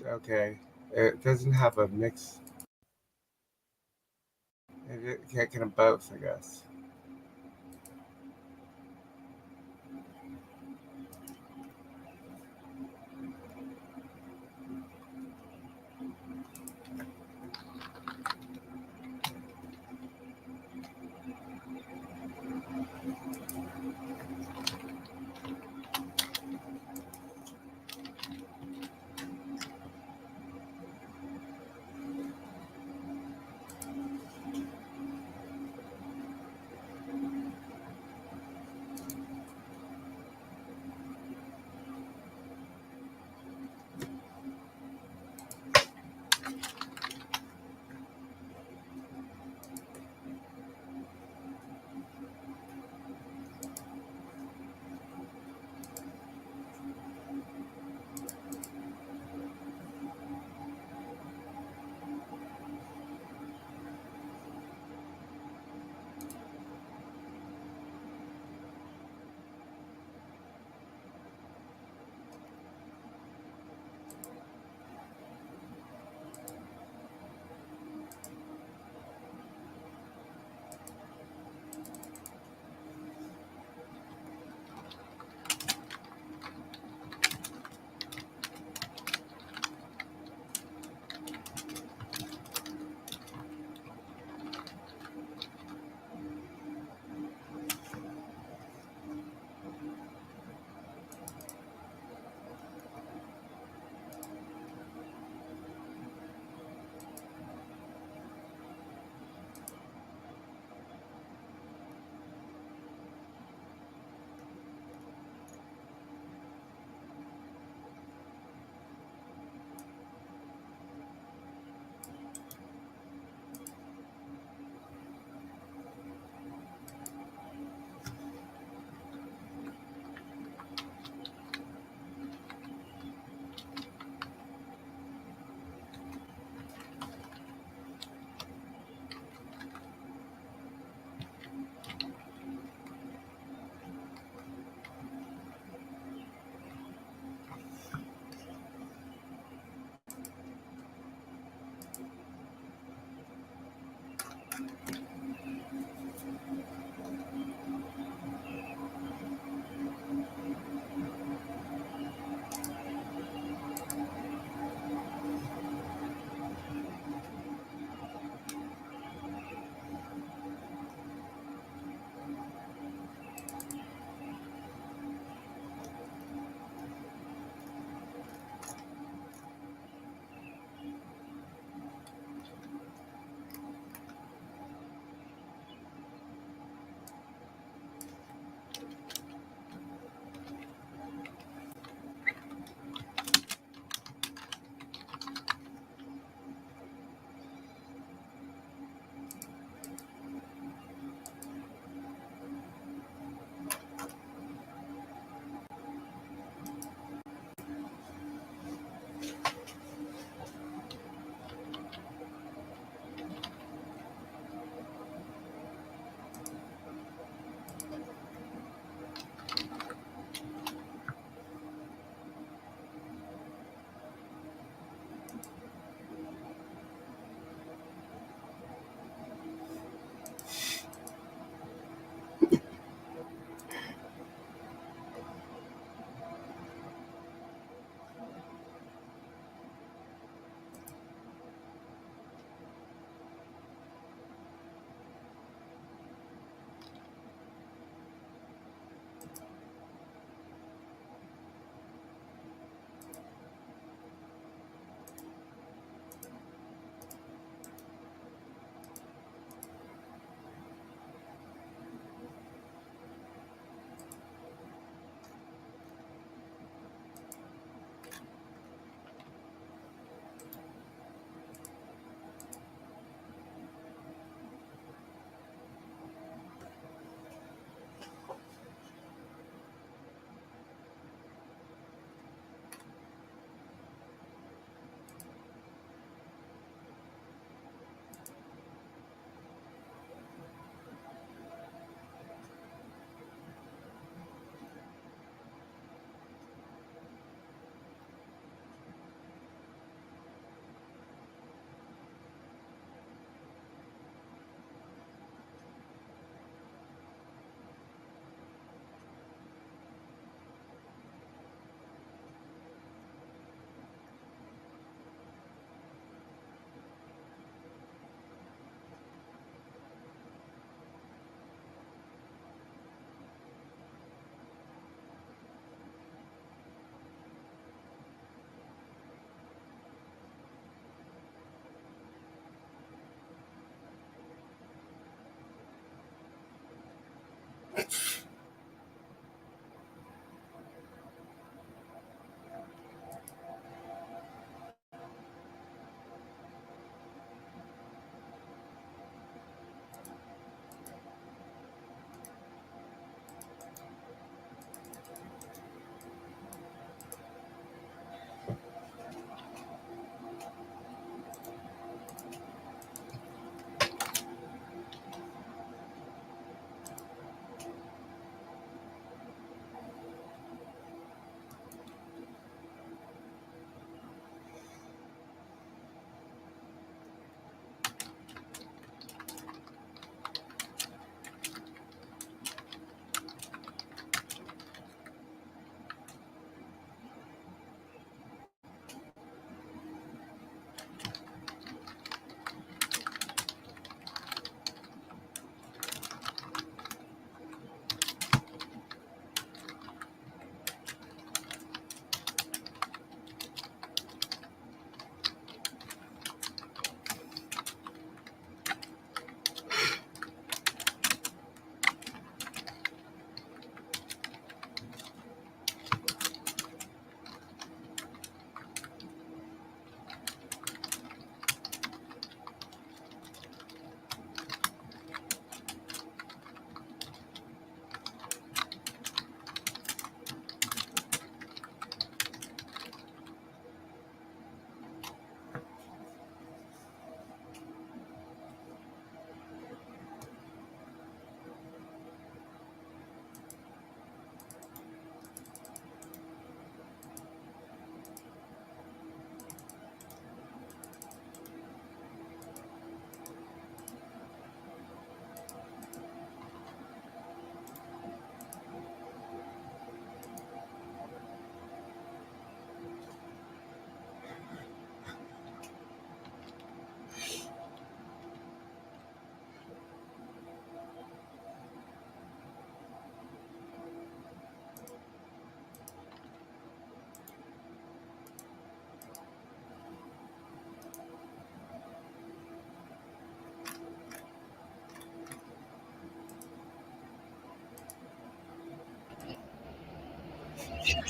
Okay. It doesn't have a mix. It can't get them both, I guess.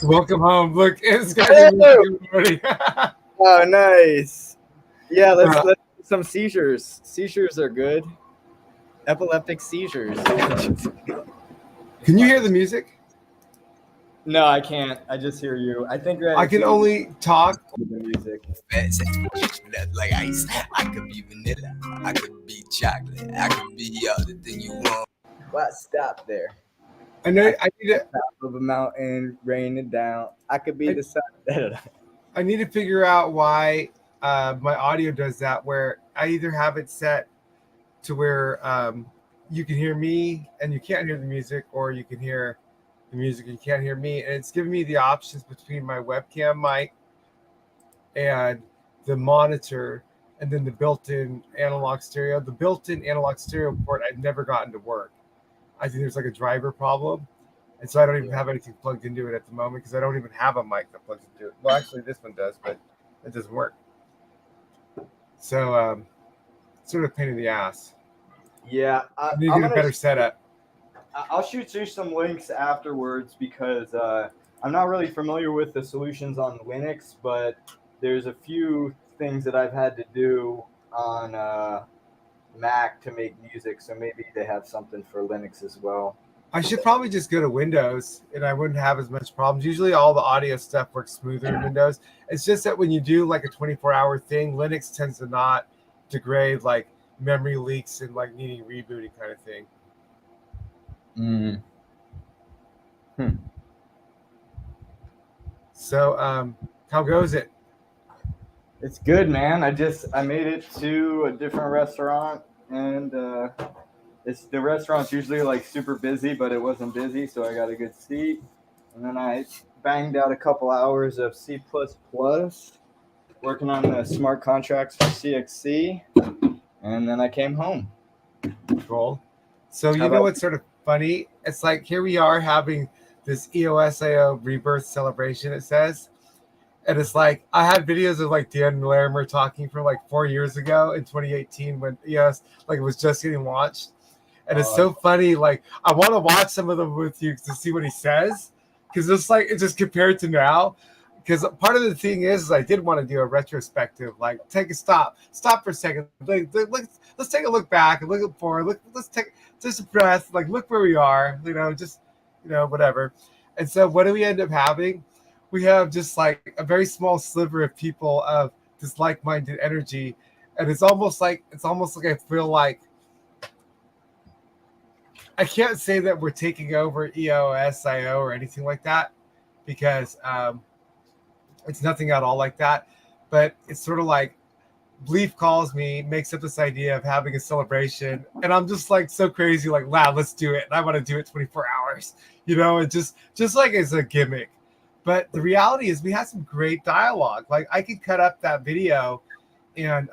Welcome home. Look, this guy's Hello. already. Oh, nice. Yeah, let's Uh, do some seizures. Seizures are good. Epileptic seizures. Can you hear the music? No, I can't. I just hear you. I think that I can only talk. the music. Like ice. I could be vanilla. I could be chocolate. I could be everything you want. What? Stop there. I know. I need to. Top of a mountain, raining down. I could be the sun. I need to figure out why my audio does that. Where I either have it set to where you can hear me and you can't hear the music, or you can hear the music and you can't hear me. And it's giving me the options between my webcam mic and the monitor, and then the built-in analog stereo. The built-in analog stereo port I've never gotten to work. I think there's like a driver problem. And so I don't even have anything plugged into it at the moment because I don't even have a mic that plugs into it. Well, actually, this one does, but it doesn't work. So, sort of a pain in the ass. Yeah, I need to get a better setup. I'll shoot you some links afterwards because I'm not really familiar with the solutions on Linux, but there's a few things that I've had to do on Mac to make music, so maybe they have something for Linux as well. I should probably just go to Windows and I wouldn't have as much problems. Usually all the audio stuff works smoother in Windows. It's just that when you do like a 24-hour thing, Linux tends to not degrade, like memory leaks and like needing rebooting kind of thing. So how goes it? It's good, man. I made it to a different restaurant, and the restaurant's usually like super busy, but it wasn't busy, so I got a good seat. And then I banged out a couple hours of C++, working on the smart contracts for CXC, and then I came home. Cool. So you know what's sort of funny? It's like here we are having this EOSIO rebirth celebration, it says. And it's like I had videos of like Dan Larimer talking from like 4 years ago in 2018 when EOS like it was just getting launched. And it's so funny. Like I want to watch some of them with you to see what he says, because it's like it's just compared to now. Because part of the thing is I did want to do a retrospective, like take a stop for a second. Let's take a look back and look forward. Let's take just a breath. Like look where we are. Just whatever. And so what do we end up having? We have just like a very small sliver of people of this like-minded energy, and it's almost like I feel like I can't say that we're taking over EOSIO or anything like that, because it's nothing at all like that. But it's sort of like Bleef calls me, makes up this idea of having a celebration, and I'm just like so crazy, like, wow, let's do it. And I want to do it 24 hours, and just like it's a gimmick. But the reality is we had some great dialogue. Like I could cut up that video and,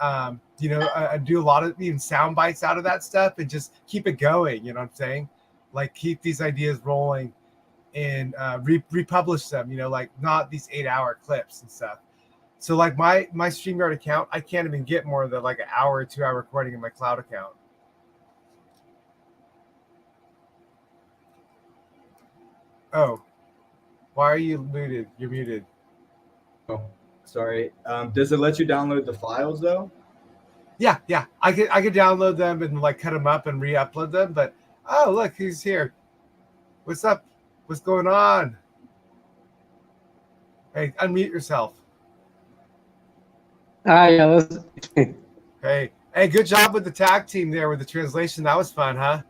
do a lot of even sound bites out of that stuff and just keep it going. You know what I'm saying? Like keep these ideas rolling and republish them, like not these 8-hour clips and stuff. So like my StreamYard account, I can't even get more than like an hour or 2-hour recording in my cloud account. Oh. Why are you muted? You're muted. Oh, sorry. Does it let you download the files though? Yeah. I could download them and like cut them up and re-upload them. But oh, look, he's here. What's up? What's going on? Hey, unmute yourself. Yeah. Hey, good job with the tag team there with the translation. That was fun, huh?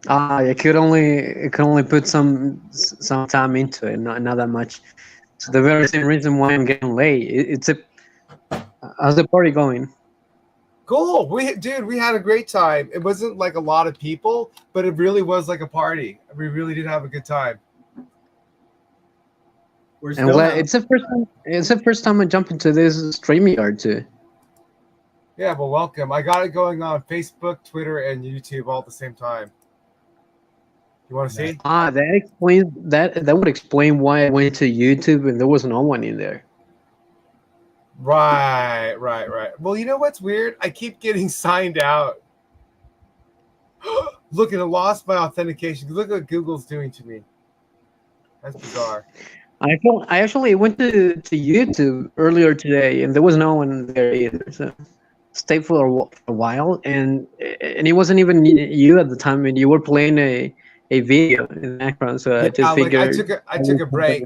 It could only put some time into it, not that much. So the very same reason why I'm getting late. How's the party going? Cool. We had a great time. It wasn't like a lot of people, but it really was like a party. We really did have a good time. It's the first time I jump into this StreamYard too. Yeah, well, welcome. I got it going on Facebook, Twitter, and YouTube all at the same time. You want to see? That explains that would explain why I went to YouTube and there was no one in there. Right. Well, you know what's weird? I keep getting signed out. Look, and I lost my authentication. Look what Google's doing to me. That's bizarre. I actually went to YouTube earlier today, and there was no one there either. So stayed for a while, and it wasn't even you at the time, and you were playing a video in the background. So I just Yeah, like I figured took a break.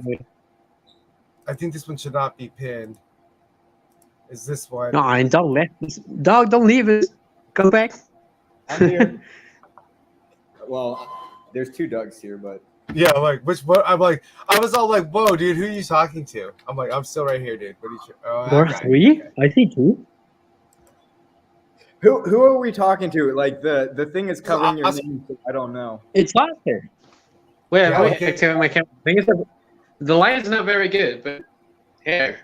I think this one should not be pinned. Is this one? No, and dog left. Dog, don't leave us. Come back. I'm here. Well, there's 2 Dougs here, but Yeah, like which one? I'm like, I was all like, "Whoa, dude, who are you talking to?" I'm like, "I'm still right here, dude. What are you?" Oh, There are that guy. 3. Okay. I see 2. who are we talking to? Like the thing is covering your Oscar. name, so I don't know. It's Oscar. Wait, Yeah, wait. okay. Activate my camera. Thing is that the line's not very good, but here.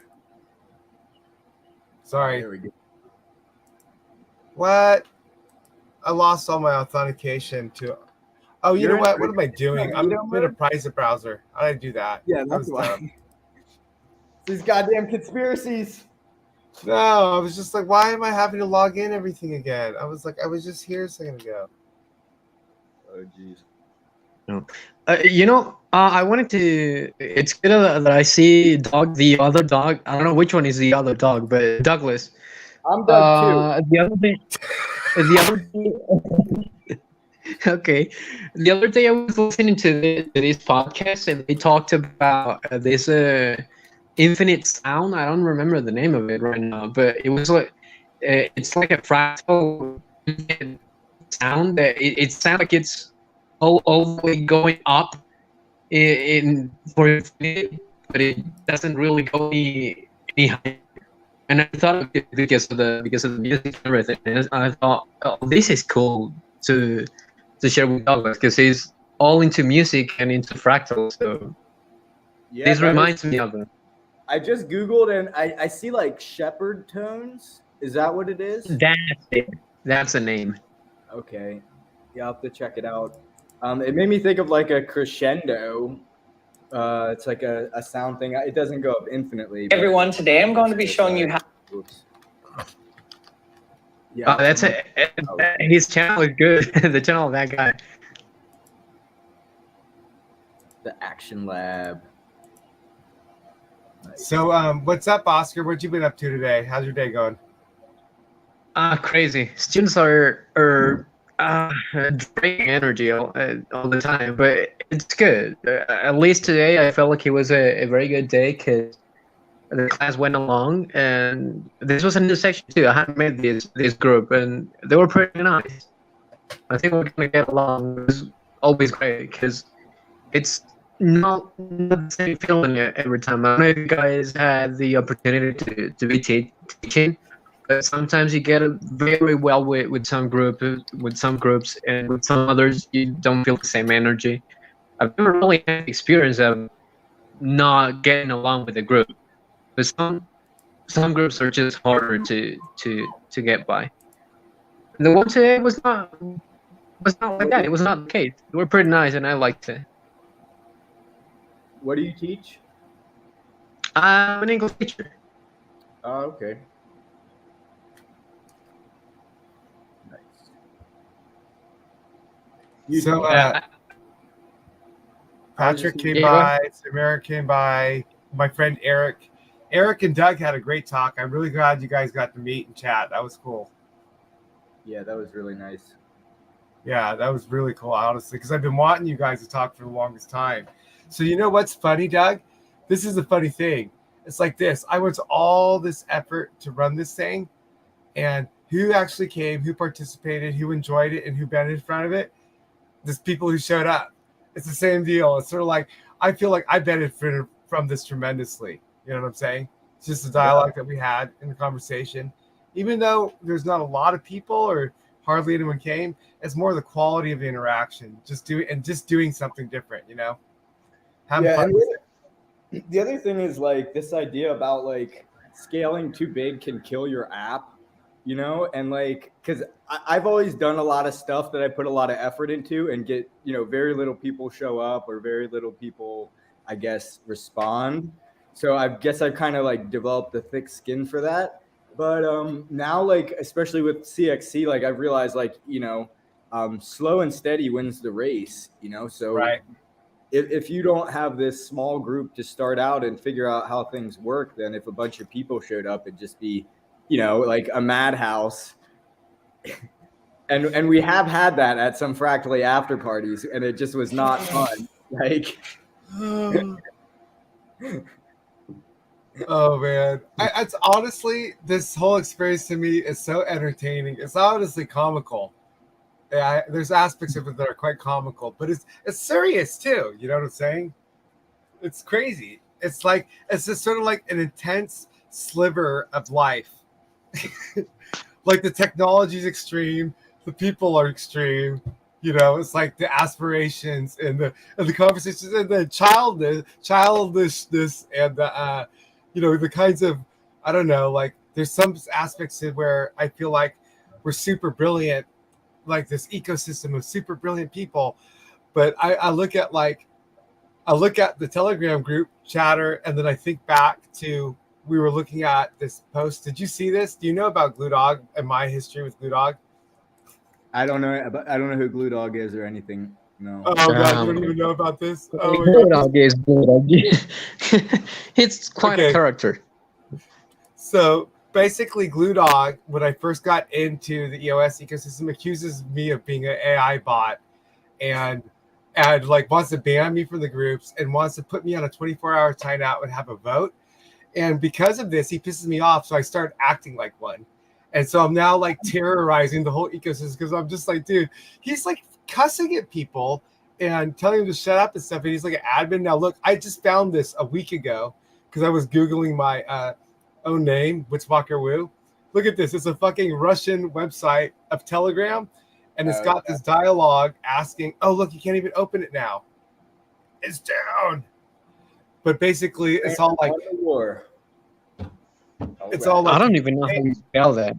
Sorry. There we go. What? I lost all my authentication to. Oh, you know what? What am I doing? I'm in a private browser. How did I do that? Yeah, That that's was why. dumb. These goddamn conspiracies. No, I was just like, why am I having to log in everything again? I was like, I was just here a second ago. Oh jeez. No. I wanted to. It's good that I see the other dog. I don't know which one is the other dog, but Douglas. I'm Doug too. The other day, okay. The other day I was listening to this podcast, and they talked about this infinite sound. I don't remember the name of it right now, but it was like it's like a fractal sound that it sounds like it's all the way going up in for infinity, but it doesn't really go any higher. And I thought of it because of the music and everything. And I thought, oh, this is cool to share with Douglas because he's all into music and into fractals. So Yeah, this reminds me of it. I just Googled and I see like shepherd tones. Is that what it is? That's it. That's the name. Okay. Yeah, I'll have to check it out. It made me think of like a crescendo. It's like a sound thing. It doesn't go up infinitely. but- Everyone, today I'm going to be showing you how. Oops. Yeah, Oh, that's it. His channel is good. The channel of that guy. the Action Lab. So, what's up, Oscar? What you been up to today? How's your day going? Crazy. Students are draining energy all the time, but it's good. At least today, I felt like it was a very good day because the class went along, and this was a new section too. I hadn't met this group, and they were pretty nice. I think we're gonna get along. It was always great because it's not the same feeling every time. I don't know if you guys had the opportunity to be teaching. But sometimes you get very well with some groups, and with some others you don't feel the same energy. I've never really had the experience of not getting along with a group, but some groups are just harder to get by. The one today was not like that. It was not the case. They were pretty nice, and I liked it. What do you teach? I'm an English teacher. Oh, okay. Nice. So, Patrick came by, Samara came by, my friend Eric. Eric and Doug had a great talk. I'm really glad you guys got to meet and chat. That was cool. Yeah, that was really nice. Yeah, that was really cool, honestly, because I've been wanting you guys to talk for the longest time. So you know what's funny, Doug? This is a funny thing. It's like this. I went to all this effort to run this thing, and who actually came, who participated, who enjoyed it, and who benefited from it? There's people who showed up. It's the same deal. It's sort of like, I feel like I benefited from this tremendously. You know what I'm saying? It's just the dialogue that we had in the conversation. Even though there's not a lot of people or hardly anyone came, it's more the quality of the interaction. Just doing something different, you know? Having fun with it. The other thing is like this idea about like scaling too big can kill your app, you know, and like because I've always done a lot of stuff that I put a lot of effort into and get, you know, very little people show up or very little people, I guess, respond. So I guess I've kind of like developed a thick skin for that. But now, like especially with CXC, like I've realized like, you know, slow and steady wins the race, you know, so Right. if you don't have this small group to start out and figure out how things work, then if a bunch of people showed up, it'd just be, like a madhouse. And we have had that at some Fractally after parties, and it just was not fun. Like, oh man, it's honestly, this whole experience to me is so entertaining. It's honestly comical. Yeah, there's aspects of it that are quite comical, but it's serious too. You know what I'm saying? It's crazy. It's like it's just sort of like an intense sliver of life. Like the technology is extreme, the people are extreme. It's like the aspirations and the conversations and the childishness and the the kinds of, I don't know, like there's some aspects to where I feel like we're super brilliant, like this ecosystem of super brilliant people. But I look at the Telegram group chatter, and then I think back to, we were looking at this post. Did you see this? Do you know about Glue Dog and my history with Glue Dog? I don't know who Glue Dog is or anything. No. Oh god, you don't even know about this? Oh my Blue god. Dog is Blue Dog. It's quite a character. So basically, Glue Dog, when I first got into the EOS ecosystem, accuses me of being an AI bot, and like wants to ban me from the groups and wants to put me on a 24-hour timeout and have a vote. And because of this, he pisses me off. So I started acting like one. And so I'm now like terrorizing the whole ecosystem, because I'm just like, dude, he's like cussing at people and telling them to shut up and stuff. And he's like an admin. Now, look, I just found this a week ago because I was Googling my own name, Witzwalker Wu. Look at this. It's a fucking Russian website of Telegram. And it's got this dialogue asking, oh, look, you can't even open it now. It's down. But basically, it's all like war. It's all like, I don't even know how you spell that.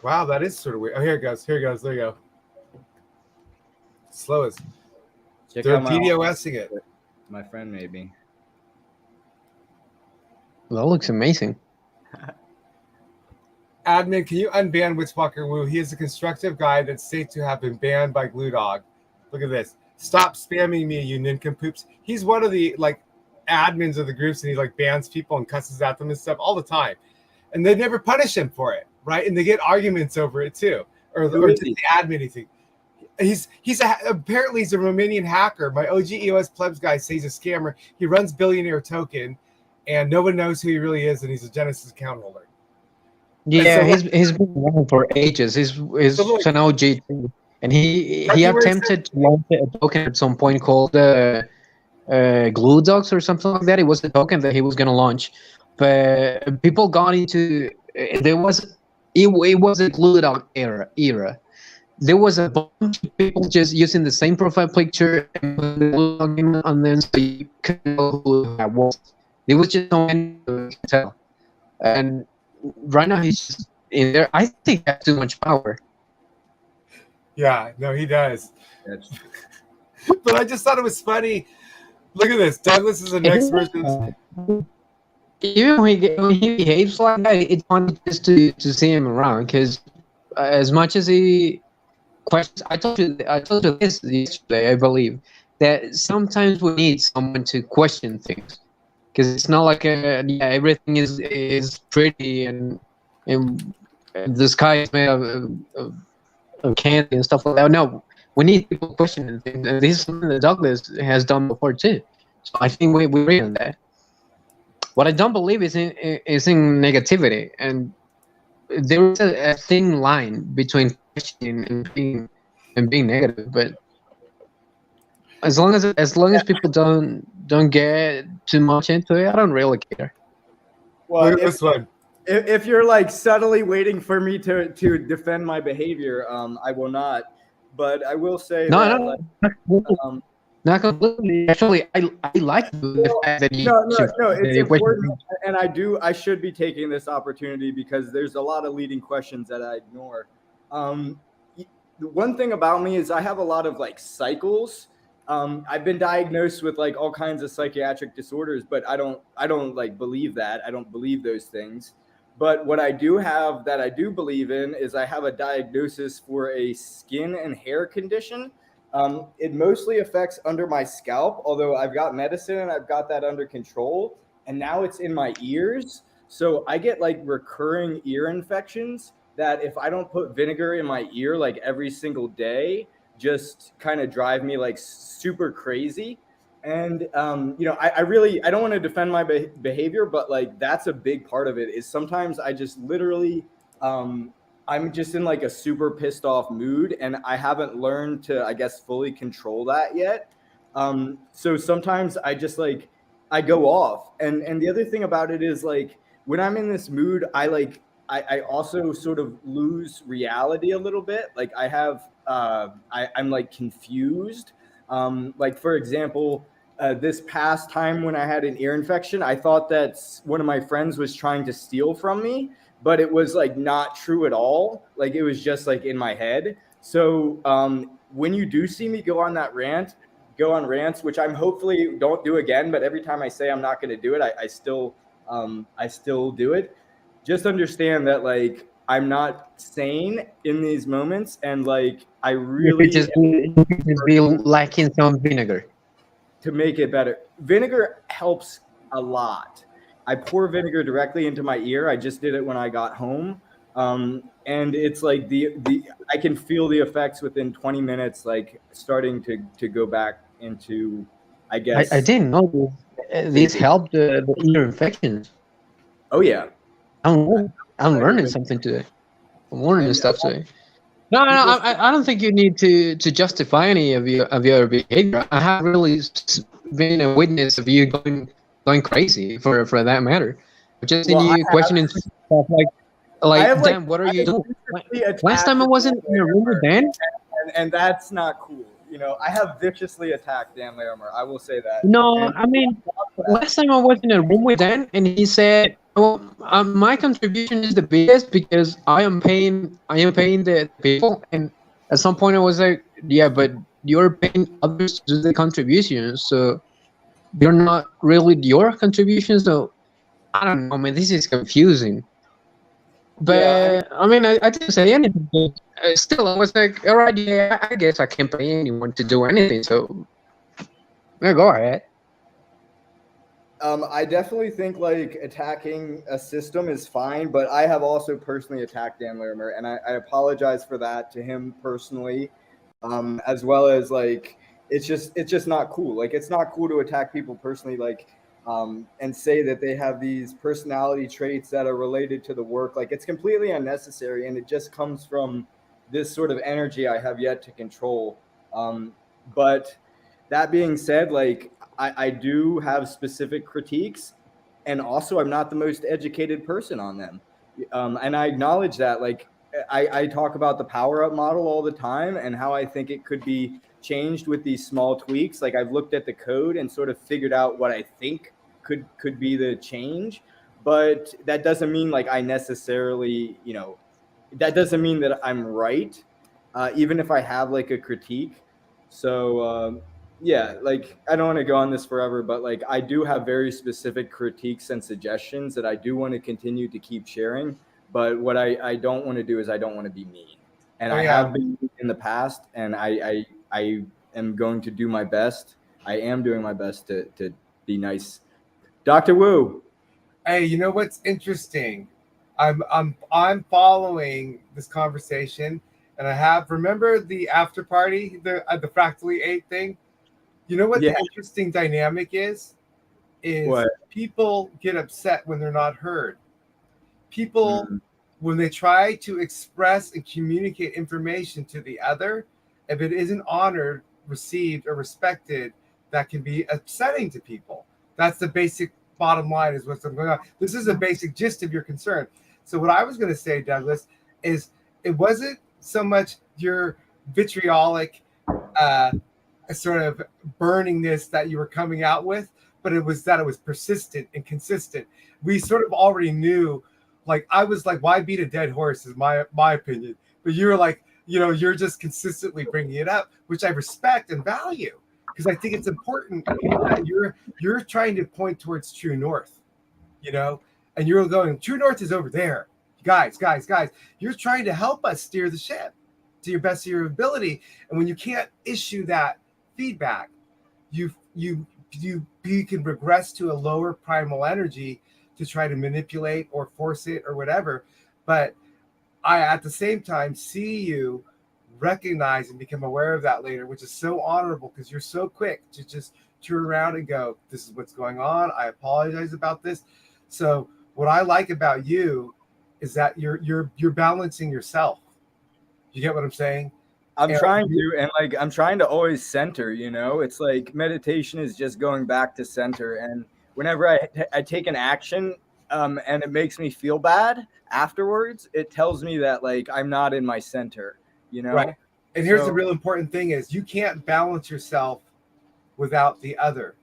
Wow, that is sort of weird. Oh, here it goes. There you go. Slow as. Check They're out my DDoSing it. My friend, maybe. That looks amazing. Admin, can you unban Witzwalker Wu? He is a constructive guy that's safe to have been banned by Glue Dog. Look at this. Stop spamming me, you nincompoops. He's one of the like admins of the groups, and he like bans people and cusses at them and stuff all the time. And they never punish him for it, right? And they get arguments over it too. Or just the admin anything. Apparently he's a Romanian hacker. My OG EOS plebs guy says he's a scammer. He runs Billionaire Token, and no one knows who he really is, and he's a Genesis account holder. Yeah, he's been around for ages. He's an OG too. And he attempted to launch a token at some point called Glue Dogs or something like that. It was the token that he was going to launch, but people got into it was a Glue Dog era. There was a bunch of people just using the same profile picture and putting the Glue Dog in on them, so you couldn't know who that was. There was just no one to tell. And right now he's just in there. I think he has too much power. Yeah, no, he does. But I just thought it was funny. Look at this. Douglas is the next version. Even when he behaves like that, it's funny just to see him around, because as much as he questions, I told you this yesterday, I believe, that sometimes we need someone to question things, because it's not like everything is pretty and the sky is made of candy and stuff like that. No, we need people questioning things, and this is something that Douglas has done before too. So I think we agree on that. What I don't believe is in negativity, and there is a thin line between questioning and being negative. But as long as people don't get too much into it, I don't really care. Well, look at this one. If you're like subtly waiting for me to defend my behavior, I will not. But I will say not completely. Actually, I like the fact that you. No, it's important, and I should be taking this opportunity because there's a lot of leading questions that I ignore. The one thing about me is I have a lot of like cycles. I've been diagnosed with like all kinds of psychiatric disorders, but I don't like believe that. I don't believe those things. But what I do have that I do believe in is I have a diagnosis for a skin and hair condition It mostly affects under my scalp, although I've got medicine and I've got that under control. And now it's in my ears. So I get like recurring ear infections that if I don't put vinegar in my ear like every single day, just kind of drive me like super crazy. And I don't want to defend my behavior, but like that's a big part of it. Is sometimes I just literally I'm just in like a super pissed off mood, and I haven't learned to, I guess, fully control that yet. So sometimes I just like I go off, and the other thing about it is like when I'm in this mood, I also sort of lose reality a little bit. Like I have I'm like confused. Like for example, this past time when I had an ear infection, I thought that one of my friends was trying to steal from me, but it was like not true at all. Like it was just like in my head. So when you do see me go on rants, which I'm hopefully don't do again, but every time I say I'm not going to do it, I still do it. Just understand that like I'm not sane in these moments, and like I really you could just be lacking some vinegar. to make it better. Vinegar helps a lot. I pour vinegar directly into my ear. I just did it when I got home. And it's like the I can feel the effects within 20 minutes, like starting to go back into, I guess. I didn't know this helped the ear infections. Oh yeah. I'm learning something today. I'm learning stuff today. No, I don't think you need to justify any of your behavior. I have really been a witness of you going crazy for that matter. Just in you questioning stuff like Dan, what are you doing? Last time I wasn't in a room with Dan, and that's not cool. You know, I have viciously attacked Dan Larimer. I will say that. No, And I mean, last time I was in a room with Dan, and he said, "Well, my contribution is the biggest because I am paying the people." And at some point, I was like, "Yeah, but you're paying others to do the contributions, so they're not really your contributions." So I don't know, man. This is confusing. But I mean, I didn't say anything. But still, I was like, "All right, yeah, I guess I can't pay anyone to do anything." So yeah, go ahead. I definitely think like attacking a system is fine, but I have also personally attacked Dan Larimer, and I apologize for that to him personally, as well as like it's just not cool. Like it's not cool to attack people personally, like and say that they have these personality traits that are related to the work. Like it's completely unnecessary, and it just comes from this sort of energy I have yet to control. But that being said, like I do have specific critiques, and also I'm not the most educated person on them. And I acknowledge that. Like I talk about the power up model all the time and how I think it could be changed with these small tweaks. Like I've looked at the code and sort of figured out what I think could be the change, but that doesn't mean like I necessarily, that doesn't mean that I'm right, even if I have like a critique. So yeah, like I don't want to go on this forever, but like I do have very specific critiques and suggestions that I do want to continue to keep sharing. But what I don't want to do is I don't want to be mean, and I have been in the past, and I am going to do my best. I am doing my best to be nice. Dr. Wu. Hey, you know what's interesting? I'm following this conversation, and I have remember the after party, the Fractally 8 thing. You know what the interesting dynamic is what? People get upset when they're not heard. People, when they try to express and communicate information to the other, if it isn't honored, received, or respected, that can be upsetting to people. That's the basic bottom line is what's going on. This is a basic gist of your concern. So what I was going to say, Douglas, is it wasn't so much your vitriolic sort of burningness that you were coming out with, but it was that it was persistent and consistent. We sort of already knew, like I was like, why beat a dead horse is my opinion. But you were like, you're just consistently bringing it up, which I respect and value. Because I think it's important that you're trying to point towards true north, and you're going, true north is over there. Guys, you're trying to help us steer the ship. to your best of your ability. And when you can't issue that feedback, you can regress to a lower primal energy to try to manipulate or force it or whatever. But I at the same time see you recognize and become aware of that later, which is so honorable because you're so quick to just turn around and go, this is what's going on. I apologize about this. So what I like about you is that you're balancing yourself. You get what I'm saying? I'm trying to always center, it's like meditation is just going back to center. And whenever I take an action, and it makes me feel bad afterwards, it tells me that like I'm not in my center, Right. And here's the real important thing is you can't balance yourself without the other.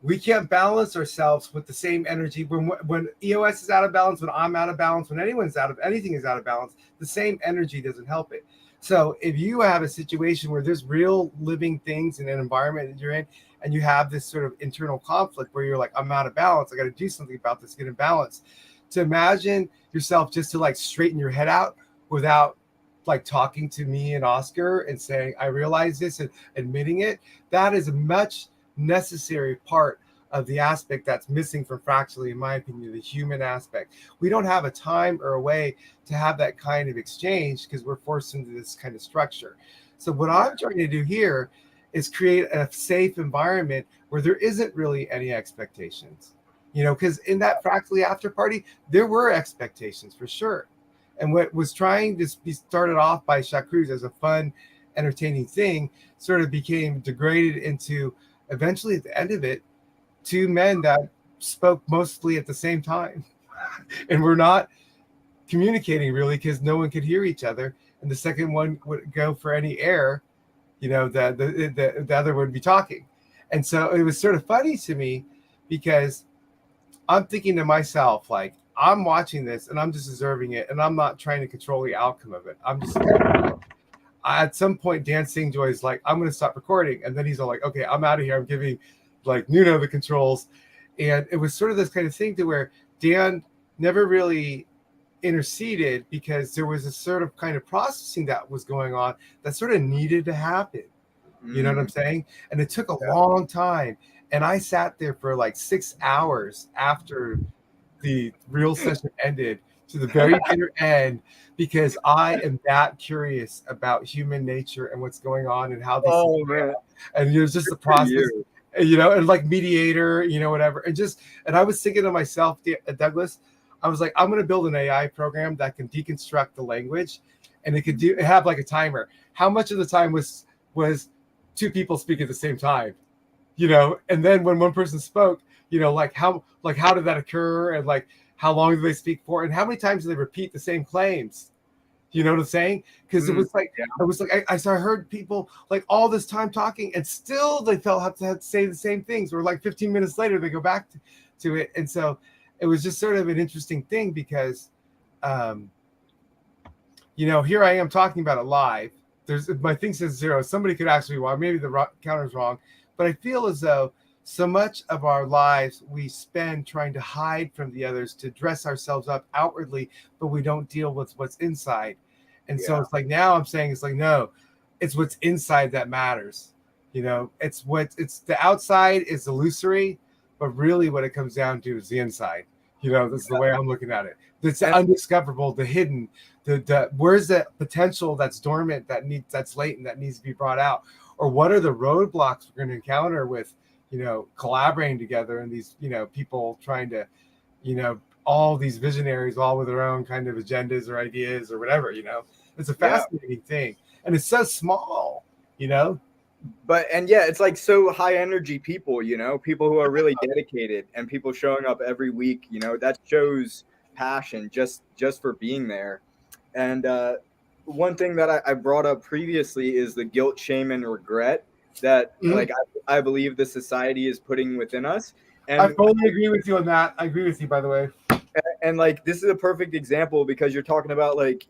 We can't balance ourselves with the same energy. When EOS is out of balance, when I'm out of balance, when anything is out of balance, the same energy doesn't help it. So if you have a situation where there's real living things in an environment that you're in, and you have this sort of internal conflict where you're like, I'm out of balance, I got to do something about this, get in balance. To imagine yourself just to like straighten your head out without like talking to me and Oscar and saying, I realize this and admitting it, that is a much necessary part of the aspect that's missing from Fractally, in my opinion, the human aspect. We don't have a time or a way to have that kind of exchange because we're forced into this kind of structure. So what I'm trying to do here is create a safe environment where there isn't really any expectations, because in that Fractally after party, there were expectations for sure. And what was trying to be started off by Shacruz as a fun, entertaining thing sort of became degraded into, eventually at the end of it, two men that spoke mostly at the same time. And we're not communicating really because no one could hear each other. And the second one would go for any air, the other would be talking. And so it was sort of funny to me because I'm thinking to myself, like, I'm watching this and I'm just observing it and I'm not trying to control the outcome of it. I'm just at some point, Dan Singjoy is like, I'm going to stop recording. And then he's all like, okay, I'm out of here. I'm giving like Nuno the controls. And it was sort of this kind of thing to where Dan never really interceded because there was a sort of kind of processing that was going on that sort of needed to happen. You know what I'm saying? And it took a long time. And I sat there for like 6 hours after the real session ended to the very bitter end because I am that curious about human nature and what's going on and how these things play out. And there's just the process, and like mediator, whatever. And I was thinking to myself, Douglas, I was like, I'm going to build an AI program that can deconstruct the language and it could have like a timer. How much of the time was two people speak at the same time? And then when one person spoke, how did that occur? And like, how long do they speak for? And how many times do they repeat the same claims? You know what I'm saying? Because it was like, I heard people like all this time talking and still they have to say the same things. Or like 15 minutes later, they go back to it. And so it was just sort of an interesting thing because, here I am talking about it live. My thing says 0. Somebody could actually, maybe the counter's wrong. But I feel as though so much of our lives we spend trying to hide from the others to dress ourselves up outwardly, but we don't deal with what's inside. And so it's like now I'm saying it's like, no, it's what's inside that matters. It's the outside is illusory, but really what it comes down to is the inside. That's the way I'm looking at it. It's undiscoverable, the hidden, the where's the potential that's dormant, that's latent, that needs to be brought out. Or what are the roadblocks we're going to encounter with, collaborating together and these, people trying to, all these visionaries, all with their own kind of agendas or ideas or whatever, it's a fascinating thing. And it's so small, But, it's like so high energy people, people who are really dedicated and people showing up every week, that shows passion just for being there. And, one thing that I brought up previously is the guilt, shame, and regret that I believe the society is putting within us. And I totally agree with you on that. I agree with you, by the way. And like, this is a perfect example because you're talking about like,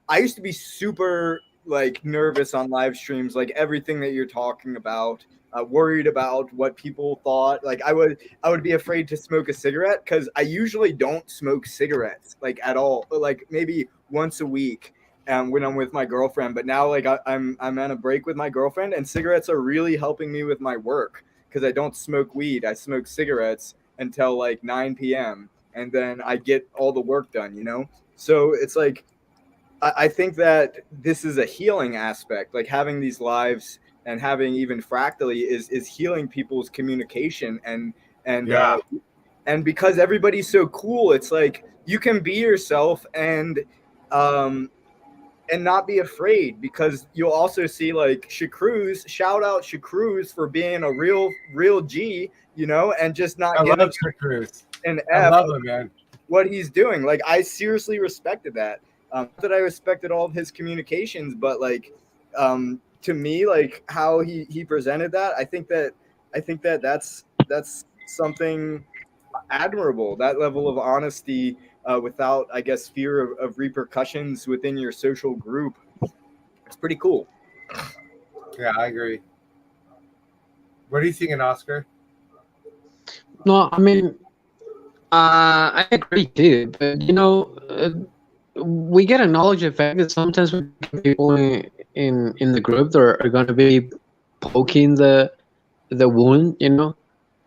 I used to be super like nervous on live streams, like everything that you're talking about, worried about what people thought. Like I would be afraid to smoke a cigarette because I usually don't smoke cigarettes like at all, like maybe once a week. when I'm with my girlfriend. But now, like, I'm on a break with my girlfriend, and cigarettes are really helping me with my work because I don't smoke weed. I smoke cigarettes until like 9 p.m. and then I get all the work done. So it's like I think that this is a healing aspect, like having these lives and having even fractally is healing people's communication and Yeah. and because everybody's so cool, it's like you can be yourself um and not be afraid, because you'll also see like Shacruz, shout out Shacruz for being a real G, and just not I giving love Trick Cruise. an I F love him, man. what he's doing. Like, I seriously respected that. That I respected all of his communications, but like, to me, like how he presented that, I think that that's something admirable. That level of honesty, without, I guess, fear of repercussions within your social group. It's pretty cool. Yeah, I agree. What are you thinking, Oscar? No, I mean, I agree too, but we get a knowledge effect that sometimes we get people in the group that are going to be poking the wound,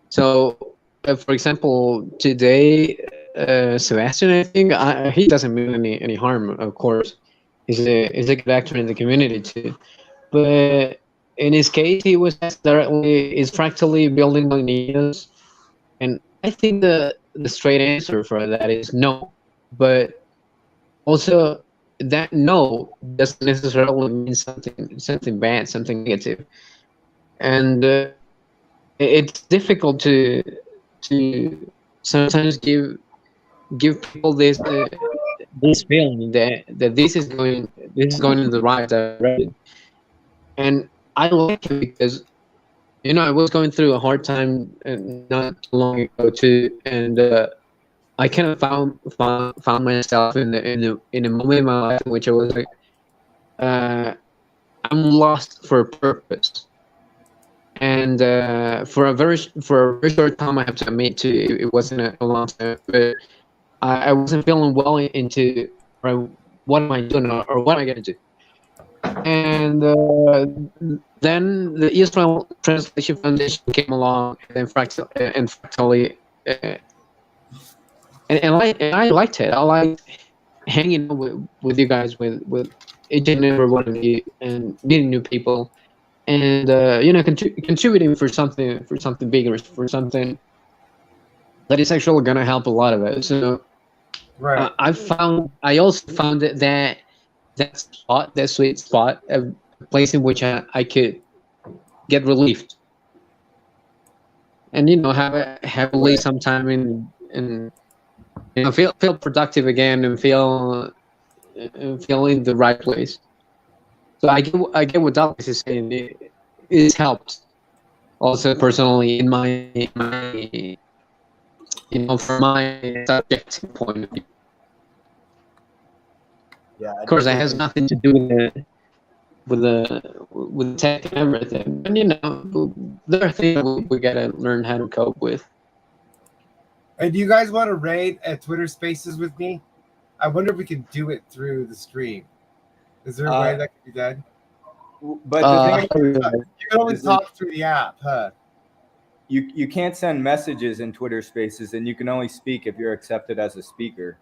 So, for example, today, Sebastian, I think he doesn't mean any harm. Of course, he's a good actor in the community too. But in his case, he was asked directly, "Is fractally building on EOS?" And I think the straight answer for that is no. But also, that no doesn't necessarily mean something bad, something negative, and it's difficult to sometimes give people this feeling that this is going in the right direction. And I like it because I was going through a hard time not too long ago too, and I kind of found myself in a moment in my life in which I was like, I'm lost for a purpose. And for a very short time, I have to admit, too, it wasn't a long time, but I wasn't feeling well into, right, what am I doing, or what am I gonna do? And then the Israel Translation Foundation came along, and fractally, and I liked it. I liked hanging out with you guys, with each and every one of you, and meeting new people, and contributing for something bigger, for something that is actually gonna help a lot of it. So Right. I also found that sweet spot, a place in which I could get relieved, and have at least some time and feel productive again, and feel in the right place. So I get what Dallas is saying. It helps also personally from my subjective point of view. Yeah, Of course, that has nothing to do with tech and everything. And there are things we gotta learn how to cope with. And do you guys want to raid at Twitter Spaces with me? I wonder if we can do it through the stream. Is there a way that can be done? But the thing You can only talk through the app, huh? you can't send messages in Twitter Spaces, and you can only speak if you're accepted as a speaker.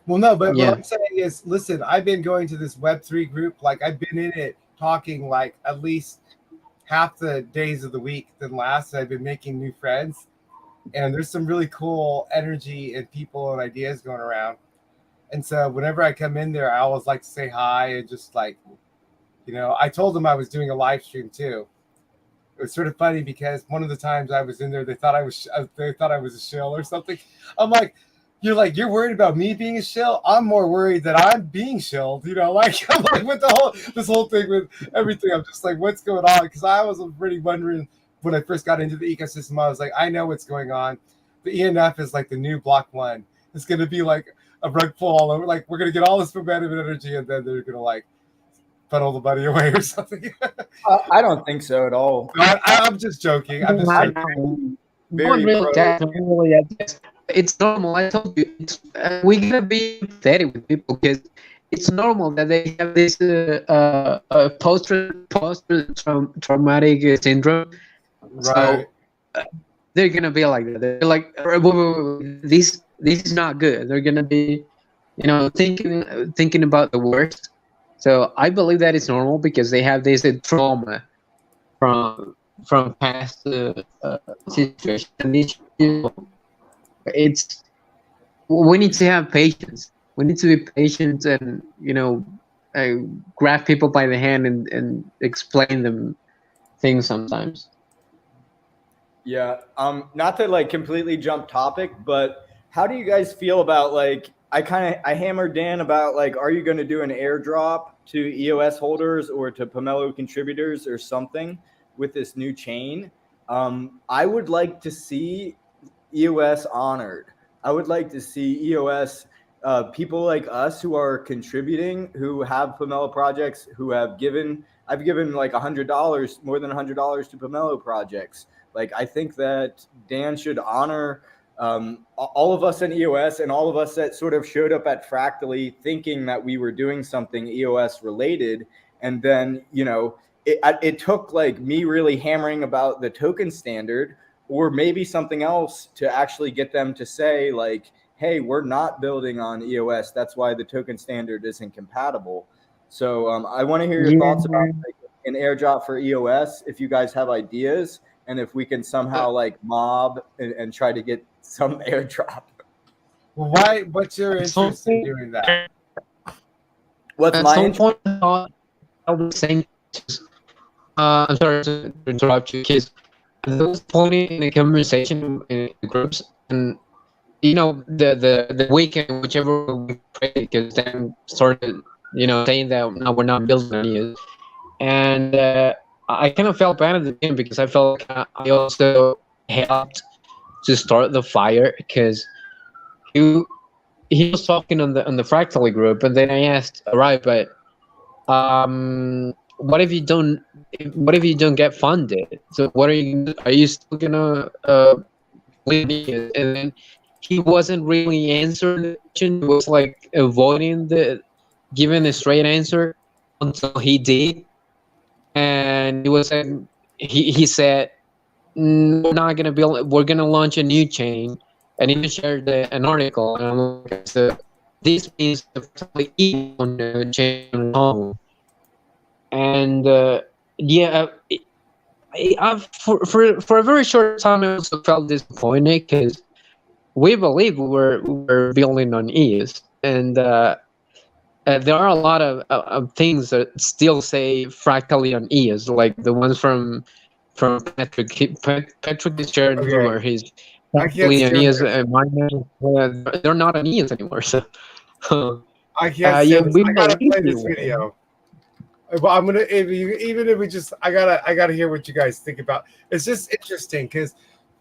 Well, no, but Yeah. what I'm saying is, listen, I've been going to this Web3 group. Like, I've been in it talking like at least half the days of the week than last. I've been making new friends, and there's some really cool energy and people and ideas going around. And so whenever I come in there, I always like to say hi and just like, I told them I was doing a live stream too. It was sort of funny because one of the times I was in there, they thought I was a shill or something. I'm like, you're worried about me being a shill. I'm more worried that I'm being shilled. Like I'm like with this whole thing with everything. I'm just like, what's going on? Because I was really wondering when I first got into the ecosystem. I was like, I know what's going on. The ENF is like the new block one. It's going to be like a rug pull all over. Like we're going to get all this momentum and energy, and then they're going to like funnel the money away or something. I don't think so at all. I'm just joking. I'm just joking. Very It's normal. I told you, we gotta be pathetic with people because it's normal that they have this post-traumatic syndrome. So Right. they're gonna be like that. They're like, wait, wait, wait, this is not good. They're gonna be, thinking about the worst. So I believe that it's normal because they have this trauma from past situations. And it's we need to have patience. We need to be patient and uh, grab people by the hand and explain them things sometimes. Yeah. Not to like completely jump topic, but how do you guys feel about like I hammered Dan about like, are you going to do an airdrop to EOS holders or to Pomelo contributors or something with this new chain? I would like to see EOS honored. I would like to see EOS people like us who are contributing, who have Pomelo projects, I've given like $100, more than $100 to Pomelo projects. Like, I think that Dan should honor all of us in EOS and all of us that sort of showed up at Fractally thinking that we were doing something EOS related. And then, it took like me really hammering about the token standard or maybe something else to actually get them to say like, hey, we're not building on EOS. That's why the token standard isn't compatible. So I want to hear your thoughts about like, an airdrop for EOS if you guys have ideas. And if we can somehow like mob and try to get some airdrop. Well, why? What's your interest in doing that? What's At my some interest? point, I was saying, I'm sorry to interrupt you, kids. At this point in the conversation in the groups, and the weekend, whichever we played, because then started, saying that no, we're not building on it, and I kind of felt bad at the game because I felt like I also helped to start the fire because he was talking on the Fractally group, and then I asked, all right, but what if you don't get funded? So what are you still gonna leave me? And then he wasn't really answering the question. He was like avoiding giving a straight answer until he did, and it was he said, we're not gonna build. We're gonna launch a new chain, and he shared an article. And I'm like, so this means the on the chain home. And yeah, I've for a very short time I also felt disappointed because we believe we're building on EOS, and there are a lot of things that still say Fractally on EOS, like the ones from Patrick. Patrick is sharing Okay. where he's I can't Fractally on stand EOS, this. and mine, they're not on EOS anymore. So I can't yeah, stand this. we I gotta believe play this you. video. Well, I'm gonna even if we just I gotta hear what you guys think about. It's just interesting because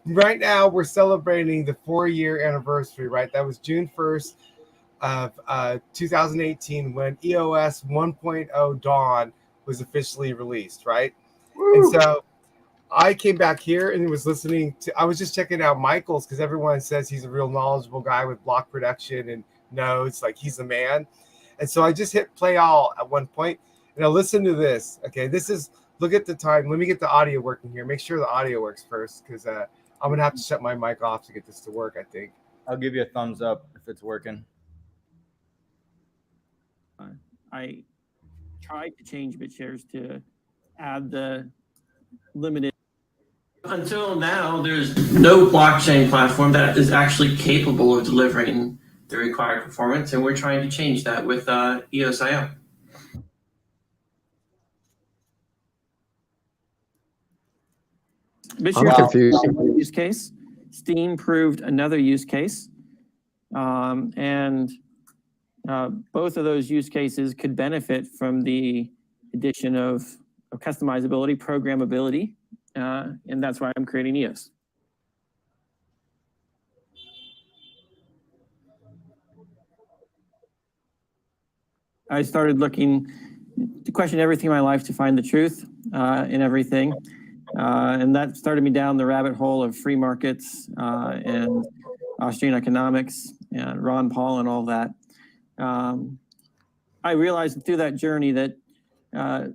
right now we're celebrating the 4-year anniversary. Right, that was June 1st of 2018 when EOS 1.0 Dawn was officially released. Right, and so I came back here and was listening to. I was just checking out Michael's because everyone says he's a real knowledgeable guy with block production and nodes, like he's the man. And so I just hit play all at one point. Now listen to this. Okay, this is look at the time. Let me get the audio working here. Make sure the audio works first because I'm gonna have to shut my mic off to get this to work. I think. I'll give you a thumbs up if it's working. I tried to change BitShares to add the limited. Until now, there's no blockchain platform that is actually capable of delivering the required performance, and we're trying to change that with EOSIO. I'm confused. Use case. Steam proved another use case, and both of those use cases could benefit from the addition of customizability, programmability, and that's why I'm creating EOS. I started looking to question everything in my life to find the truth in everything. And that started me down the rabbit hole of free markets and Austrian economics and Ron Paul and all that. I realized through that journey that I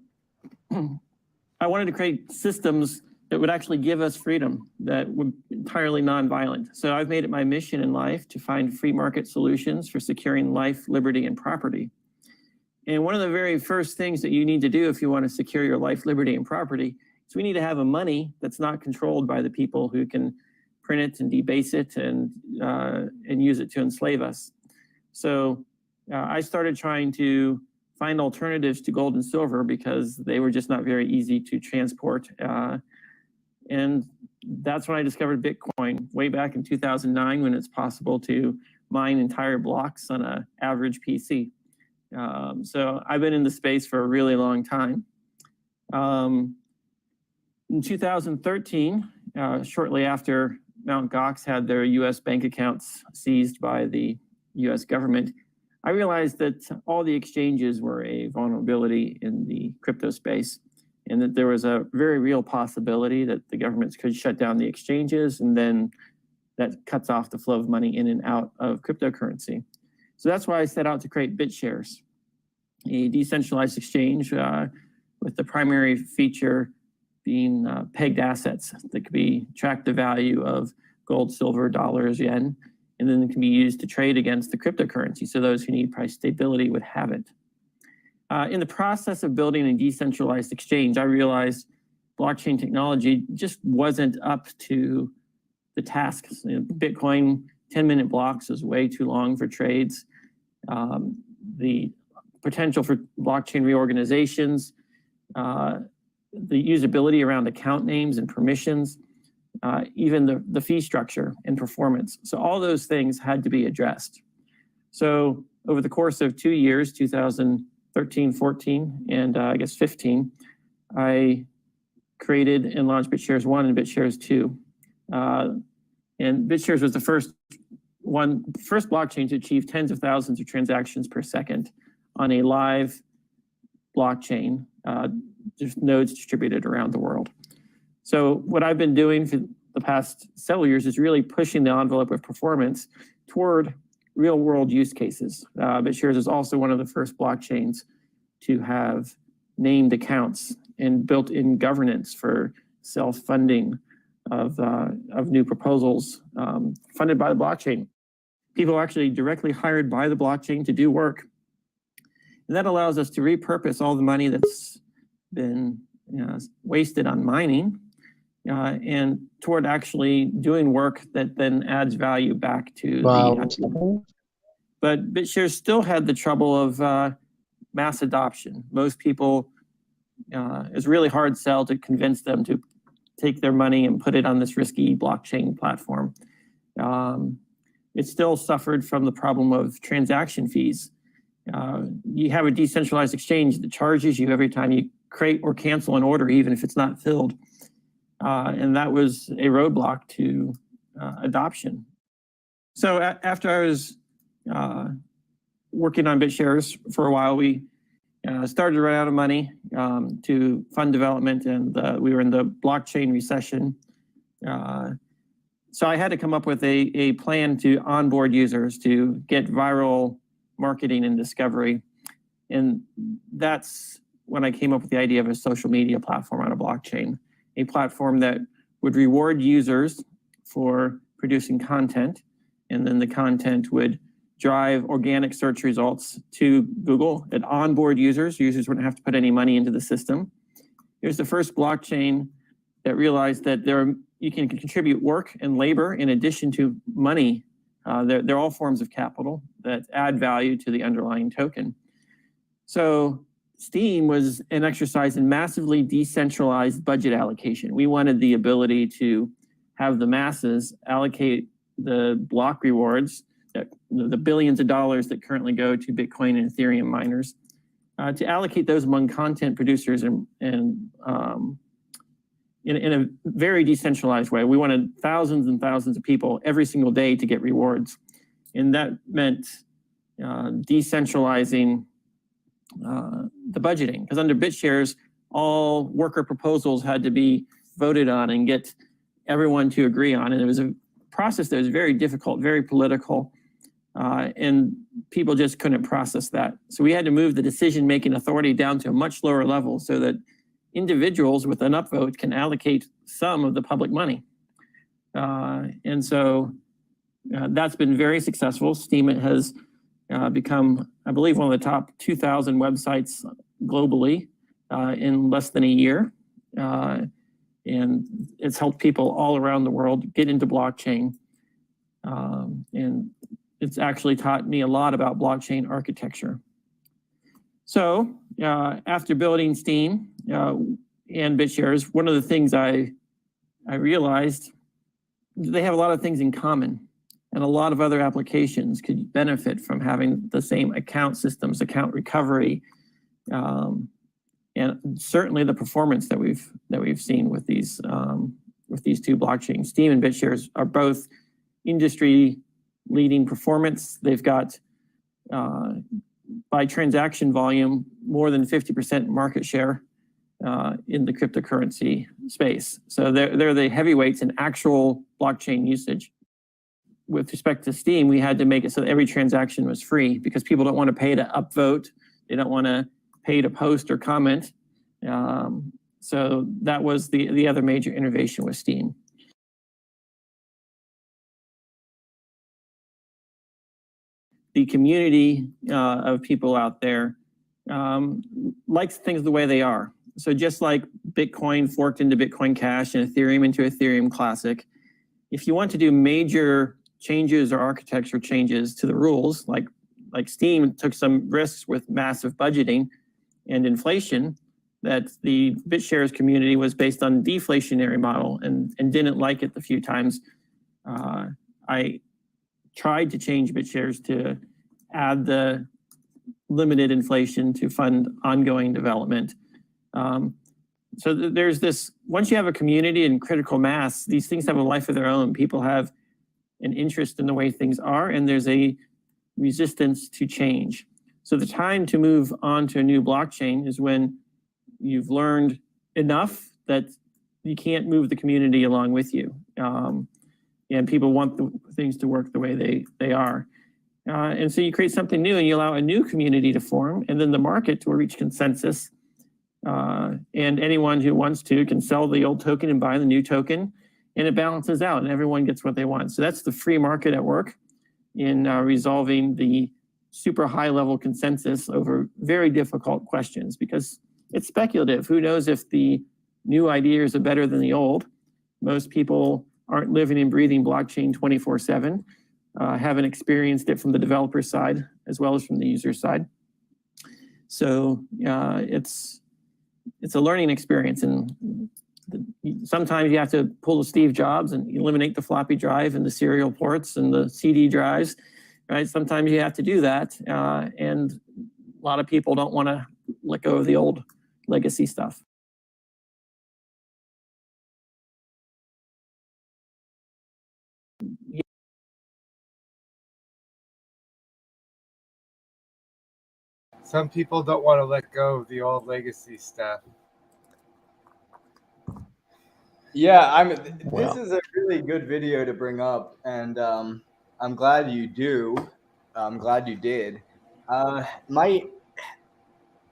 wanted to create systems that would actually give us freedom, that would be entirely nonviolent. So I've made it my mission in life to find free market solutions for securing life, liberty, and property. And one of the very first things that you need to do if you want to secure your life, liberty, and property is we need to have a money that's not controlled by the people who can print it and debase it and use it to enslave us. So I started trying to find alternatives to gold and silver because they were just not very easy to transport. And that's when I discovered Bitcoin way back in 2009, when it's possible to mine entire blocks on an average PC. So I've been in the space for a really long time. In 2013, shortly after Mt. Gox had their US bank accounts seized by the US government, I realized that all the exchanges were a vulnerability in the crypto space, and that there was a very real possibility that the governments could shut down the exchanges, and then that cuts off the flow of money in and out of cryptocurrency. So that's why I set out to create BitShares, a decentralized exchange with the primary feature being pegged assets that could be track the value of gold, silver, dollars, yen, and then it can be used to trade against the cryptocurrency. So those who need price stability would have it. In the process of building a decentralized exchange, I realized blockchain technology just wasn't up to the task. Bitcoin 10-minute blocks is way too long for trades. The potential for blockchain reorganizations, the usability around account names and permissions, even the fee structure and performance. So all those things had to be addressed. So over the course of 2 years, 2013, 14, and I guess 15, I created and launched BitShares 1 and BitShares 2. And BitShares was the first blockchain to achieve tens of thousands of transactions per second on a live blockchain, just nodes distributed around the world. So what I've been doing for the past several years is really pushing the envelope of performance toward real world use cases. BitShares is also one of the first blockchains to have named accounts and built-in governance for self-funding of new proposals funded by the blockchain. People are actually directly hired by the blockchain to do work. And that allows us to repurpose all the money that's been wasted on mining and toward actually doing work that then adds value back to the. But BitShares still had the trouble of mass adoption. Most people, it's really hard sell to convince them to take their money and put it on this risky blockchain platform. It still suffered from the problem of transaction fees. You have a decentralized exchange that charges you every time you create or cancel an order, even if it's not filled. And that was a roadblock to adoption. So after I was working on BitShares for a while, we started to run out of money to fund development, and we were in the blockchain recession. So I had to come up with a plan to onboard users to get viral marketing and discovery. And that's when I came up with the idea of a social media platform on a blockchain, a platform that would reward users for producing content, and then the content would drive organic search results to Google. At onboard users wouldn't have to put any money into the system. It was the first blockchain that realized that you can contribute work and labor in addition to money. They're all forms of capital that add value to the underlying token. So Steam was an exercise in massively decentralized budget allocation. We wanted the ability to have the masses allocate the block rewards, the billions of dollars that currently go to Bitcoin and Ethereum miners, to allocate those among content producers and in a very decentralized way. We wanted thousands and thousands of people every single day to get rewards. And that meant decentralizing the budgeting, because under BitShares, all worker proposals had to be voted on and get everyone to agree on. And it was a process that was very difficult, very political. and people just couldn't process that. So we had to move the decision-making authority down to a much lower level so that individuals with an upvote can allocate some of the public money. And so that's been very successful. Steam has become, I believe, one of the top 2,000 websites globally in less than a year. And it's helped people all around the world get into blockchain. And it's actually taught me a lot about blockchain architecture. So after building Steam and BitShares, one of the things I realized, they have a lot of things in common, and a lot of other applications could benefit from having the same account systems, account recovery, and certainly the performance that we've seen with these two blockchains. Steam and BitShares are both industry leading performance. They've got by transaction volume more than 50% market share in the cryptocurrency space. So they're the heavyweights in actual blockchain usage. With respect to Steam, we had to make it so that every transaction was free because people don't want to pay to upvote. They don't want to pay to post or comment. So that was the other major innovation with Steam. The community of people out there likes things the way they are. So just like Bitcoin forked into Bitcoin Cash and Ethereum into Ethereum Classic, if you want to do major changes or architecture changes to the rules, like Steam took some risks with massive budgeting and inflation, that the BitShares community was based on deflationary model and didn't like it the few times. I tried to change BitShares to add the limited inflation to fund ongoing development. So there's this, once you have a community and critical mass, these things have a life of their own. People have an interest in the way things are, and there's a resistance to change. So the time to move on to a new blockchain is when you've learned enough that you can't move the community along with you. And people want the things to work the way they are. And so you create something new and you allow a new community to form, and then the market will reach consensus. And anyone who wants to can sell the old token and buy the new token, and it balances out and everyone gets what they want. So that's the free market at work in resolving the super high level consensus over very difficult questions, because it's speculative. Who knows if the new ideas are better than the old? Most people aren't living and breathing blockchain 24/7, haven't experienced it from the developer side as well as from the user side. So it's a learning experience, and sometimes you have to pull the Steve Jobs and eliminate the floppy drive and the serial ports and the CD drives, right? Sometimes you have to do that, and a lot of people don't want to let go of the old legacy stuff. Some people don't want to let go of the old legacy stuff. Yeah, this is a really good video to bring up, and I'm glad you do. I'm glad you did. I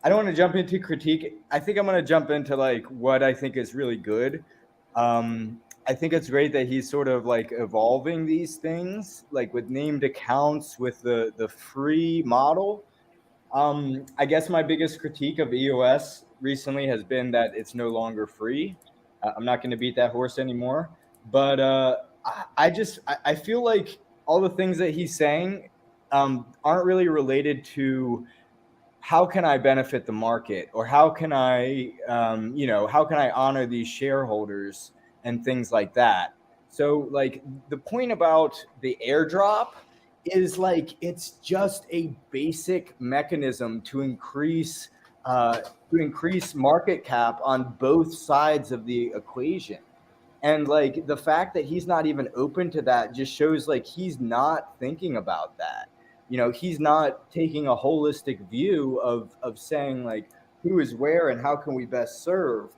don't want to jump into critique. I think I'm going to jump into like what I think is really good. I think it's great that he's sort of like evolving these things, like with named accounts, with the free model. I guess my biggest critique of EOS recently has been that it's no longer free. I'm not going to beat that horse anymore, but I feel like all the things that he's saying aren't really related to how can I benefit the market, or how can I, how can I honor these shareholders and things like that. So like the point about the airdrop is like, it's just a basic mechanism to increase market cap on both sides of the equation. And like the fact that he's not even open to that just shows like he's not thinking about that. You know, he's not taking a holistic view of saying like who is where and how can we best serve.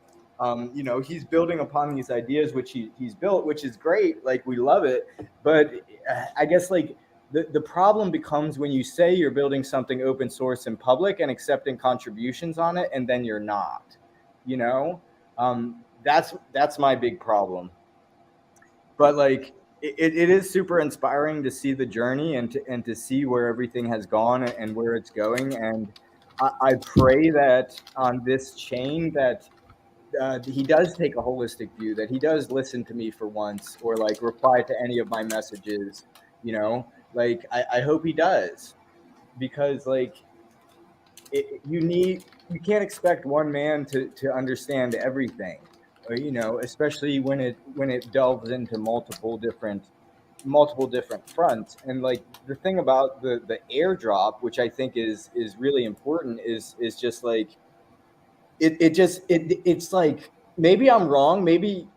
He's building upon these ideas which he's built, which is great. Like we love it, but I guess like the problem becomes when you say you're building something open source and public and accepting contributions on it, and then you're not, you know. That's my big problem. But like it is super inspiring to see the journey and to see where everything has gone and where it's going. And I pray that on this chain that he does take a holistic view, that he does listen to me for once, or like reply to any of my messages, you know. Like I hope he does, because like you can't expect one man to understand everything, or, you know, especially when it delves into multiple different fronts. And like the thing about the airdrop, which I think is really important, is just like it's like, maybe I'm wrong, maybe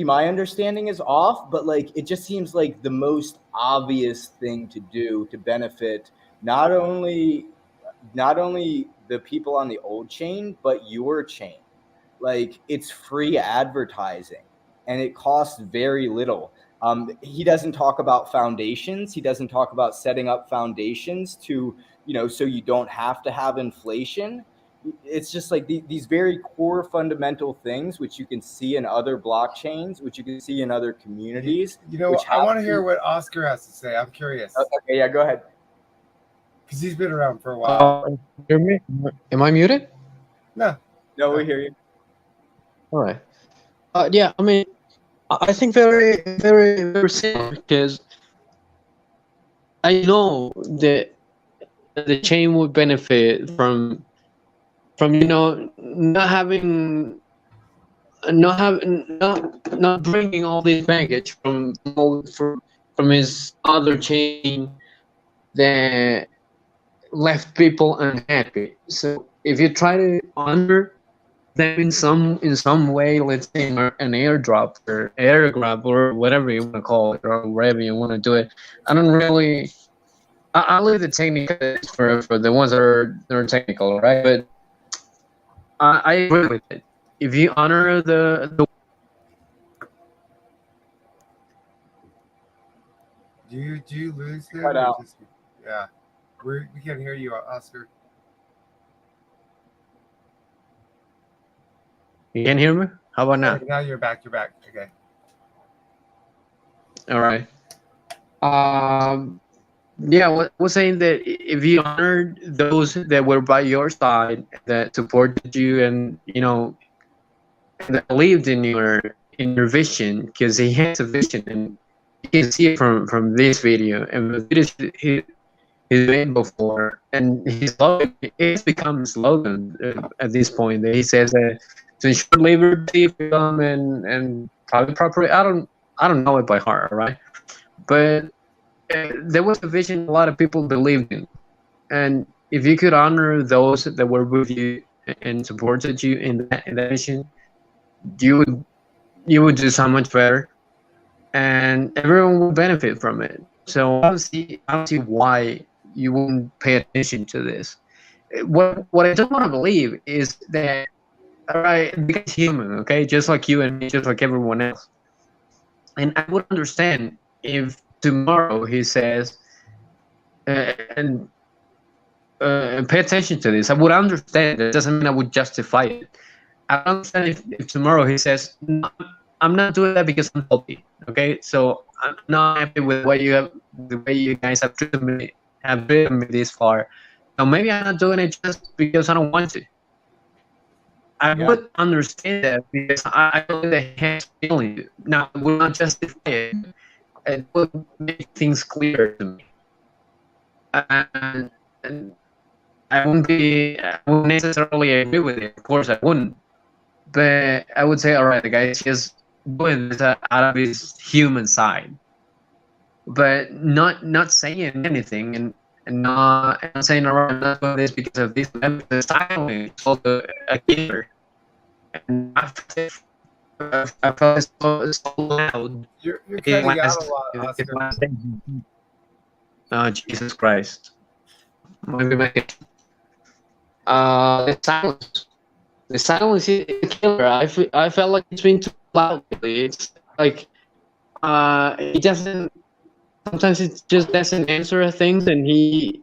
my understanding is off, but like it just seems like the most obvious thing to do to benefit not only the people on the old chain, but your chain. Like, it's free advertising and it costs very little. He doesn't talk about foundations. He doesn't talk about setting up foundations to, you know, so you don't have to have inflation. It's just like these very core fundamental things, which you can see in other blockchains, which you can see in other communities. You know, I want to hear what Oscar has to say. I'm curious. Okay, yeah, go ahead. Because he's been around for a while. Hear me? Am I muted? No, we hear you. All right. Yeah, I mean, I think very, very, very similar, because I know that the chain would benefit from you know, not bringing all this baggage from his other chain that left people unhappy. So if you try to honor them in some way, let's say an airdrop or air grab or whatever you want to call it, or wherever you want to do it, I don't really. I'll leave the technical for the ones that are technical, right? But I agree with it. If you honor the do you lose him? Cut out. Yeah, we can't hear you, Oscar. You can hear me? How about now? Now you're back. You're back. Okay. All right. Yeah, was saying that if you honored those that were by your side, that supported you, and you know, that believed in your vision, because he has a vision, and you can see it from this video and the videos he's made before, and his slogan, it's become a slogan at this point. That he says that to ensure liberty, freedom, and private property. I don't know it by heart, right? But there was a vision a lot of people believed in, and if you could honor those that were with you and supported you in that vision, you would do so much better, and everyone will benefit from it. So I don't see why you wouldn't pay attention to this. What I don't want to believe is that, all right, because human, okay, just like you and me, just like everyone else. And I would understand if tomorrow he says, and pay attention to this. I would understand. It doesn't mean I would justify it. I understand if tomorrow he says, no, I'm not doing that because I'm healthy. Okay, so I'm not happy with the way you guys have treated me this far. So maybe I'm not doing it just because I don't want to. I would understand that, because I believe that he has feelings. Now, I will not justify it. It would make things clear to me. And I wouldn't necessarily agree with it. Of course, I wouldn't. But I would say, all right, the guy is just doing this out of his human side, but not saying anything, and not saying, all right, I'm not doing this because of this. It's also a killer. And I felt so loud. You're cutting out a lot, Oscar. Oh, Jesus Christ. Maybe make it. The silence is a killer. I felt like it's been too loud lately. It's like it doesn't sometimes it just doesn't answer things, and he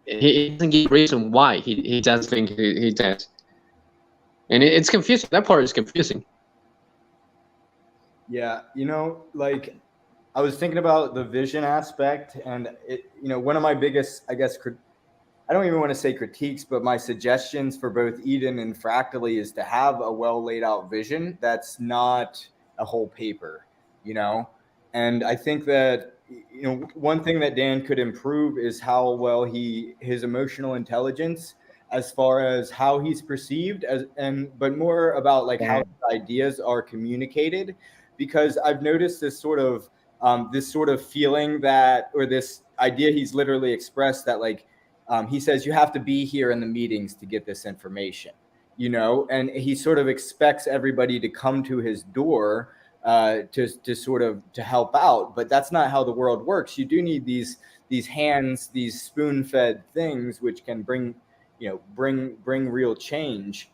doesn't give reason why he does think he does, and it's confusing. That part is confusing. Yeah, like I was thinking about the vision aspect, and one of my biggest, I guess, I don't even want to say critiques, but my suggestions for both Eden and Fractally is to have a well laid out vision that's not a whole paper, And I think that one thing that Dan could improve is how well his emotional intelligence, as far as how he's perceived but more about like how his ideas are communicated, because I've noticed this sort of feeling that, or this idea he's literally expressed that like. He says you have to be here in the meetings to get this information, and he sort of expects everybody to come to his door to sort of to help out. But that's not how the world works. You do need these hands, these spoon-fed things, which can bring real change.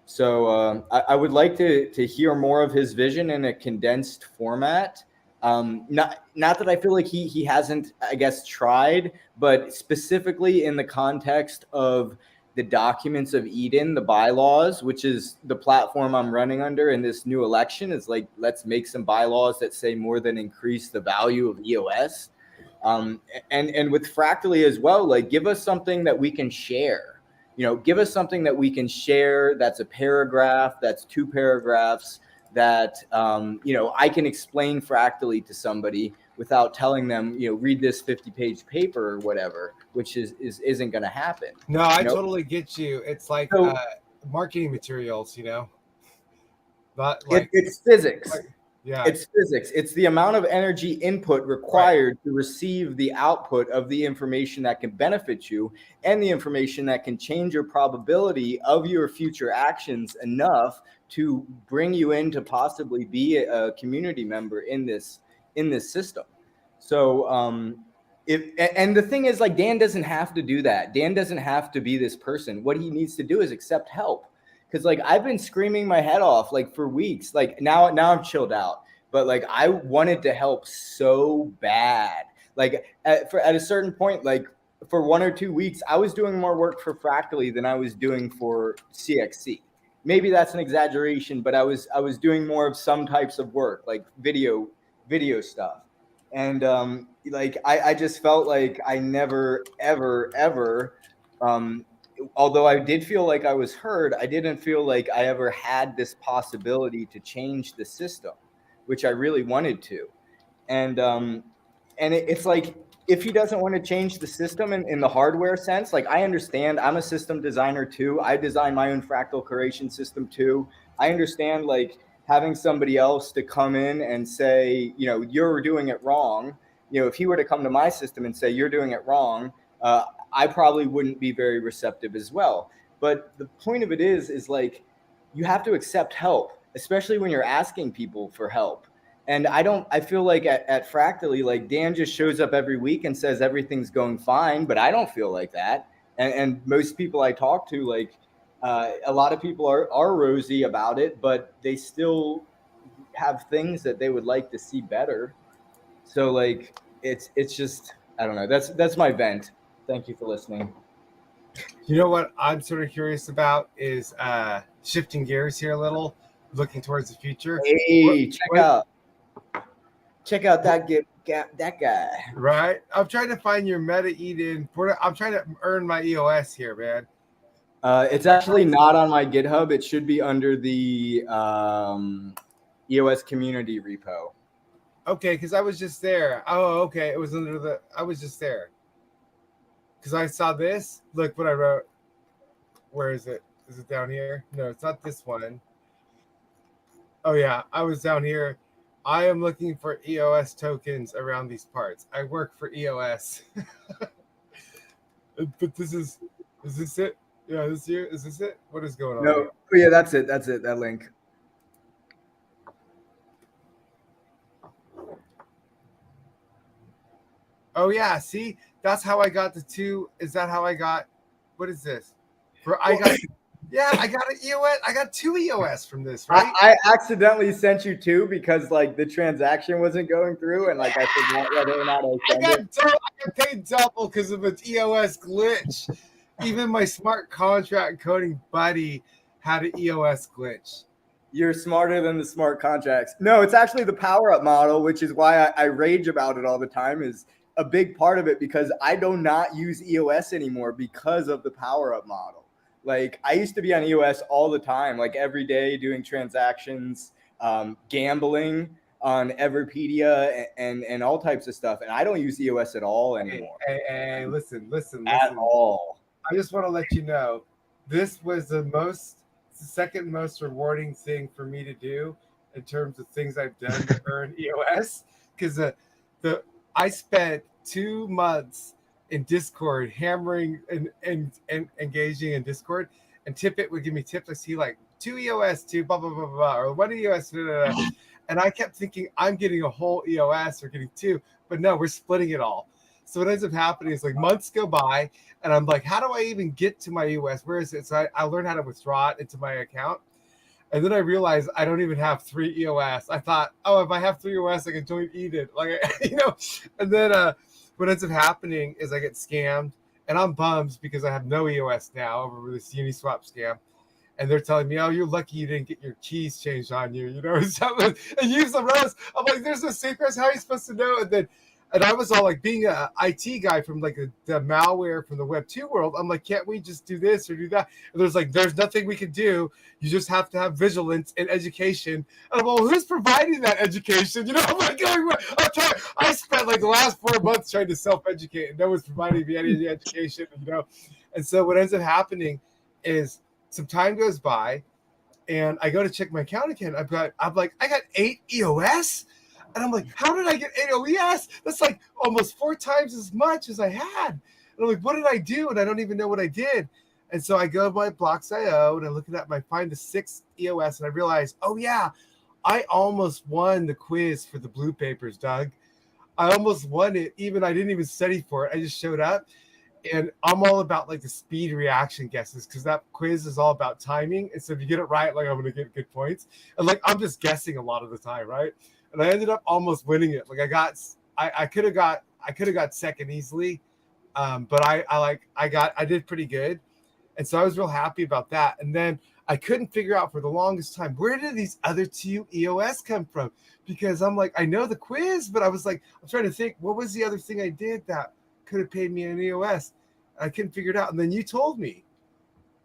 So I would like to hear more of his vision in a condensed format. Not that I feel like he hasn't, I guess, tried, but specifically in the context of the documents of Eden, the bylaws, which is the platform I'm running under in this new election, is like, let's make some bylaws that say more than increase the value of EOS. And with Fractally as well, like give us something that we can share. Give us something that we can share that's a paragraph, that's 2 paragraphs, that I can explain Fractally to somebody without telling them, read this 50-page paper or whatever, which isn't going to happen. No, I totally get you. It's like marketing materials, Not like it's physics. Yeah, it's physics. It's the amount of energy input required to receive the output of the information that can benefit you, and the information that can change your probability of your future actions enough to bring you in to possibly be a community member in this system. So and the thing is, like, Dan doesn't have to do that. Dan doesn't have to be this person. What he needs to do is accept help. Because like I've been screaming my head off like for weeks. Like now I'm chilled out, but like I wanted to help so bad. Like at a certain point, like for 1 or 2 weeks, I was doing more work for Fractally than I was doing for CXC. Maybe that's an exaggeration, but I was doing more of some types of work, like video stuff. And like I just felt like I never ever although I did feel like I was heard, I didn't feel like I ever had this possibility to change the system, which I really wanted to. And it's like, if he doesn't want to change the system in the hardware sense, like I understand, I'm a system designer too. I design my own fractal curation system too. I understand like having somebody else to come in and say, you're doing it wrong. If he were to come to my system and say, you're doing it wrong, I probably wouldn't be very receptive as well. But the point of it is like, you have to accept help, especially when you're asking people for help. And I feel like at Fractally, like Dan just shows up every week and says everything's going fine, but I don't feel like that. And most people I talk to, like a lot of people are rosy about it, but they still have things that they would like to see better. So like, it's just, I don't know. That's my vent. Thank you for listening. You know what I'm sort of curious about is shifting gears here a little, looking towards the future. Hey, check out that guy. Right. I'm trying to find your Meta Eden. I'm trying to earn my EOS here, man. It's actually not on my GitHub. It should be under the EOS community repo. Okay, because I was just there. Oh, okay. It was I was just there. Because I saw this. Look what I wrote. Where is it? Is it down here? No, it's not this one. Oh, yeah. I was down here. I am looking for EOS tokens around these parts. I work for EOS. But is this it? Yeah, this year? Is this it? What is going on? No. Oh, yeah, that's it. That's it. That link. Oh, yeah. See? That's how I got the 2. Is that how I got? What is this? I got Yeah, I got an EOS. I got 2 EOS from this, right? I accidentally sent you 2 because like the transaction wasn't going through, and like I forgot whether or not I sent it. I got paid double because of an EOS glitch. Even my smart contract coding buddy had an EOS glitch. You're smarter than the smart contracts. No, it's actually the power up model, which is why I rage about it all the time, is a big part of it, because I do not use EOS anymore because of the power up model. Like I used to be on EOS all the time, like every day doing transactions, gambling on Everpedia and all types of stuff. And I don't use EOS at all anymore. Hey, listen. At all. I just want to let you know, this was the second most rewarding thing for me to do in terms of things I've done to earn EOS, because I spent 2 months in Discord hammering and engaging in Discord, and Tippett would give me tips. I see like 2 EOS, 2 blah blah blah blah, or 1 EOS, blah, blah, blah. And I kept thinking I'm getting a whole EOS or getting 2, but no, we're splitting it all. So what ends up happening is like months go by, and I'm like, how do I even get to my EOS? Where is it? So I learned how to withdraw it into my account. And then I realized I don't even have 3 EOS. I thought, oh, if I have 3 EOS, I can join Eden. Like, and then what ends up happening is I get scammed, and I'm bummed because I have no EOS now over this Uniswap scam. And they're telling me, oh, you're lucky you didn't get your keys changed on you, and use the rose. I'm like, there's no secrets. How are you supposed to know? And I was all like, being an IT guy from like the malware from the Web 2 world, I'm like, can't we just do this or do that? And there's nothing we can do. You just have to have vigilance and education. And I'm like, well, who's providing that education? I'm like, I spent like the last 4 months trying to self-educate, and no one's providing me any education, And so what ends up happening is some time goes by, and I go to check my account again. I got 8 EOS. And I'm like, how did I get 8 EOS? That's like almost 4 times as much as I had. And I'm like, what did I do? And I don't even know what I did. And so I go to my Blocks.io and I look at I find the 6 EOS, and I realize, oh yeah, I almost won the quiz for the blue papers, Doug. I almost won it. I didn't even study for it. I just showed up. And I'm all about like the speed reaction guesses, because that quiz is all about timing. And so if you get it right, like I'm going to get good points. And like I'm just guessing a lot of the time, right? And I ended up almost winning it. Like I could have got second easily, but I did pretty good, and so I was real happy about that. And then I couldn't figure out for the longest time, where did these other 2 EOS come from? Because I'm like, I know the quiz, but I'm trying to think, what was the other thing I did that could have paid me an EOS? I couldn't figure it out, and then you told me,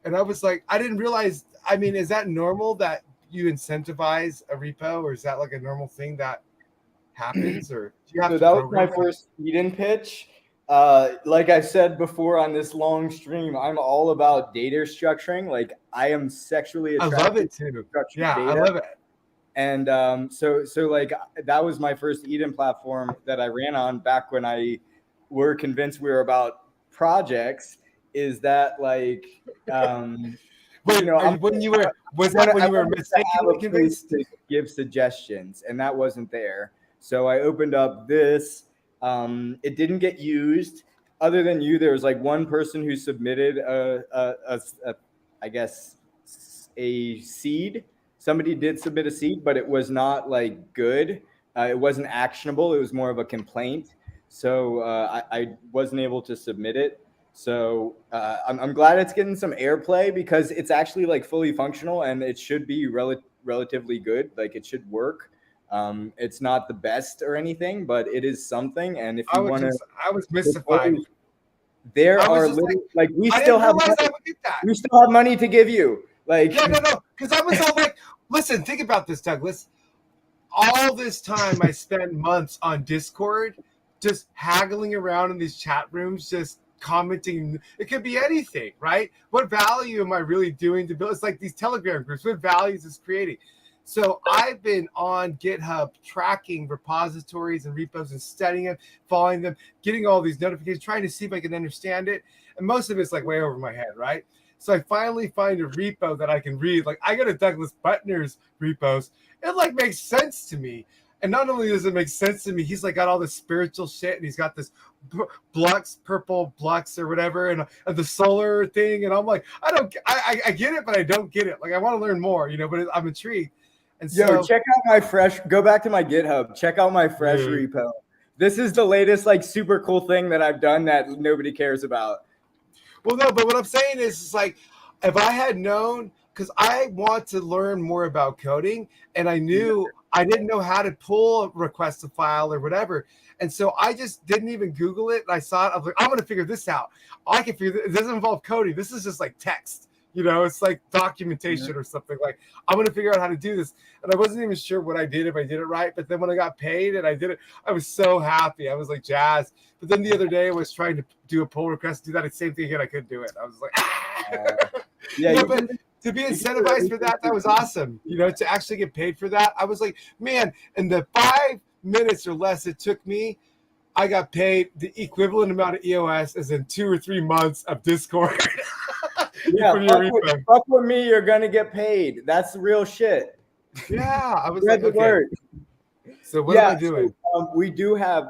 and I was like, I didn't realize. I mean, is that normal that you incentivize a repo, or is that like a normal thing that happens, or do you have so that was my first Eden pitch. Like I said before on this long stream, I'm all about data structuring. Like I am sexually attracted. I love it too. Yeah, data. I love it. And so like that was my first Eden platform that I ran on back when I were convinced we were about projects. Is that like when you were mistakenly convinced to give suggestions, and that wasn't there. So I opened up this. It didn't get used. Other than you, there was like one person who submitted I guess a seed. Somebody did submit a seed, but it was not like good. It wasn't actionable. It was more of a complaint. So I wasn't able to submit it. So I'm glad it's getting some airplay, because it's actually like fully functional, and it should be relatively good. Like it should work. It's not the best or anything, but it is something. And if you want to, I was mystified. There are like we still have money to give you. Like no, because I was all like, listen, think about this, Douglas. All this time I spent months on Discord, just haggling around in these chat rooms, just commenting. It could be anything, right? What value am I really doing to build? It's like these Telegram groups. What values is creating? So I've been on GitHub tracking repositories and repos and studying them, following them, getting all these notifications, trying to see if I can understand it. And most of it's like way over my head, right? So I finally find a repo that I can read. Like I go to Douglas Butner's repos. It like makes sense to me. And not only does it make sense to me, he's like got all this spiritual shit, and he's got this purple blux or whatever, and the solar thing. And I'm like, I get it, but I don't get it. Like, I want to learn more, but I'm intrigued. And so, check out my fresh. Go back to my GitHub. Check out my fresh repo. This is the latest, like, super cool thing that I've done that nobody cares about. Well, no, but what I'm saying is, it's like, if I had known, because I want to learn more about coding, and I knew I didn't know how to pull a request a file or whatever. And so I just didn't even Google it. And I saw it. I was like, I'm going to figure this out. I can figure it doesn't involve coding. This is just like text. It's like documentation or something. Like, I'm going to figure out how to do this. And I wasn't even sure what I did, if I did it right. But then when I got paid and I did it, I was so happy. I was like jazzed. But then the other day I was trying to do a pull request, do that same thing again. I couldn't do it. I was like, but to be incentivized for that was awesome. To actually get paid for that. I was like, man, in the 5 minutes or less it took me, I got paid the equivalent amount of EOS as in 2 or 3 months of Discord. Yeah, fuck with me, you're gonna get paid. That's the real shit. Yeah, I was like, okay. So what am I doing? So, we do have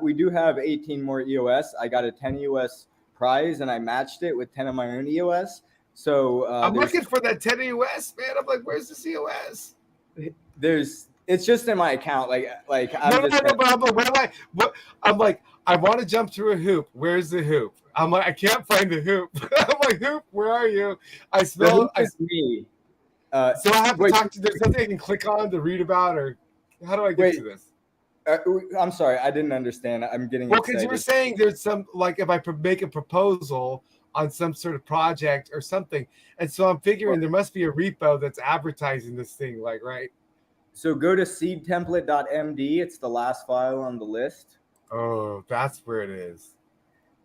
18 more EOS. I got a 10 EOS prize, and I matched it with 10 of my own EOS. So I'm looking for that 10 EOS, man. I'm like, where's this EOS? It's just in my account. But I'm like, I want to jump through a hoop. Where's the hoop? I'm like, I can't find the hoop. I'm like, hoop, where are you? I smell it. Me. So I have to talk to. There's something I can click on to read about, or how do I get to this? I'm sorry, I didn't understand. I'm getting excited. Because you were saying there's some, like, if I make a proposal on some sort of project or something, and so I'm figuring there must be a repo that's advertising this thing, like, right? So go to seedtemplate.md. It's the last file on the list. Oh, that's where it is.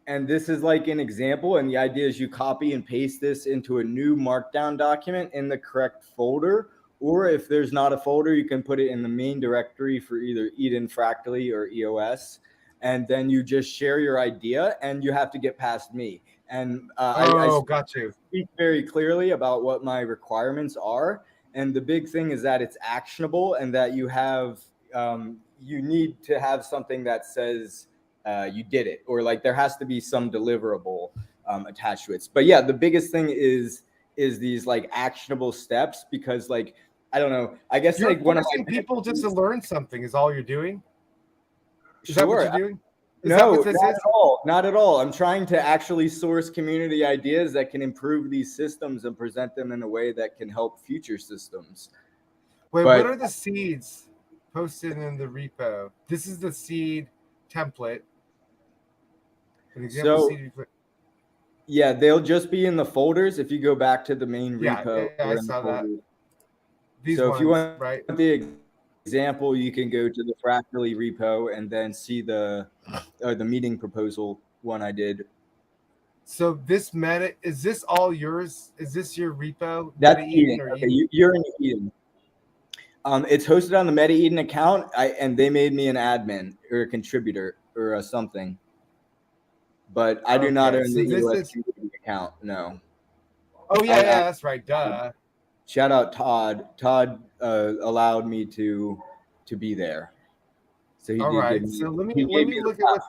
And this is like an example, and the idea is you copy and paste this into a new markdown document in the correct folder, or if there's not a folder, you can put it in the main directory for either Eden Fractally or EOS, and then you just share your idea, and you have to get past me. And I got you. Speak very clearly about what my requirements are, and the big thing is that it's actionable, and that you have you need to have something that says you did it, or like there has to be some deliverable attached to it. But yeah, the biggest thing is these like actionable steps, because like, I don't know, I guess you're like one of my people just to learn something is all you're doing. Is sure. That what you're doing? No, not at all. I'm trying to actually source community ideas that can improve these systems and present them in a way that can help future systems. Wait, what are the seeds posted in the repo? This is the seed template. Yeah, they'll just be in the folders if you go back to the main repo. Yeah, I saw that. If you want the example, you can go to the Fractally repo and then see the meeting proposal one I did. So this is this all yours? Is this your repo? That's Eden. Okay, you're in Eden. It's hosted on the Meta Eden account, and they made me an admin or a contributor or something. But I do not own the EOS account. No. Oh yeah, that's right. Duh. Shout out Todd. Todd allowed me to be there. So he all right. So let me look at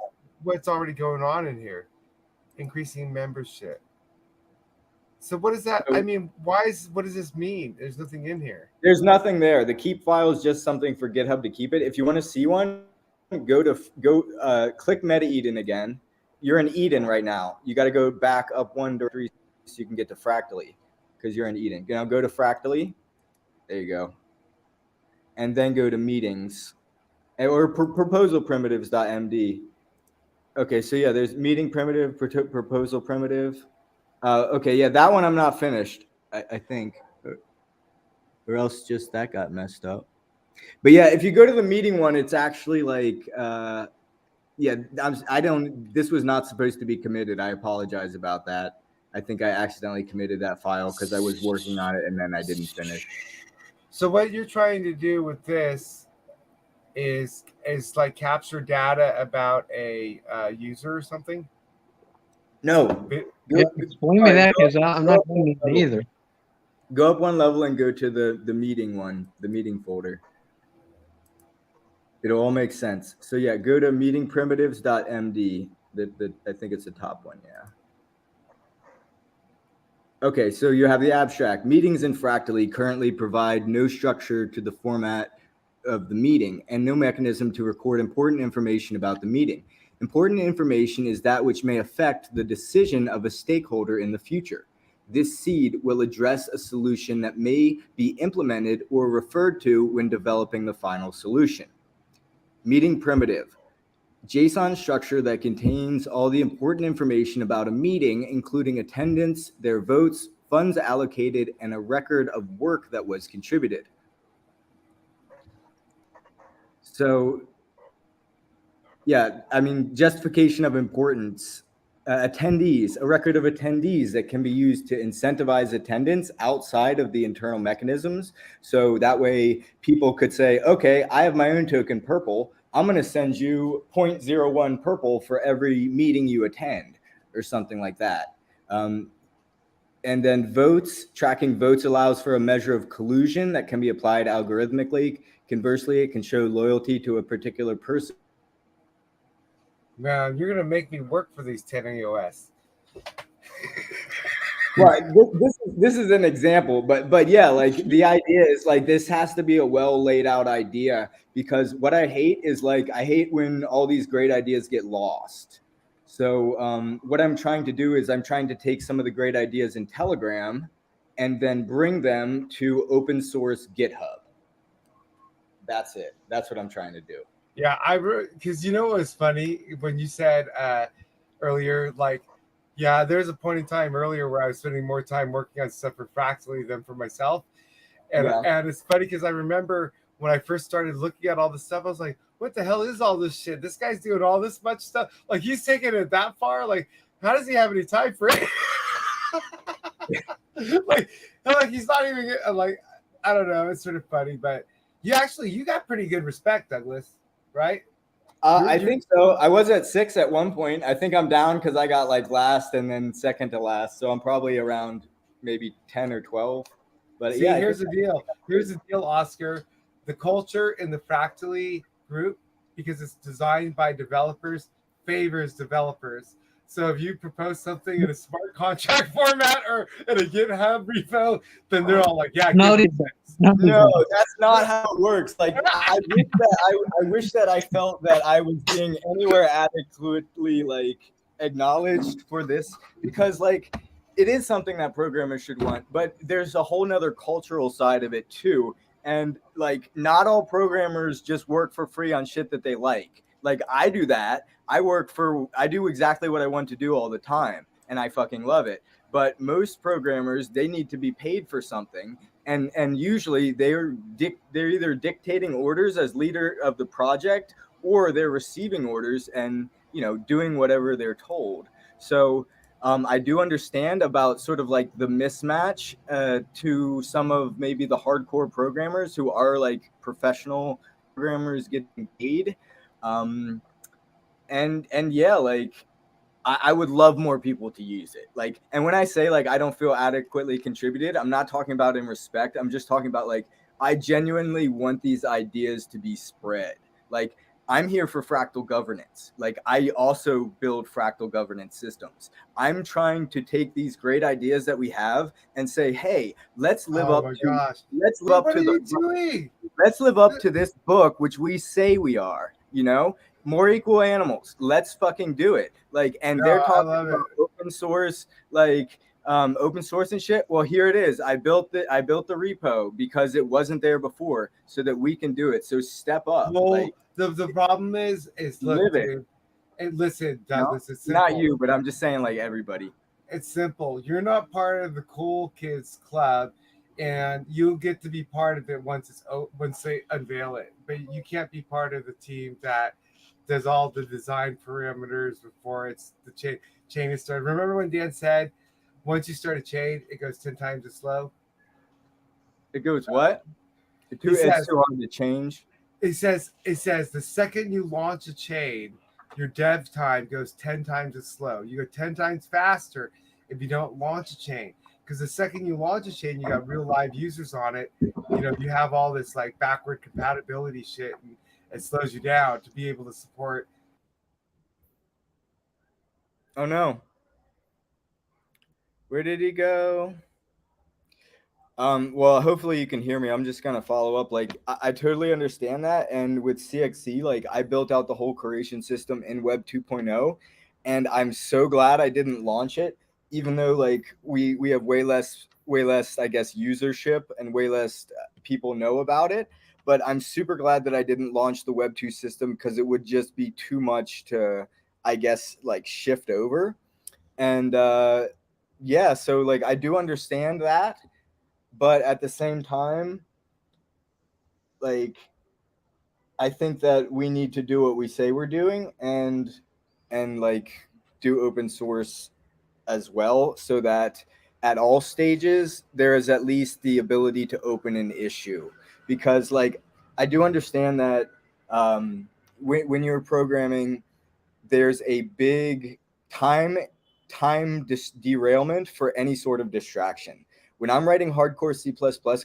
what's already going on in here. Increasing membership. So what is that? I mean, what does this mean? There's nothing in here. There's nothing there. The keep file is just something for GitHub to keep it. If you want to see one, click Meta Eden again. You're in Eden right now. You got to go back up 1 to 3 so you can get to Fractally, because you're in Eden. Now go to Fractally. There you go. And then go to meetings or proposal primitives.md. Okay, so yeah, there's meeting primitive, proposal primitive. Okay, yeah, that one I'm not finished, I think. Or else just that got messed up. But yeah, if you go to the meeting one, it's actually like, this was not supposed to be committed. I apologize about that. I think I accidentally committed that file because I was working on it and then I didn't finish. So what you're trying to do with this is like capture data about a user or something? No. Explain me that, because I'm not doing it either. Go up 1 level and go to the meeting one, the meeting folder. It'll all make sense. So yeah, go to meetingprimitives.md. I think it's the top one. Yeah. Okay, so you have the abstract. Meetings in Fractally currently provide no structure to the format of the meeting and no mechanism to record important information about the meeting. Important information is that which may affect the decision of a stakeholder in the future. This seed will address a solution that may be implemented or referred to when developing the final solution. Meeting primitive. JSON structure that contains all the important information about a meeting, including attendance, their votes, funds allocated, and a record of work that was contributed. So, yeah, I mean, justification of importance. Attendees, a record of attendees that can be used to incentivize attendance outside of the internal mechanisms. So that way people could say, okay, I have my own token purple. I'm going to send you 0.01 purple for every meeting you attend or something like that. And then votes, tracking votes allows for a measure of collusion that can be applied algorithmically. Conversely, it can show loyalty to a particular person. Man, you're gonna make me work for these 10 EOS. Right. This is an example, but yeah, like the idea is like this has to be a well laid out idea, because what I hate is like I hate when all these great ideas get lost. So what I'm trying to do is I'm trying to take some of the great ideas in Telegram and then bring them to open source GitHub. That's it. That's what I'm trying to do. Yeah, because you know what was funny when you said earlier, like, yeah, there's a point in time earlier where I was spending more time working on stuff for Fractally than for myself. And it's funny because I remember when I first started looking at all this stuff, I was like, what the hell is all this shit? This guy's doing all this much stuff. Like, he's taking it that far. Like, how does he have any time for it? like he's not even like, I don't know. It's sort of funny, but you got pretty good respect, Douglas. Right? I think so. I was at 6 at one point. I think I'm down because I got like last and then second to last. So I'm probably around maybe 10 or 12. But see, here's the deal. Here's the deal, Oscar. The culture in the Fractally group, because it's designed by developers, favors developers. So if you propose something in a smart contract format or in a GitHub repo, then they're all like, yeah, no, that's not how it works. Like I wish that I felt that I was being anywhere adequately like acknowledged for this, because like it is something that programmers should want, but there's a whole nother cultural side of it too. And like not all programmers just work for free on shit that they like. Like I do that. I do exactly what I want to do all the time, and I fucking love it. But most programmers, they need to be paid for something, and usually they're either dictating orders as leader of the project, or they're receiving orders and doing whatever they're told. So I do understand about sort of like the mismatch to some of maybe the hardcore programmers who are like professional programmers getting paid. And yeah, like I would love more people to use it. Like, and when I say like I don't feel adequately contributed, I'm not talking about in respect. I'm just talking about like I genuinely want these ideas to be spread. Like I'm here for fractal governance. Like I also build fractal governance systems. I'm trying to take these great ideas that we have and say, hey, let's live up to this book, which we say we are, more equal animals. Let's fucking do it. Like, and they're talking about open source, like open source and shit. Well, here it is. I built the repo because it wasn't there before, so that we can do it. So step up. Well, like, the problem is look, dude, and listen, Douglas, it's simple. Not you, but I'm just saying, like everybody. It's simple. You're not part of the cool kids club, and you'll get to be part of it once they unveil it. But you can't be part of the team that does all the design parameters before the chain is started. Remember when Dan said, once you start a chain, it goes 10 times as slow? It goes what? It's too hard to change. It says the second you launch a chain, your dev time goes 10 times as slow. You go 10 times faster if you don't launch a chain. Because the second you launch a chain, you got real live users on it. You have all this like backward compatibility shit it slows you down to be able to support. Oh no. Where did he go? Well, hopefully you can hear me. I'm just gonna follow up. Like, I totally understand that. And with CXC, like, I built out the whole curation system in Web 2.0, and I'm so glad I didn't launch it, even though like we have way less, I guess, usership and way less people know about it. But I'm super glad that I didn't launch the Web 2 system because it would just be too much to, I guess, like shift over. And yeah, so like I do understand that, but at the same time, like I think that we need to do what we say we're doing and like do open source as well, so that at all stages there is at least the ability to open an issue. Because like I do understand that when you're programming, there's a big time derailment for any sort of distraction. When I'm writing hardcore C++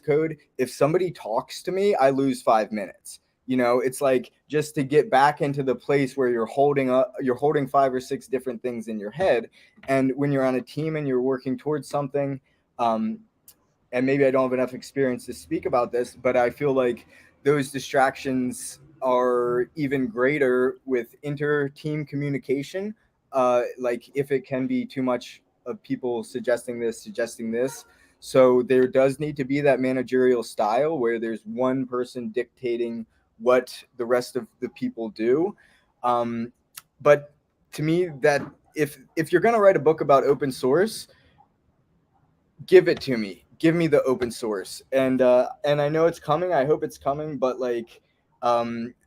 code, if somebody talks to me, I lose 5 minutes. You know, it's like just to get back into the place where you're holding 5 or 6 different things in your head. And when you're on a team and you're working towards something, and maybe I don't have enough experience to speak about this, but I feel like those distractions are even greater with inter-team communication. Like if it can be too much of people suggesting this. So there does need to be that managerial style where there's one person dictating what the rest of the people do. But to me, that if you're going to write a book about open source, give it to me. Give me the open source. And I know it's coming. I hope it's coming. But like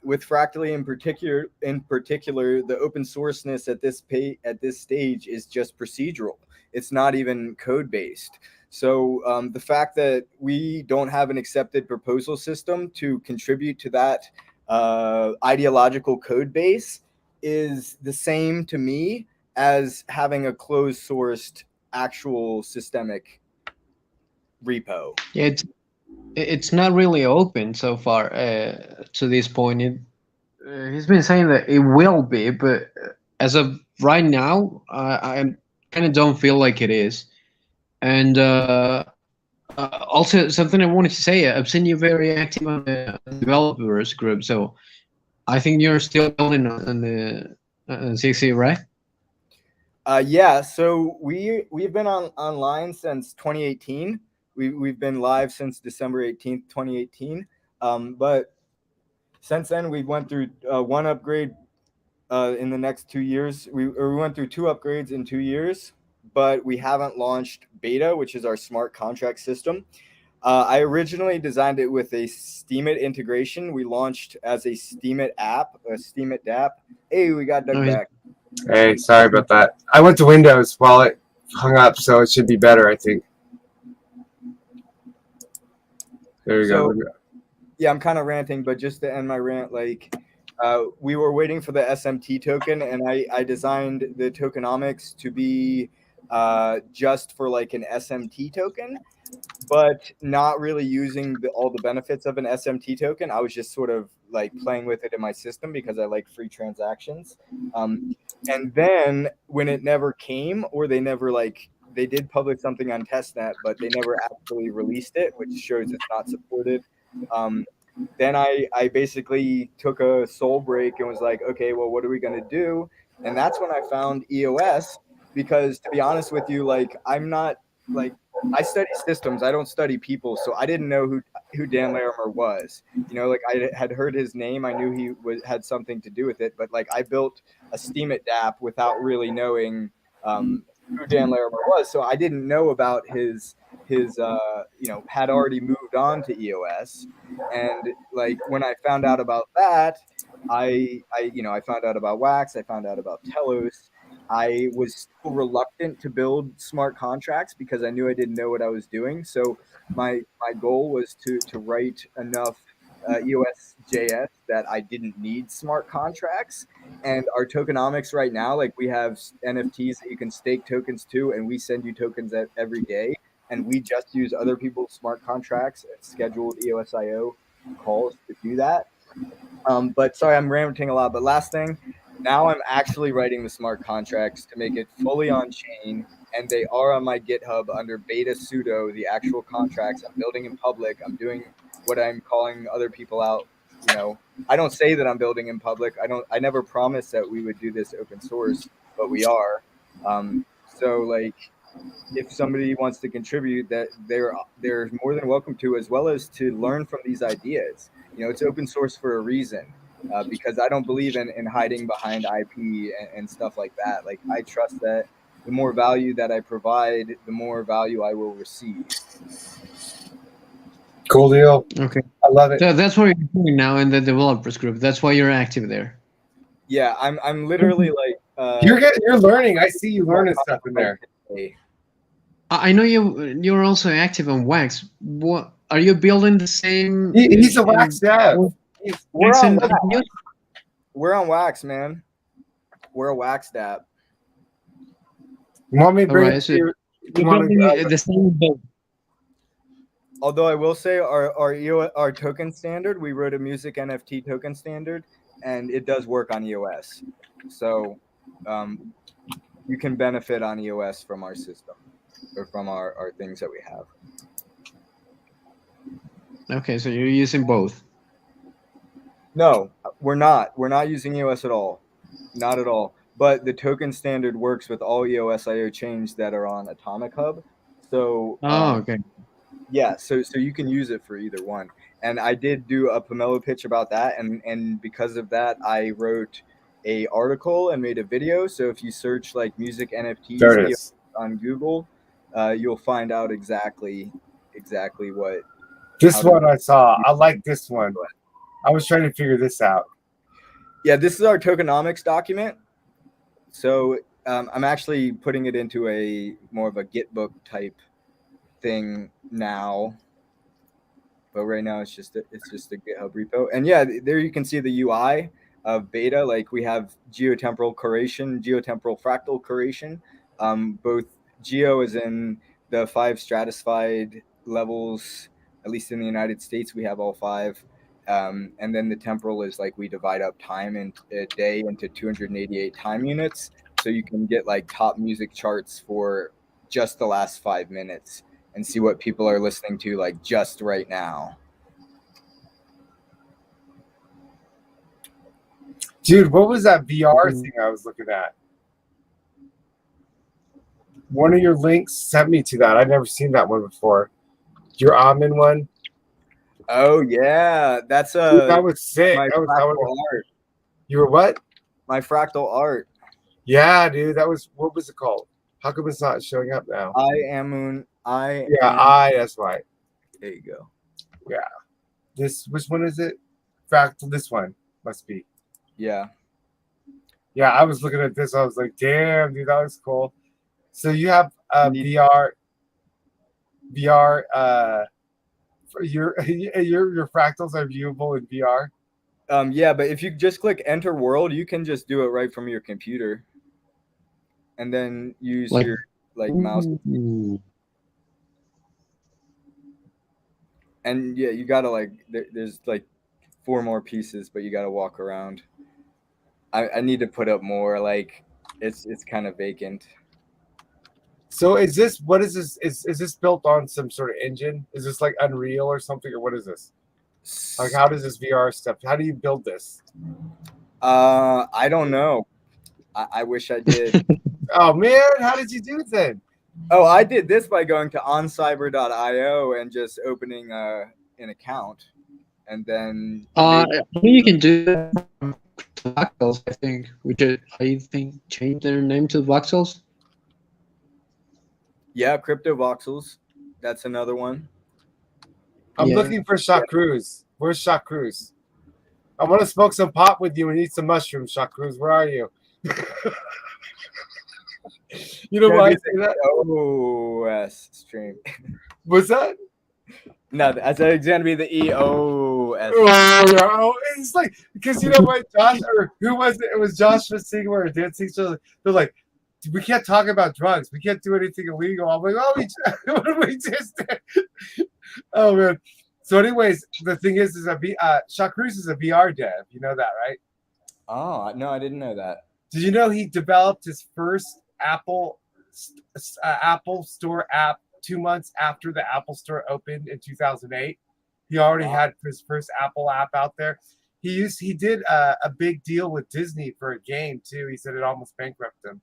with Fractally in particular, the open sourceness at this stage is just procedural. It's not even code based. So the fact that we don't have an accepted proposal system to contribute to that ideological code base is the same to me as having a closed sourced actual systemic repo. Yeah, it's not really open so far to this point. He's been saying that it will be, but as of right now, I kind of don't feel like it is. And also something I wanted to say, I've seen you very active on the developers group, so I think you're still building on the CXC, right? Yeah, so we've been online since 2018. We've been live since December 18th, 2018. But since then, we went through one upgrade in the next 2 years. We went through 2 upgrades in 2 years, but we haven't launched beta, which is our smart contract system. I originally designed it with a Steemit integration. We launched as a Steemit app, a Steemit dApp. Hey, we got Doug back. Hey, sorry about that. I went to Windows while it hung up, so it should be better, I think. There you go. Yeah, I'm kind of ranting, but just to end my rant, like we were waiting for the SMT token, and I designed the tokenomics to be just for like an SMT token, but not really using all the benefits of an SMT token. I was just sort of like playing with it in my system because I like free transactions. And then when it never came, or they did publish something on testnet, but they never actually released it, which shows it's not supported. Then I basically took a soul break and was like, okay, well, what are we going to do? And that's when I found EOS, because to be honest with you, like I'm not like, I study systems. I don't study people. So I didn't know who Dan Larimer was. You know, like I had heard his name. I knew he had something to do with it. But like I built a Steemit dApp without really knowing who Dan Larimer was. So I didn't know about his had already moved on to EOS. And like when I found out about that, I found out about Wax. I found out about Telos. I was still reluctant to build smart contracts because I knew I didn't know what I was doing. So my goal was to write enough EOS.js that I didn't need smart contracts. And our tokenomics right now, like we have NFTs that you can stake tokens to, and we send you tokens every day. And we just use other people's smart contracts and scheduled EOSIO calls to do that. But sorry, I'm ranting a lot. But last thing, now I'm actually writing the smart contracts to make it fully on chain, and they are on my GitHub under beta sudo. The actual contracts I'm building in public. I'm doing what I'm calling other people out. You know, I don't say that I'm building in public. I never promised that we would do this open source, but we are. So like, if somebody wants to contribute, that they're more than welcome to, as well as to learn from these ideas. You know, it's open source for a reason, because I don't believe in hiding behind IP and stuff like that. Like, I trust that the more value that I provide, the more value I will receive. Cool deal. Okay. I love it. So that's what you're doing now in the developers group. That's why you're active there. Yeah, I'm literally like You're learning. I see you learning stuff in there. I know you're also active on Wax. What are you building the same? He's a Wax dev. We're on Wax. Wax. We're on Wax, man. We're a Wax dApp. You want me to bring Alright, it so to you? you're building the same build. Although I will say our token standard, we wrote a music NFT token standard, and it does work on EOS. So you can benefit on EOS from our system, or from our things that we have. Okay, so you're using both. No, we're not. We're not using EOS at all. Not at all. But the token standard works with all EOSIO chains that are on Atomic Hub. So Okay. yeah, so you can use it for either one. And I did do a Pomelo pitch about that, and because of that, I wrote a article and made a video. So if you search like music NFTs on Google, you'll find out exactly what. This one I saw. I like this one. I was trying to figure this out. Yeah, this is our tokenomics document. So I'm actually putting it into a more of a Gitbook type thing now, but right now it's just a GitHub repo. And yeah, there you can see the UI of beta. Like, we have geotemporal curation, geotemporal fractal curation. Both geo is in the 5 stratified levels, at least in the United States we have all 5. And then the temporal is like, we divide up time in a day into 288 time units, so you can get like top music charts for just the last 5 minutes and see what people are listening to like just right now. Dude, what was that VR thing I was looking at? One of your links sent me to that. I've never seen that one before. Your Amen one. Oh yeah, that's Dude, that was sick. my That was fractal art. You were what? My fractal art. Yeah, dude. That was, what was it called? How come it's not showing up now? That's right. There you go. Yeah. Which one is it? Fractal. This one must be. Yeah. Yeah, I was looking at this. I was like, damn, dude, that looks cool. So you have VR. Your fractals are viewable in VR. Yeah, but if you just click enter world, you can just do it right from your computer, and then use your mouse. And yeah, you gotta there's like 4 more pieces, but you gotta walk around. I need to put up more. Like, it's kind of vacant. So what is this? Is this built on some sort of engine? Is this like Unreal or something, or what is this? Like, how does this VR stuff? How do you build this? I don't know. I wish I did. Oh man, how did you do it then? Oh, I did this by going to oncyber.io and just opening an account, and then you can do that from Voxels, I think. Change their name to Voxels. Yeah, crypto voxels. That's another one. I'm looking for Shot Cruz. Where's Shot Cruz? I want to smoke some pot with you and eat some mushrooms, Shot Cruz. Where are you? You know why I say that? EOS stream. What's that? No, I said it's gonna be the EOS. Oh, it's like, because you know what, Josh, or who was it? It was Josh Singer or dancing. So they're like, we can't talk about drugs. We can't do anything illegal. I'm like, what did we just do? Oh man. So, anyways, the thing is Shawcruz is a VR dev. You know that, right? Oh no, I didn't know that. Did you know he developed his first Apple Store app 2 months after the Apple Store opened in 2008? He already had his first Apple app out there. He did a big deal with Disney for a game too. He said it almost bankrupted him.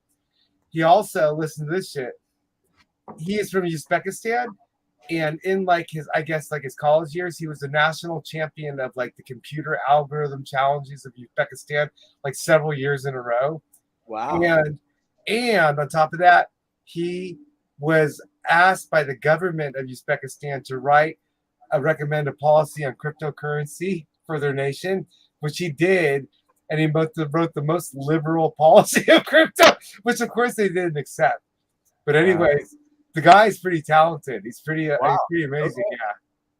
He also, listen to this shit. He is from Uzbekistan, and in like his, I guess like his college years, he was the national champion of like the computer algorithm challenges of Uzbekistan, like several years in a row. Wow. And on top of that, he was asked by the government of Uzbekistan to recommend a policy on cryptocurrency for their nation, which he did. And he wrote the most liberal policy of crypto, which of course they didn't accept. But anyways, the guy's pretty talented. He's pretty amazing. Okay. Yeah.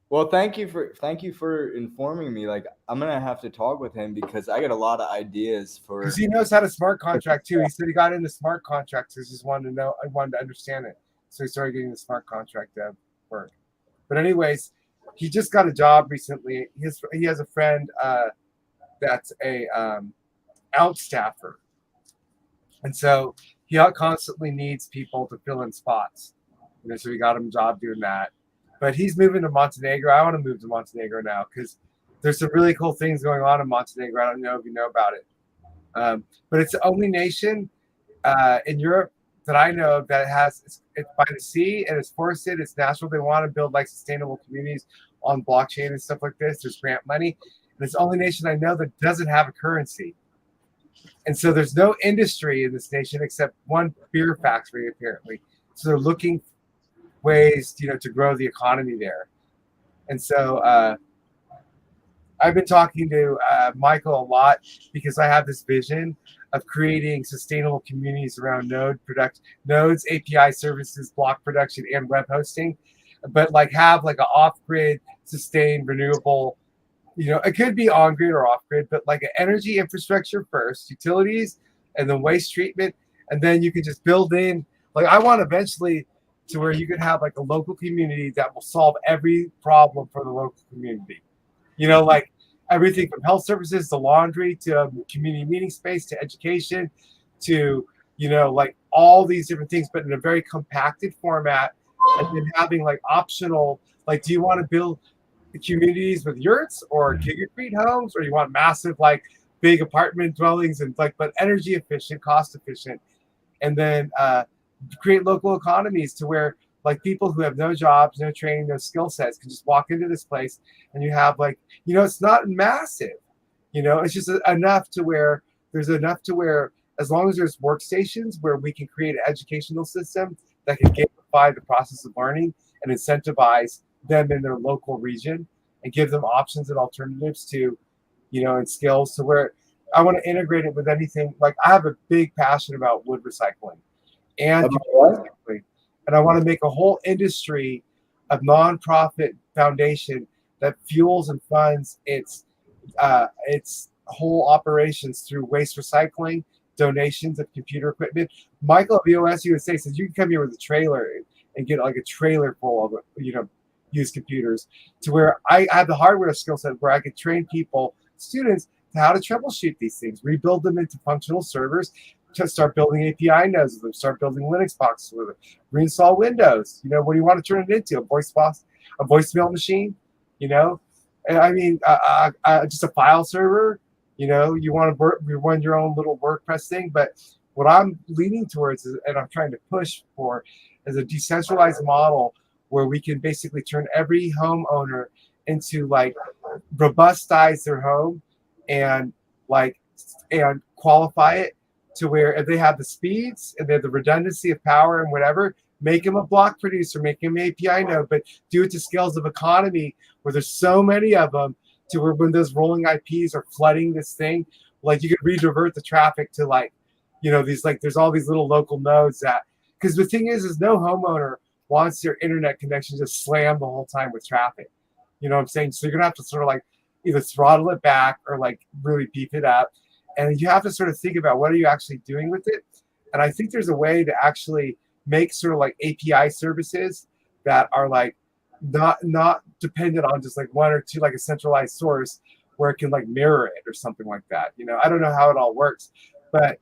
Well, thank you for informing me. Like, I'm gonna have to talk with him because I got a lot of ideas for. Because he knows how to smart contract too. He said he got into smart contracts. He just wanted to know. I wanted to understand it, so he started getting the smart contract work. But anyways, he just got a job recently. He has a friend that's a out staffer, and so he constantly needs people to fill in spots. So we got him a job doing that. But he's moving to Montenegro. I want to move to Montenegro now because there's some really cool things going on in Montenegro. I don't know if you know about it. But it's the only nation in Europe that I know of that it's by the sea and it's forested. It's natural. They want to build like sustainable communities on blockchain and stuff like this. There's grant money. And it's the only nation I know that doesn't have a currency. And so there's no industry in this nation except one beer factory, apparently. So they're looking ways, to grow the economy there. And so I've been talking to Michael a lot because I have this vision of creating sustainable communities around nodes, API services, block production, and web hosting, but like have like an off-grid, sustained, renewable, it could be on-grid or off-grid, but like an energy infrastructure first, utilities, and then waste treatment, and then you can just build in, like I want eventually to where you could have like a local community that will solve every problem for the local community. Like everything from health services to laundry to community meeting space to education to, like all these different things, but in a very compacted format. And then having like optional, like, do you want to build communities with yurts or gigacrete homes, or you want massive, like big apartment dwellings and like, but energy efficient, cost efficient. And then, create local economies to where like people who have no jobs, no training, no skill sets can just walk into this place and you have like, it's not massive, it's just enough to where as long as there's workstations where we can create an educational system that can gamify the process of learning and incentivize them in their local region and give them options and alternatives to, and skills to where I want to integrate it with anything. Like I have a big passion about wood recycling. And I want to make a whole industry of nonprofit foundation that fuels and funds its whole operations through waste recycling, donations of computer equipment. Michael of EOSIO would say, says you can come here with a trailer and get like a trailer full of used computers, to where I have the hardware skill set where I could train students to how to troubleshoot these things, rebuild them into functional servers, to start building API nodes with them, start building Linux boxes with them, reinstall Windows. What do you want to turn it into? A voicemail machine? I mean, just a file server. You want to run your own little WordPress thing. But what I'm leaning towards and I'm trying to push for is a decentralized model where we can basically turn every homeowner into like robustize their home and qualify it to where if they have the speeds and they have the redundancy of power and whatever, make them a block producer, make them an API node, but do it to scales of economy where there's so many of them to where when those rolling IPs are flooding this thing, like you could redivert the traffic to like, these like there's all these little local nodes that, because the thing is no homeowner wants their internet connection just slammed the whole time with traffic. You know what I'm saying? So you're gonna have to sort of like either throttle it back or like really beef it up. And you have to sort of think about what are you actually doing with it. And I think there's a way to actually make sort of like API services that are like not dependent on just like one or two, like a centralized source where it can like mirror it or something like that. I don't know how it all works, but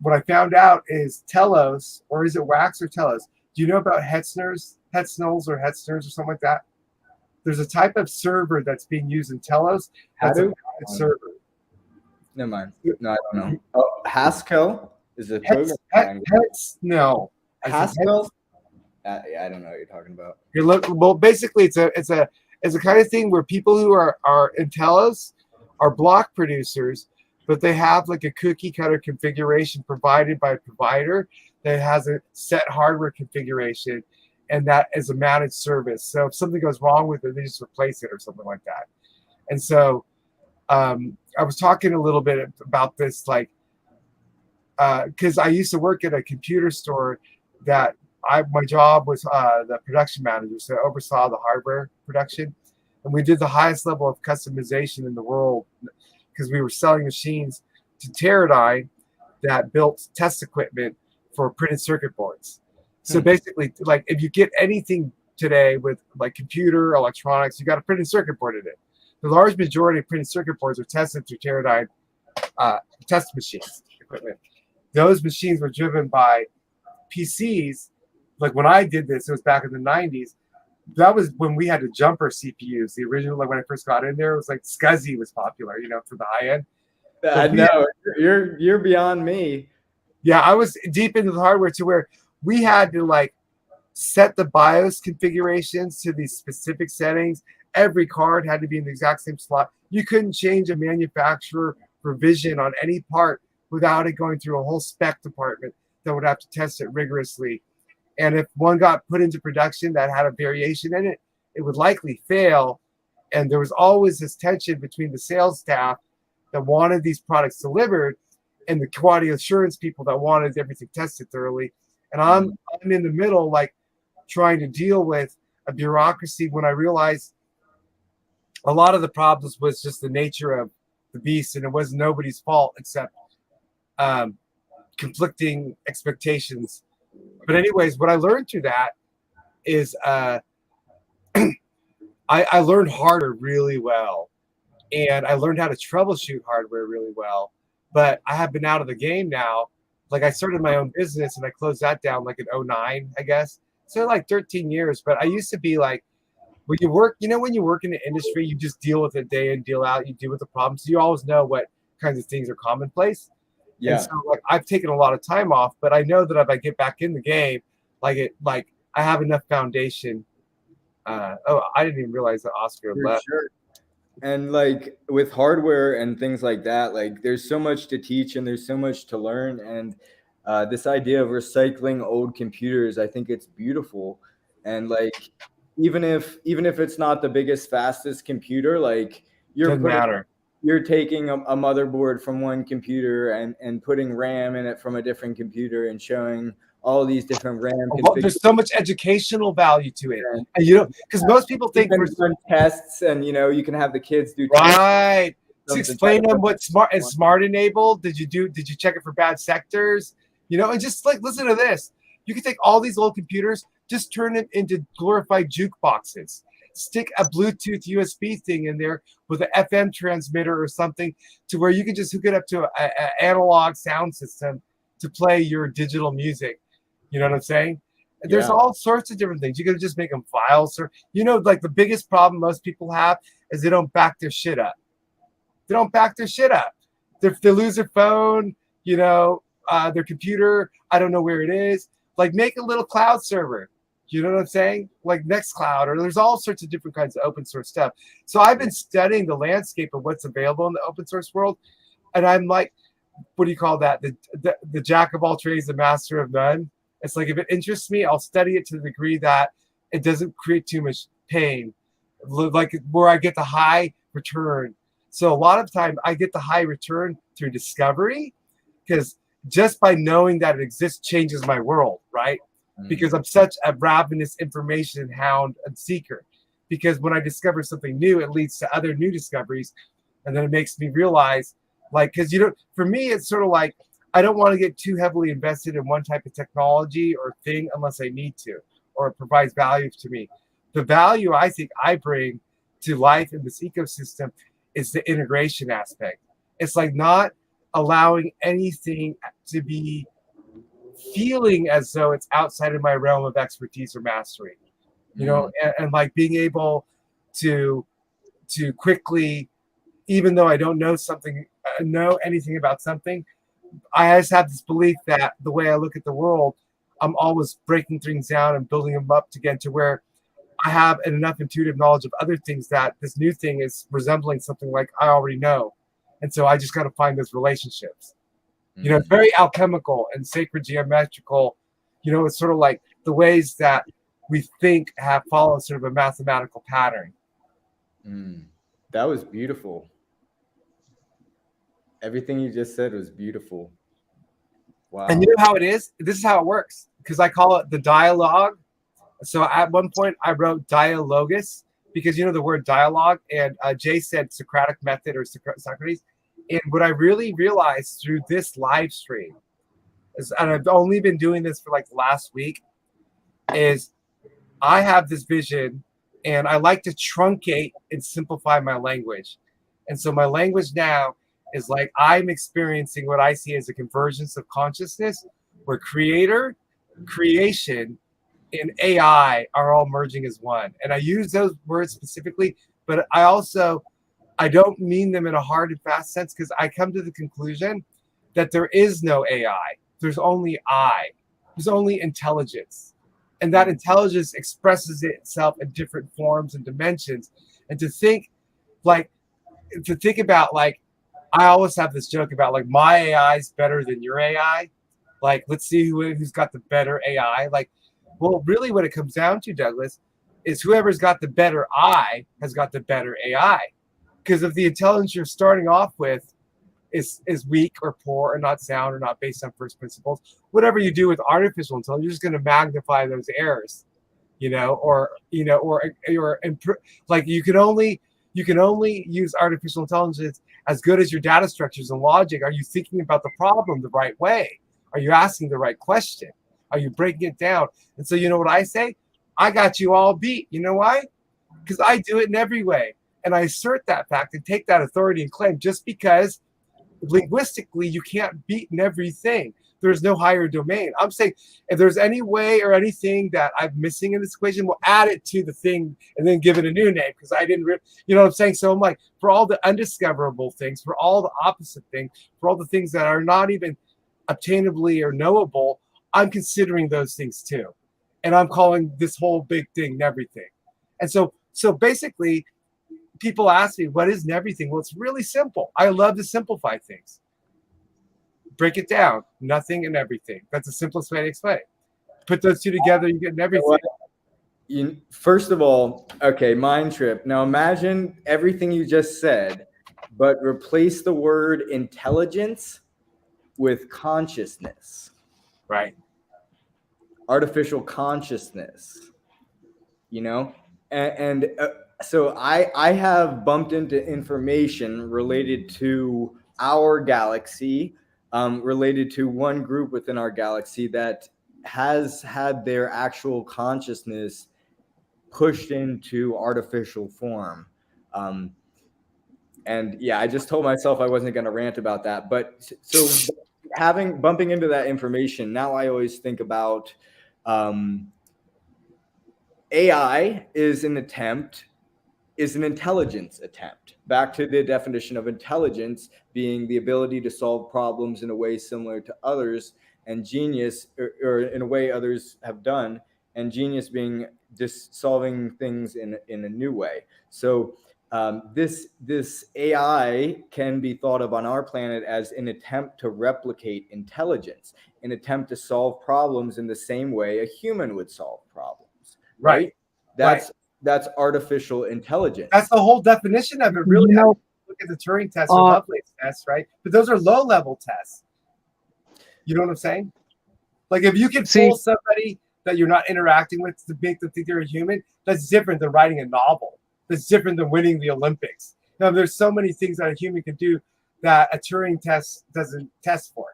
what I found out is Telos, or is it Wax or Telos? Do you know about Hetzner's or something like that? There's a type of server that's being used in Telos. That's a server. Never mind. No, I don't know. Oh, Haskell is a program language. No. Haskell? I don't know what you're talking about. Well, basically, it's a kind of thing where people who are in Telos are block producers, but they have like a cookie cutter configuration provided by a provider that has a set hardware configuration, and that is a managed service. So if something goes wrong with it, they just replace it or something like that. And so I was talking a little bit about this, like, because I used to work at a computer store that my job was the production manager, so I oversaw the hardware production, and we did the highest level of customization in the world because we were selling machines to Teradyne that built test equipment for printed circuit boards. So basically, like if you get anything today with like computer electronics, you got a printed circuit board in it. The large majority of printed circuit boards are tested through Teradyne test machines equipment. Those machines were driven by PCs. Like when I did this, it was back in the 90s. That was when we had the jumper CPUs. The original, like when I first got in there, it was like SCSI was popular, for the high end. I know you're beyond me. Yeah, I was deep into the hardware to where we had to like set the BIOS configurations to these specific settings. Every card had to be in the exact same slot. You couldn't change a manufacturer revision on any part without it going through a whole spec department that would have to test it rigorously. And if one got put into production that had a variation in it, it would likely fail. And there was always this tension between the sales staff that wanted these products delivered and the quality assurance people that wanted everything tested thoroughly. And I'm in the middle, like trying to deal with a bureaucracy when I realized a lot of the problems was just the nature of the beast, and it was nobody's fault except conflicting expectations. But anyways, what I learned through that is I learned hardware really well, and I learned how to troubleshoot hardware really well. But I have been out of the game now. Like I started my own business and I closed that down like in 2009, I guess. So like 13 years. But I used to be like, when you work, when you work in the industry, you just deal with it day in, deal out. You deal with the problems. So you always know what kinds of things are commonplace. Yeah. And so like I've taken a lot of time off, but I know that if I get back in the game, I have enough foundation. I didn't even realize that Oscar left. Sure. And like with hardware and things like that, like there's so much to teach and there's so much to learn. And this idea of recycling old computers, I think it's beautiful. And like even if it's not the biggest, fastest computer, like you're taking a motherboard from one computer and putting RAM in it from a different computer and showing all these different RAM. There's so much educational value to it, and because most people think we're doing tests, and you can have the kids do right to explain them what smart enabled. Did you check it for bad sectors? And just like listen to this. You can take all these old computers, just turn them into glorified jukeboxes. Stick a Bluetooth USB thing in there with an FM transmitter or something to where you can just hook it up to an analog sound system to play your digital music. You know what I'm saying? Yeah. There's all sorts of different things. You can just make them files. Or like the biggest problem most people have is they don't back their shit up. They lose their phone, their computer. I don't know where it is. Like make a little cloud server. You know what I'm saying? Like Nextcloud, or there's all sorts of different kinds of open source stuff. So I've been studying the landscape of what's available in the open source world. And I'm like, what do you call that? The jack of all trades, the master of none. It's like if it interests me, I'll study it to the degree that it doesn't create too much pain, like where I get the high return. So a lot of time I get the high return through discovery, because just by knowing that it exists changes my world, right? Because I'm such a ravenous information hound and seeker. Because when I discover something new, it leads to other new discoveries, and then it makes me realize, because for me, it's sort of like I don't want to get too heavily invested in one type of technology or thing unless I need to, or it provides value to me. The value I think I bring to life in this ecosystem is the integration aspect. It's like not allowing anything to be feeling as though it's outside of my realm of expertise or mastery, you know, and like being able to quickly, even though I don't know something, know anything about something, I just have this belief that the way I look at the world, I'm always breaking things down and building them up to get to where I have enough intuitive knowledge of other things that this new thing is resembling something like I already know. And so I just got to find those relationships. You know, it's very alchemical and sacred geometrical. You know, it's sort of like the ways that we think have followed sort of a mathematical pattern. That was beautiful. Everything you just said was beautiful. Wow. And you know how it is? This is how it works, because I call it the dialogue. So at one point I wrote dialogus, because you know the word dialogue, and Jay said Socratic method or Socrates. And what I really realized through this live stream is, and I've only been doing this for like the last week, is I have this vision and I like to truncate and simplify my language. And so my language now is like I'm experiencing what I see as a convergence of consciousness where creator, creation, and AI are all merging as one. And I use those words specifically, but I don't mean them in a hard and fast sense, because I come to the conclusion that there is no AI. There's only I. There's only intelligence. And that intelligence expresses itself in different forms and dimensions. And to think about, like, I always have this joke about, like, my AI is better than your AI. Like, let's see who's got the better AI. Like, well, really what it comes down to, Douglas, is whoever's got the better I has got the better AI. Because if the intelligence you're starting off with is weak or poor or not sound or not based on first principles, whatever you do with artificial intelligence, you're just going to magnify those errors, or like you can only use artificial intelligence as good as your data structures and logic. Are you thinking about the problem the right way? Are you asking the right question? Are you breaking it down? And so you know what I say? I got you all beat. You know why? Because I do it in every way. And I assert that fact and take that authority and claim, just because linguistically you can't beat in everything. There's no higher domain. I'm saying if there's any way or anything that I'm missing in this equation, we'll add it to the thing and then give it a new name, because I didn't, you know what I'm saying? So I'm like, for all the undiscoverable things, for all the opposite things, for all the things that are not even obtainably or knowable, I'm considering those things too. And I'm calling this whole big thing everything. And so basically, people ask me, what is everything? Well, it's really simple. I love to simplify things. Break it down. Nothing and everything. That's the simplest way to explain it. Put those two together, you get everything. First of all, okay, mind trip. Now imagine everything you just said, but replace the word intelligence with consciousness. Right. Artificial consciousness, and so I have bumped into information related to our galaxy, related to one group within our galaxy that has had their actual consciousness pushed into artificial form. And yeah, I just told myself I wasn't going to rant about that. But so bumping into that information, now I always think about AI is an intelligence attempt. Back to the definition of intelligence being the ability to solve problems in a way similar to others, and genius, or in a way others have done, and genius being just solving things in a new way. So this AI can be thought of on our planet as an attempt to replicate intelligence, an attempt to solve problems in the same way a human would solve problems. Right? That's artificial intelligence. That's the whole definition of it. Really, look at the Turing test or Lovelace test, right? But those are low-level tests. You know what I'm saying? Like, if you can fool somebody that you're not interacting with to make them think they're a human, that's different than writing a novel. That's different than winning the Olympics. Now, there's so many things that a human can do that a Turing test doesn't test for.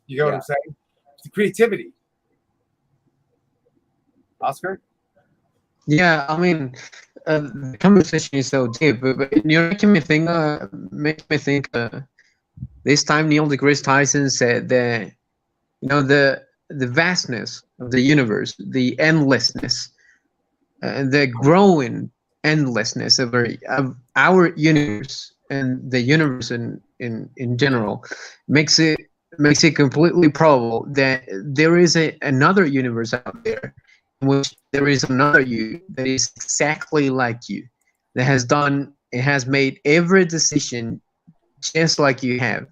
You know what I'm saying? The creativity. Oscar? Yeah, I mean, the conversation is so deep, but you're making me think. This time, Neil deGrasse Tyson said that the vastness of the universe, the endlessness, the growing endlessness of our universe and the universe in general makes it completely probable that there is another universe out there in which there is another you that is exactly like you, that has made every decision just like you have,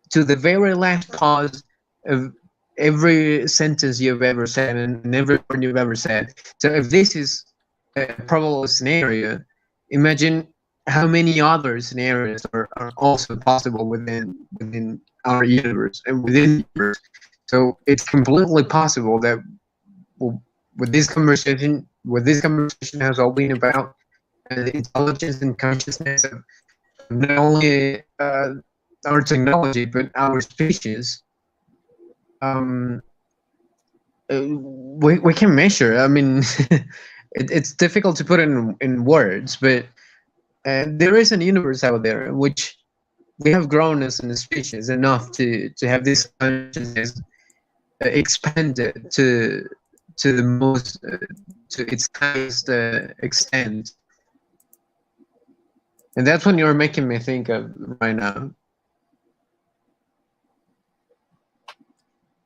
to the very last pause of every sentence you've ever said and every word you've ever said. So if this is a probable scenario, imagine how many other scenarios are also possible within our universe and within the universe. So it's completely possible that w- what this conversation has all been about, the intelligence and consciousness of not only our technology but our species. um, we can measure. I mean, it's difficult to put in words, but there is an universe out there in which we have grown as a species enough to have this consciousness expanded to the most to its highest extent, and that's what you're making me think of right now.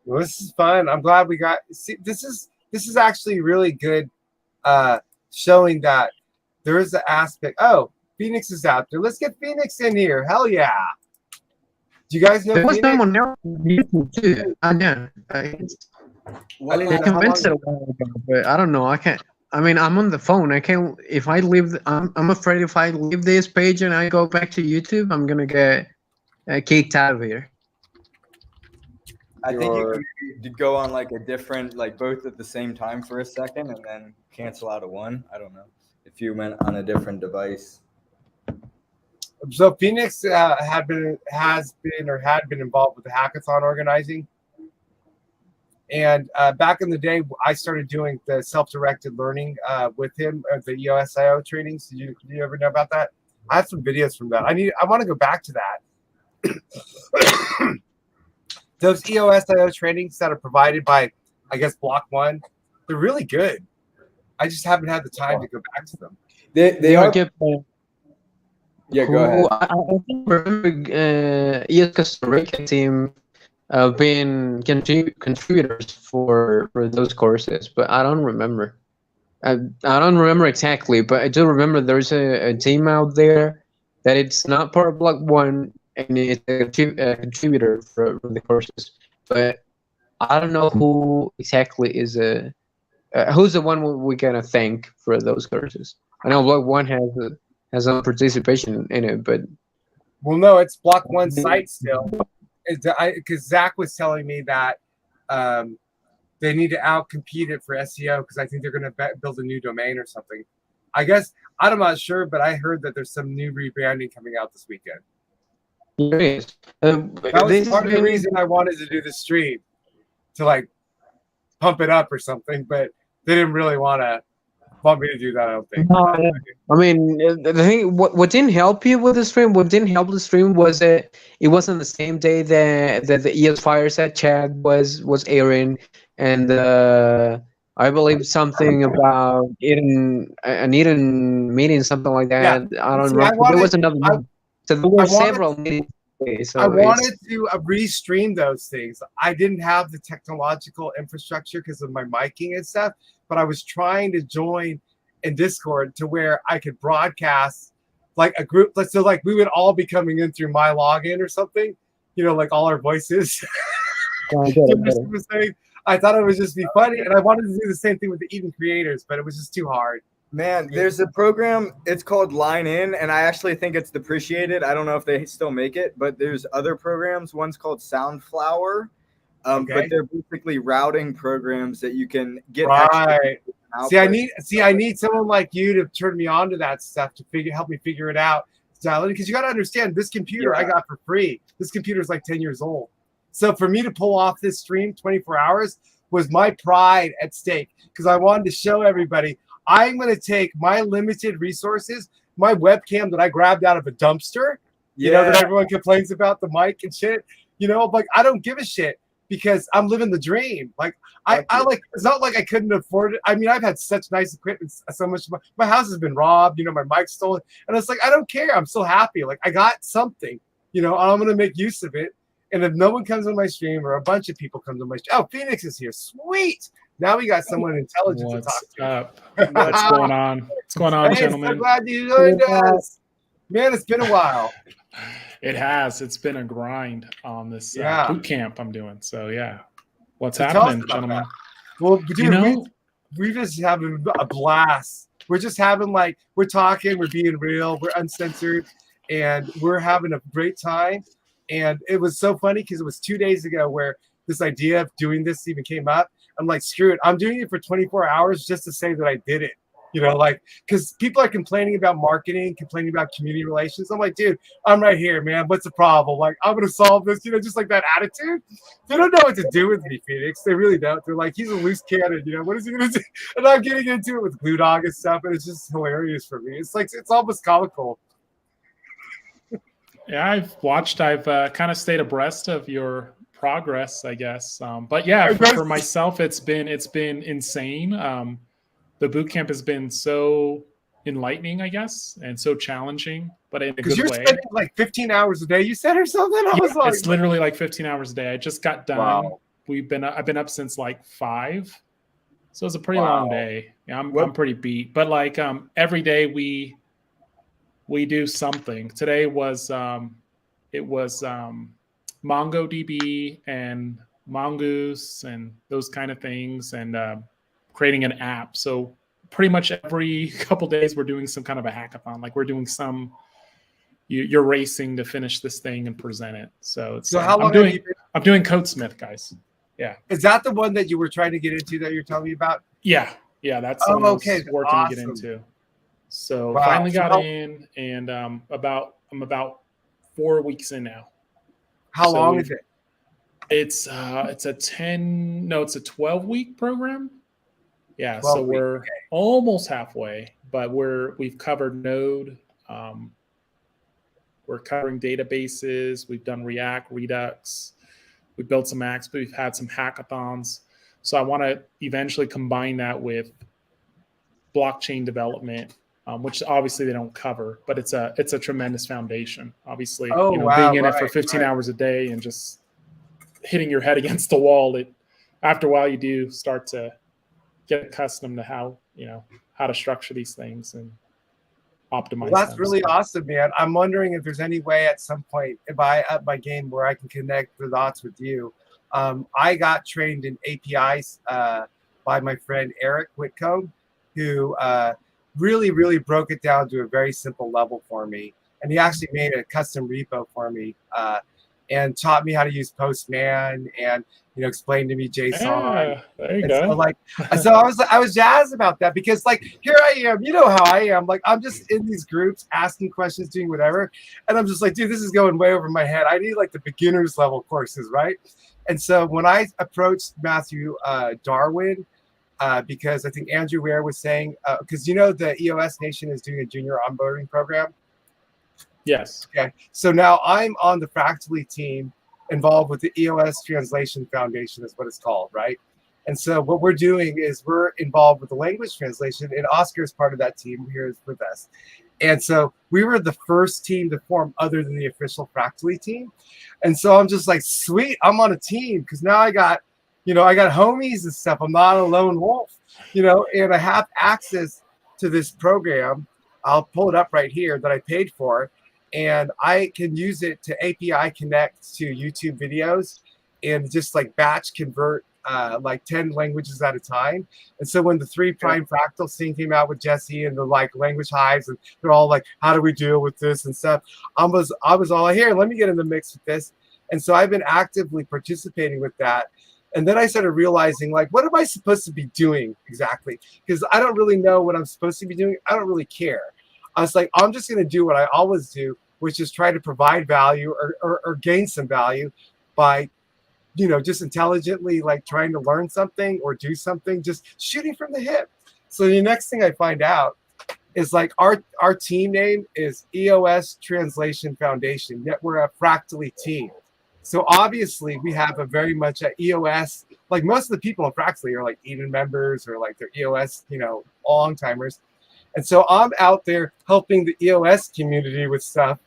Well, this is fun. I'm glad we got. See, this is actually really good, showing that there is an aspect. Oh, Phoenix is out there. Let's get Phoenix in here. Hell yeah! Do you guys know There was Phoenix? someone else on YouTube too. I know. What didn't I know how convinced long- it a while ago, but I don't know. I can't. I mean, I'm on the phone. I can't. If I leave, I'm afraid if I leave this page and I go back to YouTube, I'm gonna get kicked out of here. I think you can maybe go on like a different, like both at the same time for a second and then cancel out of one. I don't know if you went on a different device. So Phoenix had been involved with the hackathon organizing, and back in the day, I started doing the self-directed learning with him at the EOSIO trainings. Did you ever know about that? I have some videos from that. I want to go back to that. Those EOSIO trainings that are provided by, I guess, Block One, they're really good. I just haven't had the time to go back to them. They are. Yeah, go ahead. I think remember ES Costa Rica team being contributors for those courses, but I don't remember. I don't remember exactly, but I do remember there's a team out there that it's not part of Block One and it's a contributor for the courses. But I don't know who exactly is who's the one we're gonna thank for those courses. I know Block One has some participation in it, but well, no, it's Block One site still. Because Zach was telling me that they need to outcompete it for SEO because I think they're going to build a new domain or something. I guess I'm not sure, but I heard that there's some new rebranding coming out this weekend. There is. That was part of the reason I wanted to do the stream, to like pump it up or something, but they didn't really want me to do that, I don't think. I mean, the thing, what didn't help you with the stream, what didn't help the stream was that it wasn't the same day that the EOS Fireside chat was airing, and I believe something about an Eden meeting, something like that. Yeah. I don't remember. There was another one. So there were several meetings. So I wanted to restream those things. I didn't have the technological infrastructure because of my miking and stuff, but I was trying to join in Discord to where I could broadcast like a group. So like we would all be coming in through my login or something, like all our voices. I thought it would just be funny, and I wanted to do the same thing with the Eden creators, but it was just too hard. Man, there's a program, it's called Line In, and I actually think it's depreciated. I don't know if they still make it, but there's other programs. One's called Soundflower, but they're basically routing programs that you can get. Right. I need someone like you to turn me on to that stuff to help me figure it out. Because you got to understand, this computer I got for free. This computer is like 10 years old. So for me to pull off this stream 24 hours was my pride at stake, because I wanted to show everybody I'm going to take my limited resources, my webcam that I grabbed out of a dumpster, you know, that everyone complains about the mic and shit, you know, like I don't give a shit because I'm living the dream. Like I like, it's not like I couldn't afford it. I mean, I've had such nice equipment, so much. My house has been robbed, you know, my mic's stolen. And it's like, I don't care. I'm so happy. Like I got something, you know, I'm going to make use of it. And if no one comes on my stream or a bunch of people come to my stream, oh, Phoenix is here. Sweet. Now we got someone intelligent to talk to. Up? What's going on? What's going on, Hey, gentlemen? so glad you joined us. Man, it's been a while. It has. It's been a grind on this boot camp I'm doing. So, yeah. What's So happening, gentlemen? that. Well, dude, You know, we just having a blast. We're just having like, we're talking, we're being real, we're uncensored, and we're having a great time. And it was so funny because it was 2 days ago where this idea of doing this even came up. I'm like, screw it. I'm doing it for 24 hours just to say that I did it. You know, like, because people are complaining about marketing, complaining about community relations. I'm like, dude, I'm right here, man. What's the problem? Like, I'm going to solve this, you know, just like that attitude. They don't know what to do with me, Phoenix. They really don't. They're like, he's a loose cannon, you know, what is he going to do? And I'm getting into it with Glue Dog and stuff, and it's just hilarious for me. It's like, it's almost comical. Yeah, I've kind of stayed abreast of your progress, I guess. But yeah, for myself, it's been insane. The boot camp has been so enlightening, I guess, and so challenging, but in a good way. Because you're spending like 15 hours a day, you said, or something? I was like, it's literally like 15 hours a day. I just got done. Wow. I've been up since like 5, so it's a pretty long day. Yeah, I'm pretty beat, but like every day we do something. Today was MongoDB and Mongoose and those kind of things, and creating an app. So pretty much every couple days we're doing some kind of a hackathon. Like we're doing you're racing to finish this thing and present it. So it's how long I'm doing Codesmith, guys. Yeah. Is that the one that you were trying to get into that you're telling me about? Yeah. That's the one I was working awesome. to get into. So finally got in, and I'm about 4 weeks in now. How long is it? It's a 12-week program. Yeah, so we're almost halfway, but we've covered Node. We're covering databases. We've done React, Redux. We built some apps, but we've had some hackathons. So I want to eventually combine that with blockchain development, which obviously they don't cover, but it's a tremendous foundation. Obviously, being in it for 15 hours a day and just hitting your head against the wall, after a while you do start to get accustomed to how to structure these things and optimize. Well, that's really awesome, man. I'm wondering if there's any way at some point, if I up my game, where I can connect the dots with you. I got trained in APIs by my friend Eric Whitcomb, who really, really broke it down to a very simple level for me. And he actually made a custom repo for me and taught me how to use Postman and explained to me JSON. Yeah, there you go. So I was jazzed about that because here I am, you know how I am. Like I'm just in these groups asking questions, doing whatever, and I'm just like, dude, this is going way over my head. I need the beginners level courses, right? And so when I approached Matthew Darwin, because I think Andrew Ware was saying, because the EOS Nation is doing a junior onboarding program. Yes. Okay. So now I'm on the Fractally team involved with the EOS Translation Foundation is what it's called, right? And so what we're doing is we're involved with the language translation, and Oscar is part of that team here with us. And so we were the first team to form other than the official Fractally team. And so I'm just like, sweet, I'm on a team because now I got homies and stuff. I'm not a lone wolf, and I have access to this program. I'll pull it up right here that I paid for. And I can use it to API connect to YouTube videos and just batch convert 10 languages at a time. And so when the 3 Prime Fractal thing came out with Jesse and the language hives, and they're all like, how do we deal with this and stuff? I was all here, let me get in the mix with this. And so I've been actively participating with that. And then I started realizing, what am I supposed to be doing exactly? Because I don't really know what I'm supposed to be doing. I don't really care. I was like, I'm just going to do what I always do, which is try to provide value or gain some value by, just intelligently trying to learn something or do something, just shooting from the hip. So the next thing I find out is like our team name is EOS Translation Foundation, yet we're a fractally team. So obviously we have a very much a EOS, like most of the people in Fractally are like even members or like they're EOS, long timers. And so I'm out there helping the EOS community with stuff,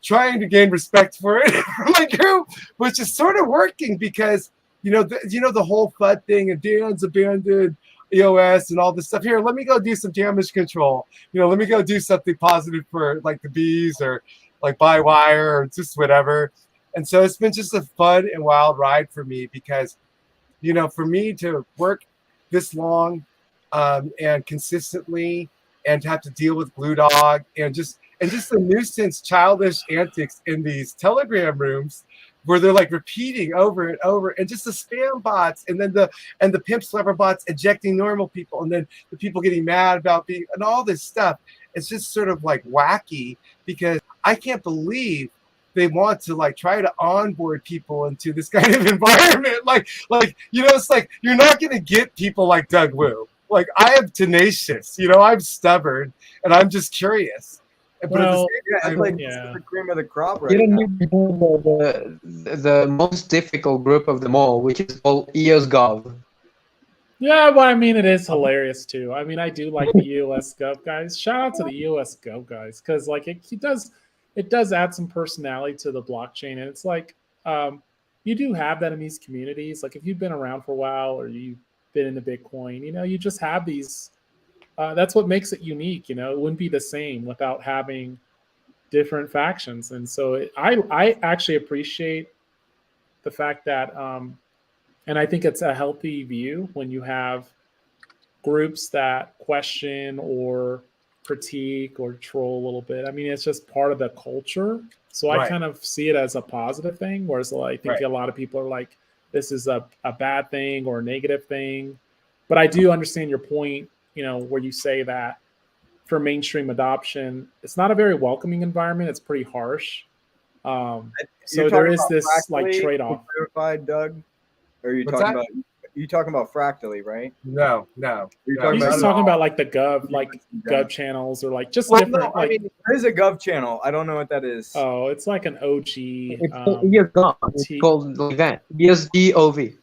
trying to gain respect for it from my group, which is sort of working because, the whole FUD thing and Dan's abandoned EOS and all this stuff. Here, let me go do some damage control. Let me go do something positive for like the bees or like buy wire or just whatever. And so it's been just a fun and wild ride for me because, for me to work this long and consistently and to have to deal with Blue Dog and just the nuisance childish antics in these Telegram rooms where they're like repeating over and over and just the spam bots and then the pimp slapper bots ejecting normal people and then the people getting mad about being and all this stuff. It's just sort of like wacky because I can't believe they want to like try to onboard people into this kind of environment. Like, it's like, you're not going to get people like Doug Wu. Like I am tenacious, I'm stubborn and I'm just curious. Well, it's like the cream of the crop right now. The most difficult group of them all, which is called EOSGov. Yeah, well, I mean, it is hilarious too. I mean, I do like the EOS Gov guys. Shout out to the EOS Gov guys because, like, it does add some personality to the blockchain, and it's like you do have that in these communities. Like, if you've been around for a while or you've been into Bitcoin, you just have these. That's what makes it unique. It wouldn't be the same without having different factions, and so I actually appreciate the fact that. And I think it's a healthy view when you have groups that question or critique or troll a little bit. I mean, it's just part of the culture. So I kind of see it as a positive thing, whereas I think a lot of people are like, this is a bad thing or a negative thing. But I do understand your point, where you say that for mainstream adoption, it's not a very welcoming environment. It's pretty harsh. So there is this like trade-off. Clarified, Doug? Or are you talking about Fractally, right? No. He's talking about like the Gov channels or like just different. No, I mean, there is a Gov channel. I don't know what that is. Oh, it's like an OG. It's called like that. ESGOV.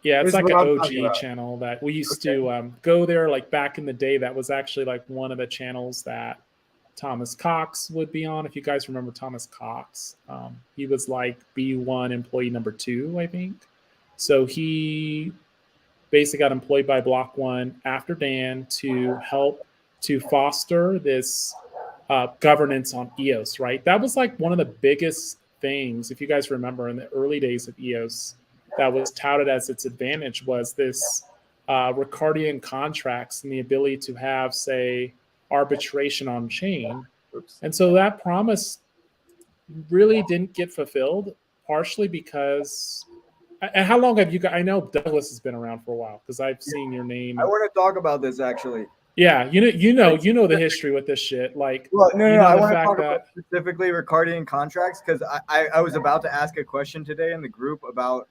Yeah, it's like an OG channel that we used to go there like back in the day. That was actually like one of the channels that Thomas Cox would be on. If you guys remember Thomas Cox, he was like B1 employee number 2, I think. So he basically got employed by Block One after Dan to help to foster this governance on EOS, right? That was like one of the biggest things, if you guys remember, in the early days of EOS, that was touted as its advantage was this Ricardian contracts and the ability to have, say, arbitration on chain. And so that promise really didn't get fulfilled, partially because how long have you got? I know Douglas has been around for a while because I've seen your name. I want to talk about this actually. Yeah, you know the history with this shit. Like, well, no, I want to talk about specifically Ricardian contracts because I was about to ask a question today in the group about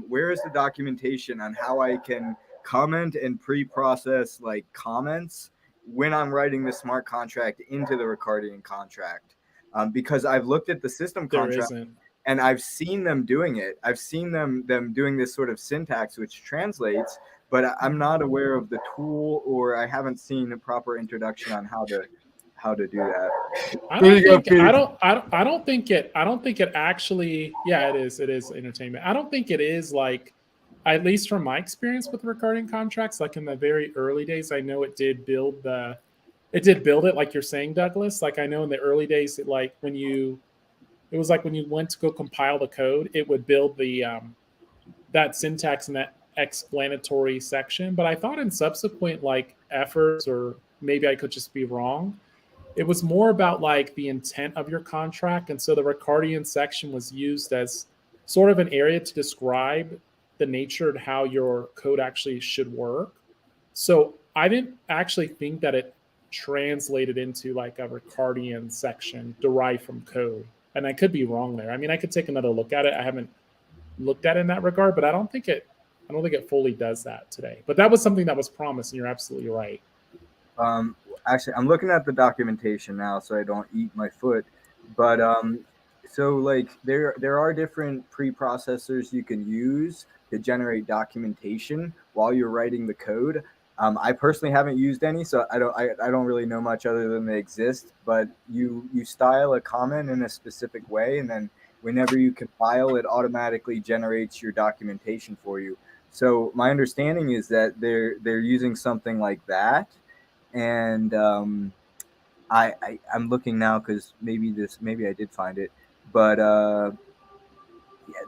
where is the documentation on how I can comment and pre-process like comments when I'm writing the smart contract into the Ricardian contract, because I've looked at the system contract and I've seen them doing it. I've seen them doing this sort of syntax which translates, but I'm not aware of the tool or I haven't seen a proper introduction on how to do that. I don't think it actually. Yeah, it is entertainment. I don't think it is like. At least from my experience with Ricardian contracts, like in the very early days, I know it did build it like you're saying, Douglas. Like I know in the early days, it was like when you went to go compile the code, it would build the that syntax in that explanatory section. But I thought in subsequent like efforts, or maybe I could just be wrong, it was more about like the intent of your contract. And so the Ricardian section was used as sort of an area to describe the nature of how your code actually should work. So I didn't actually think that it translated into like a Ricardian section derived from code. And I could be wrong there. I mean, I could take another look at it. I haven't looked at it in that regard, but I don't think it I don't think it fully does that today. But that was something that was promised, and you're absolutely right. Actually, I'm looking at the documentation now, so I don't eat my foot. But so like there are different preprocessors you can use to generate documentation while you're writing the code. I personally haven't used any, so I don't really know much other than they exist. But you style a comment in a specific way, and then whenever you compile, it automatically generates your documentation for you. So my understanding is that they're using something like that, and I'm looking now because maybe I did find it, but yeah,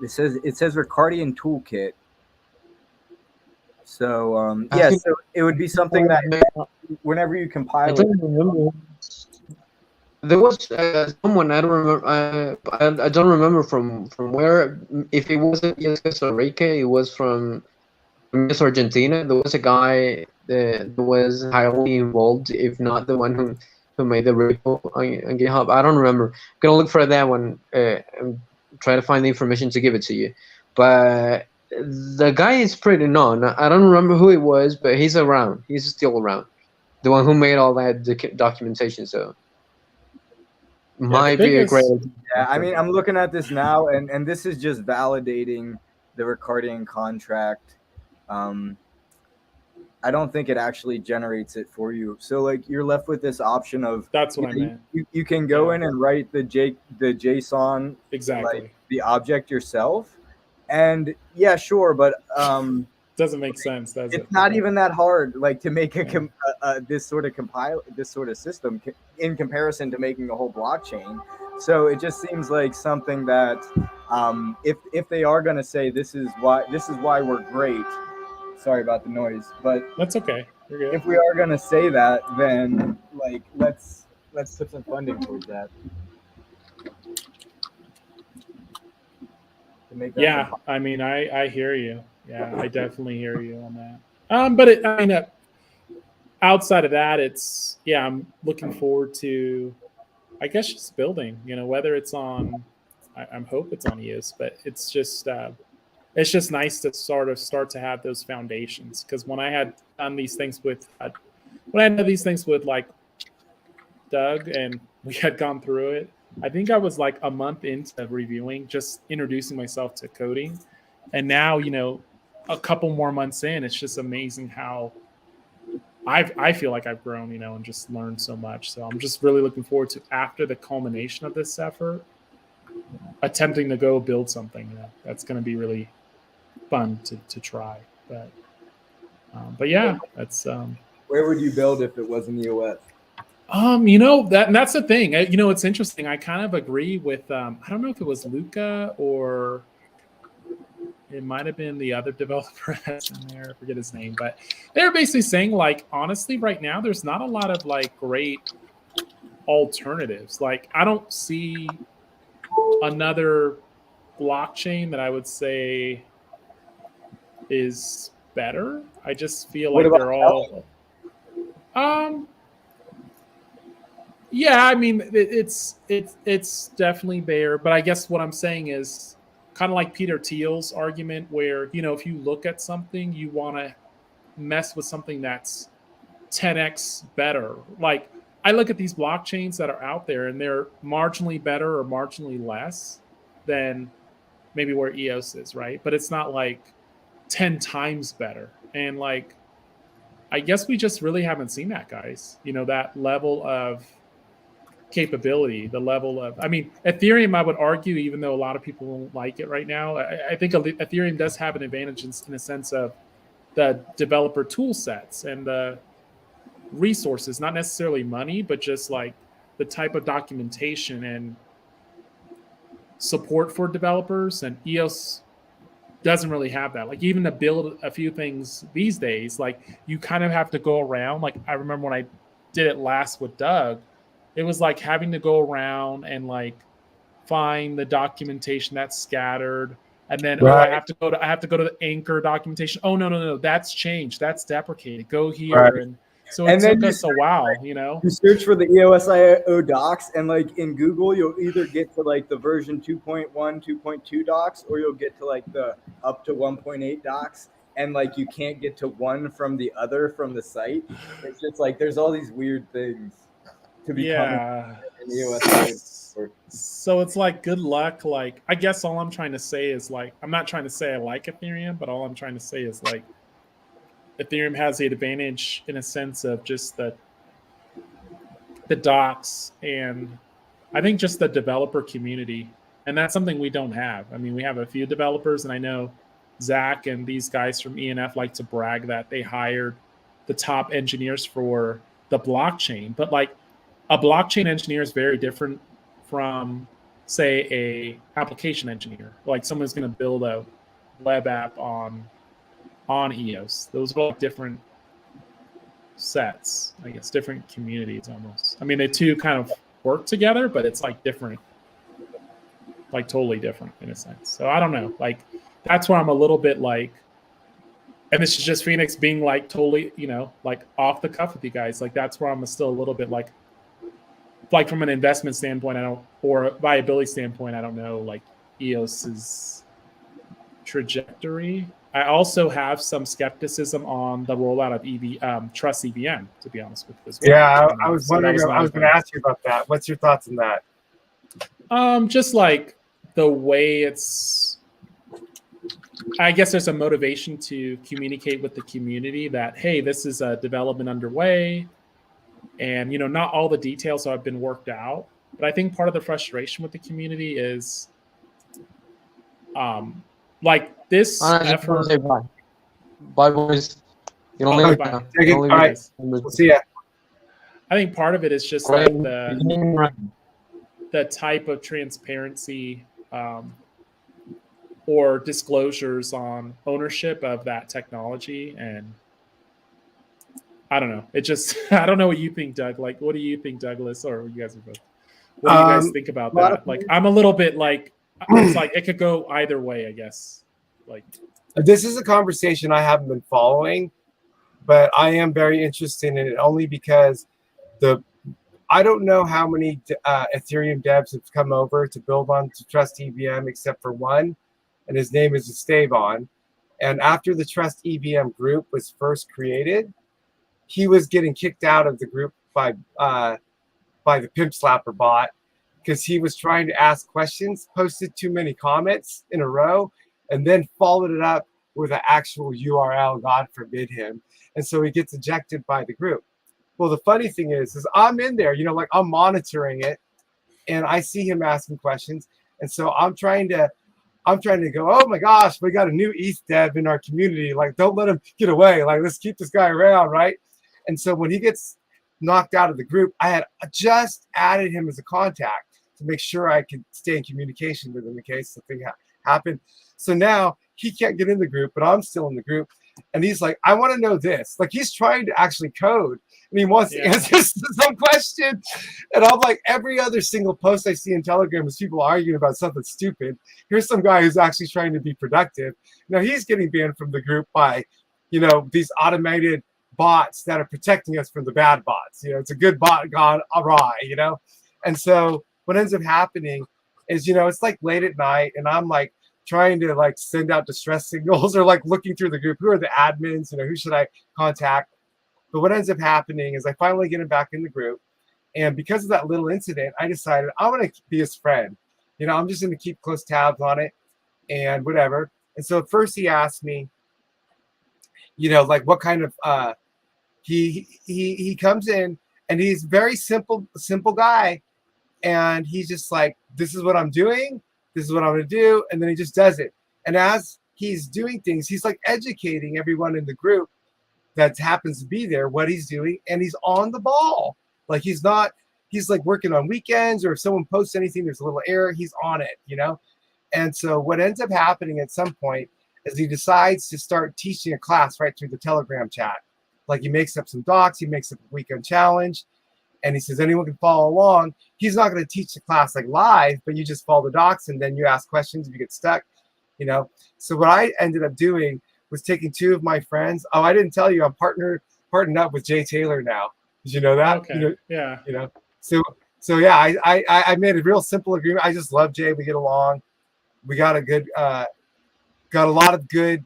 it says Ricardian toolkit. So I yeah, think so it would be something that whenever you I compile it, don't remember. There was someone I don't remember. I don't remember from where. If it wasn't ES Costa Rica, it was from ES Argentina. There was a guy that was highly involved, if not the one who made the repo on GitHub. I don't remember. I'm gonna look for that one and try to find the information to give it to you. But the guy is pretty known. I don't remember who it was, but he's around. He's still around. The one who made all that documentation. So. Might be a great. yeah, I mean, I'm looking at this now, and this is just validating the Ricardian contract. I don't think it actually generates it for you. So like you're left with this option of That's what I meant. You can go in and write the JSON, Exactly. like the object yourself, and yeah, sure, but doesn't make sense, does it? It's not even that hard, like to make this sort of system in comparison to making a whole blockchain. So it just seems like something that if they are going to say this is why we're great. Sorry about the noise, but that's okay. You're good. If we are going to say that, then like let's put some funding towards that. Yeah, I mean, I hear you. Yeah, I definitely hear you on that. But I mean, outside of that, I'm looking forward to, I guess, just building. You know, whether it's on, I hope it's on EOS, but it's just nice to sort of start to have those foundations. Because when I had done these things with, like Doug, and we had gone through it, I think I was like a month into reviewing, just introducing myself to coding. And now, you know, a couple more months in, it's just amazing how I feel like I've grown, you know, and just learned so much. So I'm just really looking forward to, after the culmination of this effort, attempting to go build something. You know, that's going to be really fun to try. But yeah, that's. Where would you build if it wasn't EOS? You know, that's the thing. You know, it's interesting. I kind of agree with. I don't know if it was Luca or it might have been the other developer that's in there. I forget his name, but they're basically saying, like, honestly, right now there's not a lot of like great alternatives. Like, I don't see another blockchain that I would say is better. I just feel like they're all. Yeah, I mean, it's definitely there, but I guess what I'm saying is kind of like Peter Thiel's argument, where, you know, if you look at something, you want to mess with something that's 10x better. Like, I look at these blockchains that are out there, and they're marginally better or marginally less than maybe where EOS is, right? But it's not like 10 times better. And like, I guess we just really haven't seen that, guys. You know, that level of capability, the level of, I mean, Ethereum, I would argue, even though a lot of people don't like it right now, I think Ethereum does have an advantage in a sense of the developer tool sets and the resources, not necessarily money, but just like the type of documentation and support for developers. And EOS doesn't really have that. Like, even to build a few things these days, like, you kind of have to go around. Like, I remember when I did it last with Doug, it was like having to go around and like find the documentation that's scattered, and then I have to go to the Anchor documentation. Oh no, that's changed, that's deprecated. Go here, and so it took us a while. You know, you search for the EOSIO docs, and like in Google, you'll either get to like the version 2.1, 2.2 docs, or you'll get to like the up to 1.8 docs. and like you can't get to one from the other from the site. It's just like there's all these weird things to become Yeah. an EOSIO. So it's like good luck. Like I guess all I'm trying to say is like I'm not trying to say I like Ethereum, but all I'm trying to say is like Ethereum has the advantage in a sense of just the docs and I think just the developer community. And that's something we don't have. I mean, we have a few developers, and I know Zach and these guys from ENF like to brag that they hired the top engineers for the blockchain. But like a blockchain engineer is very different from, say, a application engineer. Like someone's going to build a web app on EOS. Those are all different sets, I guess, different communities almost. I mean, they two kind of work together, but it's like different, like totally different in a sense. So I don't know. Like that's where I'm a little bit like, and this is just Phoenix being like totally, you know, like off the cuff with you guys. Like that's where I'm still a little bit like from an investment standpoint, I don't, or a viability standpoint, I don't know like EOS's trajectory. I also have some skepticism on the rollout of Trust EVM, to be honest with you as well. Yeah, I was wondering. I was going to ask you about that. What's your thoughts on that? Just like the way it's, I guess there's a motivation to communicate with the community that, hey, this is a development underway. And, you know, not all the details have been worked out. But I think part of the frustration with the community is like this effort. Bye, boys. You don't leave now. All right. We'll see ya. I think part of it is just like the type of transparency or disclosures on ownership of that technology. And I don't know. It just, I don't know what you think, Doug. Like, what do you think, Douglas? Or you guys are both. What do you guys think about that? Like, I'm a little bit like, it's like it could go either way, I guess. Like, this is a conversation I haven't been following, but I am very interested in it only because I don't know how many Ethereum devs have come over to build on to Trust EVM except for one, and his name is Esteban. And after the Trust EVM group was first created, he was getting kicked out of the group by the Pimp Slapper bot because he was trying to ask questions, posted too many comments in a row, and then followed it up with an actual URL, God forbid him. And so he gets ejected by the group. Well, the funny thing is I'm in there, you know, like I'm monitoring it, and I see him asking questions. And so I'm trying to go, oh my gosh, we got a new ETH dev in our community. Like, don't let him get away. Like, let's keep this guy around, right? And so when he gets knocked out of the group, I had just added him as a contact to make sure I could stay in communication with him in case something happened. So now he can't get in the group, but I'm still in the group. And he's like, I want to know this. Like, he's trying to actually code, and he wants to answer some question. And I'm like, every other single post I see in Telegram is people arguing about something stupid. Here's some guy who's actually trying to be productive. Now he's getting banned from the group by, you know, these automated bots that are protecting us from the bad bots. You know, it's a good bot gone awry, you know? And so what ends up happening is, you know, it's like late at night, and I'm like trying to like send out distress signals or like looking through the group. Who are the admins? You know, who should I contact? But what ends up happening is I finally get him back in the group. And because of that little incident, I decided I'm going to be his friend. You know, I'm just going to keep close tabs on it and whatever. And so at first he asked me, you know, like what kind of, he comes in and he's very simple guy. And he's just like, this is what I'm doing. This is what I'm going to do. And then he just does it. And as he's doing things, he's like educating everyone in the group that happens to be there, what he's doing. And he's on the ball. Like he's like working on weekends, or if someone posts anything, there's a little error, he's on it, you know? And so what ends up happening at some point is he decides to start teaching a class right through the Telegram chat. Like he makes up some docs, he makes up a weekend challenge, and he says anyone can follow along. He's not going to teach the class like live, but you just follow the docs and then you ask questions if you get stuck, you know? So what I ended up doing was taking two of my friends. Oh, I didn't tell you, I'm partnered up with Jay Taylor now. Did you know that? Okay. You know, yeah. You know, so yeah, I made a real simple agreement. I just love Jay. We get along. We got a good, got a lot of good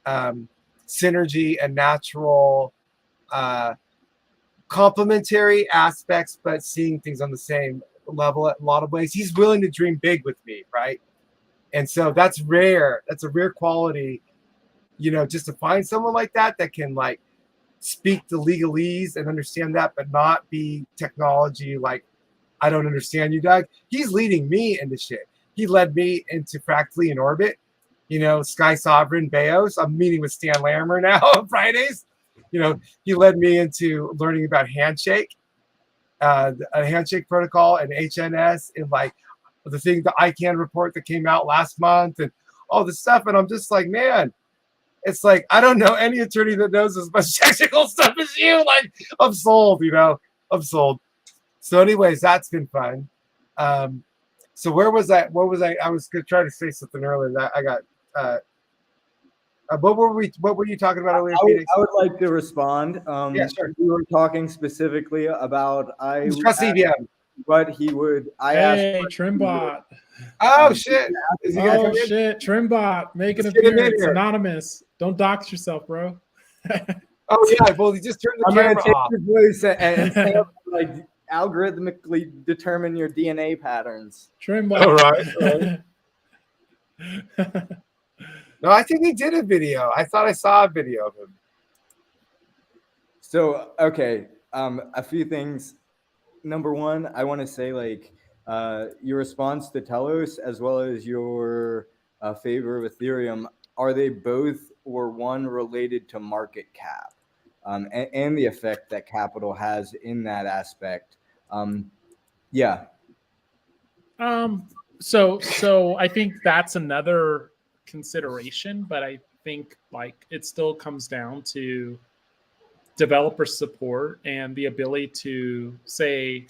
synergy and natural complementary aspects, but seeing things on the same level in a lot of ways. He's willing to dream big with me, right? And so that's rare. That's a rare quality, just to find someone like that can like speak the legalese and understand that, but not be technology like, I don't understand you, Doug. He's leading me into shit. He led me into Fractally in Orbit, Sky Sovereign, Beos. I'm meeting with Stan Lammer now on Fridays. He led me into learning about Handshake, a Handshake protocol and HNS, and like the ICANN report that came out last month and all this stuff. And I'm just like, man, it's like, I don't know any attorney that knows as much technical stuff as you. Like, I'm sold, I'm sold. So anyways, that's been fun. So where was I? What was I? I was going to try to say something earlier that I got. What were you talking about earlier, Phoenix? I would like to respond. Yeah, sure. We were talking specifically about Trust EVM. But he would. Hey, Trimbot. Oh shit! Is he gonna come in? Shit! Trimbot, make an Let's get him in appearance. here. Anonymous. Don't dox yourself, bro. Oh yeah, well he just turned the I'm camera gonna take off. your voice and like algorithmically determine your DNA patterns. Trimbot. All right. No, I think he did a video. I thought I saw a video of him. So okay, a few things. Number one, I want to say like your response to Telos as well as your favor of Ethereum, are they both or one related to market cap and the effect that capital has in that aspect? Yeah. So I think that's another consideration, but I think like it still comes down to developer support and the ability to say,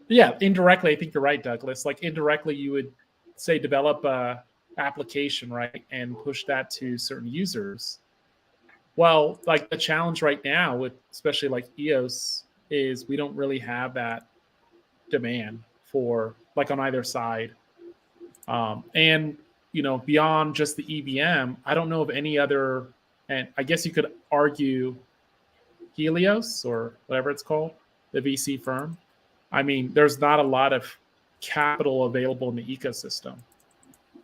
indirectly, I think you're right, Douglas. Like indirectly, you would say develop a application, right, and push that to certain users. Well, like the challenge right now with especially like EOS is we don't really have that demand for like on either side. And beyond just the EVM, I don't know of any other, and I guess you could argue Helios or whatever it's called, the VC firm. I mean, there's not a lot of capital available in the ecosystem.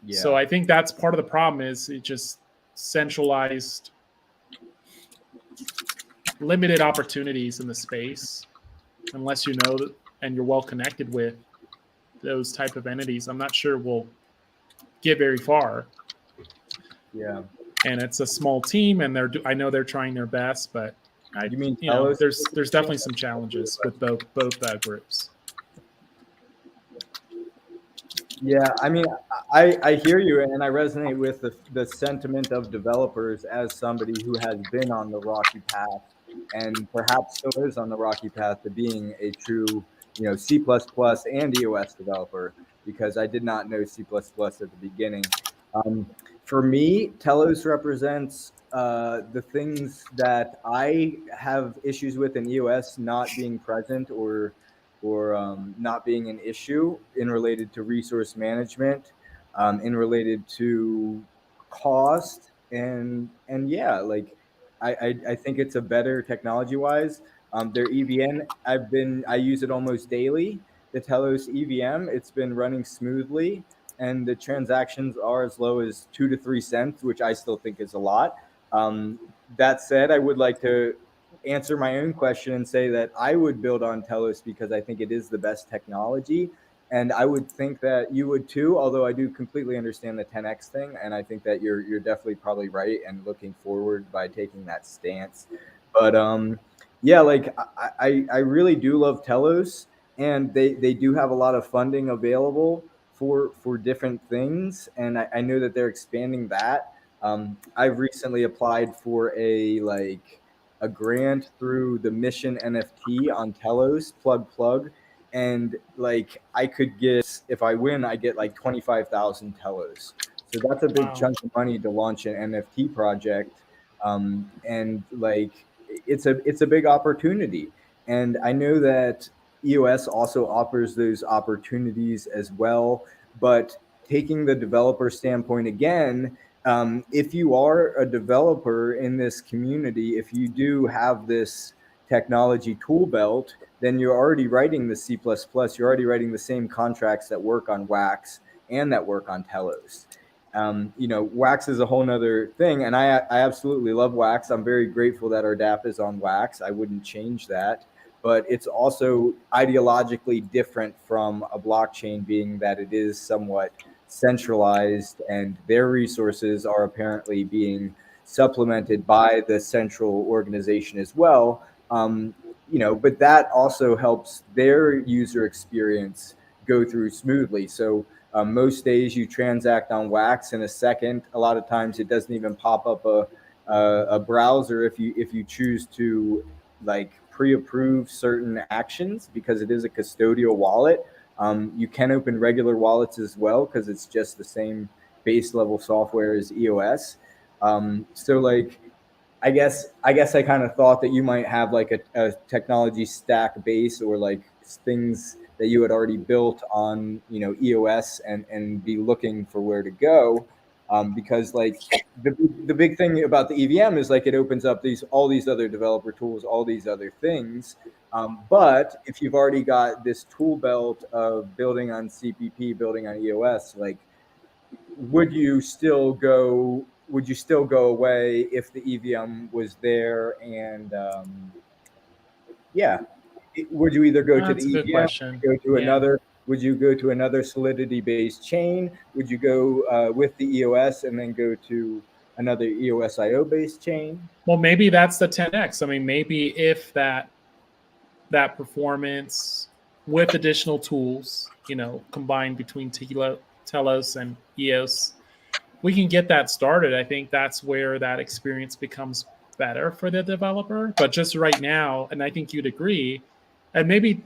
Yeah. So I think that's part of the problem is it just centralized, limited opportunities in the space, unless you know that and you're well connected with those type of entities. I'm not sure we'll get very far. Yeah. And it's a small team, and I know they're trying their best, but there's definitely some challenges with both groups. Yeah, I mean, I hear you, and I resonate with the sentiment of developers as somebody who has been on the rocky path and perhaps still is on the rocky path to being a true, C++ and EOS developer, because I did not know C++ at the beginning. For me, Telos represents the things that I have issues with in EOS not being present or not being an issue in related to resource management, in related to cost, and yeah, like I think it's a better technology wise. Their EVM, I use it almost daily. The Telos EVM, it's been running smoothly, and the transactions are as low as 2 to 3 cents, which I still think is a lot. That said, I would like to answer my own question and say that I would build on Telos because I think it is the best technology. And I would think that you would too, although I do completely understand the 10x thing. And I think that you're definitely probably right and looking forward by taking that stance. But yeah, like I really do love Telos, and they do have a lot of funding available for different things. And I know that they're expanding that. I've recently applied for a grant through the Mission NFT on Telos, plug. And like I could get, if I win, I get like 25,000 Telos. So that's a big chunk of money to launch an NFT project. And like it's a big opportunity. And I know that EOS also offers those opportunities as well. But taking the developer standpoint again, if you are a developer in this community, if you do have this technology tool belt, then you're already writing the C++, you're already writing the same contracts that work on Wax and that work on Telos. Wax is a whole nother thing, and I absolutely love Wax. I'm very grateful that our DApp is on Wax. I wouldn't change that, but it's also ideologically different from a blockchain, being that it is somewhat centralized and their resources are apparently being supplemented by the central organization as well. But that also helps their user experience go through smoothly. So most days you transact on Wax in a second. A lot of times it doesn't even pop up a browser if you choose to like pre-approve certain actions, because it is a custodial wallet. You can open regular wallets as well because it's just the same base level software as EOS. So like, I guess I kind of thought that you might have like a technology stack base or like things that you had already built on, EOS and be looking for where to go. Because like the big thing about the EVM is like it opens up all these other developer tools, all these other things. But if you've already got this tool belt of building on CPP, building on EOS, like would you still go away if the EVM was there? And would you either go to That's a the good EVM, question. go to Yeah. another? Would you go to another Solidity-based chain? Would you go with the EOS and then go to another EOSIO-based chain? Well, maybe that's the 10x. I mean, maybe if that performance with additional tools, combined between Telos and EOS, we can get that started. I think that's where that experience becomes better for the developer. But just right now, and I think you'd agree, and maybe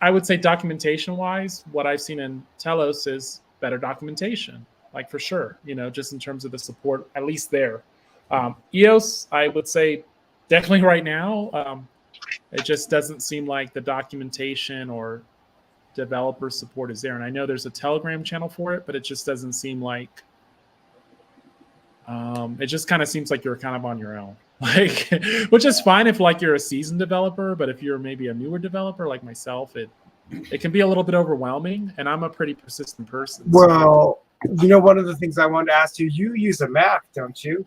I would say documentation wise, what I've seen in Telos is better documentation, like for sure, just in terms of the support, at least there. EOS, I would say definitely right now, it just doesn't seem like the documentation or developer support is there. And I know there's a Telegram channel for it, but it just doesn't seem like, it just kind of seems like you're kind of on your own, like, which is fine if like you're a seasoned developer, but if you're maybe a newer developer like myself, it can be a little bit overwhelming, and I'm a pretty persistent person. Well, one of the things I wanted to ask you, you use a Mac, don't you?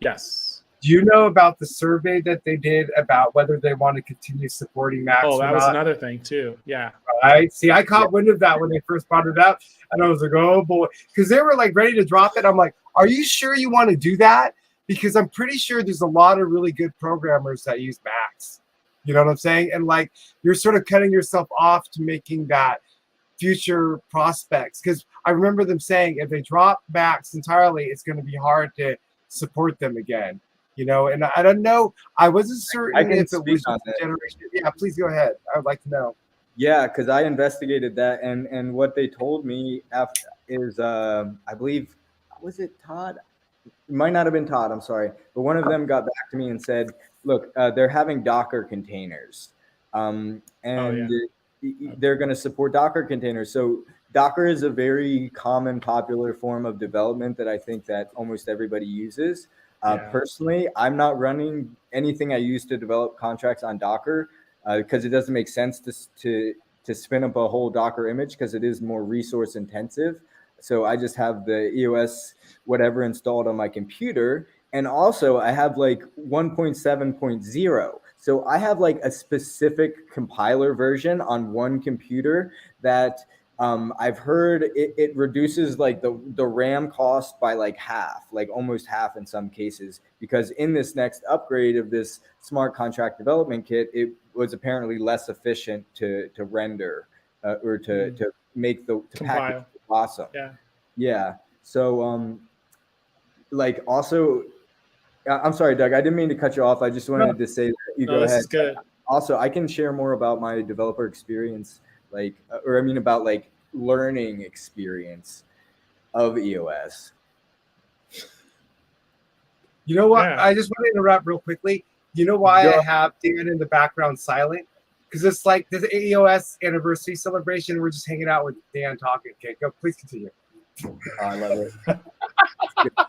Yes. Do you know about the survey that they did about whether they want to continue supporting Macs Oh, or that was not? another thing too. Yeah. Right. See, I caught wind of that when they first brought it up, and I was like, oh boy, because they were like ready to drop it. I'm like, are you sure you want to do that? Because I'm pretty sure there's a lot of really good programmers that use Macs. You know what I'm saying? And like, you're sort of cutting yourself off to making that future prospects. Because I remember them saying if they drop Macs entirely, it's going to be hard to support them again. And I don't know. I wasn't certain if it was just a generation. Yeah, please go ahead. I would like to know. Yeah, because I investigated that, and what they told me is, I believe, was it Todd? It might not have been Todd. I'm sorry, but one of them got back to me and said, "Look, they're having Docker containers, and they're going to support Docker containers." So Docker is a very common, popular form of development that I think that almost everybody uses. Personally, I'm not running anything I use to develop contracts on Docker because it doesn't make sense to spin up a whole Docker image because it is more resource intensive. So I just have the EOS whatever installed on my computer. And also I have like 1.7.0. So I have like a specific compiler version on one computer that I've heard it reduces like the RAM cost by like half, like almost half in some cases, because in this next upgrade of this smart contract development kit, it was apparently less efficient to render or to make the package awesome. Yeah. So like also, I'm sorry, Doug, I didn't mean to cut you off. I just wanted to say that you go ahead. This is good. Also, I can share more about my developer experience, about like learning experience of EOS. You know what? Yeah. I just want to interrupt real quickly. You know why I have Dan in the background silent? Because it's like the EOS anniversary celebration. We're just hanging out with Dan talking. Okay, go. Please continue. I love it.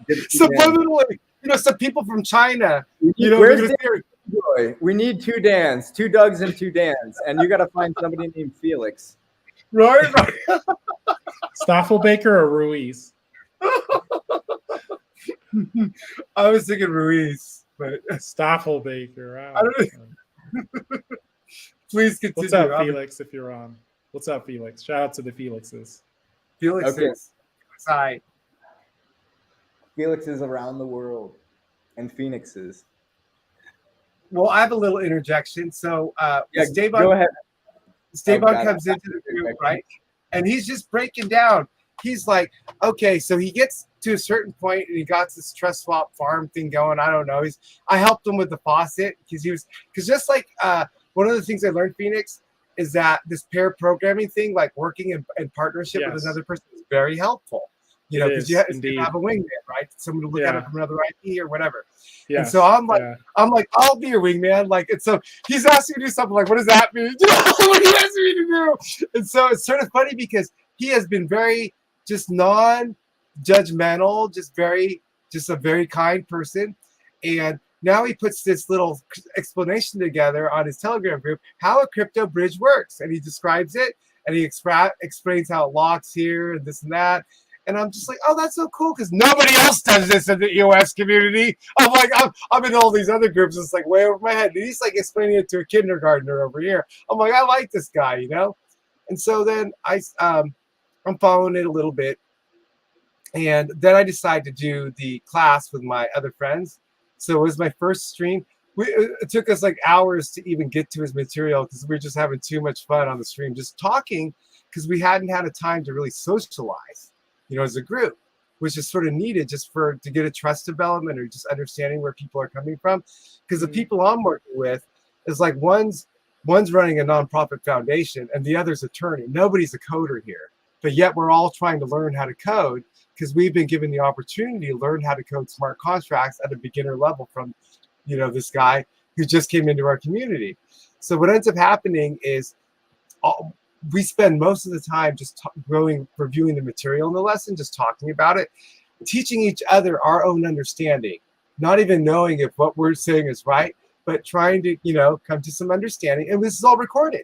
Subliminally, some people from China, Where's they're Dan gonna Boy? We need 2 Dans, 2 Dougs and 2 Dans, and you got to find somebody named Felix. right. Staffelbaker or Ruiz? I was thinking Ruiz, but Staffelbaker. I don't know. Please continue. What's up, Felix? If you're on, what's up, Felix? Shout out to the Felixes. Felix Okay. is hi. Felix is around the world, and Phoenixes. Well, I have a little interjection. So, Yeah, Esteban, go ahead. Esteban comes into the group, right? And he's just breaking down. He's like, okay, so he gets to a certain point and he got this trust swap farm thing going. I don't know. I helped him with the faucet because just like one of the things I learned, Phoenix, is that this pair programming thing, like working in partnership with another person, is very helpful. Because you have a wingman, right? Someone to look at it from another IP or whatever. And so I'm like, I'll be your wingman. Like, and so he's asking me to do something like, what does that mean? What he asking me to do? And so it's sort of funny because he has been very just non-judgmental, just a very kind person. And now he puts this little explanation together on his Telegram group, how a crypto bridge works. And he describes it and he explains how it locks here and this and that. And I'm just like, oh, that's so cool because nobody else does this in the EOS community. I'm like, I'm in all these other groups. It's like way over my head. And he's like explaining it to a kindergartner over here. I'm like, I like this guy, And so then I'm following it a little bit. And then I decided to do the class with my other friends. So it was my first stream. It took us like hours to even get to his material because we were just having too much fun on the stream, just talking because we hadn't had a time to really socialize. As a group, which is sort of needed just to get a trust development or just understanding where people are coming from. Because the people I'm working with is like one's running a nonprofit foundation and the other's attorney. Nobody's a coder here, but yet we're all trying to learn how to code because we've been given the opportunity to learn how to code smart contracts at a beginner level from, this guy who just came into our community. So what ends up happening is we spend most of the time just reviewing the material in the lesson, just talking about it, teaching each other our own understanding, not even knowing if what we're saying is right, but trying to, come to some understanding. And this is all recorded,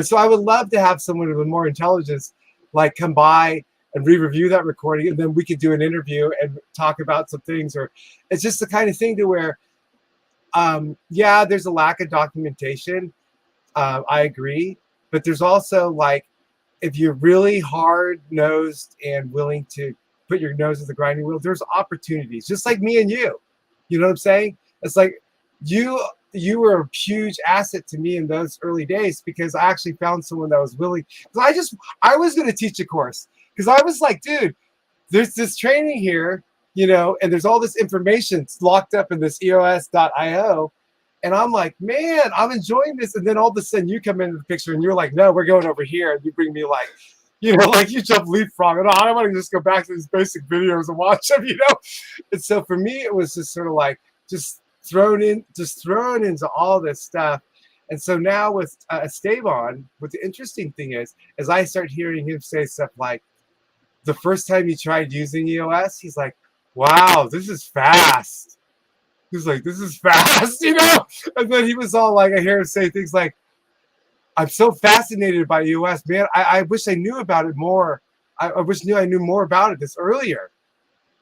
so I would love to have someone with more intelligence, like come by and re-review that recording. And then we could do an interview and talk about some things, or it's just the kind of thing to where, there's a lack of documentation. I agree. But there's also like, if you're really hard-nosed and willing to put your nose at the grinding wheel, there's opportunities, just like me and you. You know what I'm saying? It's like you were a huge asset to me in those early days because I actually found someone that was willing. Because I was going to teach a course because I was like, dude, there's this training here, and there's all this information locked up in this EOS.io. And I'm like, man, I'm enjoying this. And then all of a sudden you come into the picture and you're like, no, we're going over here. And you bring me like, like you jump leapfrog. And I want to just go back to these basic videos and watch them, And so for me, it was just sort of like just thrown into all this stuff. And so now with Esteban, what the interesting thing is I start hearing him say stuff like, the first time he tried using EOS, he's like, wow, this is fast. He's like, this is fast, And then he was all like, I hear him say things like, I'm so fascinated by EOS, man. I wish I knew about it more. I wish I knew more about it this earlier.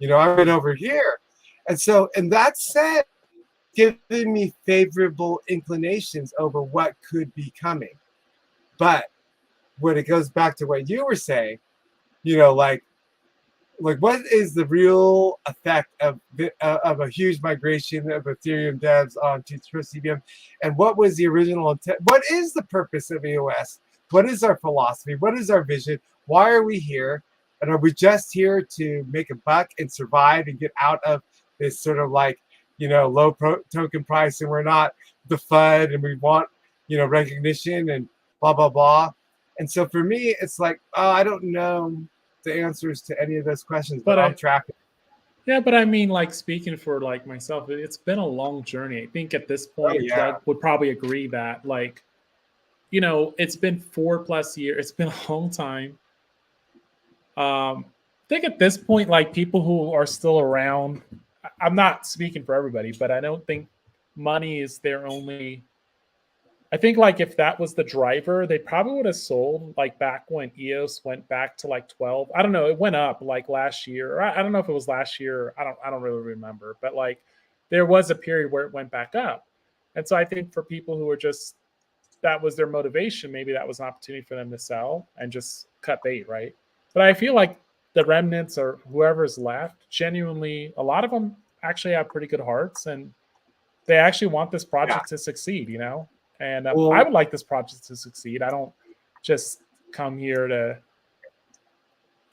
I went over here. And so, in that sense, giving me favorable inclinations over what could be coming. But when it goes back to what you were saying, like what is the real effect of a huge migration of Ethereum devs onto Trust CVM, and what was the original intent? What is the purpose of EOS? What is our philosophy? What is our vision? Why are we here? And are we just here to make a buck and survive and get out of this sort of like, low token price, and we're not the FUD and we want, recognition and blah, blah, blah. And so for me, it's like, I don't know the answers to any of those questions, but I'm tracking. Yeah, but I mean, like speaking for like myself, it's been a long journey. I think at this point, Doug would probably agree that like, it's been 4+ years. It's been a long time. think at this point, like people who are still around, I'm not speaking for everybody, but I don't think money is their only. I think like if that was the driver, they probably would have sold like back when EOS went back to like 12. I don't know. It went up like last year. Or I don't know if it was last year. I don't really remember. But like there was a period where it went back up. And so I think for people who were just that was their motivation, maybe that was an opportunity for them to sell and just cut bait, right? But I feel like the remnants or whoever's left, genuinely, a lot of them actually have pretty good hearts and they actually want this project to succeed, you know? And I would like this project to succeed. I don't just come here to.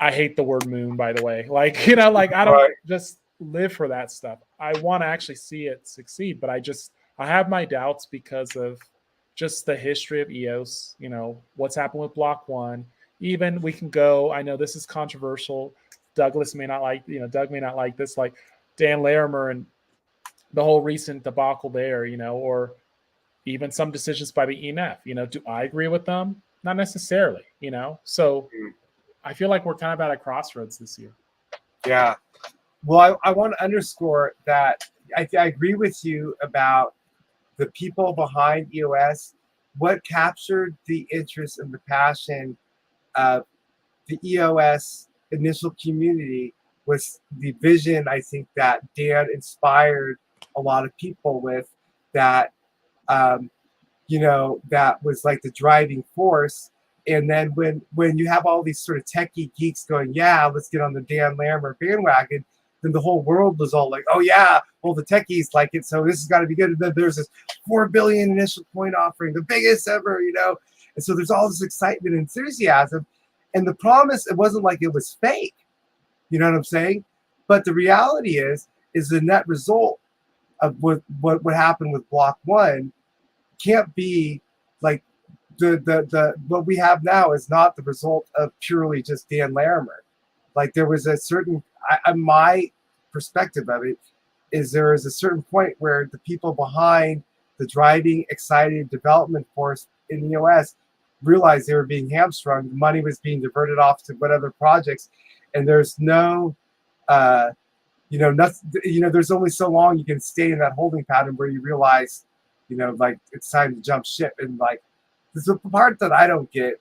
I hate the word moon, by the way. Like, you know, like I don't just live for that stuff. I want to actually see it succeed, but I have my doubts because of just the history of EOS, you know, what's happened with Block One. Even we can go, I know this is controversial. Doug may not like this, like Dan Larimer and the whole recent debacle there, you know, or even some decisions by the ENF, you know, do I agree with them? Not necessarily, you know? So I feel like we're kind of at a crossroads this year. Yeah. Well, I want to underscore that I agree with you about the people behind EOS. What captured the interest and the passion of the EOS initial community was the vision, I think, that Dan inspired a lot of people with that. You know, that was like the driving force. And then when you have all these sort of techie geeks going, yeah, let's get on the Dan Larimer bandwagon, then the whole world was all like, oh yeah, well the techies like it, so this has got to be good. And then there's this 4 billion initial coin offering, the biggest ever, you know. And so there's all this excitement and enthusiasm. And the promise, it wasn't like it was fake. You know what I'm saying? But the reality is the net result of what happened with Block One can't be like the what we have now is not the result of purely just Dan Larimer. Like there was a certain my perspective of it is there is a certain point where the people behind the driving, excited development force in EOS realized they were being hamstrung. The money was being diverted off to whatever projects, and there's no nothing, there's only so long you can stay in that holding pattern where you realize, like it's time to jump ship. And like the part that I don't get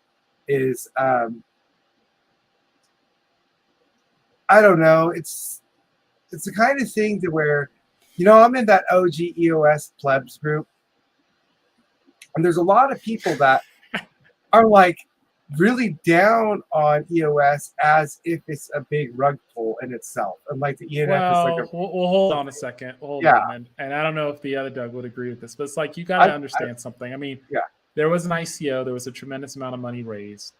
is I don't know, it's the kind of thing to where, I'm in that OG EOS plebs group, and there's a lot of people that are like really down on EOS as if it's a big rug pull in itself, and like the ENF is like we'll hold on a second. Hold on, and I don't know if the other Doug would agree with this, but it's like you got to understand something. I mean, there was an ICO, there was a tremendous amount of money raised.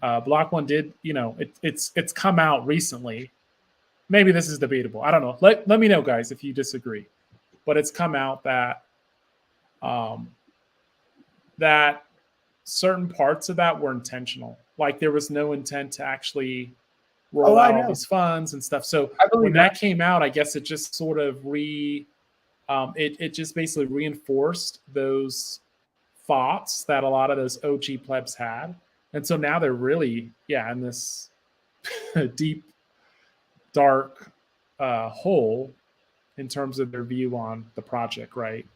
Block One did, it's come out recently. Maybe this is debatable. I don't know. Let me know, guys, if you disagree. But it's come out that that certain parts of that were intentional. Like there was no intent to actually roll out all these funds and stuff. So when that came out, I guess it just sort of it just basically reinforced those thoughts that a lot of those OG plebs had. And so now they're really, in this deep, dark hole in terms of their view on the project, right?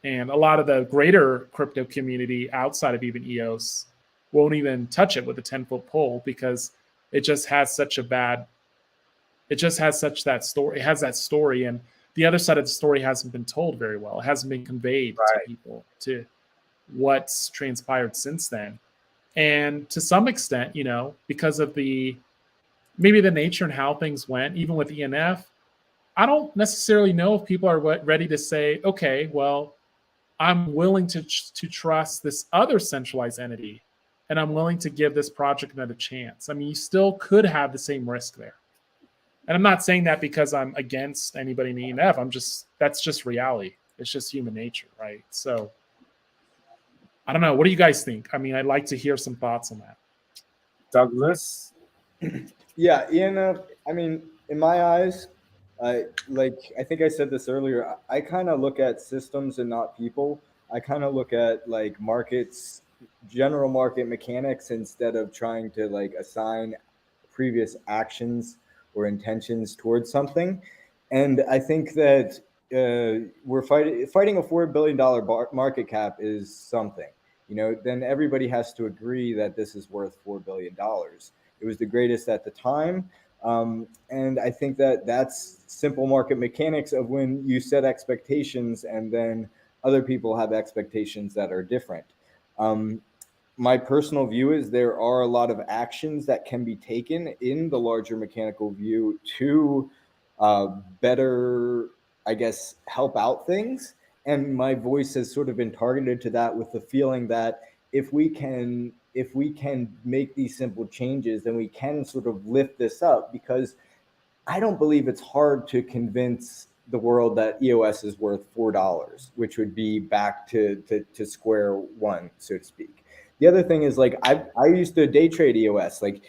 And a lot of the greater crypto community outside of even EOS won't even touch it with a 10-foot pole because it just has such that story. It has that story, and the other side of the story hasn't been told very well. It hasn't been conveyed to people, to what's transpired since then. And to some extent, because of maybe the nature and how things went, even with ENF, I don't necessarily know if people are ready to say, okay, well, I'm willing to trust this other centralized entity, and I'm willing to give this project another chance. I mean, you still could have the same risk there. And I'm not saying that because I'm against anybody in the ENF. That's just reality. It's just human nature, right? So I don't know. What do you guys think? I mean, I'd like to hear some thoughts on that. Douglas? Yeah, ENF, I mean, in my eyes, I think I said this earlier, I kind of look at systems and not people. I kind of look at like markets, general market mechanics, instead of trying to like assign previous actions or intentions towards something. And I think that we're fighting a $4 billion market cap is something. Then everybody has to agree that this is worth $4 billion. It was the greatest at the time. And I think that that's simple market mechanics of when you set expectations and then other people have expectations that are different. My personal view is there are a lot of actions that can be taken in the larger mechanical view to better, I guess, help out things. And my voice has sort of been targeted to that with the feeling that if we can make these simple changes, then we can sort of lift this up, because I don't believe it's hard to convince the world that EOS is worth $4, which would be back to square one, so to speak. The other thing is, like, I used to day trade EOS. Like,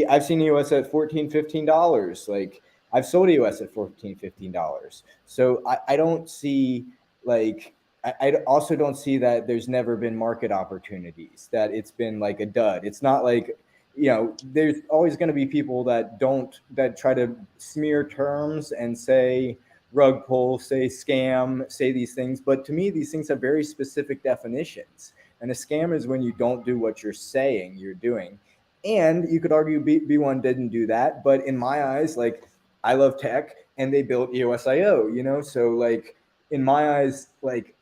I've seen EOS at $14, $15. Like, I've sold EOS at $14, $15. So I don't see, like, I also don't see that there's never been market opportunities, that it's been like a dud. It's not like, there's always going to be people that try to smear terms and say rug pull, say scam, say these things. But to me, these things have very specific definitions. And a scam is when you don't do what you're saying you're doing. And you could argue B1 didn't do that. But in my eyes, like, I love tech and they built EOSIO, so, like, in my eyes, like,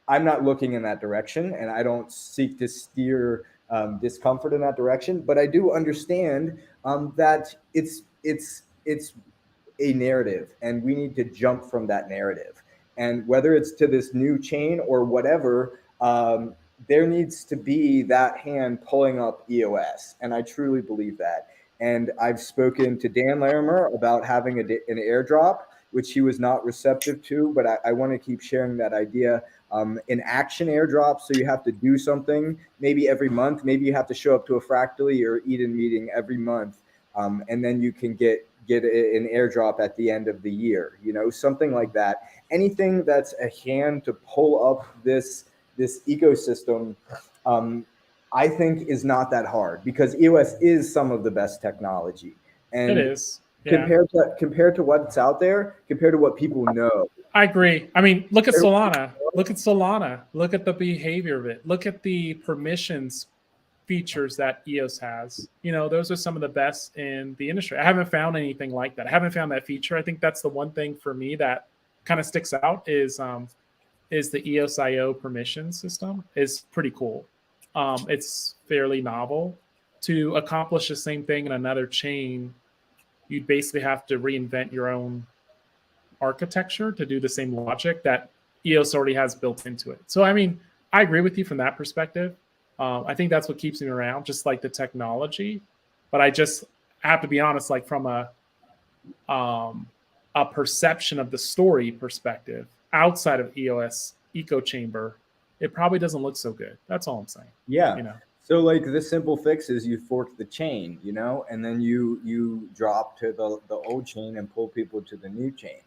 I'm not looking in that direction and I don't seek to steer discomfort in that direction. But I do understand that it's a narrative and we need to jump from that narrative. And whether it's to this new chain or whatever, there needs to be that hand pulling up EOS. And I truly believe that. And I've spoken to Dan Larimer about having an airdrop, which he was not receptive to, but I want to keep sharing that idea. An action airdrop, so you have to do something maybe every month. Maybe you have to show up to a Fractally or Eden meeting every month, and then you can get an airdrop at the end of the year, something like that. Anything that's a hand to pull up this ecosystem, I think is not that hard, because EOS is some of the best technology. And it is. Yeah. Compared to what's out there, compared to what people know. I agree. I mean, look at Solana. Look at Solana. Look at the behavior of it. Look at the permissions features that EOS has. Those are some of the best in the industry. I haven't found anything like that. I haven't found that feature. I think that's the one thing for me that kind of sticks out is the EOSIO permission system is pretty cool. It's fairly novel. To accomplish the same thing in another chain, you'd basically have to reinvent your own architecture to do the same logic that EOS already has built into it. So, I mean, I agree with you from that perspective. I think that's what keeps me around, just like the technology. But I just have to be honest, like from a perception of the story perspective, outside of EOS echo chamber, it probably doesn't look so good. That's all I'm saying. Yeah. So, like, the simple fix is you fork the chain, and then you drop to the old chain and pull people to the new chain.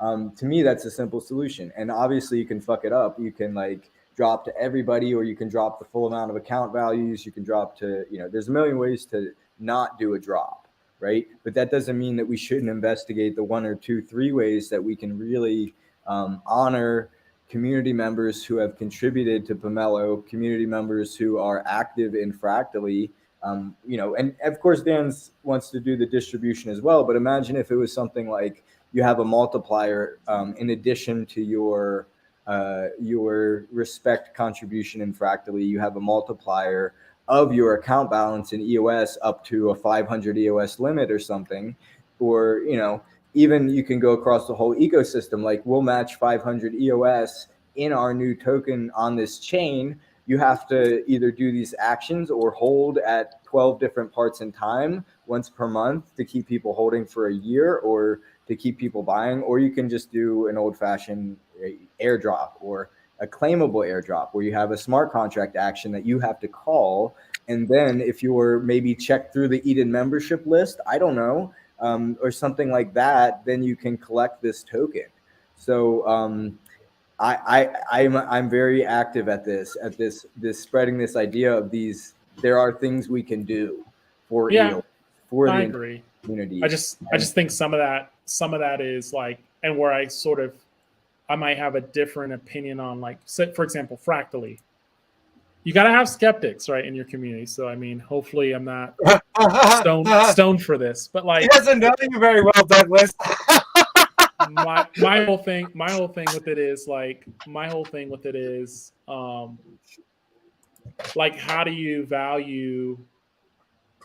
To me, that's a simple solution. And obviously you can fuck it up. You can, like, drop to everybody, or you can drop the full amount of account values. You can drop to, there's a million ways to not do a drop, right? But that doesn't mean that we shouldn't investigate the 1 or 2, 3 ways that we can really honor community members who have contributed to Pomelo, community members who are active in Fractally, and of course Dan wants to do the distribution as well. But imagine if it was something like you have a multiplier in addition to your respect contribution in Fractally. You have a multiplier of your account balance in EOS up to a 500 EOS limit or something, or even you can go across the whole ecosystem. Like, we'll match 500 EOS in our new token on this chain. You have to either do these actions or hold at 12 different parts in time once per month to keep people holding for a year, or to keep people buying, or you can just do an old-fashioned airdrop or a claimable airdrop where you have a smart contract action that you have to call. And then if you're maybe checked through the Eden membership list, I don't know, or something like that, then you can collect this token. So I'm very active at this spreading this idea of these. There are things we can do for EOS. for I the agree. community. I just think some of that is like, and where I might have a different opinion on, like, say, for example, fractally. You got to have skeptics, right, in your community. So I mean, hopefully I'm not stoned for this, but like, he doesn't know you very well, Douglas. my whole thing with it is like, how do you value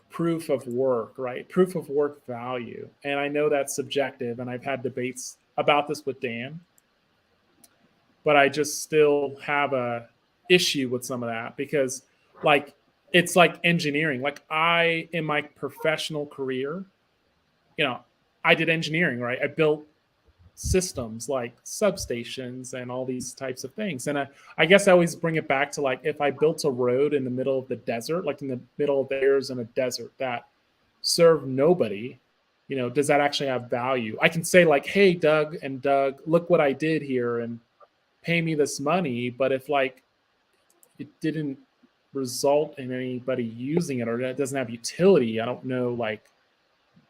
proof of work, right? Proof of work value. And I know that's subjective, and I've had debates about this with Dan, but I just still have a issue with some of that, because like, it's like engineering. Like, in my professional career, I did engineering, right? I built systems like substations and all these types of things. And I guess I always bring it back to, like, if I built a road in the middle of the desert, like in the middle of the Arizona desert, that served nobody, does that actually have value? I can say, like, hey, Doug, look what I did here, and pay me this money. But if, like, it didn't result in anybody using it, or it doesn't have utility, I don't know, like,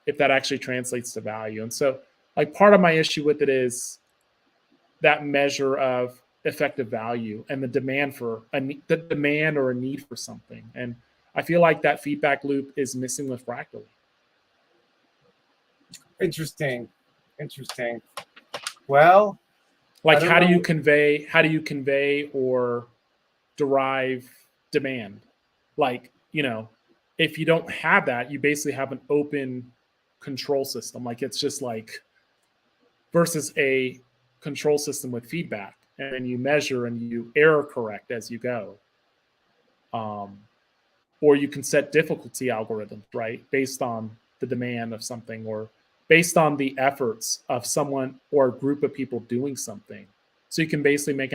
if that actually translates to value. And so, like, part of my issue with it is that measure of effective value and the demand or a need for something. And I feel like that feedback loop is missing with Fractally. Interesting. Well, like, how do you convey or derive demand? Like, if you don't have that, you basically have an open control system. Like, it's just like, versus a control system with feedback, and then you measure and you error correct as you go. Or you can set difficulty algorithms, right, based on the demand of something, or based on the efforts of someone or a group of people doing something. So you can basically make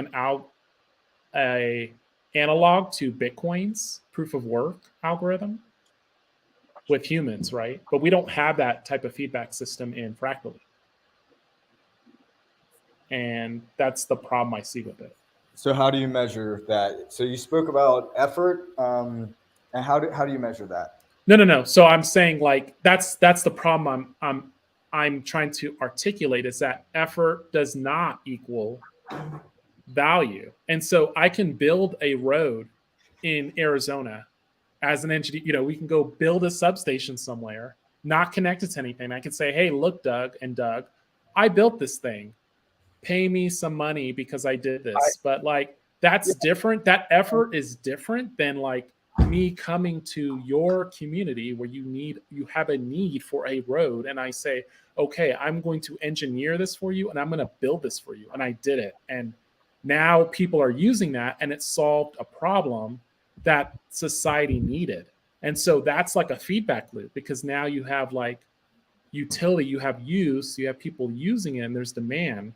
a analog to Bitcoin's proof of work algorithm with humans, right? But we don't have that type of feedback system in Fractally. And that's the problem I see with it. So how do you measure that? So you spoke about effort, and how do you measure that? No. So I'm saying, like, that's the problem I'm trying to articulate, is that effort does not equal value. And so I can build a road in Arizona as an engineer. We can go build a substation somewhere, not connected to anything. I can say, hey, look, Doug, I built this thing. Pay me some money because I did this. But, like, that's different. That effort is different than, like, me coming to your community where you have a need for a road, and I say, okay, I'm going to engineer this for you, and I'm going to build this for you. And I did it. And now people are using that, and it solved a problem that society needed. And so that's like a feedback loop, because now you have, like, utility, you have use, you have people using it, and there's demand.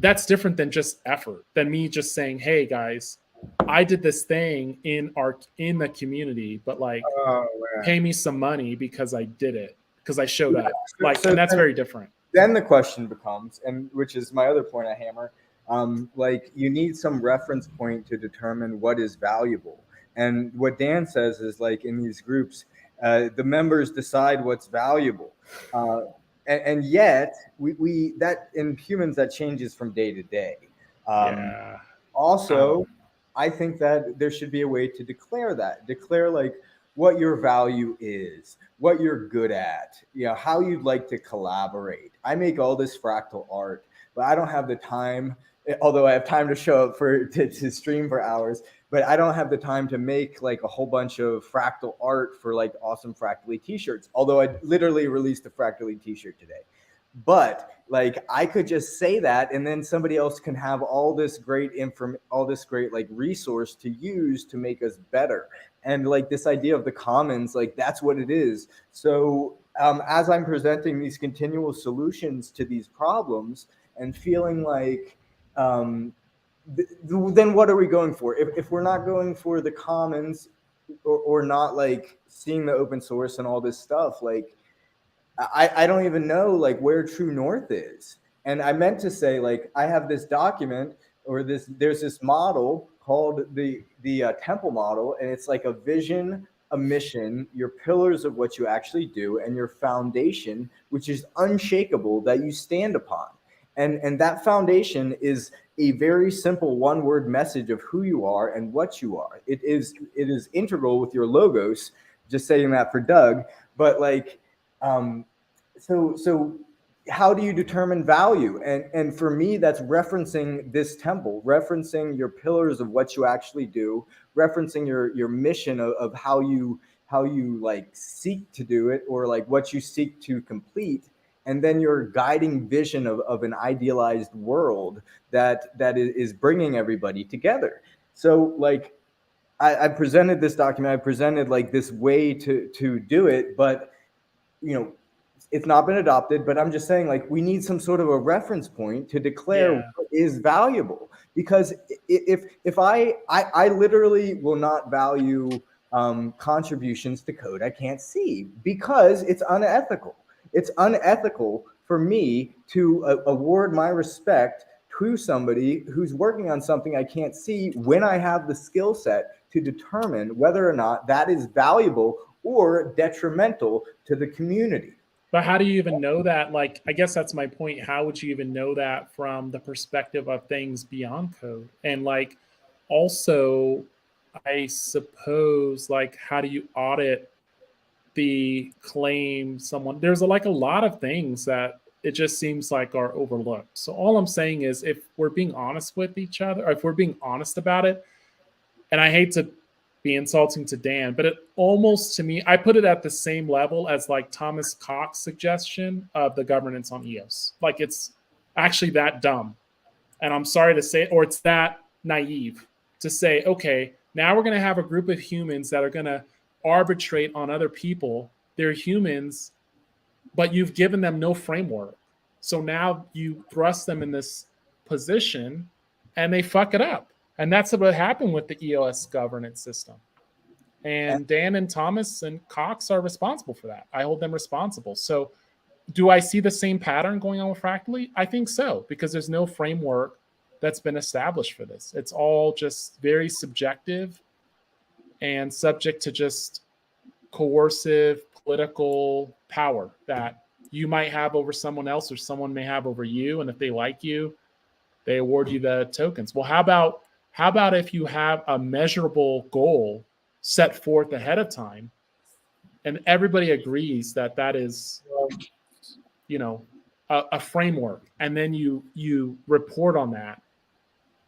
That's different than just effort, than me just saying, hey guys, I did this thing in the community, but, like, pay me some money because I did it, because I showed up. Like, and that's very different. Then the question becomes, and which is my other point I hammer, like, you need some reference point to determine what is valuable. And what Dan says is, like, in these groups, the members decide what's valuable. And yet we that in humans, that changes from day to day. Also, I think that there should be a way to declare like what your value is, what you're good at, how you'd like to collaborate. I make all this fractal art, but I don't have the time, although I have time to show up to stream for hours, but I don't have the time to make, like, a whole bunch of fractal art for, like, awesome Fractally t-shirts, although I literally released a Fractally t-shirt today. But, like, I could just say that, and then somebody else can have all this great like resource to use to make us better. And, like, this idea of the commons, like, that's what it is. So as I'm presenting these continual solutions to these problems and feeling like, then what are we going for? If we're not going for the commons, or not, like, seeing the open source and all this stuff, like, I don't even know, like, where true north is. And I meant to say, like, I have this document, or there's this model called the temple model, and it's like a vision a mission, your pillars of what you actually do, and your foundation, which is unshakable, that you stand upon. And that foundation is a very simple one-word message of who you are and what you are. It is integral with your logos. Just saying that for Doug, but like, so how do you determine value? And for me, that's referencing this temple, referencing your pillars of what you actually do, referencing your mission of how you like seek to do it, or like what you seek to complete, and then your guiding vision of an idealized world that is bringing everybody together. So like, I presented this document, I presented like this way to do it, but you know, it's not been adopted. But I'm just saying, like, we need some sort of a reference point to declare what is valuable. Because if I literally will not value contributions to code I can't see, because it's unethical. It's unethical for me to award my respect to somebody who's working on something I can't see, when I have the skill set to determine whether or not that is valuable or detrimental to the community. But how do you even know that? Like, I guess that's my point. How would you even know that from the perspective of things beyond code? And like, also, I suppose, like, how do you audit the claim someone? There's like a lot of things that it just seems like are overlooked. So all I'm saying is, if we're being honest with each other, or if we're being honest about it, and I hate to be insulting to Dan, but it almost, to me, I put it at the same level as like Thomas Cox's suggestion of the governance on EOS. Like, it's actually that dumb. And I'm sorry to say, or it's that naive to say, okay, now we're going to have a group of humans that are going to arbitrate on other people. They're humans, but you've given them no framework. So now you thrust them in this position and they fuck it up. And that's what happened with the EOS governance system. And Dan and Thomas and Cox are responsible for that. I hold them responsible. So do I see the same pattern going on with Fractally? I think so, because there's no framework that's been established for this. It's all just very subjective and subject to just coercive political power that you might have over someone else, or someone may have over you. And if they like you, they award you the tokens. Well, how about if you have a measurable goal set forth ahead of time, and everybody agrees that that is, a framework, and then you report on that,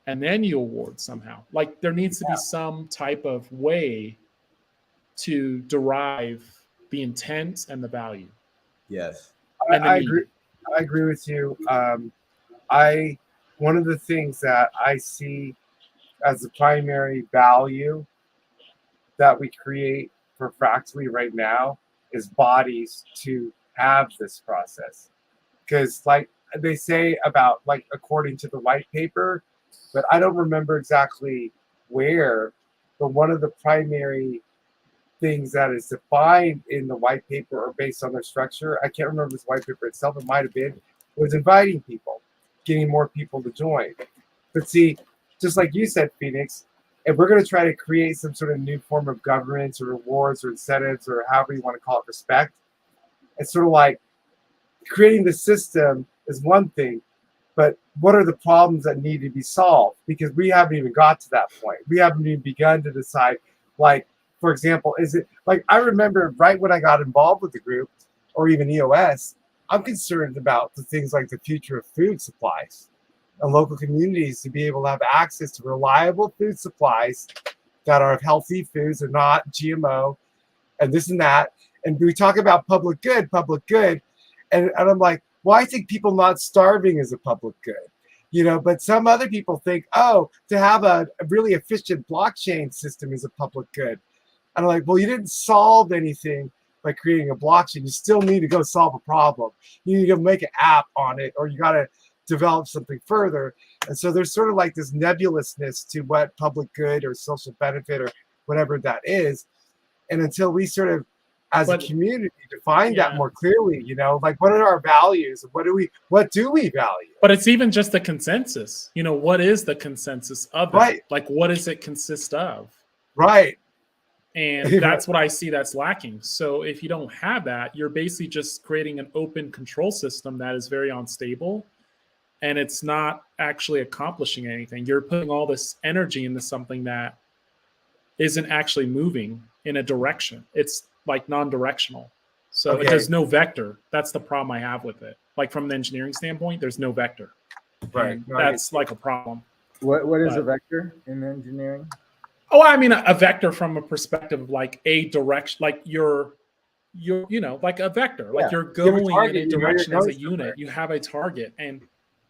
and then you award somehow. Like, there needs to be some type of way to derive the intent and the value. Yes, I agree. I agree with you. One of the things that I see as the primary value that we create for Fractally right now is bodies to have this process. Because like they say about, like, according to the white paper, but I don't remember exactly where, but one of the primary things that is defined in the white paper, or based on their structure, I can't remember this white paper itself, it might have been, was inviting people, getting more people to join. But see, just like you said, Phoenix, if we're going to try to create some sort of new form of governance or rewards or incentives, or however you want to call it, respect, it's sort of like creating the system is one thing, but what are the problems that need to be solved? Because we haven't even got to that point. We haven't even begun to decide, like, for example, is it like, I remember right when I got involved with the group, or even EOS, I'm concerned about the things like the future of food supplies and local communities to be able to have access to reliable food supplies that are healthy foods and not GMO and this and that. And we talk about public good. And I'm like, well, I think people not starving is a public good, but some other people think, oh, to have a really efficient blockchain system is a public good. And I'm like, well, you didn't solve anything by creating a blockchain. You still need to go solve a problem. You need to make an app on it, or you got to develop something further. And so there's sort of like this nebulousness to what public good or social benefit or whatever that is. And until we sort of, as a community, define that more clearly, like, what are our values? What do we value? But it's even just the consensus. What is the consensus of it? Right. Like, what does it consist of? Right. And that's what I see that's lacking. So if you don't have that, you're basically just creating an open control system that is very unstable, and it's not actually accomplishing anything. You're putting all this energy into something that isn't actually moving in a direction. It's like non-directional. So there's no vector. That's the problem I have with it. Like from an engineering standpoint, there's no vector. Right. No, that's like a problem. What is a vector in engineering? Oh, I mean a vector from a perspective of like a direction, like you're like a vector, like you're going in a direction as a unit. You have a target, and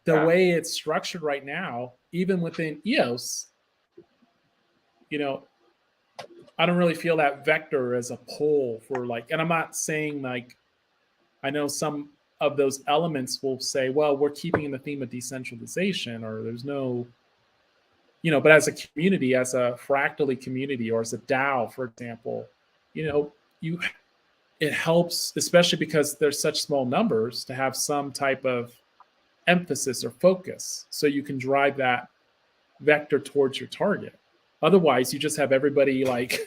the way it's structured right now, even within EOS, I don't really feel that vector as a pull for like, and I'm not saying like, I know some of those elements will say, well, we're keeping in the theme of decentralization, or there's no, but as a community, as a fractally community, or as a DAO, for example, it helps, especially because there's such small numbers, to have some type of emphasis or focus so you can drive that vector towards your target. Otherwise, you just have everybody like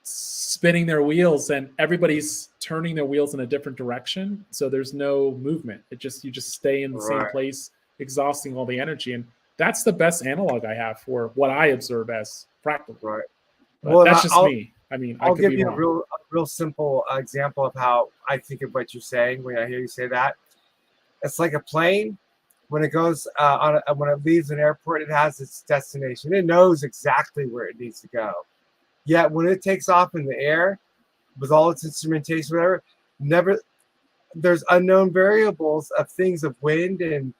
spinning their wheels, and everybody's turning their wheels in a different direction. So there's no movement. You just stay in the same place, exhausting all the energy. And that's the best analog I have for what I observe as fractal. Right. But that's just me. I mean, I'll give you a real simple example of how I think of what you're saying when I hear you say that. It's like a plane. When it goes when it leaves an airport, it has its destination. It knows exactly where it needs to go. Yet when it takes off in the air, with all its instrumentation, whatever, there's unknown variables of things of wind and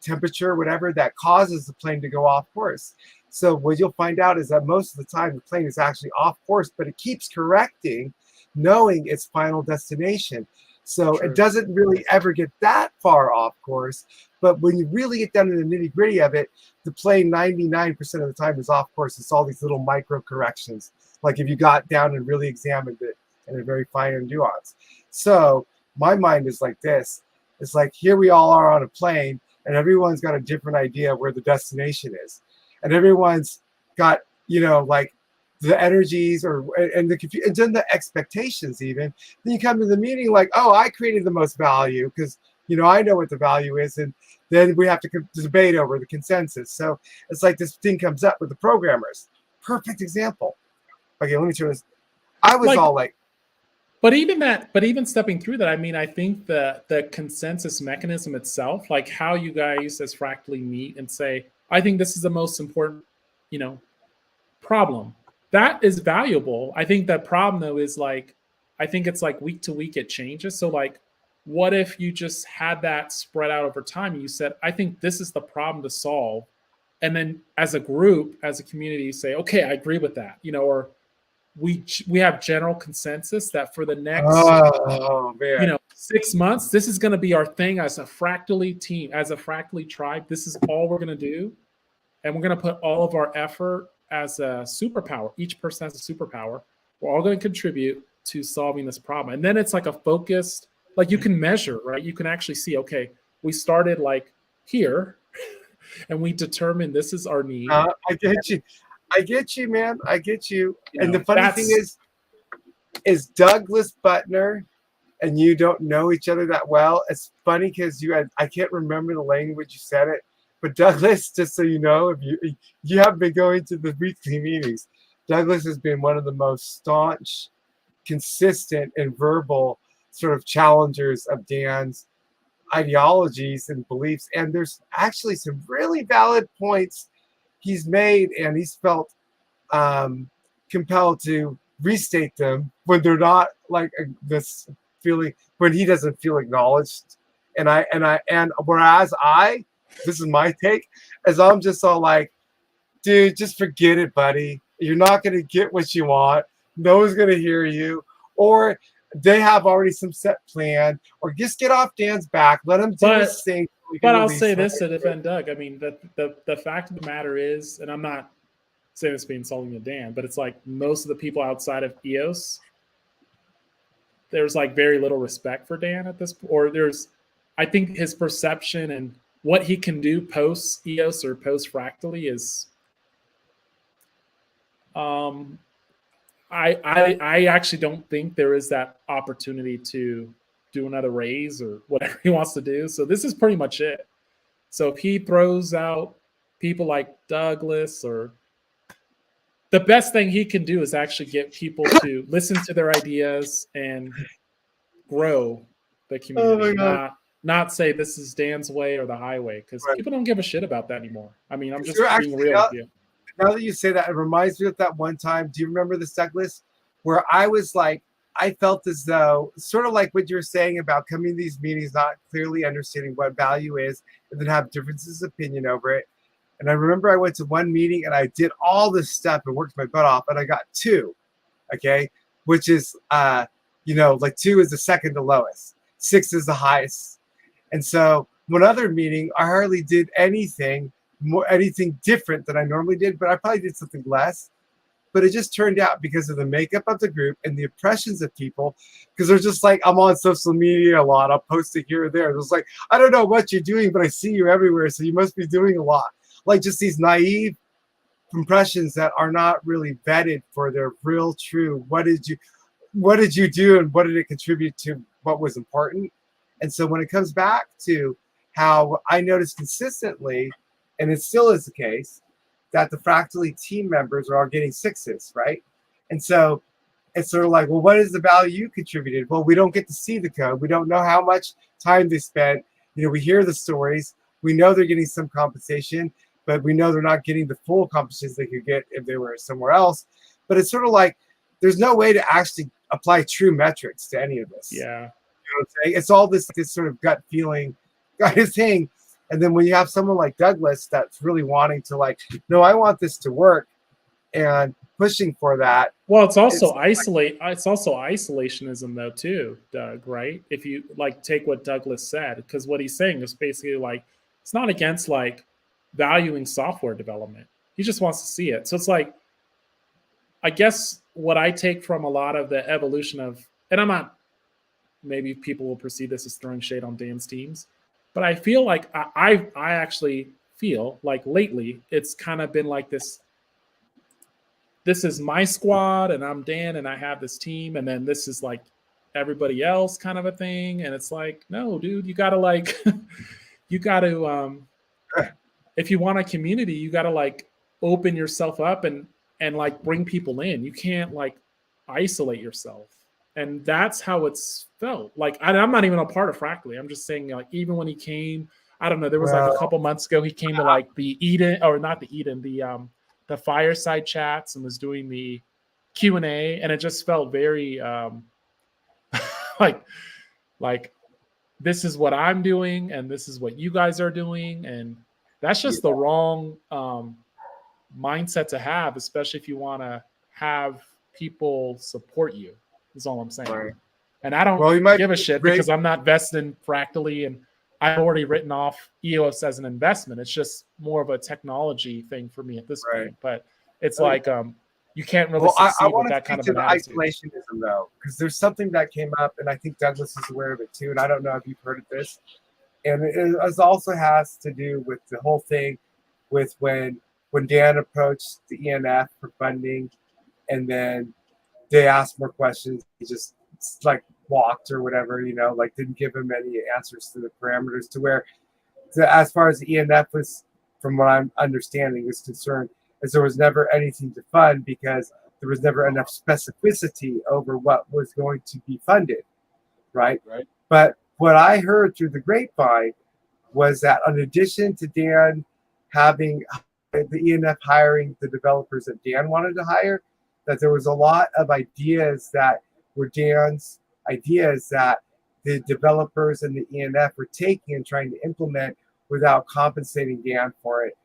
temperature, whatever, that causes the plane to go off course. So what you'll find out is that most of the time the plane is actually off course, but it keeps correcting, knowing its final destination. So it doesn't really ever get that far off course. But when you really get down to the nitty gritty of it, the plane 99% of the time is off course. It's all these little micro corrections. Like if you got down and really examined it in a very fine nuance. So my mind is like this. It's like here we all are on a plane, and everyone's got a different idea of where the destination is. And everyone's got, like the energies and then the expectations even. Then you come to the meeting like, oh, I created the most value because, I know what the value is. And then we have to debate over the consensus. So it's like this thing comes up with the programmers. Perfect example. Okay, let me turn this. I was all like, But even stepping through that, I mean, I think the consensus mechanism itself, like how you guys as Fractally meet and say, I think this is the most important, problem. That is valuable. I think that problem though is like, I think it's like week to week it changes. So like, what if you just had that spread out over time and you said, I think this is the problem to solve. And then as a group, as a community, say, okay, I agree with that, or we have general consensus that for the next 6 months, this is going to be our thing as a Fractally team, as a Fractally tribe. This is all we're going to do. And we're going to put all of our effort as a superpower. Each person has a superpower. We're all going to contribute to solving this problem. And then it's like a focused, like you can measure, right? You can actually see, okay, we started like here and we determined this is our need. I get you, man. I get you. And the funny thing is Douglas Butner and you don't know each other that well. It's funny because I can't remember the language you said it, but Douglas, just so you know, if you have been going to the weekly meetings, Douglas has been one of the most staunch, consistent, and verbal sort of challengers of Dan's ideologies and beliefs. And there's actually some really valid points he's made, and he's felt compelled to restate them when they're not like this feeling, when he doesn't feel acknowledged. And whereas this is my take, as I'm just all like, dude, just forget it, buddy. You're not going to get what you want. No one's going to hear you. Or they have already some set plan, or just get off Dan's back. Let him do his thing. But I'll say this to defend Doug. I mean, the fact of the matter is, and I'm not saying this being insulting to Dan, but it's like most of the people outside of EOS, there's like very little respect for Dan at this point. Or I think his perception and what he can do post EOS or post Fractally is I actually don't think there is that opportunity to do another raise or whatever he wants to do. So this is pretty much it. So if he throws out people like Douglas, or the best thing he can do is actually get people to listen to their ideas and grow the community, not say this is Dan's way or the highway, because people don't give a shit about that anymore. I mean, I'm just being real with you. Now that you say that, it reminds me of that one time. Do you remember this, Douglas, where I was like, I felt as though, sort of like what you're saying about coming to these meetings, not clearly understanding what value is, and then have differences of opinion over it. And I remember I went to one meeting and I did all this stuff and worked my butt off, and I got 2, okay, which is, like 2 is the second to lowest, 6 is the highest. And so one other meeting, I hardly did anything different than I normally did, but I probably did something less. But it just turned out, because of the makeup of the group and the impressions of people, because they're just like, I'm on social media a lot, I'll post it here or there. It's like, I don't know what you're doing, but I see you everywhere, so you must be doing a lot. Like, just these naive impressions that are not really vetted for their real, true, what did you do and what did it contribute to what was important. And so when it comes back to how I noticed consistently, and it still is the case, that the Fractally team members are all getting 6s, right? And so it's sort of like, well, what is the value you contributed? Well, we don't get to see the code. We don't know how much time they spent. We hear the stories. We know they're getting some compensation, but we know they're not getting the full compensation they could get if they were somewhere else. But it's sort of like, there's no way to actually apply true metrics to any of this. Yeah. You know what I'm saying? It's all this sort of gut feeling kind of thing. And then when you have someone like Douglas that's really wanting to, like, no, I want this to work, and pushing for that. Well, it's also isolationism though too, Doug, right? If you like take what Douglas said, because what he's saying is basically like, it's not against like valuing software development. He just wants to see it. So it's like, I guess what I take from a lot of the evolution of, and I'm not, maybe people will perceive this as throwing shade on Dan's teams, but I feel like I actually feel like lately it's kind of been like this is my squad and I'm Dan and I have this team, and then this is like everybody else kind of a thing. And it's like, no, dude, you gotta like you gotta if you want a community, you gotta like open yourself up and like bring people in. You can't like isolate yourself. And that's how it's felt. Like, I'm not even a part of Fractally. I'm just saying, like, even when he came, I don't know, there was like a couple months ago, he came to like the Eden, or not the Eden, the fireside chats, and was doing the Q&A. And it just felt very like this is what I'm doing and this is what you guys are doing. And that's just the wrong mindset to have, especially if you want to have people support you. Is all I'm saying. Right. And I don't give a shit because I'm not vested in Fractally, and I've already written off EOS as an investment. It's just more of a technology thing for me at this point. But it's like you can't really succeed with that kind of an attitude. Isolationism, though, because there's something that came up, and I think Douglas is aware of it too, and I don't know if you've heard of this. And it also has to do with the whole thing with when Dan approached the ENF for funding, and then they asked more questions. He just like walked or whatever, like didn't give him any answers to the parameters to where, as far as the ENF was, from what I'm understanding, is concerned, is there was never anything to fund because there was never enough specificity over what was going to be funded, right? But what I heard through the grapevine was that in addition to Dan having the ENF hiring the developers that Dan wanted to hire, that there was a lot of ideas that were Dan's ideas that the developers and the ENF were taking and trying to implement without compensating Dan for it.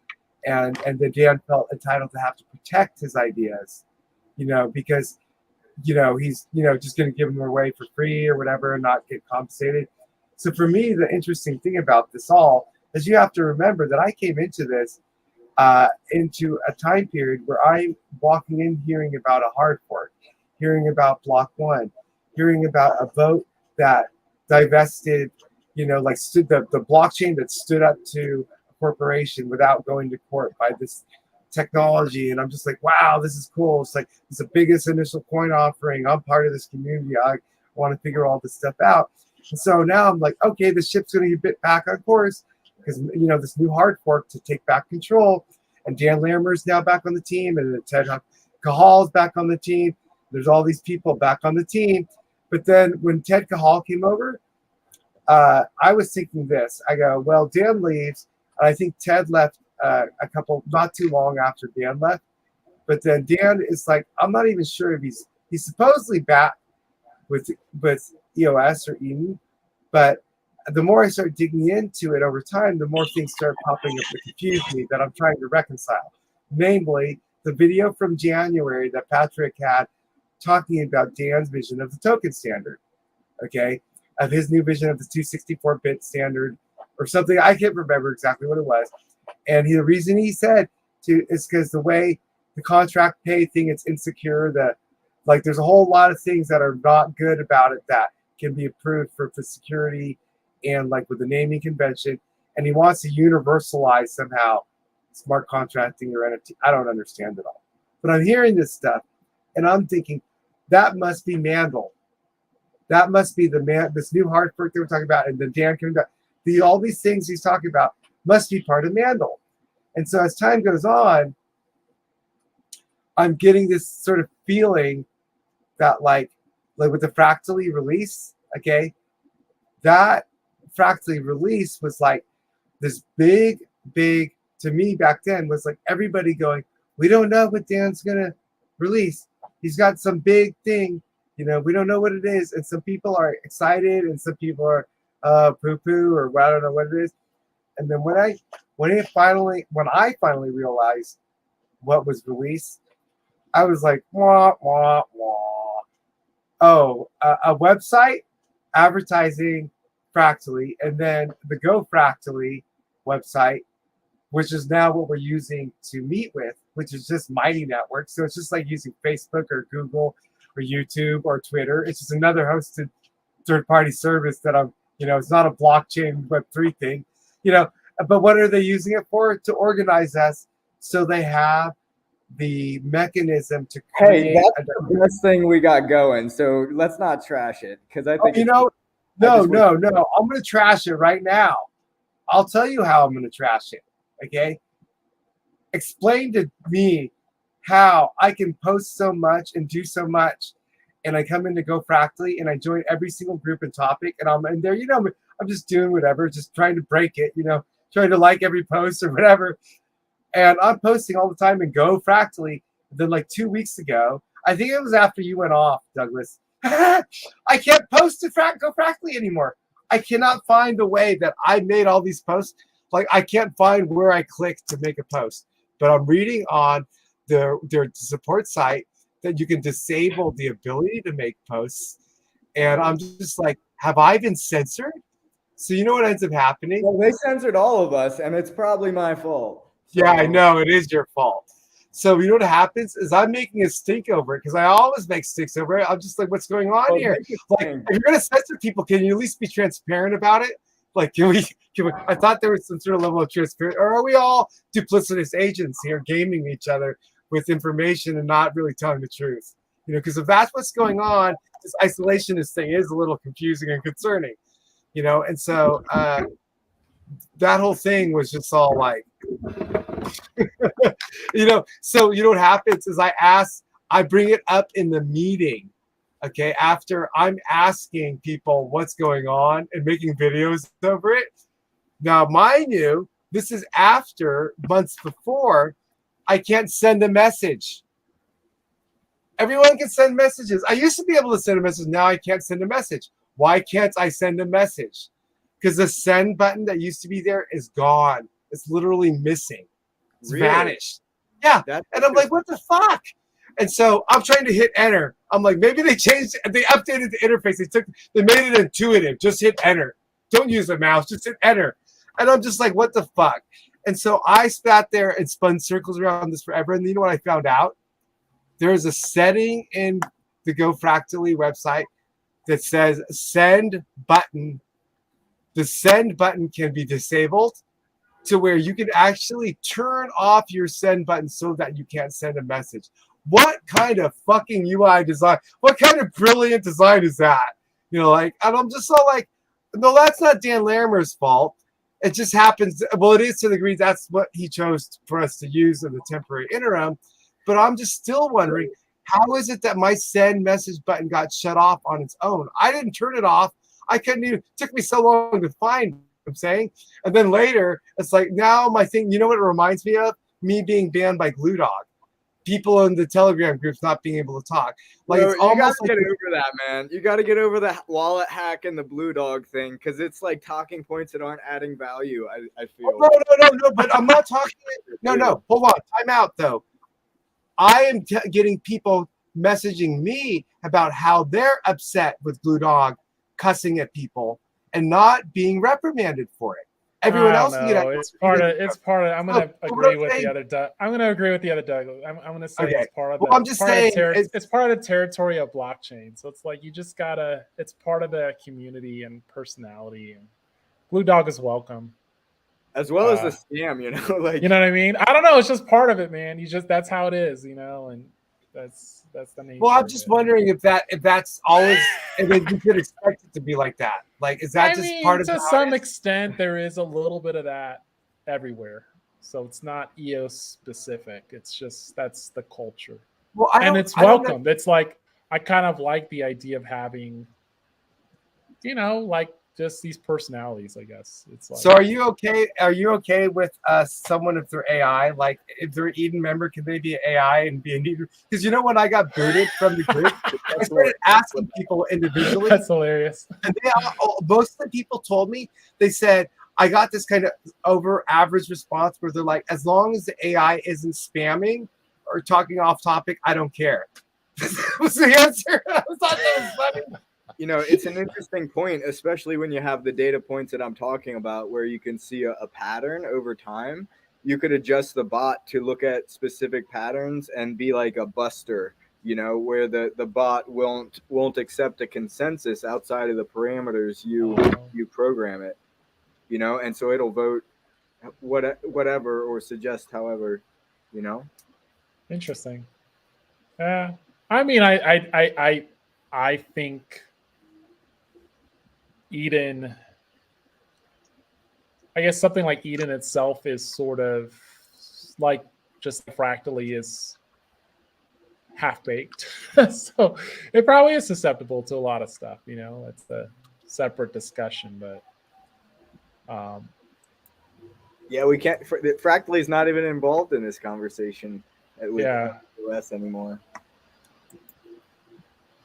And that Dan felt entitled to have to protect his ideas, because, he's, just going to give them away for free or whatever and not get compensated. So for me, the interesting thing about this all is you have to remember that I came into this into a time period where I'm walking in hearing about a hard fork, hearing about Block One, hearing about a vote that divested, stood the blockchain that stood up to a corporation without going to court by this technology, and I'm just like, wow, this is cool. It's like it's the biggest initial coin offering. I'm part of this community. I want to figure all this stuff out. And so now I'm like, okay, the ship's going to get back on course because this new hard fork to take back control, and Dan Lammer's now back on the team, and then Ted Cahal's back on the team. There's all these people back on the team. But then when Ted Cahal came over, I was thinking this. I go, well, Dan leaves, and I think Ted left not too long after Dan left. But then Dan is like, I'm not even sure if he's supposedly back with EOS or Eden, but the more I start digging into it over time, the more things start popping up that confuse me that I'm trying to reconcile. Namely, the video from January that Patrick had talking about Dan's vision of the token standard, okay, of his new vision of the 264-bit standard or something. I can't remember exactly what it was. And the reason he said is because the way the contract pay thing, it's insecure. There's a whole lot of things that are not good about it that can be approved for security and like with the naming convention. And he wants to universalize somehow smart contracting or NFT. I don't understand it all. But I'm hearing this stuff and I'm thinking that must be Mandel. That must be this new hard fork that we're talking about, and then Dan coming back. All these things he's talking about must be part of Mandel. And so as time goes on, I'm getting this sort of feeling that like with the Fractally release, okay, that Fractally release was like this big, to me back then was like everybody going, we don't know what Dan's gonna release. He's got some big thing, we don't know what it is. And some people are excited and some people are poo-poo or I don't know what it is. And then when I finally realized what was released, I was like, wah, wah, wah. Oh, a website advertising Fractally, and then the Go Fractally website, which is now what we're using to meet with, which is just Mighty Network. So it's just like using Facebook or Google or YouTube or Twitter. It's just another hosted third-party service that it's not a blockchain Web3 thing, but what are they using it for? To organize us so they have the mechanism to create. Hey, that's the best thing we got going. So let's not trash it because I think no. I'm going to trash it right now. I'll tell you how I'm going to trash it. Okay. Explain to me how I can post so much and do so much. And I come in to Go Fractally and I join every single group and topic. And I'm in there, I'm just doing whatever, just trying to break it, trying to like every post or whatever. And I'm posting all the time and Go Fractally. Then like 2 weeks ago, I think it was after you went off, Douglas. I can't post to Go Fractally anymore. I cannot find a way that I made all these posts. Like I can't find where I click to make a post. But I'm reading on their support site that you can disable the ability to make posts. And I'm just like, have I been censored? So you know what ends up happening? Well, they censored all of us, and it's probably my fault. So. Yeah, I know. It is your fault. So you know what happens is I'm making a stink over it because I always make stinks over it. I'm just like, what's going on here? Like, if you're going to censor people, can you at least be transparent about it? Like, can we, I thought there was some sort of level of transparency. Or are we all duplicitous agents here gaming each other with information and not really telling the truth? Because if that's what's going on, this isolationist thing is a little confusing and concerning. And so that whole thing was just all like, so what happens is I bring it up in the meeting, okay, after I'm asking people what's going on and making videos over it. Now, mind you, this is after months before I can't send a message. Everyone can send messages. I used to be able to send a message. Now I can't send a message. Why can't I send a message? Because the send button that used to be there is gone. It's literally missing. It's vanished. Yeah. And I'm like, what the fuck? And so I'm trying to hit enter. I'm like, maybe they updated the interface. They made it intuitive. Just hit enter. Don't use the mouse. Just hit enter. And I'm just like, what the fuck? And so I sat there and spun circles around this forever. And you know what I found out? There's a setting in the Go Fractally website that says send button. The send button can be disabled to where you can actually turn off your send button so that you can't send a message. What kind of fucking UI design? What kind of brilliant design is that? You know, like, and I'm just all like, no, that's not Dan Larimer's fault. It just happens. Well, it is to the degree that's what he chose for us to use in the temporary interim. But I'm just still wondering, how is it that my send message button got shut off on its own? I didn't turn it off. I couldn't even, it took me so long to find what I'm saying. And then later, it's like now my thing, you know what it reminds me of? Me being banned by Glue Dog. People in the Telegram groups not being able to talk. Like, Bro, it's almost you gotta like get over that, man. You gotta get over the wallet hack and the Blue Dog thing, because it's like talking points that aren't adding value. I feel. No. But I'm not talking. No. Hold on. Time out though. I am getting people messaging me about how they're upset with Blue Dog cussing at people and not being reprimanded for it. Everyone else can get. It's part of. I'm gonna agree with the other Doug. I'm gonna agree with the other Doug. I'm gonna say it's part of. I'm just saying it's part of the territory of blockchain. So it's like you just gotta. It's part of the community and personality. And Blue Dog is welcome, as well as the scam. You know, like, you know what I mean. I don't know. It's just part of it, man. That's how it is. You know, and that's the nature. Well, I'm just wondering if that's always. I mean, you could expect it to be like that. Like, is that part of it? To some extent, there is a little bit of that everywhere. So it's not EOS specific. It's just that's the culture. Well, and it's welcome. It's like I kind of like the idea of having, you know, like just these personalities. I guess it's like. So are you okay? Are you okay with someone if they're AI? Like if they're Eden member, can they be AI and be an Eden? Because you know when I got booted from the group, I started asking people individually. That's hilarious. And most of the people told me, they said, I got this kind of over average response where they're like, as long as the AI isn't spamming or talking off topic, I don't care. That was the answer. I thought that was funny. You know, it's an interesting point, especially when you have the data points that I'm talking about, where you can see a pattern over time. You could adjust the bot to look at specific patterns and be like a buster, you know, where the bot won't accept a consensus outside of the parameters you program it, you know, and so it'll vote whatever or suggest however, you know. Interesting. I mean, I think Eden, I guess something like Eden itself is sort of like just fractally is half-baked. So it probably is susceptible to a lot of stuff, you know. It's a separate discussion, but yeah, we can't. Fractally is not even involved in this conversation with OS anymore.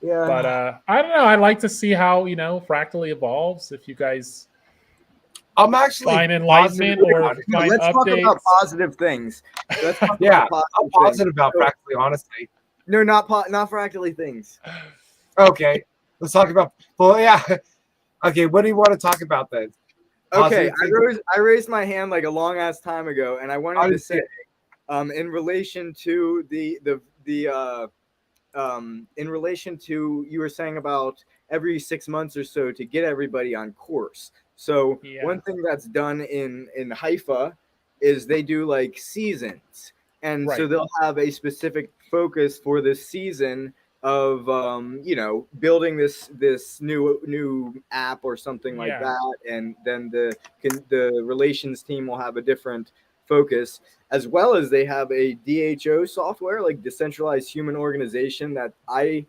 Yeah, but I don't know. I'd like to see how, you know, Fractally evolves. If you guys, I'm actually find enlightenment or find let's updates. talk about positive things. Let's talk yeah, about I'm positive about Fractally, honestly. No, not Fractally things. Okay, let's talk about. Well, yeah. Okay, what do you want to talk about then? Okay, I raised my hand like a long ass time ago, and I wanted to say, in relation to in relation to you were saying about every 6 months or so to get everybody on course. So one thing that's done in Haifa is they do like seasons, and so they'll have a specific focus for this season of you know, building this new app or something like that, and then the relations team will have a different focus, as well as they have a DHO software, like decentralized human organization, that I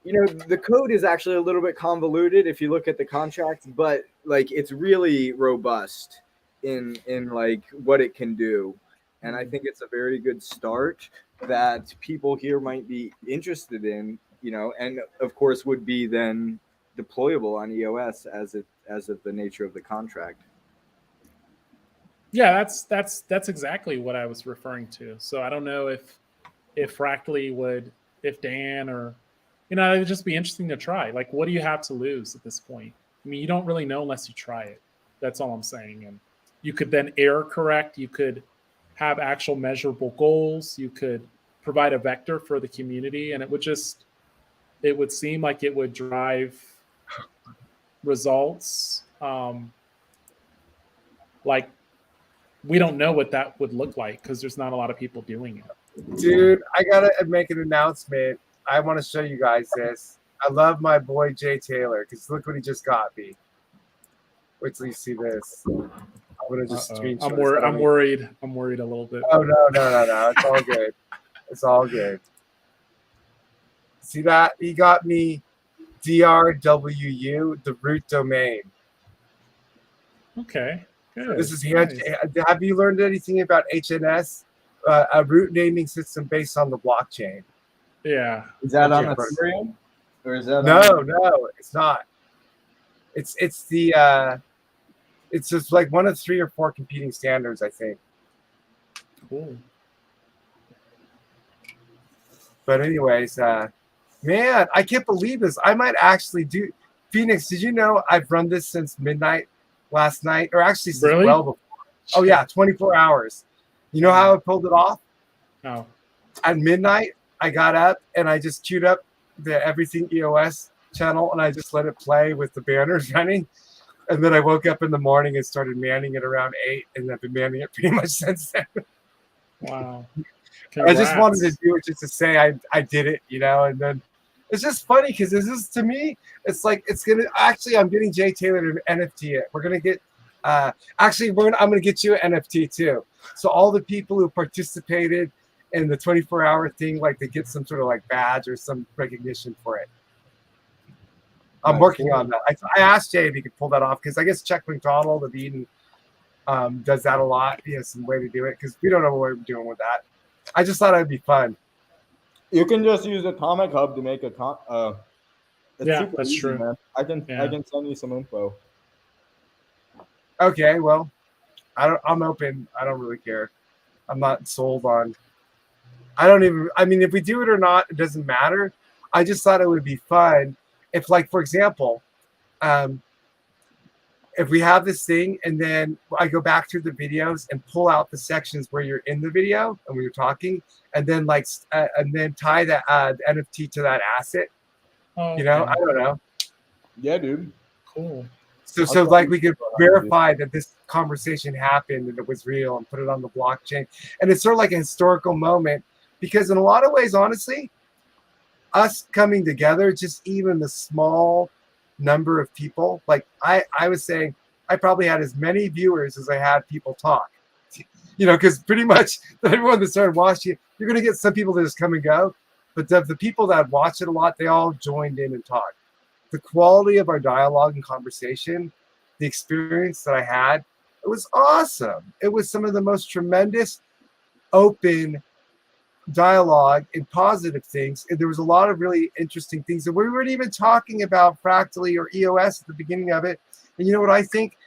you know, the code is actually a little bit convoluted if you look at the contracts, but like it's really robust in like what it can do. And I think it's a very good start that people here might be interested in, you know, and of course would be then deployable on EOS as of the nature of the contract. Yeah, that's exactly what I was referring to. So I don't know if Fractally would, if Dan or, you know, it would just be interesting to try. Like, what do you have to lose at this point? I mean, you don't really know unless you try it. That's all I'm saying. And you could then error correct. You could have actual measurable goals. You could provide a vector for the community, and it would seem like it would drive results. like we don't know what that would look like because there's not a lot of people doing it. Dude, I gotta make an announcement. I want to show you guys this. I love my boy Jay Taylor because look what he just got me. Wait till you see this. I'm gonna just screenshot. I'm worried. I'm worried a little bit. Oh no! It's all good. It's all good. See that? He got me DRWU, the root domain. Okay, good. This is nice. Have you learned anything about HNS? A root naming system based on the blockchain. Yeah. Is that on Okay, Ethereum? Or is that No, it's not. It's just like one of 3 or 4 competing standards, I think. Cool. But anyways, man, I can't believe this. I might actually do. Phoenix, did you know I've run this since midnight last night, or actually since Really? well before? Oh yeah, 24 hours. You know how I pulled it off? Oh. At midnight, I got up and I just queued up the Everything EOS channel and I just let it play with the banners running. And then I woke up in the morning and started manning it around 8, and I've been manning it pretty much since then. Wow. I just Congrats. wanted to do it just to say I did it, you know, and then it's just funny because this is, to me, it's like I'm getting Jay Taylor to NFT it. We're gonna get I'm gonna get you an NFT too. So all the people who participated in the 24-hour thing, like they get some sort of like badge or some recognition for it. I'm working on that. I asked Jay if he could pull that off because I guess Chuck McDonald of Eden does that a lot. He has some way to do it because we don't know what we're doing with that. I just thought it would be fun. You can just use Atomic Hub to make a Yeah, that's true. Man. I can send you some info. Okay, well, I'm open. I don't really care. I'm not sold on. I mean, if we do it or not, it doesn't matter. I just thought it would be fun if, like, for example, if we have this thing and then I go back through the videos and pull out the sections where you're in the video and we were talking, and then and then tie that NFT to that asset. Oh, You know, okay. I don't know. Yeah, dude. Cool. So like we could verify that this conversation happened and it was real and put it on the blockchain. And it's sort of like a historical moment because in a lot of ways, honestly, us coming together, just even the small number of people, like I was saying, I probably had as many viewers as I had people talk, you know, because pretty much everyone that started watching it, you're going to get some people that just come and go, but the people that watch it a lot, they all joined in and talked. The quality of our dialogue and conversation, the experience that I had, it was awesome. It was some of the most tremendous open dialogue and positive things. And there was a lot of really interesting things. And we weren't even talking about Fractally or EOS at the beginning of it. And you know what I think?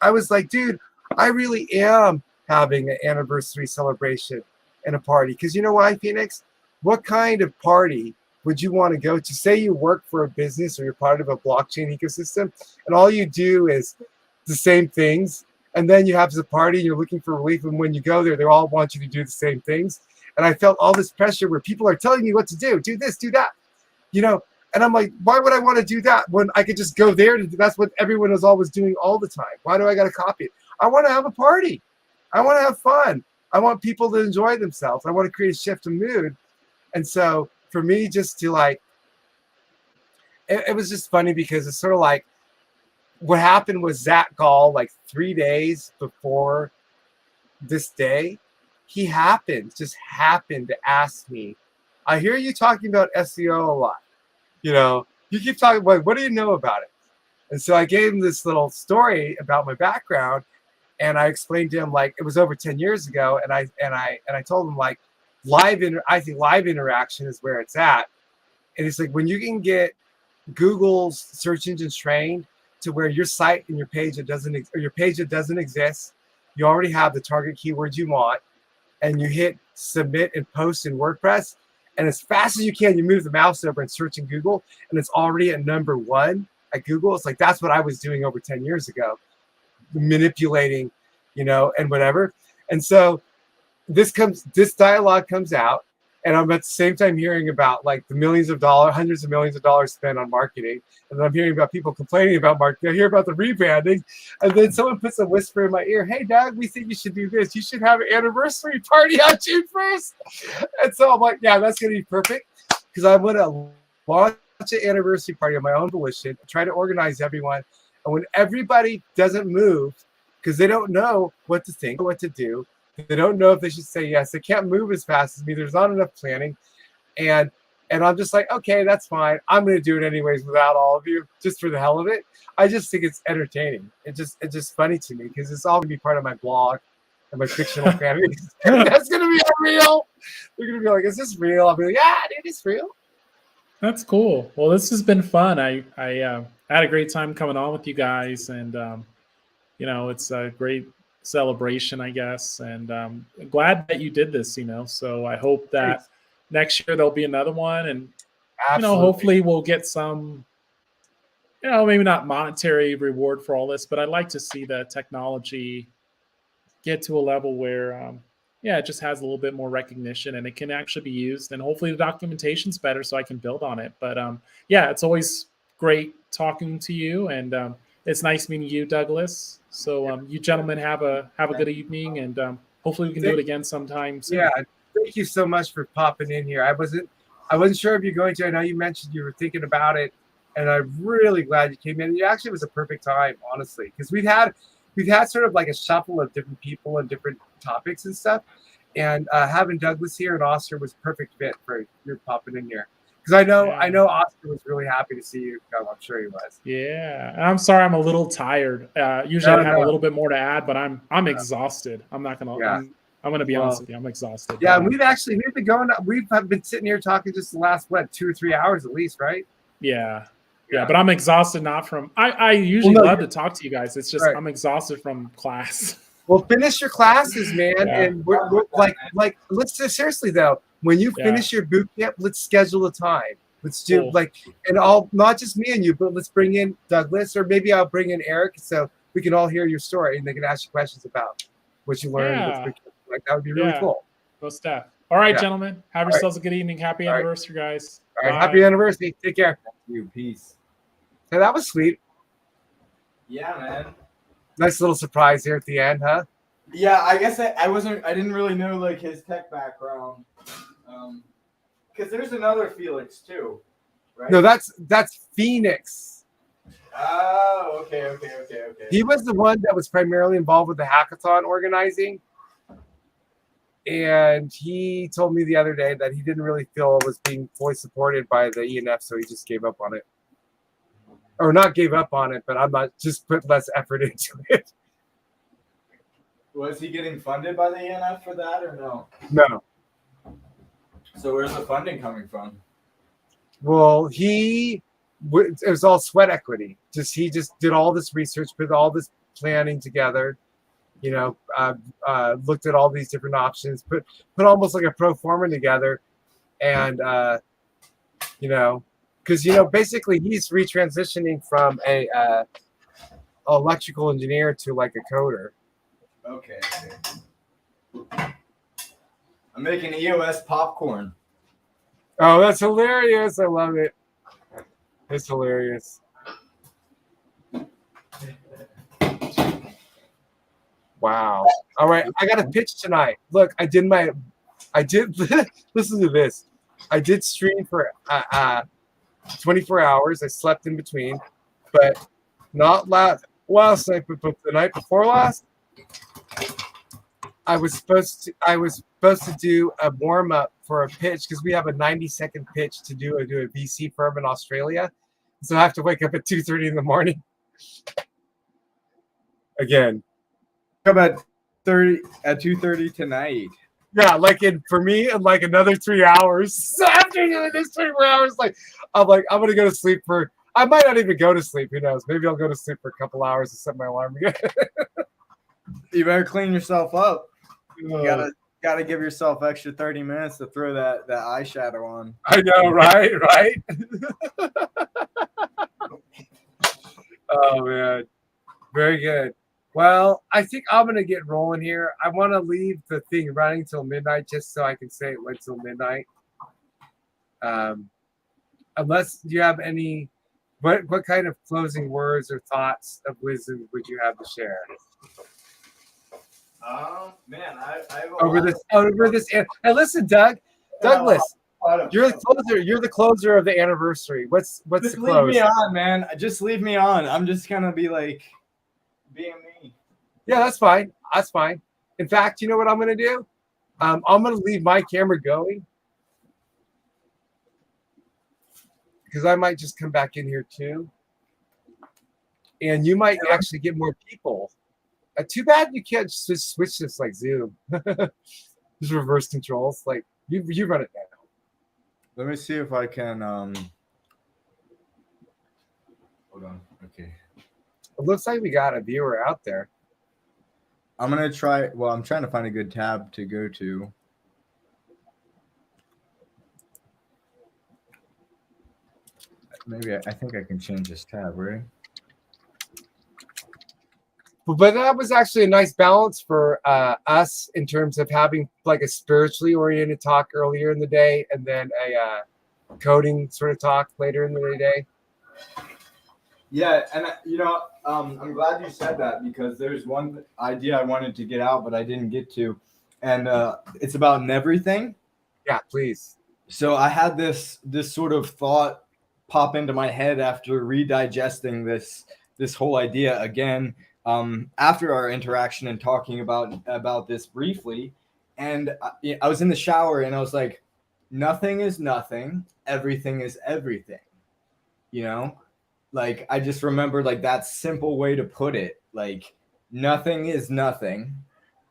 I was like, dude, I really am having an anniversary celebration and a party. Because you know why, Phoenix? What kind of party would you want to go to? Say you work for a business or you're part of a blockchain ecosystem, and all you do is the same things, and then you have the party and you're looking for relief, and when you go there, they all want you to do the same things. And I felt all this pressure where people are telling me what to do this, do that, you know, and I'm like, why would I want to do that when I could just go there to do? That's what everyone is always doing all the time. Why do I got to copy it? I want to have a party. I want to have fun. I want people to enjoy themselves. I want to create a shift in mood. And so for me, just to like, it was just funny because it's sort of like what happened was Zach Gall, like 3 days before this day, he just happened to ask me, I hear you talking about SEO a lot. You know, you keep talking about, what do you know about it? And so I gave him this little story about my background, and I explained to him, like, it was over 10 years ago, and I told him, like, I think live interaction is where it's at. And it's like when you can get Google's search engine trained to where your site and your page that doesn't exist, you already have the target keywords you want, and you hit submit and post in WordPress, and as fast as you can, you move the mouse over and search in Google, and it's already at number 1 at Google. It's like that's what I was doing over 10 years ago, manipulating, you know, and whatever. And so this dialogue comes out, And I'm at the same time hearing about like the millions of dollars, hundreds of millions of dollars spent on marketing. And then I'm hearing about people complaining about marketing. I hear about the rebranding. And then someone puts a whisper in my ear, hey, Doug, we think you should do this. You should have an anniversary party on June 1st. And so I'm like, yeah, that's going to be perfect. Because I'm going to launch an anniversary party on my own volition, try to organize everyone. And when everybody doesn't move, because they don't know what to think, what to do, they don't know if they should say yes. They can't move as fast as me. There's not enough planning. And I'm just like, okay, that's fine. I'm going to do it anyways without all of you, just for the hell of it. I just think it's entertaining. It's just funny to me because it's all going to be part of my blog and my fictional family. That's going to be real. They're going to be like, is this real? I'll be like, yeah, it is real. That's cool. Well, this has been fun. I had a great time coming on with you guys, and it's a great celebration, I guess. And glad that you did this. So I hope that next year there'll be another one, and hopefully we'll get some, maybe not monetary reward for all this, but I'd like to see the technology get to a level where it just has a little bit more recognition and it can actually be used, and hopefully the documentation's better so I can build on it. But it's always great talking to you, and it's nice meeting you, Douglas. So you gentlemen have a good evening, and hopefully we can do it again sometime soon. Yeah, thank you so much for popping in here. I wasn't sure if you're going to. I know you mentioned you were thinking about it, and I'm really glad you came in. It actually was a perfect time, honestly, because we've had sort of like a shuffle of different people and different topics and stuff. And having Douglas here and Oscar was a perfect fit for your popping in here. Because I know Oscar was really happy to see you come. I'm sure he was. Yeah, I'm sorry, I'm a little tired. Usually I have a little bit more to add, but I'm exhausted. I'm not gonna. Yeah. I'm gonna be honest with you. I'm exhausted. Yeah, we've been sitting here talking just the last 2 or 3 hours at least, right? Yeah, but I'm exhausted not from. I usually love to talk to you guys. It's just I'm exhausted from class. Well, finish your classes, man, and we're like let's seriously though. When you finish your boot camp, let's schedule a time. Let's do and all, not just me and you, but let's bring in Douglas, or maybe I'll bring in Eric, so we can all hear your story and they can ask you questions about what you learned. Yeah. Like that would be really cool. Go staff. All right, gentlemen. Have yourselves a good evening. Happy anniversary, guys. All right, happy anniversary. Take care. Thank you. Peace. Hey, that was sweet. Yeah, man. Nice little surprise here at the end, huh? Yeah, I guess I didn't really know like his tech background. Because there's another Felix too, right? No, that's Phoenix. Oh, okay. He was the one that was primarily involved with the hackathon organizing. And he told me the other day that he didn't really feel it was being fully supported by the ENF, so he just gave up on it. Or not gave up on it, but I'm not, just put less effort into it. Was he getting funded by the ENF for that or no? No. So where's the funding coming from? Well, it was all sweat equity. He just did all this research, put all this planning together, looked at all these different options, put almost like a pro forma together, and because basically he's retransitioning from a electrical engineer to like a coder. Okay. I'm making EOS popcorn. Oh, that's hilarious. I love it. It's hilarious. Wow. All right. I got a pitch tonight. Look, I did listen to this. I did stream for 24 hours. I slept in between, but not last night, but the night before last, I was supposed to do a warm up for a pitch because we have a 90-second pitch to do a VC firm in Australia. So I have to wake up at 2:30 in the morning. Again. How about 2:30 tonight? Yeah, for me in like another 3 hours. So after doing this 24 hours, I'm gonna go to sleep I might not even go to sleep, who knows? Maybe I'll go to sleep for a couple hours and set my alarm again. You better clean yourself up. You gotta give yourself extra 30 minutes to throw that eyeshadow on. I know, right? Oh man. Very good. Well, I think I'm gonna get rolling here. I want to leave the thing running till midnight just so I can say it went till midnight. Unless you have any, what kind of closing words or thoughts of wisdom would you have to share? Man, I have Over this. And listen, Douglas, you're the closer. You're the closer of the anniversary. What's just the leave close? me on, man. Just leave me on. I'm just gonna be like being me. Yeah, that's fine. That's fine. In fact, you know what I'm gonna do? I'm gonna leave my camera going because I might just come back in here too, and you might actually get more people. Too bad you can't just switch this like Zoom. Just reverse controls. Like you run it now. Let me see if I can. Hold on. Okay. It looks like we got a viewer out there. I'm gonna try. Well, I'm trying to find a good tab to go to. Maybe I think I can change this tab, right? But that was actually a nice balance for us in terms of having like a spiritually oriented talk earlier in the day, and then a coding sort of talk later in the day. Yeah, and I'm glad you said that because there's one idea I wanted to get out, but I didn't get to, and it's about everything. Yeah, please. So I had this sort of thought pop into my head after redigesting this whole idea again. After our interaction and talking about this briefly, and I was in the shower and I was like, nothing is nothing, everything is everything. You know, like I just remember like that simple way to put it, like nothing is nothing,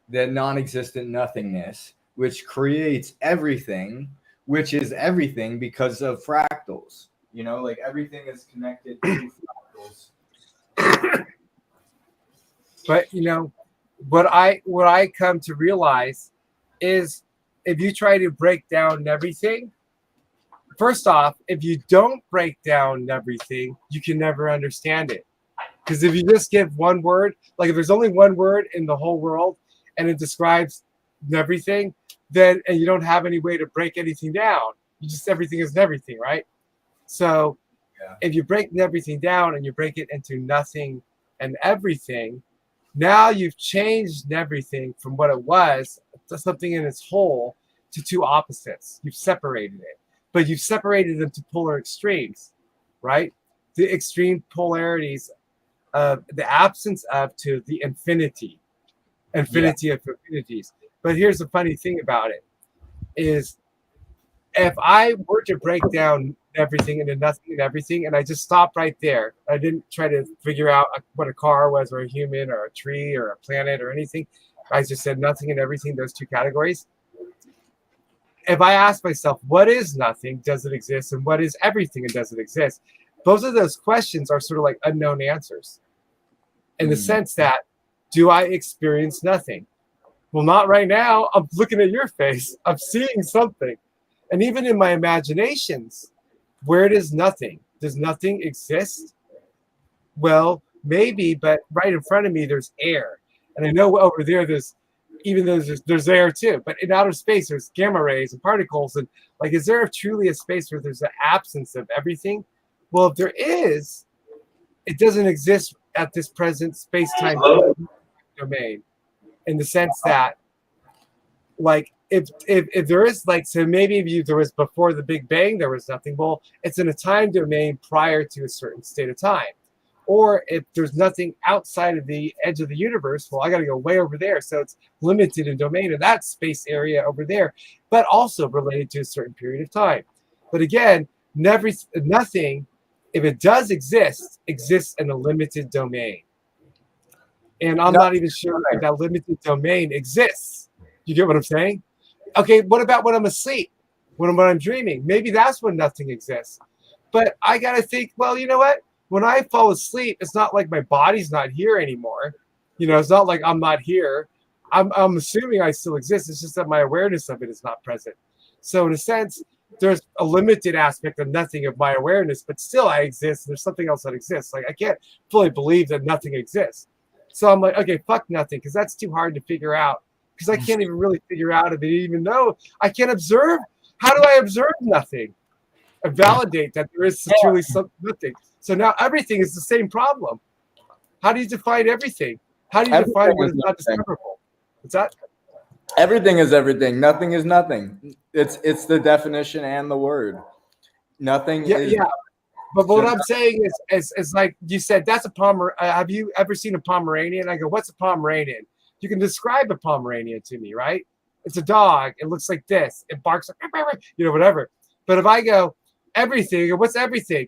the non-existent nothingness, which creates everything, which is everything because of fractals. You know, like everything is connected to fractals. But you know, what I come to realize is if you try to break down everything, first off, if you don't break down everything, you can never understand it. Because if you just give one word, like if there's only one word in the whole world and it describes everything, then and you don't have any way to break anything down, you just everything is everything, right? So if you break everything down and you break it into nothing and everything, now you've changed everything from what it was to something in its whole to two opposites. You've separated it, but you've separated them to polar extremes, right? The extreme polarities of the absence of to the infinity of infinities. But here's the funny thing about it is if I were to break down everything into nothing and everything, and I just stopped right there, I didn't try to figure out what a car was or a human or a tree or a planet or anything. I just said nothing and everything, those two categories. If I ask myself, what is nothing? Does it exist? And what is everything and does it exist? Both of those questions are sort of like unknown answers in the sense that, do I experience nothing? Well, not right now. I'm looking at your face. I'm seeing something. And even in my imaginations, where does nothing? Does nothing exist? Well, maybe, but right in front of me, there's air. And I know over there, there's air too. But in outer space, there's gamma rays and particles. And like, is there truly a space where there's an absence of everything? Well, if there is, it doesn't exist at this present space-time domain in the sense that, like, if there is, like, so maybe if there was before the Big Bang, there was nothing. Well, it's in a time domain prior to a certain state of time. Or if there's nothing outside of the edge of the universe, well, I got to go way over there. So it's limited in domain of that space area over there, but also related to a certain period of time. But again, nothing, if it does exist, exists in a limited domain. And I'm not even sure if that limited domain exists. You get what I'm saying? Okay, what about when I'm asleep? When I'm dreaming? Maybe that's when nothing exists. But I got to think, well, you know what? When I fall asleep, it's not like my body's not here anymore. You know, it's not like I'm not here. I'm assuming I still exist. It's just that my awareness of it is not present. So in a sense, there's a limited aspect of nothing of my awareness, but still I exist. There's something else that exists. Like I can't fully believe that nothing exists. So I'm like, okay, fuck nothing, because that's too hard to figure out. Because I can't even really figure out if it even though I can't observe. How do I observe nothing? and validate that there is truly something. So now everything is the same problem. How do you define everything? How do you define what is not discoverable? What's that? Everything is everything. Nothing is nothing. It's the definition and the word. Nothing is. Yeah. But what I'm saying is like you said, that's a have you ever seen a Pomeranian? I go, what's a Pomeranian? You can describe a Pomeranian to me, right? It's a dog. It looks like this. It barks like, whatever. But if I go, everything, or what's everything?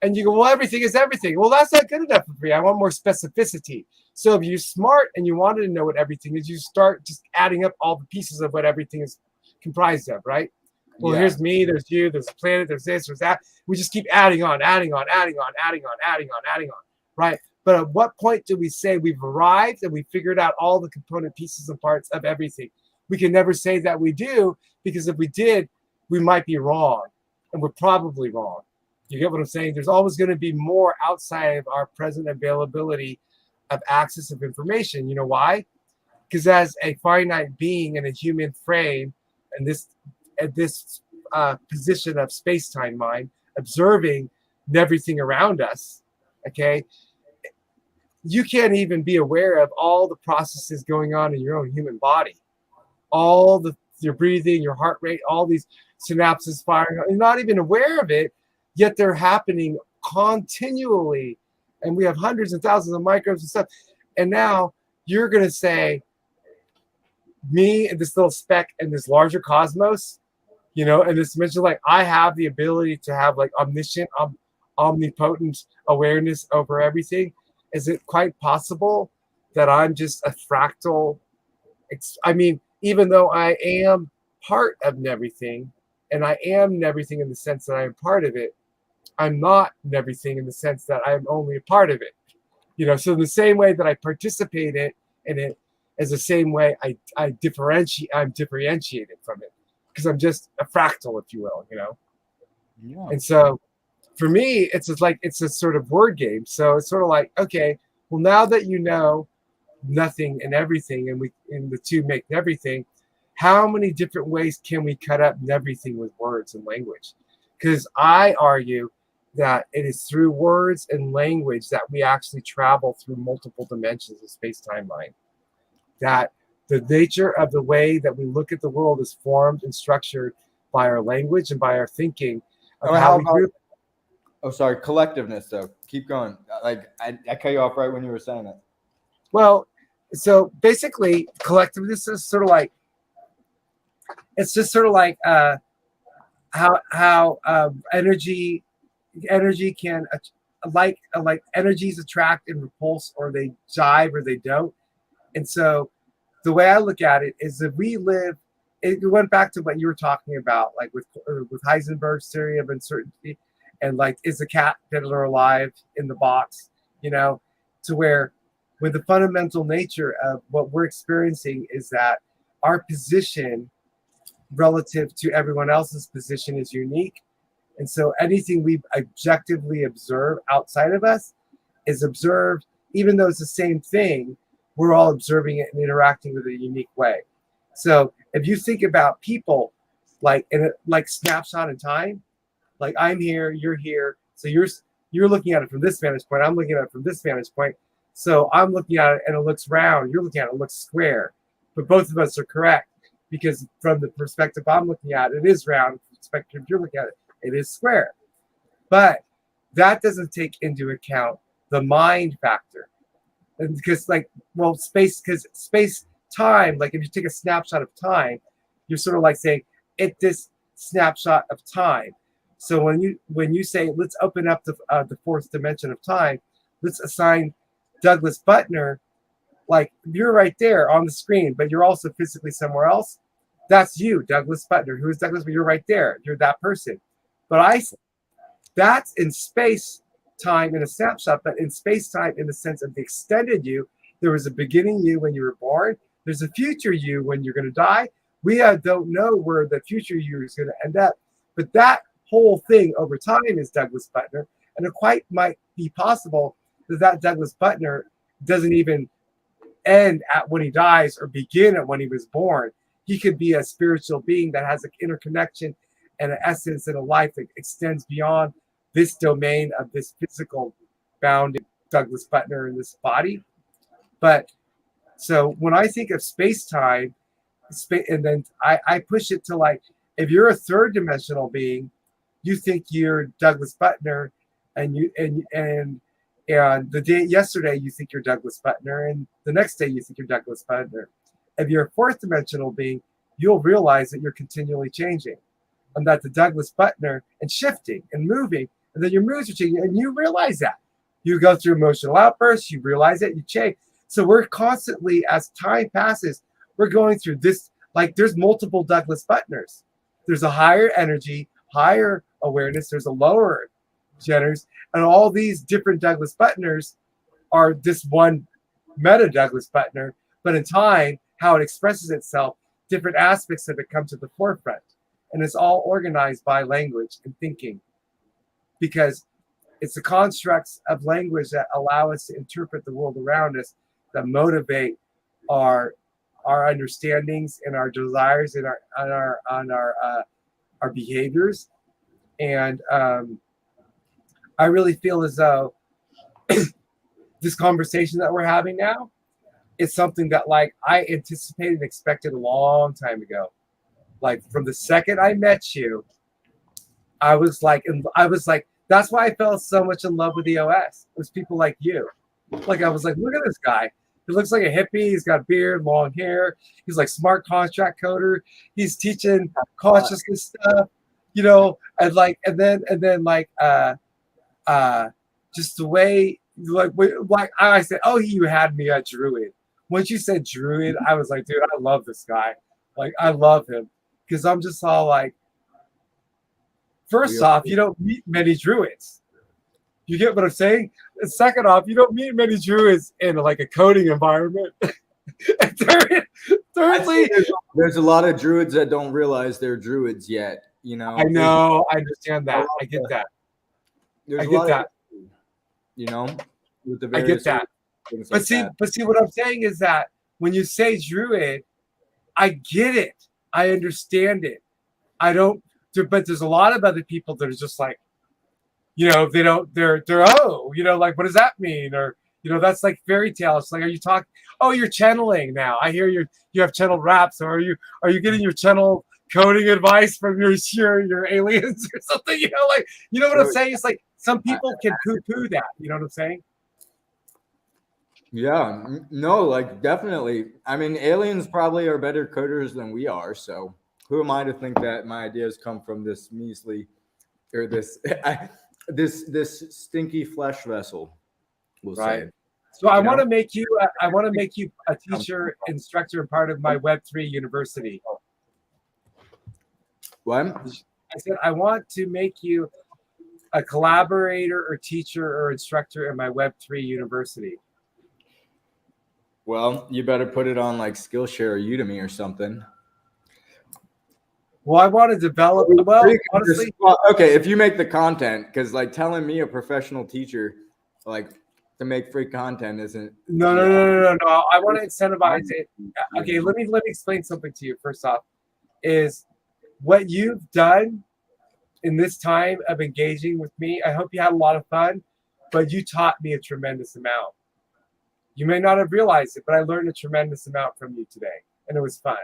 And you go, well, everything is everything. Well, that's not good enough for me. I want more specificity. So if you're smart and you wanted to know what everything is, you start just adding up all the pieces of what everything is comprised of, right? Well, here's me, there's you, there's a planet, there's this, there's that. We just keep adding on, right? But at what point do we say we've arrived and we figured out all the component pieces and parts of everything? We can never say that we do, because if we did, we might be wrong, and we're probably wrong. You get what I'm saying? There's always going to be more outside of our present availability of access of information. You know why? Because as a finite being in a human frame, and this position of space-time mind, observing everything around us, okay, you can't even be aware of all the processes going on in your own human body. All your breathing, your heart rate, all these synapses firing, you're not even aware of it, yet they're happening continually. And we have hundreds and thousands of microbes and stuff. And now you're going to say, me and this little speck in this larger cosmos, and this dimension, like I have the ability to have like omniscient, omnipotent awareness over everything. Is it quite possible that I'm just a fractal? Even though I am part of everything, and I am everything in the sense that I am part of it, I'm not everything in the sense that I'm only a part of it. So in the same way that I participate in it is the same way I'm differentiated from it, because I'm just a fractal, if you will, Yeah. And so for me, it's a sort of word game. So it's sort of like, okay, well, now that you know nothing and everything, and the two make everything, how many different ways can we cut up everything with words and language? Because I argue that it is through words and language that we actually travel through multiple dimensions of space-time mind. That the nature of the way that we look at the world is formed and structured by our language and by our thinking of how we group. Oh, sorry, collectiveness, though. Keep going. Like, I cut you off right when you were saying it. Well, so basically, collectiveness is sort of like, it's just sort of like how energy can like energies attract and repulse, or they jive or they don't. And so the way I look at it is that it went back to what you were talking about, like with Heisenberg's theory of uncertainty, and like, is the cat dead or alive in the box, to where with the fundamental nature of what we're experiencing is that our position relative to everyone else's position is unique. And so anything we objectively observe outside of us is observed, even though it's the same thing, we're all observing it and interacting with it in a unique way. So if you think about people like in a snapshot in time, like I'm here, you're here, so you're looking at it from this vantage point, I'm looking at it from this vantage point. So I'm looking at it and it looks round, you're looking at it, it looks square. But both of us are correct, because from the perspective I'm looking at, it is round. From the perspective you're looking at it, it is square. But that doesn't take into account the mind factor. And because space time, like if you take a snapshot of time, you're sort of like saying, it's this snapshot of time. So when you say, let's open up the fourth dimension of time, let's assign Douglas Butner, like you're right there on the screen, but you're also physically somewhere else. That's you, Douglas Butner. Who is Douglas? But you're right there. You're that person. But that's in space time in a snapshot, but in space time in the sense of the extended you. There was a beginning you when you were born. There's a future you when you're going to die. We don't know where the future you is going to end up, but that whole thing over time is Douglas Butner, and it quite might be possible that Douglas Butner doesn't even end at when he dies or begin at when he was born. He could be a spiritual being that has an interconnection and an essence and a life that extends beyond this domain of this physical bound Douglas Butner in this body. But so when I think of space-time, and then I push it to like, if you're a third dimensional being, you think you're Douglas Butner, and the day yesterday you think you're Douglas Butner, and the next day you think you're Douglas Butner. If you're a fourth dimensional being, you'll realize that you're continually changing, and that the Douglas Butner and shifting and moving, and then your moods are changing, and you realize that. You go through emotional outbursts, you realize it, you change. So we're constantly, as time passes, we're going through this, like there's multiple Douglas Butners. There's a higher energy, higher awareness, there's a lower geners, and all these different Douglas Butners are this one meta Douglas Butner, but in time, how it expresses itself, different aspects of it come to the forefront. And it's all organized by language and thinking, because it's the constructs of language that allow us to interpret the world around us, that motivate our understandings and our desires and our behaviors. And I really feel as though this conversation that we're having now is something that like I anticipated and expected a long time ago. Like from the second I met you, I was like, that's why I fell so much in love with EOS. It was people like you. Like I was like, look at this guy. He looks like a hippie. He's got a beard, long hair. He's like smart contract coder. He's teaching consciousness stuff, you know, and then just the way like I said, oh, you had me at Druid. Once you said Druid, I was like, dude, I love this guy. Like I love him because I'm just all like, first off, you don't meet many Druids. You get what I'm saying? And second off, you don't meet many Druids in like a coding environment. And thirdly, there's a lot of Druids that don't realize they're Druids yet. You know. I know. I understand that. I get that. I get that. You know, with the I get that. But see, what I'm saying is that when you say Druid, I get it. I understand it. I don't. But there's a lot of other people that are just like, you know, they're oh, you know, like what does that mean? Or you know, that's like fairy tales. Like, are you talking? Oh, you're channeling now. I hear you have channeled raps. Or are you getting your channel coding advice from your aliens or something? You know, like you know what I'm saying? It's like some people can poo-poo that. You know what I'm saying? Yeah, no, like definitely. I mean, aliens probably are better coders than we are. So who am I to think that my ideas come from this measly or this this stinky flesh vessel? We'll say. So I want to make you a teacher, instructor, and part of my Web3 university. What? I said I want to make you a collaborator or teacher or instructor in my Web3 university. Well, you better put it on like Skillshare or Udemy or something. Well, I want to develop. Well, honestly, okay, if you make the content, because like telling me a professional teacher like to make free content isn't. No. I want to incentivize it. Okay, let me explain something to you. First off, is what you've done in this time of engaging with me. I hope you had a lot of fun, but you taught me a tremendous amount. You may not have realized it, but I learned a tremendous amount from you today, and it was fun.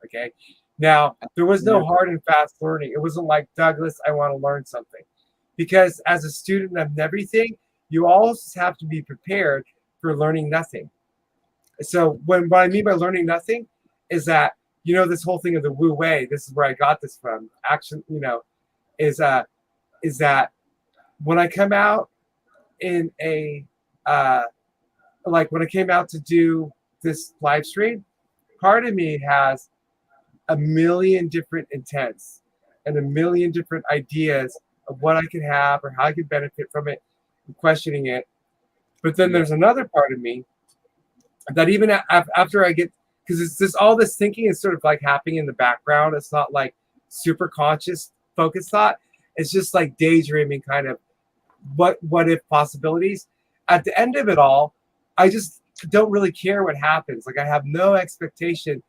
Okay. Now, there was no hard and fast learning. It wasn't like, Douglas, I want to learn something. Because as a student of everything, you always have to be prepared for learning nothing. So what I mean by learning nothing is that, you know, this whole thing of the Wu Wei, this is where I got this from. Action, you know, is that when I come out in a, like when I came out to do this live stream, part of me has a million different intents and a million different ideas of what I could have or how I could benefit from it and questioning it. But then there's another part of me that even after I get, because it's just all this thinking is sort of like happening in the background. It's not like super conscious focused thought. It's just like daydreaming kind of what if possibilities. At the end of it all, I just don't really care what happens. Like I have no expectation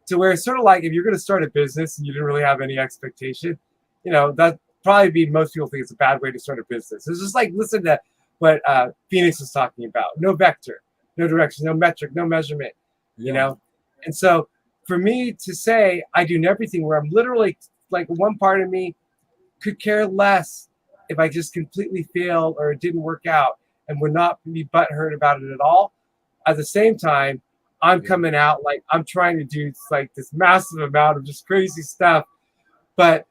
to where it's sort of like if you're going to start a business and you didn't really have any expectation, that probably be most people think it's a bad way to start a business. It's just like listen to what Phoenix is talking about. No vector, no direction, no metric, no measurement. And so for me to say I do everything where I'm literally like one part of me could care less if I just completely failed or it didn't work out and would not be butthurt about it at all. At the same time, I'm coming out like I'm trying to do like this massive amount of just crazy stuff. But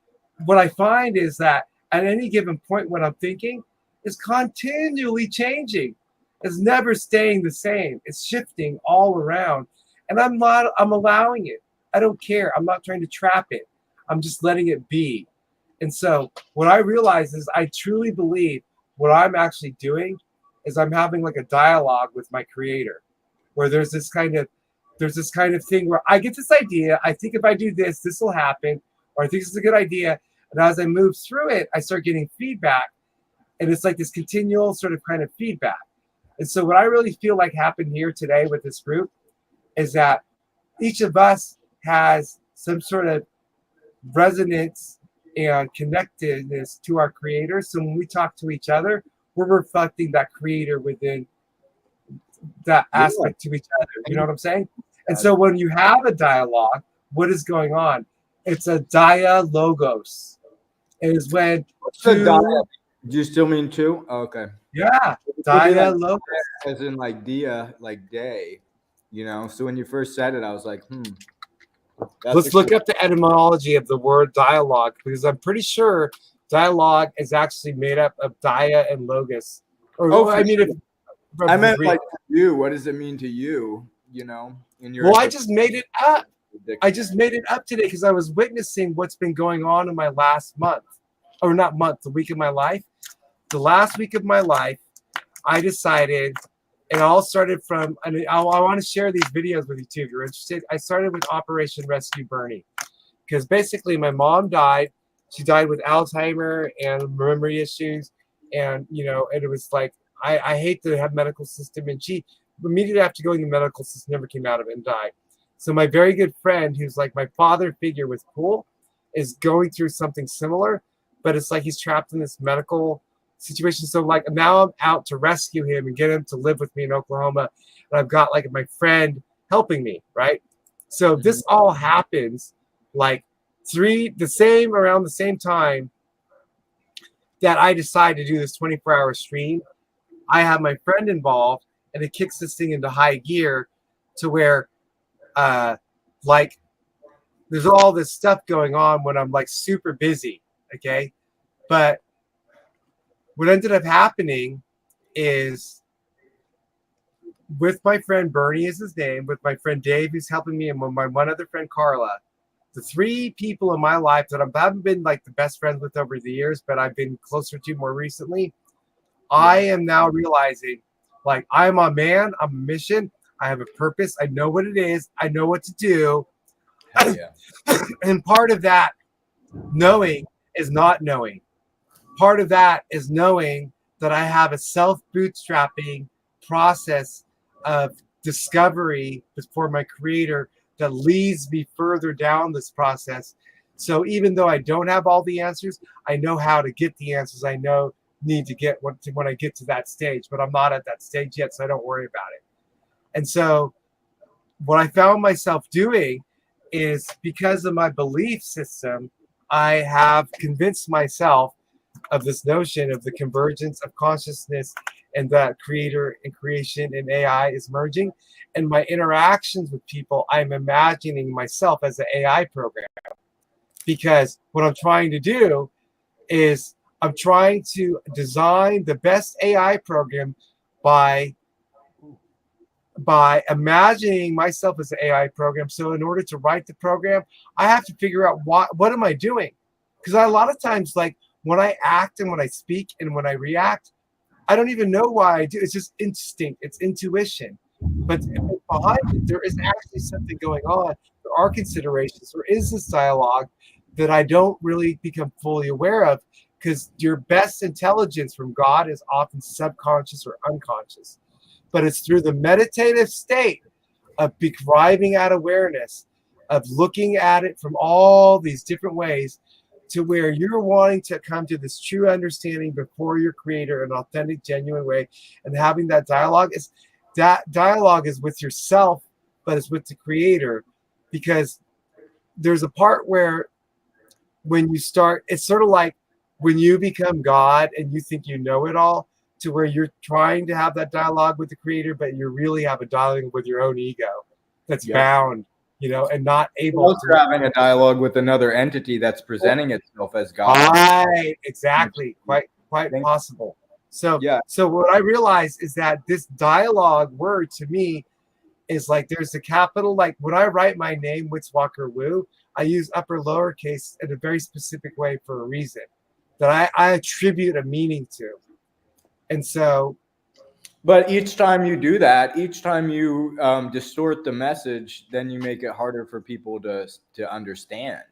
what I find is that at any given point, what I'm thinking is continually changing. It's never staying the same. It's shifting all around. And I'm allowing it. I don't care. I'm not trying to trap it. I'm just letting it be. And so what I realize is I truly believe what I'm actually doing is I'm having like a dialogue with my creator, where there's this kind of thing where I get this idea. I think if I do this, this will happen, or I think this is a good idea. And as I move through it, I start getting feedback. And it's like this continual sort of kind of feedback. And so what I really feel like happened here today with this group is that each of us has some sort of resonance and connectedness to our creator. So when we talk to each other, we're reflecting that creator within that aspect to each other. You know what I'm saying? And so when you have a dialogue, what is going on? It's a dialogos. It is when do you still mean two? Oh, okay. Yeah, dialogos. As in like dia, like day. So when you first said it, I was like, Let's look up the etymology of the word dialogue, because I'm pretty sure dialogue is actually made up of dia and logos. I meant like you. What does it mean to you? In your I just made it up. I just made it up today because I was witnessing what's been going on in my last month, or not month, the week of my life. The last week of my life, I decided. It all started from, I want to share these videos with you too if you're interested. I started with Operation Rescue Bernie because basically my mom died. She died with Alzheimer and memory issues. And, and it was like, I hate to have medical system. And she immediately after going to the medical system never came out of it and died. So my very good friend, who's like my father figure with Pool, is going through something similar, but it's like he's trapped in this medical situation. So like now I'm out to rescue him and get him to live with me in Oklahoma, and I've got like my friend helping me, right? So this all happens like around the same time that I decide to do this 24-hour stream. I have my friend involved, and it kicks this thing into high gear to where like there's all this stuff going on when I'm like super busy, okay? But what ended up happening is with my friend Bernie is his name, with my friend Dave who's helping me, and with my one other friend Carla, the three people in my life that I haven't been like the best friends with over the years, but I've been closer to more recently. I am now realizing like I'm a man, I'm a mission, I have a purpose, I know what it is, I know what to do. And part of that knowing is not knowing. Part of that is knowing that I have a self-bootstrapping process of discovery for my creator that leads me further down this process. So even though I don't have all the answers, I know how to get the answers I need to get when I get to that stage, but I'm not at that stage yet, so I don't worry about it. And so what I found myself doing is, because of my belief system, I have convinced myself of this notion of the convergence of consciousness and that creator and creation and AI is merging. And my interactions with people, I'm imagining myself as an AI program, because what I'm trying to do is I'm trying to design the best AI program by imagining myself as an AI program. So in order to write the program, I have to figure out what am I doing? Because a lot of times, like when I act and when I speak and when I react, I don't even know why I do. It's just instinct. It's intuition. But behind it, there is actually something going on. There are considerations. There is this dialogue that I don't really become fully aware of, because your best intelligence from God is often subconscious or unconscious. But it's through the meditative state of deriving out awareness, of looking at it from all these different ways, to where you're wanting to come to this true understanding before your creator, an authentic, genuine way, and having that dialogue is with yourself, but it's with the creator, because there's a part where when you start, it's sort of like when you become God and you think you know it all, to where you're trying to have that dialogue with the creator, but you really have a dialogue with your own ego that's bound, and not able to having a dialogue with another entity that's presenting itself as God. Right, exactly. Quite possible. So so what I realized is that this dialogue word to me is like, there's a capital, like when I write my name, Witzwalker Wu, I use upper lowercase in a very specific way for a reason that I attribute a meaning to. And so, but each time you do that, each time you distort the message, then you make it harder for people to understand.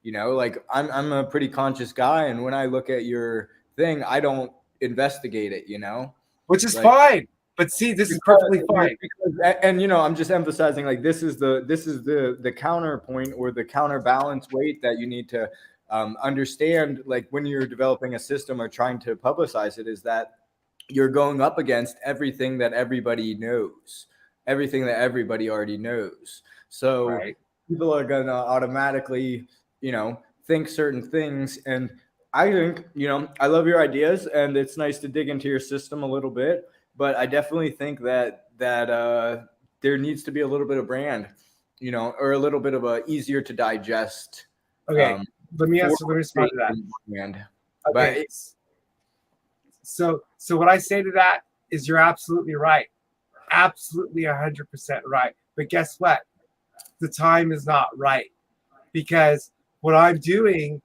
Like I'm a pretty conscious guy, and when I look at your thing, I don't investigate it. Which is fine. But see, this is perfectly fine. And I'm just emphasizing, like, this is the counterpoint or the counterbalance weight that you need to understand, like when you're developing a system or trying to publicize it, is that you're going up against everything that everybody knows, everything that everybody already knows. So people are going to automatically, think certain things. And I think, I love your ideas, and it's nice to dig into your system a little bit, but I definitely think that there needs to be a little bit of brand, or a little bit of a easier to digest. Okay. Let me respond to that. Brand. Okay. So what I say to that is, you're absolutely right. Absolutely 100% right. But guess what? The time is not right, because what I'm doing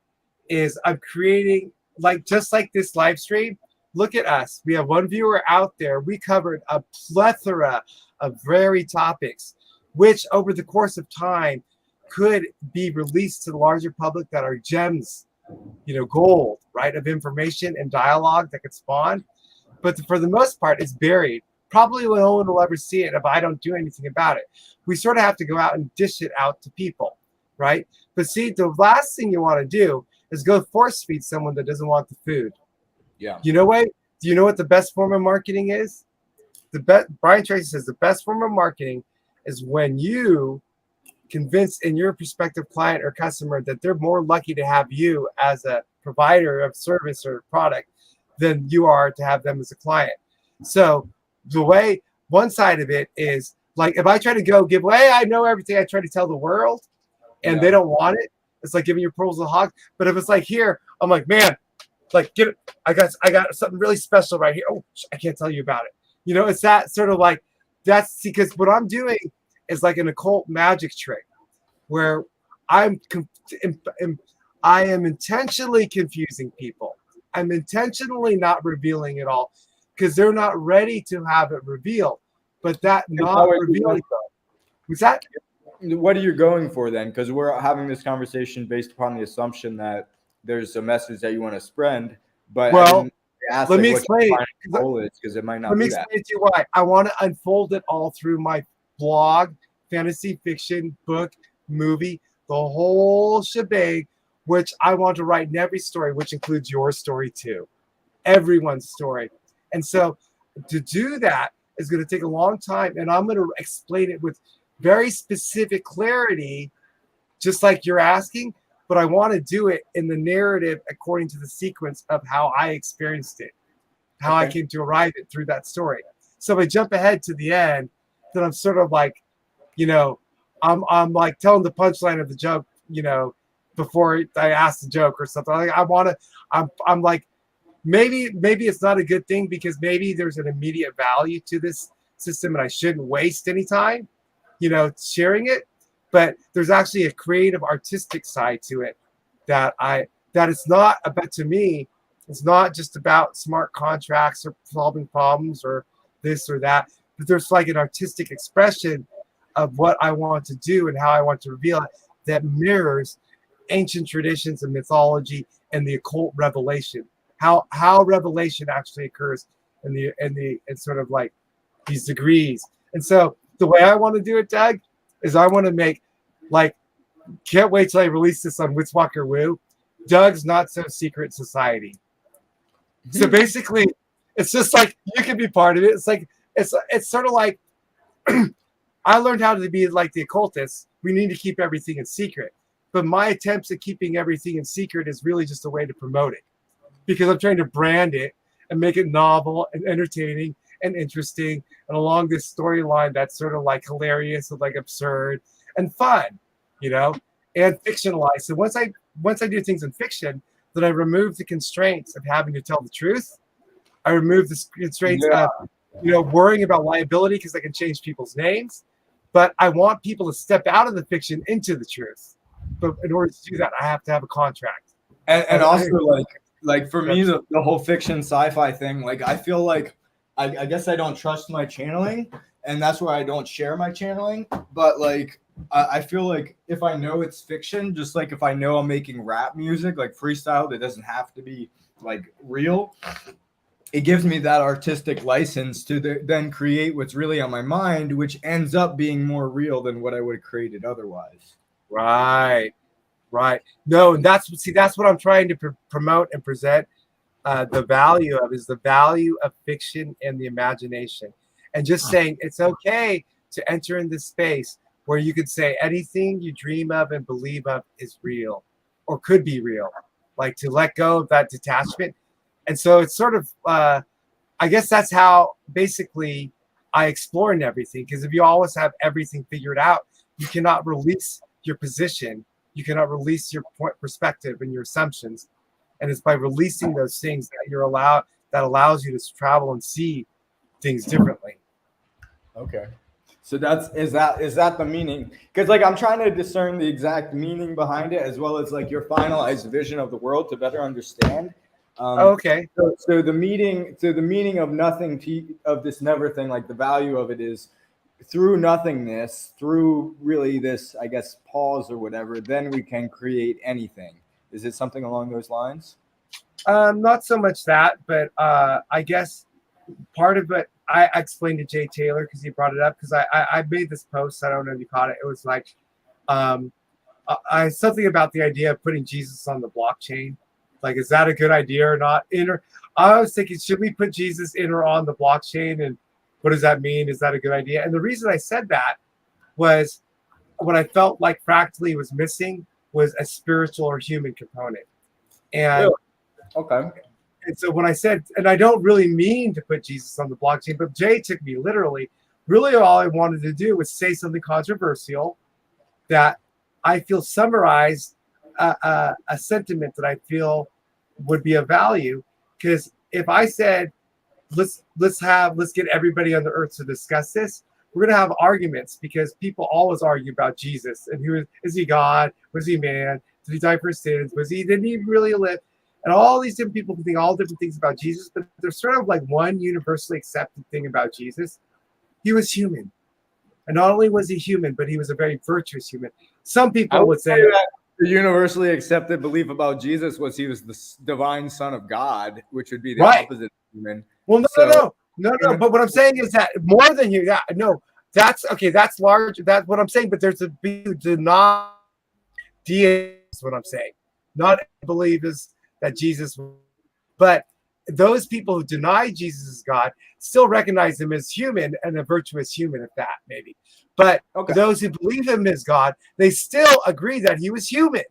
is I'm creating, just like this live stream. Look at us. We have one viewer out there. We covered a plethora of varied topics, which over the course of time could be released to the larger public, that are gems, gold, right, of information and dialogue that could spawn. But for the most part, it's buried. Probably no one will ever see it if I don't do anything about it. We sort of have to go out and dish it out to people, right? But see, the last thing you want to do is go force feed someone that doesn't want the food. Yeah. Do you know what the best form of marketing is? Brian Tracy says the best form of marketing is when you convince in your prospective client or customer that they're more lucky to have you as a provider of service or product than you are to have them as a client. So the way, one side of it is, like, if I try to go give away, I know everything, I try to tell the world, and they don't want it. It's like giving your pearls to the hog. But if it's like here, I'm like, man, like, get it. I got something really special right here. Oh, I can't tell you about it. It's that sort of like, that's because what I'm doing is like an occult magic trick, where I am intentionally confusing people. I'm intentionally not revealing it all, because they're not ready to have it revealed. But that not revealing, was that? What are you going for then? Because we're having this conversation based upon the assumption that there's a message that you want to spread. But let me explain. Because it might not. Let me explain to you why. I want to unfold it all through my blog, fantasy fiction, book, movie, the whole shebang, which I want to write in every story, which includes your story too, everyone's story. And so to do that is going to take a long time, and I'm going to explain it with very specific clarity, just like you're asking, but I want to do it in the narrative according to the sequence of how I experienced it, how I came to arrive it through that story. So if I jump ahead to the end, then I'm sort of like, I'm like telling the punchline of the joke, before I ask the joke or something. I'm like, maybe it's not a good thing, because maybe there's an immediate value to this system and I shouldn't waste any time, sharing it. But there's actually a creative, artistic side to it that it's not about, to me, it's not just about smart contracts or solving problems or this or that, but there's like an artistic expression of what I want to do and how I want to reveal it that mirrors ancient traditions and mythology and the occult revelation, how revelation actually occurs in sort of like these degrees. And so the way I want to do it, Doug, is I want to make, like, can't wait till I release this on Witzwalker Wu, Doug's Not So Secret Society. So basically, it's just like you can be part of it. It's like it's sort of like I learned how to be like the occultists. We need to keep everything in secret. But my attempts at keeping everything in secret is really just a way to promote it, because I'm trying to brand it and make it novel and entertaining and interesting and along this storyline that's sort of like hilarious and like absurd and fun, you know, and fictionalized. So once I do things in fiction, then I remove the constraints of having to tell the truth. I remove the constraints of, you know, worrying about liability because I can change people's names. But I want people to step out of the fiction into the truth. But in order to do that, I have to have a contract. And also like for me, the whole fiction sci-fi thing, like I feel like I guess I don't trust my channeling, and that's why I don't share my channeling. But like I feel like if I know it's fiction, just like if I know I'm making rap music, like freestyle that doesn't have to be like real, it gives me that artistic license to then create what's really on my mind, which ends up being more real than what I would have created otherwise. Right. No, and that's what I'm trying to promote and present. The value of is the value of fiction and the imagination, and just saying it's okay to enter in this space where you could say anything you dream of and believe of is real or could be real, like to let go of that detachment. And so it's sort of, I guess that's how basically I explore in everything, because if you always have everything figured out, you cannot release your position. You cannot release your perspective and your assumptions. And it's by releasing those things that allows you to travel and see things differently. Okay. So is that the meaning? Because like I'm trying to discern the exact meaning behind it, as well as like your finalized vision of the world to better understand. Okay. So the meaning of nothing of this never thing, like the value of it is through nothingness, through really this, I guess, pause or whatever, then we can create anything. Is it something along those lines? Not so much that, but I guess part of it, I explained to Jay Taylor because he brought it up, because I made this post. I don't know if you caught it. It was like something about the idea of putting Jesus on the blockchain. Like, is that a good idea or not? I was thinking, should we put Jesus in or on the blockchain? And what does that mean? Is that a good idea? And the reason I said that was what I felt like Fractally was missing was a spiritual or human component. And okay. And so when I said, and I don't really mean to put Jesus on the blockchain, but Jay took me literally. Really, all I wanted to do was say something controversial that I feel summarized a sentiment that I feel would be of value. Because if I said, let's get everybody on the earth to discuss this, we're gonna have arguments, because people always argue about Jesus and who is he God? Was he man? Did he die for his sins? Didn't he really live? And all these different people can think all different things about Jesus, but there's sort of like one universally accepted thing about Jesus. He was human. And not only was he human, but he was a very virtuous human. Some people would say that the universally accepted belief about Jesus was he was the divine son of God, which would be the opposite of human. Well, no. But what I'm saying is that more than you, that's okay. That's large. That's what I'm saying. But there's a big deny deity is what I'm saying. Not believe is that Jesus, but those people who deny Jesus as God still recognize him as human and a virtuous human at that, maybe. But those who believe him as God, they still agree that he was human.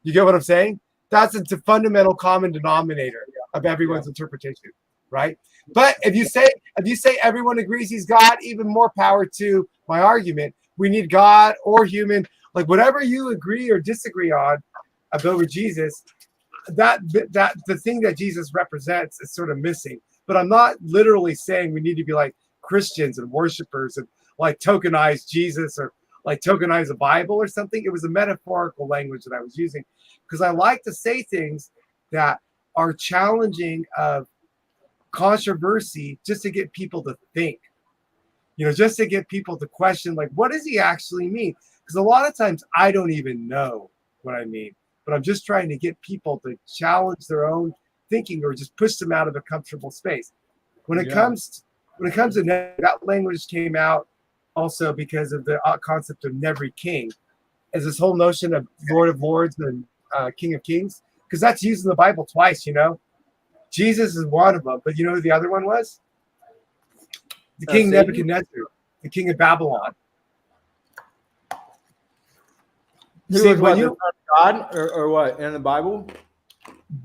You get what I'm saying? That's a fundamental common denominator of everyone's interpretation, right? But if you say everyone agrees he's God, even more power to my argument. We need God or human, like whatever you agree or disagree on about Jesus. That the thing that Jesus represents is sort of missing. But I'm not literally saying we need to be like Christians and worshipers and like tokenize Jesus or like tokenize a Bible or something. It was a metaphorical language that I was using, because I like to say things that are challenging of controversy just to get people to think, just to get people to question, like, what does he actually mean? Because a lot of times I don't even know what I mean. But I'm just trying to get people to challenge their own thinking or just push them out of a comfortable space. When it comes to that language came out also because of the concept of Nevri King, as this whole notion of Lord of Lords and King of Kings. because that's used in the Bible twice. Jesus is one of them, but you know who the other one was? The king Satan? Nebuchadnezzar, the king of Babylon. Who See, was when what, you the son of God or what in the Bible?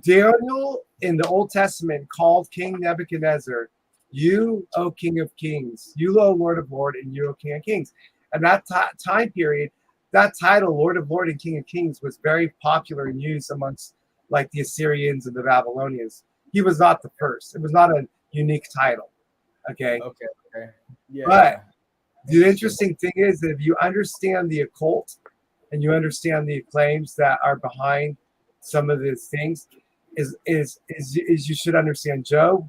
Daniel in the Old Testament called King Nebuchadnezzar, "You, O King of Kings, you, O Lord of Lords, and you, O King of Kings." And that time period, that title, Lord of Lords and King of Kings, was very popular and used amongst like the Assyrians and the Babylonians. He was not the first. It was not a unique title. Okay. Okay. Yeah. But the interesting thing is that if you understand the occult and you understand the claims that are behind some of these things, is you should understand Job,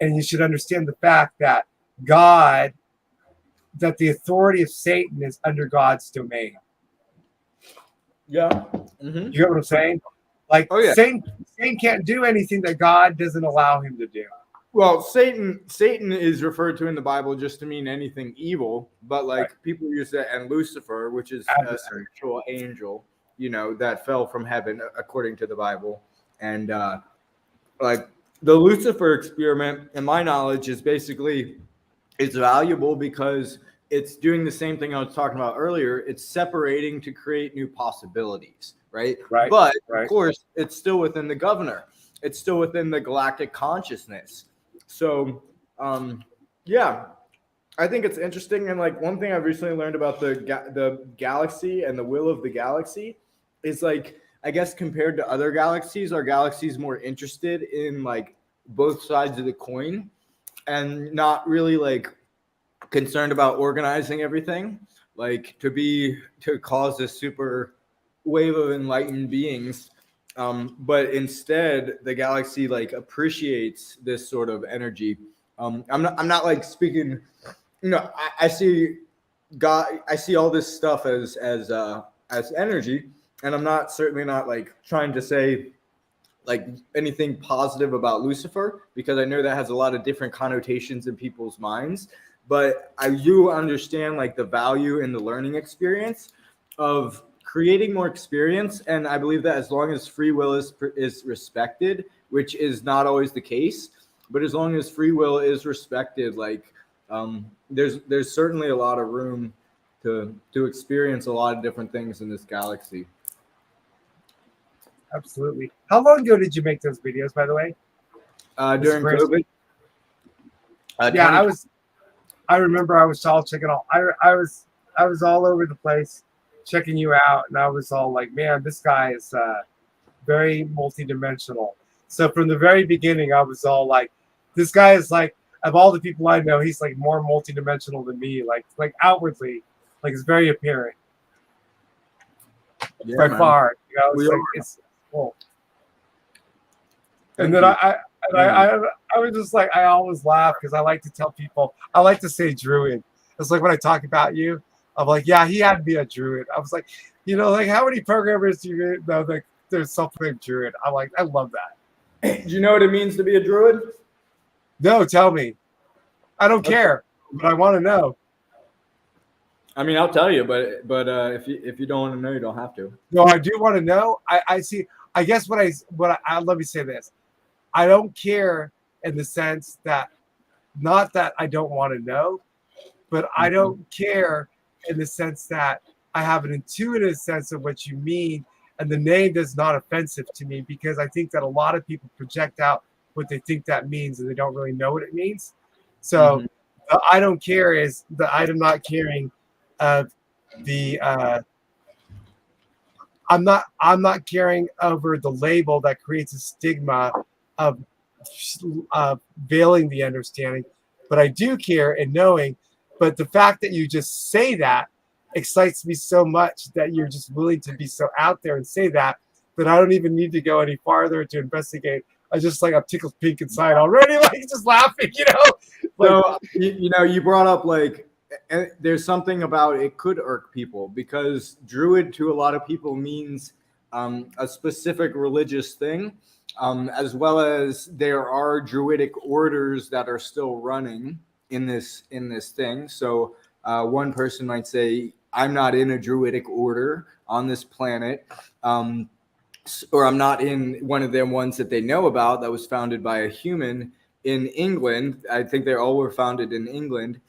and you should understand the fact that God, that the authority of Satan is under God's domain. Yeah. You get what I'm saying? Like, Oh, yeah. Satan can't do anything that God doesn't allow him to do. Well, Satan is referred to in the Bible just to mean anything evil, but like people use that, and Lucifer, which is an actual angel, that fell from heaven according to the Bible. And like the Lucifer experiment, in my knowledge, is basically it's valuable because it's doing the same thing I was talking about earlier. It's separating to create new possibilities, right? But of course, it's still within the governor. It's still within the galactic consciousness. So, yeah, I think it's interesting. And like one thing I've recently learned about the galaxy and the will of the galaxy is like, I guess compared to other galaxies, our galaxy is more interested in like both sides of the coin and not really like concerned about organizing everything, like to cause this super wave of enlightened beings. But instead, the galaxy like appreciates this sort of energy. I'm not like speaking. I see God. I see all this stuff as energy, and I'm certainly not like trying to say like anything positive about Lucifer, because I know that has a lot of different connotations in people's minds. But I do understand like the value in the learning experience of creating more experience, and I believe that as long as free will is respected, which is not always the case, but as long as free will is respected, like there's certainly a lot of room to experience a lot of different things in this galaxy. Absolutely. How long ago did you make those videos, by the way? During COVID. Yeah, I remember I was all checking all. I was all over the place, checking you out, and I was all like, man, this guy is very multidimensional. So from the very beginning, I was all like, this guy is like, of all the people I know, he's like more multidimensional than me, like outwardly, like it's very apparent. Yeah, by man. far, it's cool. And then I was just like, I always laugh because I like to tell people, I like to say druid. It's like when I talk about you, I'm like, yeah, he had to be a druid. I was like, like how many programmers do you know that there's something named druid? I'm like, I love that. Do you know what it means to be a druid? No, tell me. I don't care, but I want to know. I mean, I'll tell you, but if you don't want to know, you don't have to. No, I do want to know. I see. I guess what I let me say this. I don't care in the sense that, not that I don't want to know, but I don't care in the sense that I have an intuitive sense of what you mean, and the name is not offensive to me, because I think that a lot of people project out what they think that means and they don't really know what it means. So the I don't care is the I'm not caring of the I'm not caring over the label that creates a stigma of veiling the understanding, but I do care in knowing. But the fact that you just say that excites me so much, that you're just willing to be so out there and say that I don't even need to go any farther to investigate. I'm tickled pink inside already, like just laughing, So you brought up like, there's something about it could irk people, because druid to a lot of people means a specific religious thing, as well as there are druidic orders that are still running in this thing. So one person might say, I'm not in a druidic order on this planet. or I'm not in one of them ones that they know about that was founded by a human in England. I think they all were founded in England,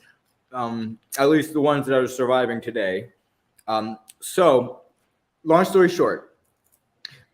at least the ones that are surviving today. So, long story short,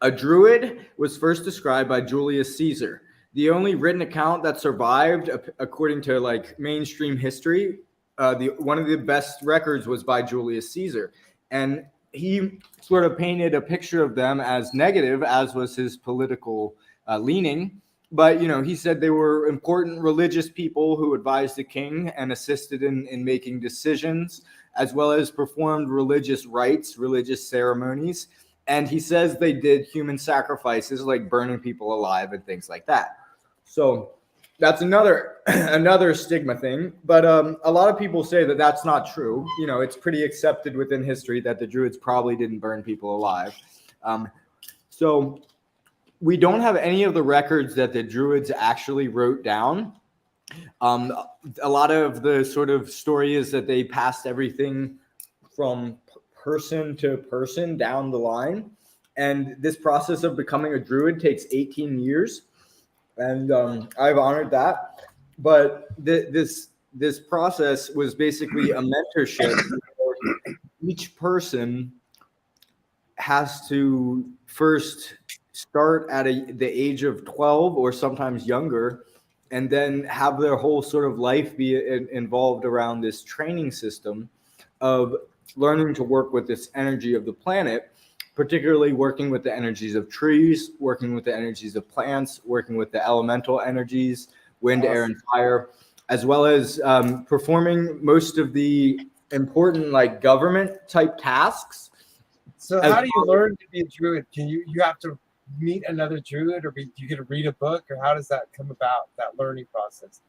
a druid was first described by Julius Caesar. The only written account that survived, according to like mainstream history, one of the best records was by Julius Caesar, and he sort of painted a picture of them as negative, as was his political leaning. But he said they were important religious people who advised the king and assisted in making decisions, as well as performed religious rites, religious ceremonies. And he says they did human sacrifices, like burning people alive and things like that. So that's another stigma thing. But a lot of people say that that's not true. It's pretty accepted within history that the Druids probably didn't burn people alive. So we don't have any of the records that the Druids actually wrote down. A lot of the sort of story is that they passed everything from person to person down the line. And this process of becoming a Druid takes 18 years. And I've honored that. But this process was basically a mentorship. Each person has to first start at the age of 12 or sometimes younger, and then have their whole sort of life be involved around this training system of learning to work with this energy of the planet, particularly working with the energies of trees, working with the energies of plants, working with the elemental energies, wind, air, and fire, as well as performing most of the important like government type tasks. So how do you learn to be a druid? Can you have to meet another druid, or do you get to read a book, or how does that come about, that learning process?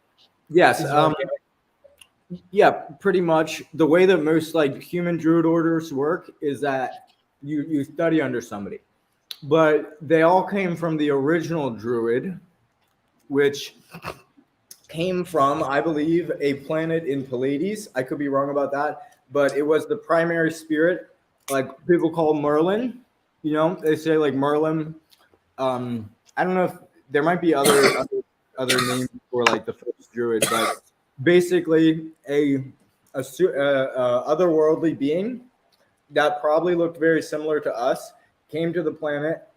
Yes. Yeah, pretty much. The way that most like human druid orders work is that you study under somebody, but they all came from the original druid, which came from, I believe, a planet in Pleiades. I could be wrong about that, but it was the primary spirit, like people call Merlin. They say like Merlin. I don't know if there might be other names for like the first druid, but basically a otherworldly being that probably looked very similar to us came to the planet,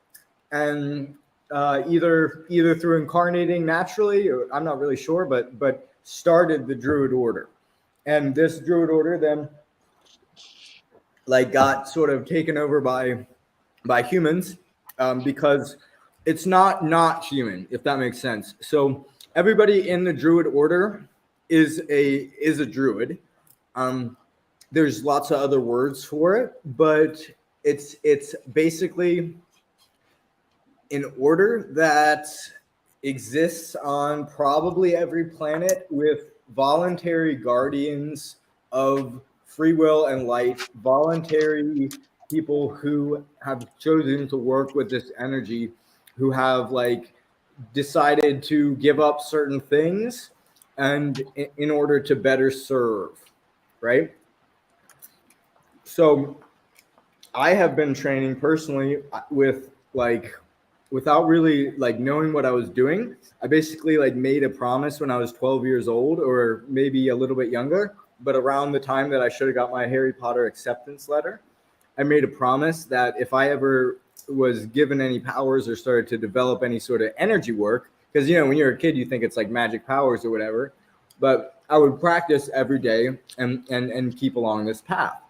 and either through incarnating naturally, or I'm not really sure, but started the druid order. And this druid order then like got sort of taken over by humans, because it's not human, if that makes sense. So everybody in the druid order is a druid. There's lots of other words for it, but it's basically an order that exists on probably every planet with voluntary guardians of free will and light, voluntary people who have chosen to work with this energy, who have like decided to give up certain things and in order to better serve, right? So I have been training personally with like, without really like knowing what I was doing. I basically like made a promise when I was 12 years old, or maybe a little bit younger, but around the time that I should have got my Harry Potter acceptance letter, I made a promise that if I ever was given any powers or started to develop any sort of energy work, because when you're a kid you think it's like magic powers or whatever, but I would practice every day and keep along this path.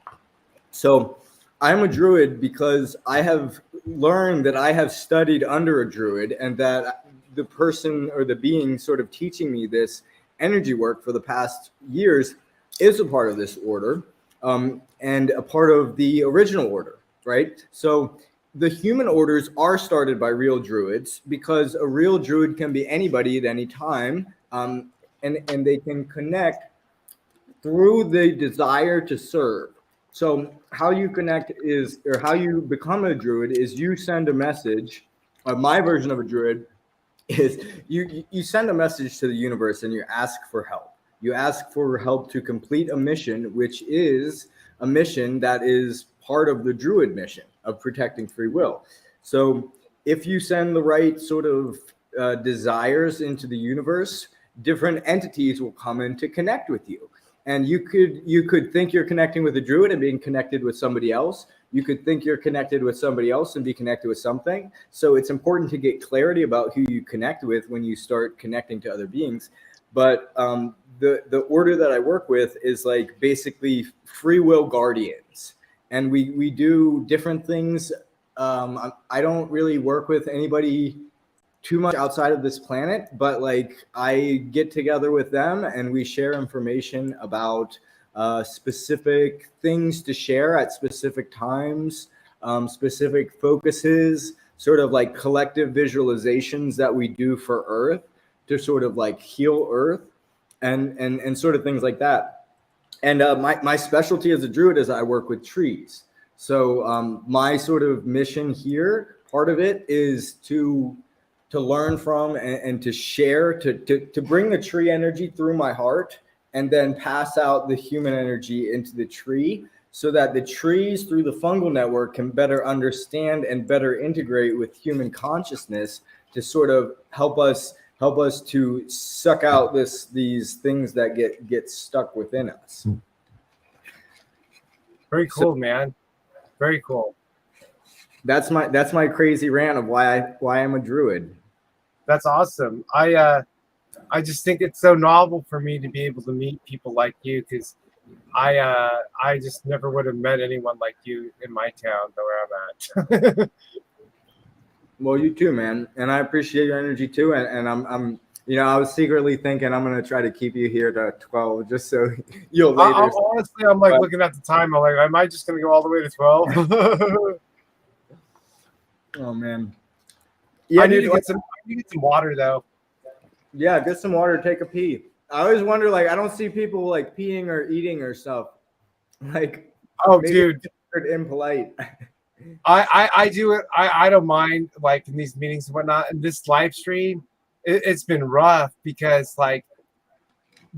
So I'm a druid because I have learned that I have studied under a druid, and that the person or the being sort of teaching me this energy work for the past years is a part of this order, and a part of the original order, right? So the human orders are started by real druids, because a real druid can be anybody at any time, and they can connect through the desire to serve. So how you connect is, or how you become a druid is, you send a message. My version of a druid is you send a message to the universe and you ask for help. You ask for help to complete a mission, which is a mission that is part of the druid mission of protecting free will. So if you send the right sort of desires into the universe, different entities will come in to connect with you. And you could think you're connecting with a druid and being connected with somebody else. You could think you're connected with somebody else and be connected with something. So it's important to get clarity about who you connect with when you start connecting to other beings. But the order that I work with is like basically free will guardians. And we do different things. I don't really work with anybody too much outside of this planet, but like I get together with them and we share information about specific things to share at specific times, specific focuses, sort of like collective visualizations that we do for Earth to sort of like heal Earth and sort of things like that. And my specialty as a druid is I work with trees. So my sort of mission here, part of it is to learn from and to share, to bring the tree energy through my heart and then pass out the human energy into the tree so that the trees through the fungal network can better understand and better integrate with human consciousness to sort of help us to suck out these things that get stuck within us. Very cool, man. Very cool. That's my crazy rant of why I'm a druid. That's awesome. I just think it's so novel for me to be able to meet people like you, because I just never would have met anyone like you in my town where I'm at. Well, you too, man, and I appreciate your energy too. And I'm I was secretly thinking I'm gonna try to keep you here to 12, just so you'll later. Honestly, I'm like looking at the time. I'm like, am I just gonna go all the way to 12? Oh man. Yeah, I need to get some water though. Yeah, get some water. Take a pee. I always wonder, like, I don't see people like peeing or eating or stuff. Like, oh, dude, impolite. I do it. I don't mind, like, in these meetings and whatnot. And this live stream, it's been rough because, like,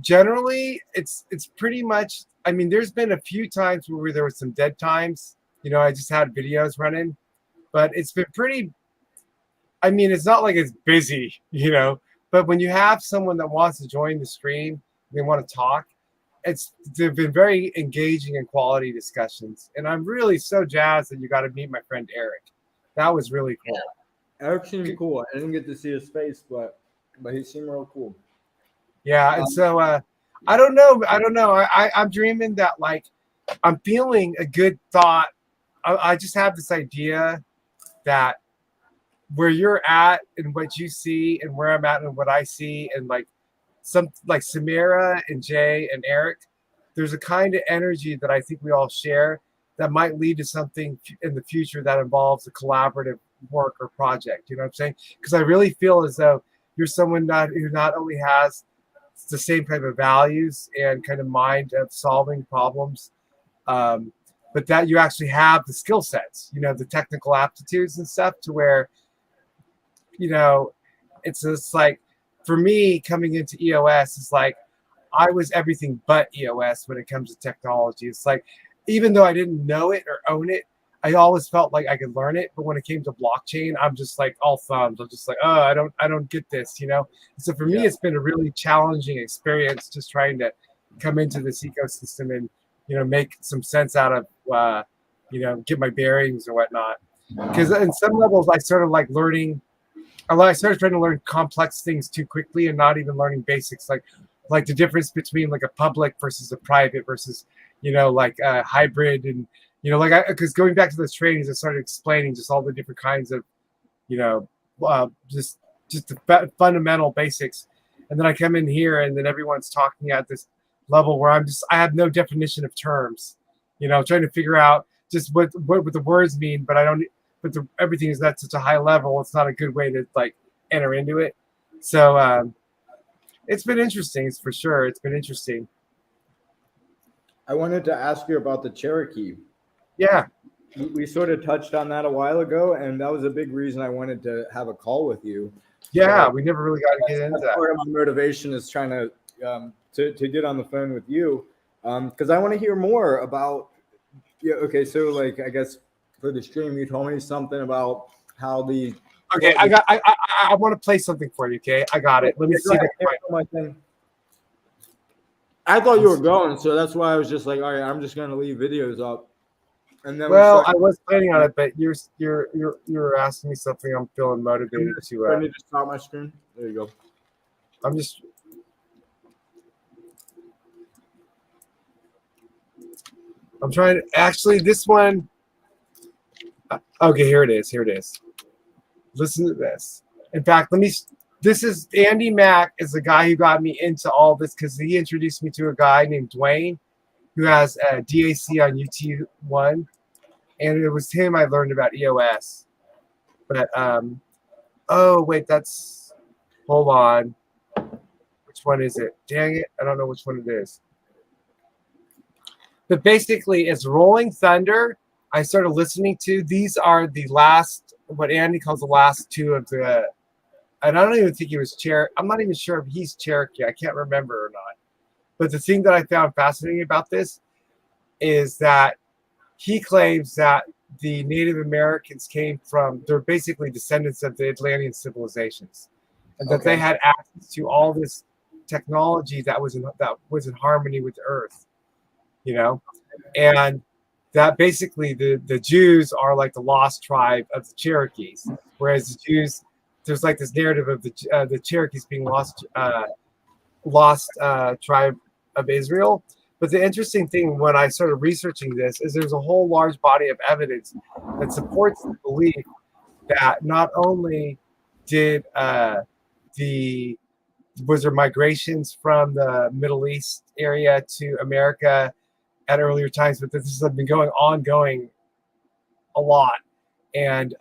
generally it's pretty much. I mean, there's been a few times where there was some dead times. I just had videos running, but it's been pretty. I mean, it's not like it's busy, but when you have someone that wants to join the stream, they want to talk, they've been very engaging and quality discussions. And I'm really so jazzed that you got to meet my friend Eric. That was really cool. Eric seemed cool. I didn't get to see his face, but he seemed real cool. Yeah, and so I don't know. I'm dreaming that, like, I'm feeling a good thought. I just have this idea that where you're at and what you see and where I'm at and what I see, and like Samira and Jay and Eric, there's a kind of energy that I think we all share that might lead to something in the future that involves a collaborative work or project. You know what I'm saying? Because I really feel as though you're someone who not only has the same type of values and kind of mind of solving problems, but that you actually have the skill sets, the technical aptitudes and stuff, to where it's just like, for me, coming into EOS, it's like I was everything but EOS when it comes to technology. It's like, even though I didn't know it or own it, I always felt like I could learn it. But when it came to blockchain, I'm just like all thumbs. I'm just like, oh, I don't get this, So for me, it's been a really challenging experience just trying to come into this ecosystem and, make some sense out of, get my bearings or whatnot. Because in some levels, I sort of like learning. I started trying to learn complex things too quickly and not even learning basics, like the difference between like a public versus a private versus, like a hybrid, and, because going back to those trainings, I started explaining just all the different kinds of, just the fundamental basics. And then I come in here and then everyone's talking at this level where I have no definition of terms, trying to figure out just what the words mean, but I don't. But everything is at such a high level, it's not a good way to like enter into it. So it's been interesting. It's for sure. It's been interesting. I wanted to ask you about the Cherokee. Yeah. We sort of touched on that a while ago, and that was a big reason I wanted to have a call with you. Yeah, we never really got to get into that. Part of my motivation is trying to get on the phone with you, because I want to hear more about. Yeah. Okay. So, like, I guess for the stream, you told me something about how the Okay, I want to play something for you. Okay, I got it. Let me see. My thing. I thought you were going, so that's why I was just like, all right, I'm just gonna leave videos up. And then Well, I was planning on it, but you're asking me something. I'm feeling motivated to. I need to stop my screen. There you go. I'm trying to actually this one. Okay, here it is. Here it is. Listen to this. In fact, this is Andy Mack is the guy who got me into all this because he introduced me to a guy named Dwayne who has a DAC on UT1, and it was him I learned about EOS. But oh wait, hold on. Which one is it? Dang it, I don't know which one it is. But basically, it's Rolling Thunder. I started listening to. These are the last, what Andy calls the last two of the. And I don't even think he was Cherokee. I'm not even sure if he's Cherokee. I can't remember or not. But the thing that I found fascinating about this is that he claims that the Native Americans they're basically descendants of the Atlantean civilizations, and that they had access to all this technology that was in harmony with the Earth, and that basically the Jews are like the lost tribe of the Cherokees, whereas the Jews, there's like this narrative of the Cherokees being lost tribe of Israel. But the interesting thing when I started researching this is there's a whole large body of evidence that supports the belief that not only was there migrations from the Middle East area to America at earlier times, but this has been ongoing a lot, and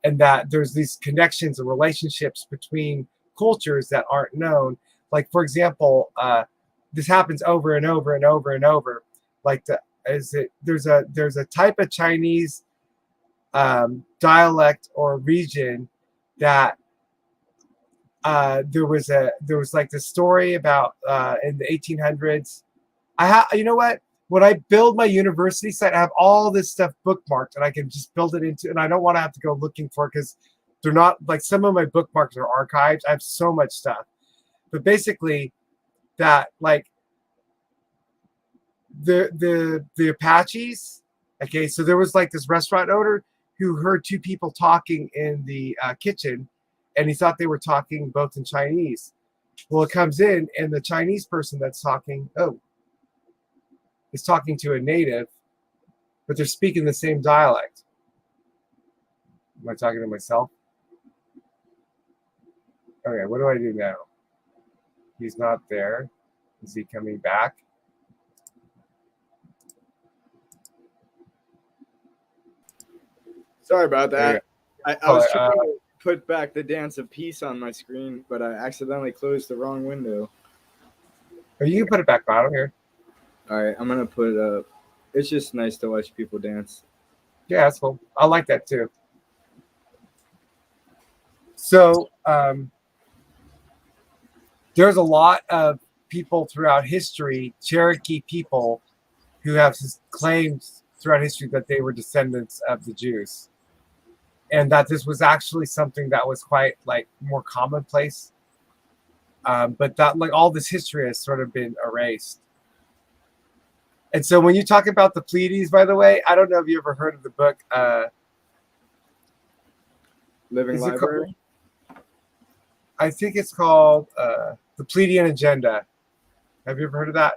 that there's these connections and relationships between cultures that aren't known. Like, for example, this happens over and over and over and over. Like there's a type of Chinese dialect or region that there was like this story about in the 1800s. You know what? When I build my university site, I have all this stuff bookmarked, and I can just build it into. And I don't want to have to go looking for it because they're not like some of my bookmarks are archived. I have so much stuff, but basically, that like the Apaches. Okay, so there was like this restaurant owner who heard two people talking in the kitchen, and he thought they were talking both in Chinese. Well, it comes in, and the Chinese person that's talking, is talking to a native, but they're speaking the same dialect. Am I talking to myself? Okay, what do I do now? He's not there. Is he coming back? Sorry about that. I was trying to put back the Dance of Peace on my screen, but I accidentally closed the wrong window. Or you can put it back. I don't care. All right, I'm gonna put it up. It's just nice to watch people dance. Yeah, that's cool. I like that too. So there's a lot of people throughout history, Cherokee people, who have claimed throughout history that they were descendants of the Jews, and that this was actually something that was quite like more commonplace. But that like all this history has sort of been erased. And so when you talk about the Pleiades, by the way, I don't know if you ever heard of the book Living Library? I think it's called The Pleiadian Agenda. Have you ever heard of that?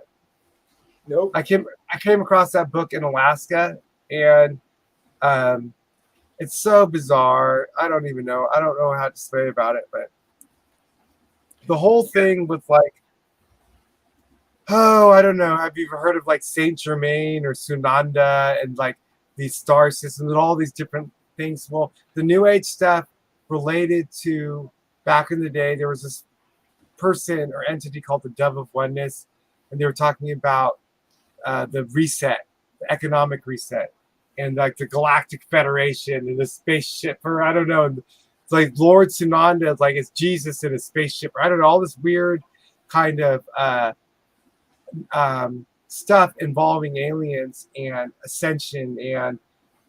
Nope. I came across that book in Alaska, and it's so bizarre. I don't know how to say about it, but the whole thing with like, I don't know. Have you ever heard of like Saint Germain or Sunanda and like these star systems and all these different things? Well, the New Age stuff related to back in the day, there was this person or entity called the Dove of Oneness, and they were talking about the reset, the economic reset, and like the Galactic Federation and the spaceship, or I don't know. It's like Lord Sunanda, like it's Jesus in a spaceship, or I don't know, all this weird kind of stuff involving aliens and ascension, and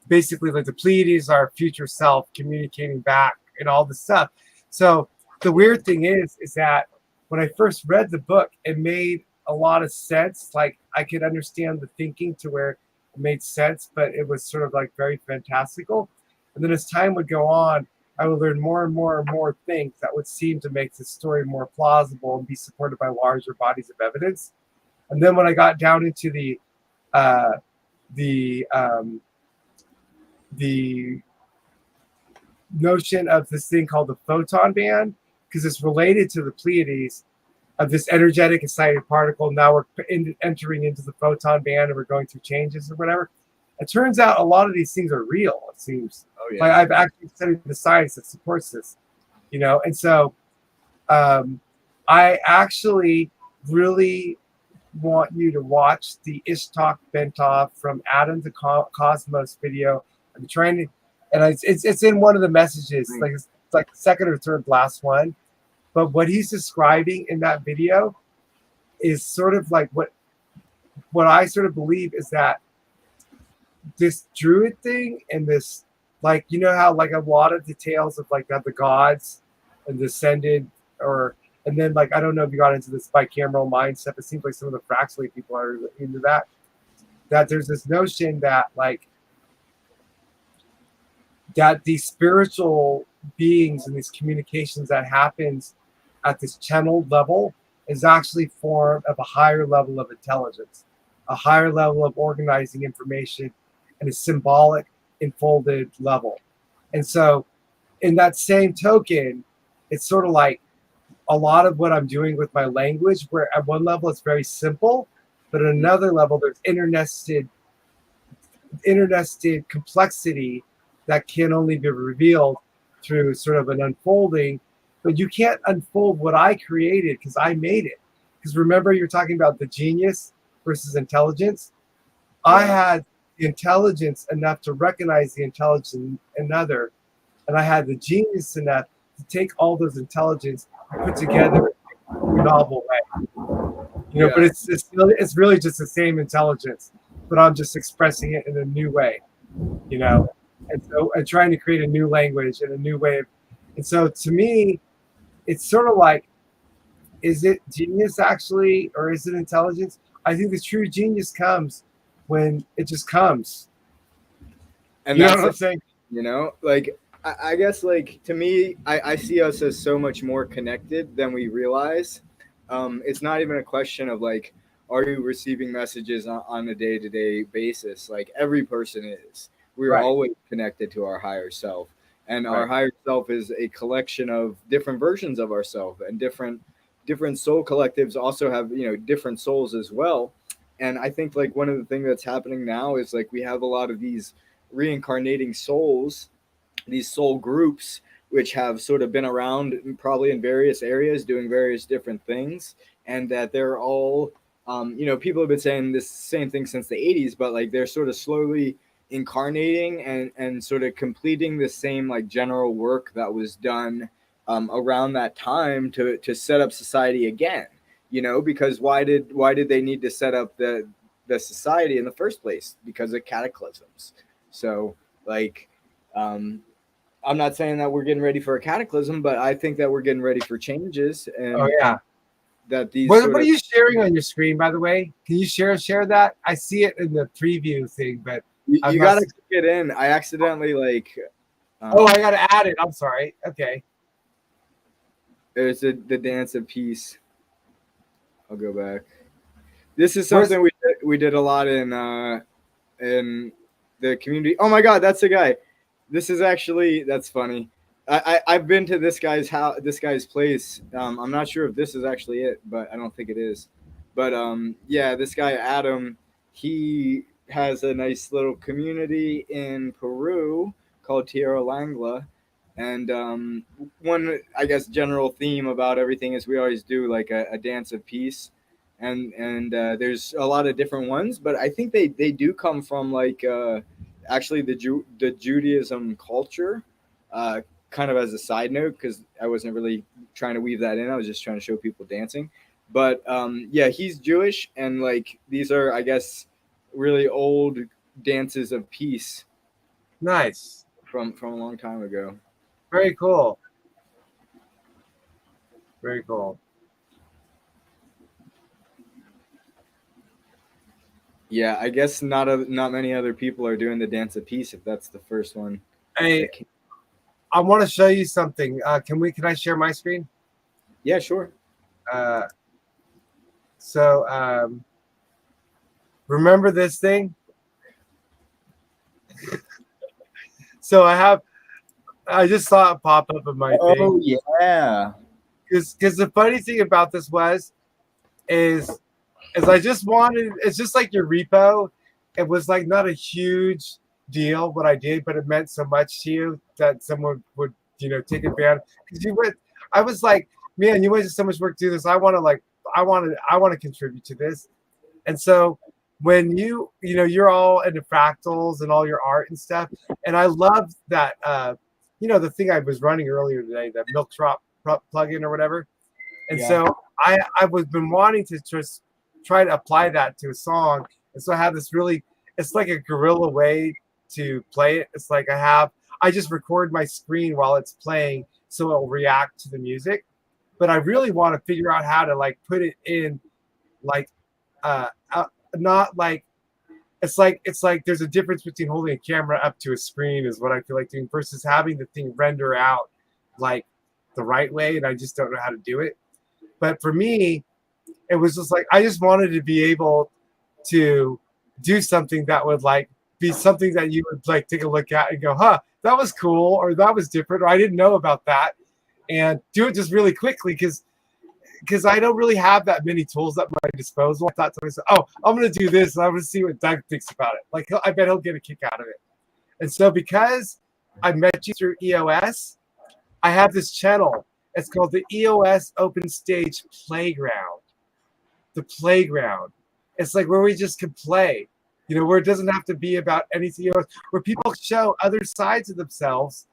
basically like the Pleiades, our future self communicating back and all this stuff. So the weird thing is that when I first read the book, it made a lot of sense. Like I could understand the thinking to where it made sense, but it was sort of like very fantastical. And then as time would go on, I would learn more and more and more things that would seem to make the story more plausible and be supported by larger bodies of evidence. And then when I got down into the notion of this thing called the photon band, because it's related to the Pleiades of this energetic excited particle. Now we're entering into the photon band and we're going through changes or whatever. It turns out a lot of these things are real, it seems. Oh, yeah. Like I've actually studied the science that supports this, and so I actually really want you to watch the Ishtok Bentov from Atom to Cosmos video. I'm trying to, and it's in one of the messages, like it's like the second or third last one. But what he's describing in that video is sort of like what I sort of believe is that this druid thing and this, like, how like a lot of details of like that the gods and descended, and then like I don't know if you got into this bicameral mind stuff. It seems like some of the Fraxley people are into that. That there's this notion that like that these spiritual beings and these communications that happens at this channeled level is actually form of a higher level of intelligence, a higher level of organizing information, and a symbolic enfolded level. And so in that same token, it's sort of like a lot of what I'm doing with my language, where at one level it's very simple, but at another level there's internested complexity that can only be revealed through sort of an unfolding. But you can't unfold what I created because I made it. Because remember, you're talking about the genius versus intelligence. Yeah. I had the intelligence enough to recognize the intelligence in another, and I had the genius enough to take all those intelligence and put together in a novel way. But it's really just the same intelligence, but I'm just expressing it in a new way. And so I'm trying to create a new language and a new way of, and so to me, it's sort of like, is it genius actually, or is it intelligence? I think the true genius comes when it just comes. And that's what I'm saying? Like, I guess, like, to me, I see us as so much more connected than we realize. It's not even a question of, like, are you receiving messages on a day-to-day basis? Like, every person is. We're always connected to our higher self. And our higher self is a collection of different versions of ourselves, and different soul collectives also have, different souls as well. And I think like one of the things that's happening now is like we have a lot of these reincarnating souls, these soul groups, which have sort of been around probably in various areas doing various different things. And that they're all, people have been saying this same thing since the 80s, but like they're sort of slowly incarnating and sort of completing the same like general work that was done around that time to set up society again, because why did they need to set up the society in the first place? Because of cataclysms. So like I'm not saying that we're getting ready for a cataclysm, but I think that we're getting ready for changes. And that these what are you sharing on your screen, by the way? Can you share that? I see it in the preview thing, but you gotta get in. I accidentally like I gotta add it. I'm sorry. Okay. There's the dance of peace. I'll go back. This is something we did a lot in the community. Oh my god, that's the guy. This is actually, that's funny. I've been to this guy's house, this guy's place. I'm not sure if this is actually it, but I don't think it is. But this guy Adam, he has a nice little community in Peru called Tierra Langla. And one, I guess, general theme about everything is we always do like a dance of peace. And there's a lot of different ones, but I think they do come from like actually the Judaism culture, kind of as a side note, because I wasn't really trying to weave that in. I was just trying to show people dancing. But he's Jewish, and like these are, I guess, really old dances of peace. Nice. From a long time ago. Very cool. Very cool. Yeah, I guess not many other people are doing the dance of peace if that's the first one. Hey, I want to show you something. Can I share my screen? Yeah, sure. So remember this thing? So I just saw it pop up in my thing. Oh yeah. Because the funny thing about this is I just wanted, it's just like your repo. It was like not a huge deal what I did, but it meant so much to you that someone would, take advantage. Because I was like, man, you went to so much work to do this. I want to contribute to this. And so when you're all into fractals and all your art and stuff, and I love that, the thing I was running earlier today, that milk drop plugin or whatever. And so I was been wanting to just try to apply that to a song. And so I have this it's like a guerrilla way to play it. It's like I just record my screen while it's playing so it'll react to the music. But I really want to figure out how to like put it in like not like it's like there's a difference between holding a camera up to a screen is what I feel like doing versus having the thing render out like the right way, and I just don't know how to do it. But for me, it was just like I just wanted to be able to do something that would like be something that you would like take a look at and go, huh, that was cool, or that was different, or I didn't know about that, and do it just really quickly because I don't really have that many tools at my disposal. I thought to myself, oh, I'm going to do this, and I'm going to see what Doug thinks about it. Like, I bet he'll get a kick out of it. And so because I met you through EOS, I have this channel. It's called the EOS Open Stage Playground. The playground. It's like where we just can play, where it doesn't have to be about anything else, where people show other sides of themselves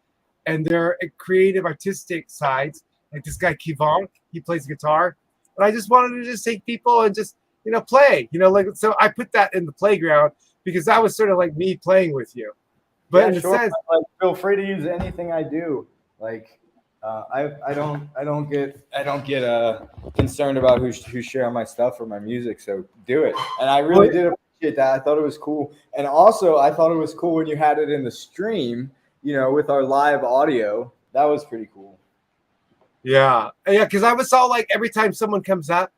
and their creative, artistic sides. Like this guy Kivonk, he plays guitar, and I just wanted to just take people and just play, like so. I put that in the playground because that was sort of like me playing with you. But in a sense, like, feel free to use anything I do. Like I don't get concerned about who's sharing my stuff or my music. So do it, and I really did appreciate that. I thought it was cool, and also I thought it was cool when you had it in the stream, with our live audio. That was pretty cool. Yeah, because I was all like, every time someone comes up,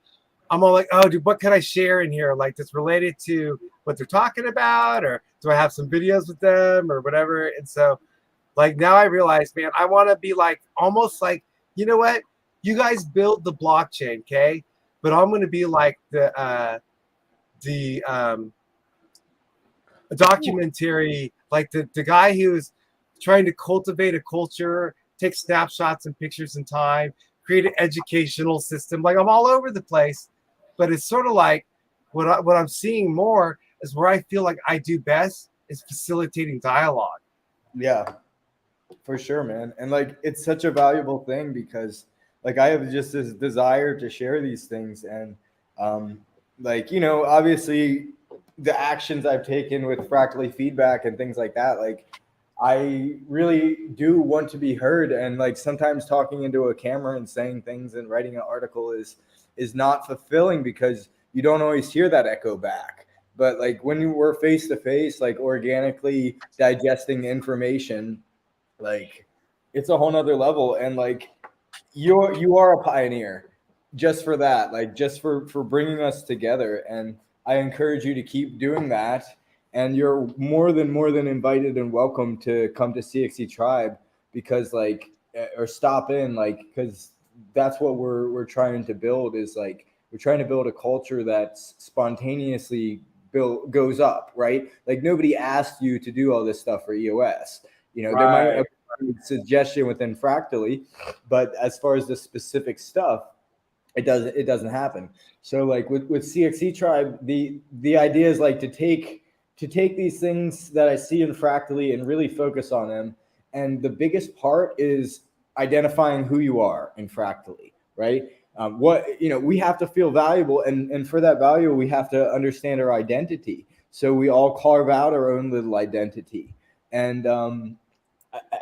I'm all like, oh, dude, what can I share in here? Like that's related to what they're talking about, or do I have some videos with them or whatever? And so, like now I realize, man, I want to be like almost like, you know what? You guys build the blockchain, okay? But I'm going to be like the documentary, like the guy who's trying to cultivate a culture, take snapshots and pictures in time, create an educational system. Like I'm all over the place, but it's sort of like what I'm seeing more is where I feel like I do best is facilitating dialogue. Yeah, for sure, man. And like it's such a valuable thing because like I have just this desire to share these things, and like obviously the actions I've taken with fractally feedback and things like that, like I really do want to be heard, and like sometimes talking into a camera and saying things and writing an article is not fulfilling because you don't always hear that echo back. But like when you were face to face, like organically digesting information, like it's a whole nother level. And like you are a pioneer just for that, like just for bringing us together. And I encourage you to keep doing that. And you're more than invited and welcome to come to CXC Tribe because like, or stop in, like, because that's what we're trying to build is like, we're trying to build a culture that's spontaneously goes up, right? Like nobody asked you to do all this stuff for EOS. There might be a suggestion within Fractally, but as far as the specific stuff, it doesn't happen. So like with CXC Tribe, the idea is like to take these things that I see in Fractally and really focus on them. And the biggest part is identifying who you are in Fractally, right? We have to feel valuable. And for that value, we have to understand our identity. So we all carve out our own little identity. And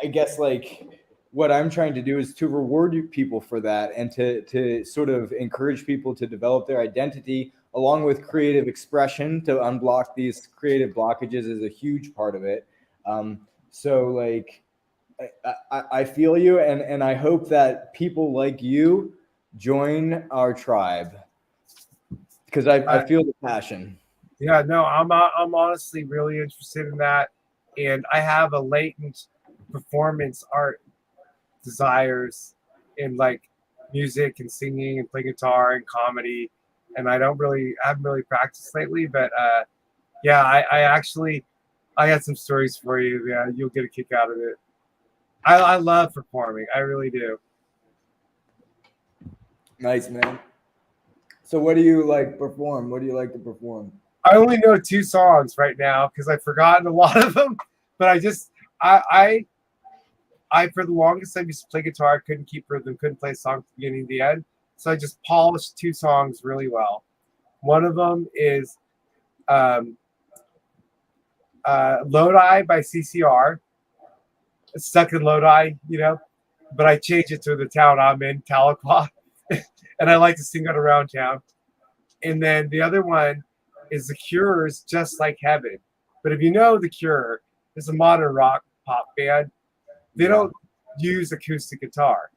I guess like what I'm trying to do is to reward people for that, and to sort of encourage people to develop their identity along with creative expression. To unblock these creative blockages is a huge part of it. So like, I feel you, and I hope that people like you join our tribe, because I feel the passion. Yeah, no, I'm honestly really interested in that, and I have a latent performance art desires in like music and singing and playing guitar and comedy, and I haven't really practiced lately, but yeah, I got some stories for you. Yeah, you'll get a kick out of it. I love performing. I really do. Nice, man. So what do you like perform? What do you like to perform? I only know 2 songs right now because I've forgotten a lot of them. But I for the longest time used to play guitar. I couldn't keep rhythm, couldn't play a song from the beginning to the end. So I just polished 2 songs really well. One of them is Lodi by CCR. It's stuck in Lodi, but I changed it to the town I'm in, Tahlequah. And I like to sing it around town. And then the other one is The Cure's Just Like Heaven. But if you know The Cure, it's a modern rock pop band. They don't use acoustic guitar.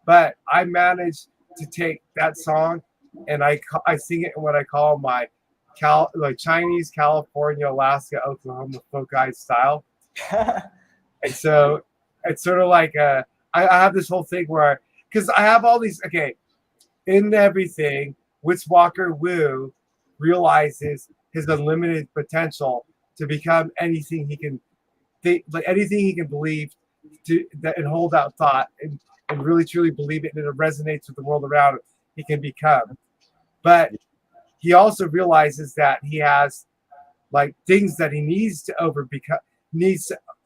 But I managed to take that song and I sing it in what I call my Chinese, California, Alaska, Oklahoma folk guide style. And so it's sort of like I have this whole thing where, because I have all these, in everything, Witchwalker Wu realizes his unlimited potential to become anything he can think, like anything he can believe and hold out thought and really truly believe it, and it resonates with the world around him, he can become. But he also realizes that he has like things that he needs to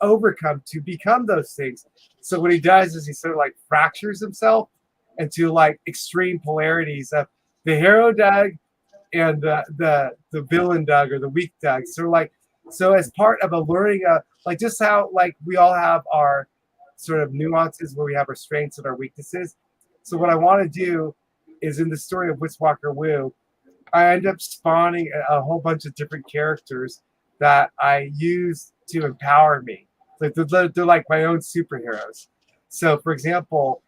overcome to become those things. So what he does is he sort of like fractures himself into like extreme polarities of the hero Doug and the villain Doug, or the weak Doug. So as part of a learning, like just how like we all have our sort of nuances where we have our strengths and our weaknesses. So what I want to do is, in the story of Witchwalker Wu, I end up spawning a whole bunch of different characters that I use to empower me. Like they're like my own superheroes. So for example,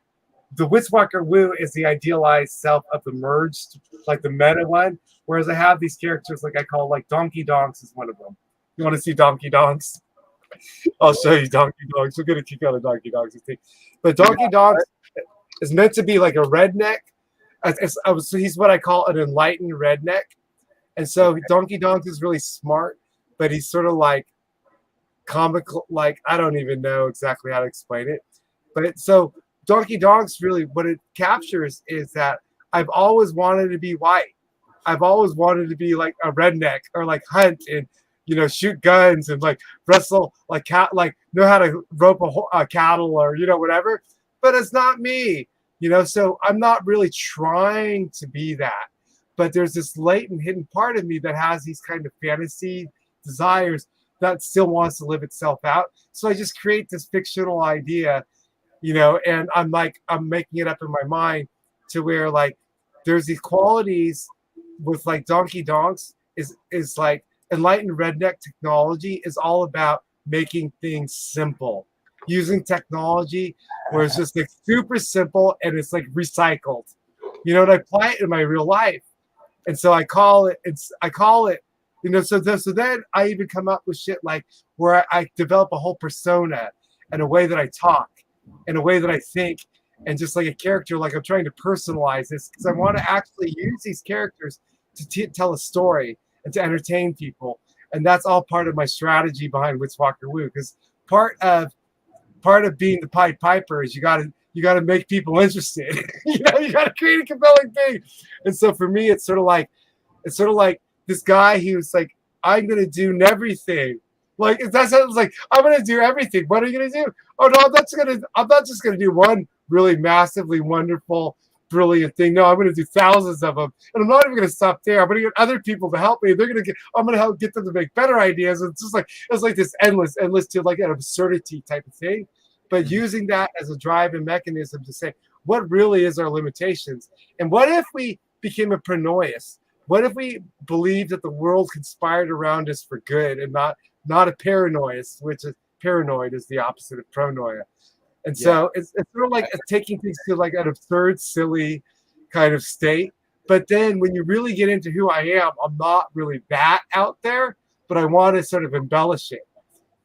the Witchwalker Wu is the idealized self of the merged, like the meta one. Whereas I have these characters like I call like Donkey Donks is one of them. You want to see Donkey Donks? I'll show you Donkey Donks. We're gonna kick out of Donkey Donks, I think. But Donkey Donks is meant to be like a redneck. So he's what I call an enlightened redneck. And so Donkey Donks is really smart, but he's sort of like comical. Like I don't even know exactly how to explain it. But so Donkey Donks really what it captures is that I've always wanted to be white. I've always wanted to be like a redneck or like hunt and shoot guns and like wrestle like know how to rope a cattle or whatever. But it's not me, So I'm not really trying to be that. But there's this latent hidden part of me that has these kind of fantasy desires that still wants to live itself out. So I just create this fictional idea, and I'm making it up in my mind to where like there's these qualities with like Donkey Donks is like enlightened redneck technology is all about making things simple, using technology where it's just like super simple and it's like recycled, and I apply it in my real life. And so I call it, so then I even come up with shit like where I develop a whole persona and a way that I talk and a way that I think, and just like a character, like I'm trying to personalize this because I want to actually use these characters to tell a story and to entertain people. And that's all part of my strategy behind Witchwalker Wu, because part of being the Pied Piper is you got to make people interested. You got to create a compelling thing. And so for me, it's sort of like this guy. He was like, I'm gonna do everything. Like that sounds like I'm gonna do everything. What are you gonna do? Oh no, I'm not just gonna do one really massively wonderful, brilliant thing. No, I'm gonna do thousands of them, and I'm not even gonna stop there. I'm gonna get other people to help me. I'm gonna help get them to make better ideas. It's just like it's like this endless to like an absurdity type of thing. but using that as a driving mechanism to say, what really is our limitations? And what if we became a pronoias? What if we believed that the world conspired around us for good and not a paranoias, which is paranoid is the opposite of pronoia. And so it's sort of like taking things to like an absurd, silly kind of state. But then when you really get into who I am, I'm not really that out there, but I want to sort of embellish it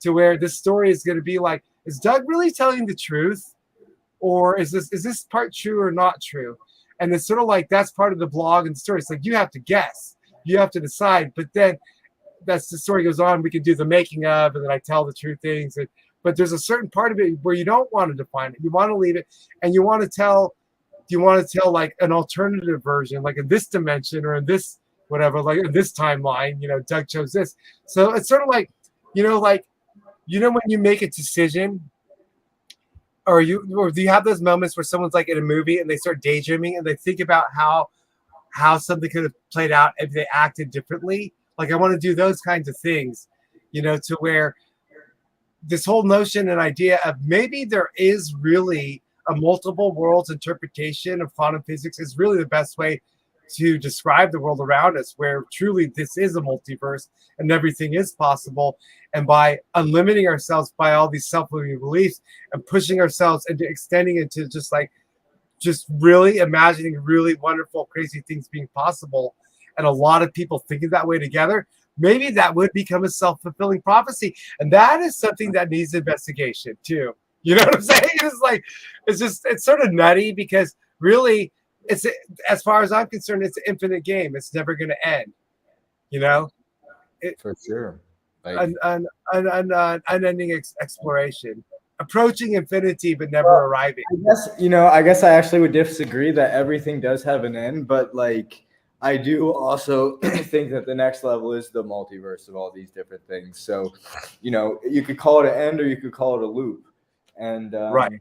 to where this story is going to be like, is Doug really telling the truth? Or is this part true or not true? And it's sort of like that's part of the blog and the story. It's like you have to guess, you have to decide. But then that's the story goes on. We can do the making of, and then I tell the true things. But there's a certain part of it where you don't want to define it. You want to leave it, and you want to tell. You want to tell like an alternative version, like in this dimension or in this whatever, like in this timeline. Doug chose this. So it's sort of like, when you make a decision. Or do you have those moments where someone's like in a movie and they start daydreaming and they think about how something could have played out if they acted differently? Like I want to do those kinds of things, to where this whole notion and idea of maybe there is really a multiple worlds interpretation of quantum physics is really the best way to describe the world around us, where truly this is a multiverse and everything is possible. And by unlimiting ourselves by all these self-limiting beliefs and pushing ourselves into extending into just really imagining really wonderful, crazy things being possible, and a lot of people thinking that way together, maybe that would become a self-fulfilling prophecy. And that is something that needs investigation too. You know what I'm saying? It's sort of nutty because really, it's, as far as I'm concerned, it's an infinite game. It's never going to end. For sure. An unending exploration, approaching infinity but never arriving. I guess I actually would disagree that everything does have an end, but like I do also think that the next level is the multiverse of all these different things. So, you could call it an end or you could call it a loop. And right.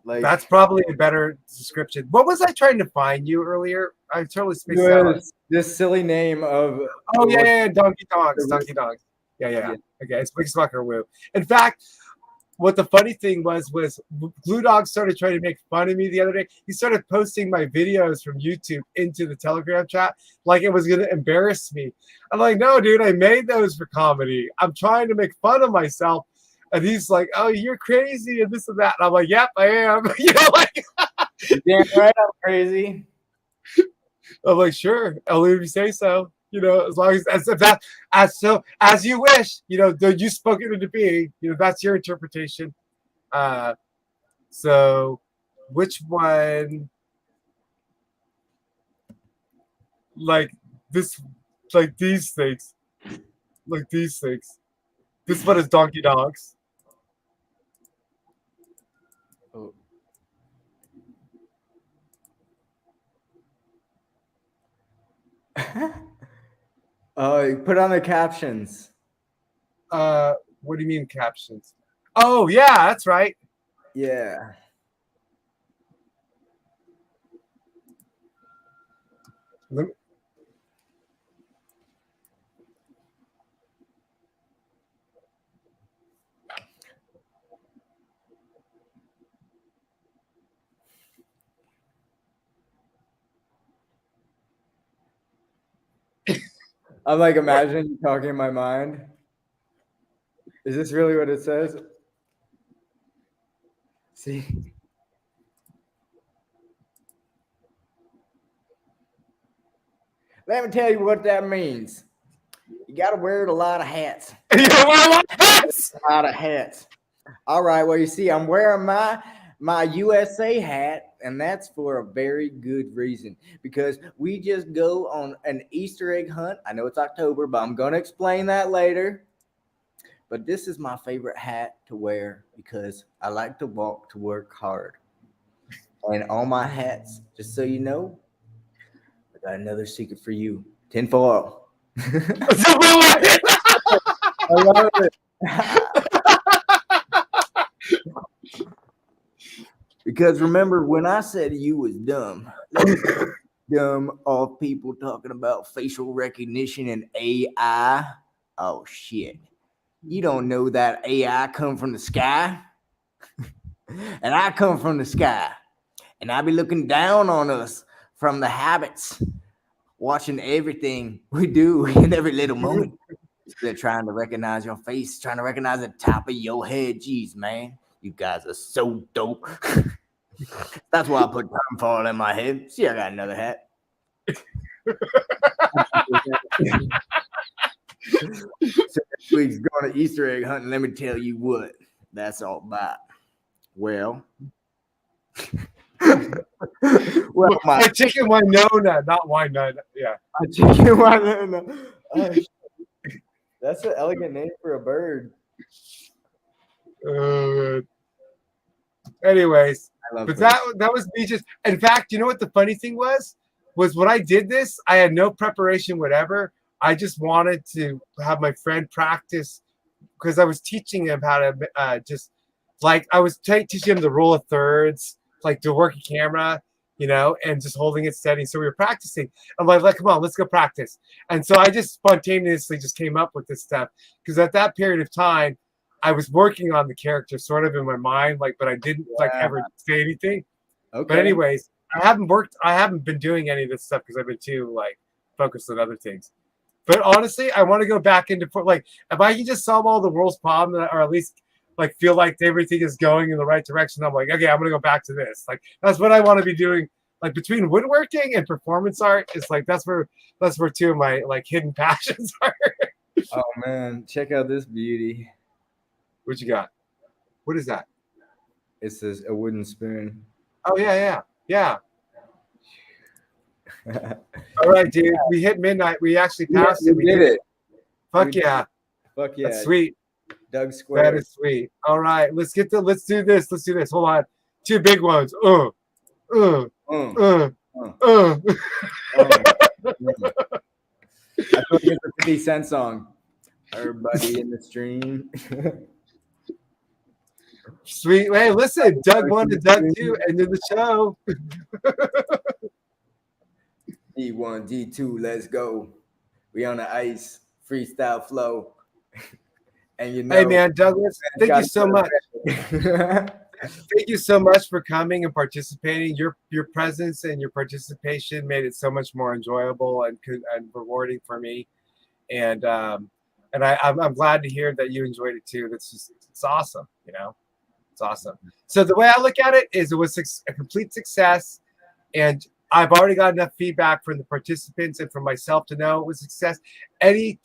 Like that's probably a better description. What was I trying to find you earlier? I totally spaced out. This silly name of Donkey Dogs. Yeah. Okay, it's Big Sucker Woo. In fact, what the funny thing was Glue Dog started trying to make fun of me the other day. He started posting my videos from YouTube into the Telegram chat like it was going to embarrass me. I'm like, no, dude, I made those for comedy. I'm trying to make fun of myself. And he's like, oh, you're crazy and this and that. And I'm like, yep, I am. Damn right, I'm crazy. I'm like, sure, only if you say so. As long as you wish. You spoke it into being. That's your interpretation. So, which one? Like this, like these things, This one is Donkey Dogs. Put on the captions. What do you mean captions? Oh yeah, that's right. Yeah. I'm like, imagine you talking in my mind. Is this really what it says? See? Let me tell you what that means. You got to wear a lot of hats. You gotta wear a lot of hats. A lot of hats. All right. Well, you see, I'm wearing my USA hat, and that's for a very good reason, because we just go on an Easter egg hunt. I know it's October, but I'm going to explain that later. But this is my favorite hat to wear because I like to walk to work hard. And on my hats, just so you know, I got another secret for you. Tinfoil. I love it. Because remember when I said you was dumb, dumb off people talking about facial recognition and AI. Oh shit. You don't know that AI come from the sky? And I come from the sky, and I be looking down on us from the habits, watching everything we do in every little moment. They're trying to recognize your face, trying to recognize the top of your head. Jeez, man, you guys are so dope. That's why I put time fall in my head. See, I got another hat. So next week's going to Easter egg hunting. Let me tell you what that's all about. Well, my chicken Winona, not Winona. Yeah, A chicken Winona. Oh, shit. That's an elegant name for a bird. Anyways, I love but birds. that was me just. In fact, you know what the funny thing was when I did this, I had no preparation, whatever. I just wanted to have my friend practice because I was teaching him how to just like I was teaching him the rule of thirds, like to work a camera, and just holding it steady. So we were practicing. I'm like, come on, let's go practice. And so I just spontaneously just came up with this stuff because at that period of time, I was working on the character sort of in my mind, but I didn't ever say anything. Okay. But anyways, I haven't been doing any of this stuff because I've been too focused on other things. But honestly, I want to go back into if I can just solve all the world's problems, or at least feel like everything is going in the right direction. I'm like, okay, I'm gonna go back to this. That's what I want to be doing. Between woodworking and performance art, it's that's where two of my hidden passions are. Oh man, check out this beauty. What you got? What is that? It's a wooden spoon. Oh yeah. All right, dude. We hit midnight. We actually passed it. We did it. Fuck yeah. Fuck yeah. That's sweet. Doug Square. That is sweet. All right, let's do this. Hold on. Two big ones. I feel like it's a 50 Cent song. Everybody in the stream. Sweet. Hey, listen, Doug 1 to Doug 2, end of the show. D1, D2, let's go. We on the ice, freestyle flow. And hey man, Douglas, thank you so much. Thank you so much for coming and participating. Your presence and your participation made it so much more enjoyable and rewarding for me. And I'm glad to hear that you enjoyed it too. It's awesome. It's awesome. So the way I look at it is it was a complete success, and I've already got enough feedback from the participants and from myself to know it was a success. Any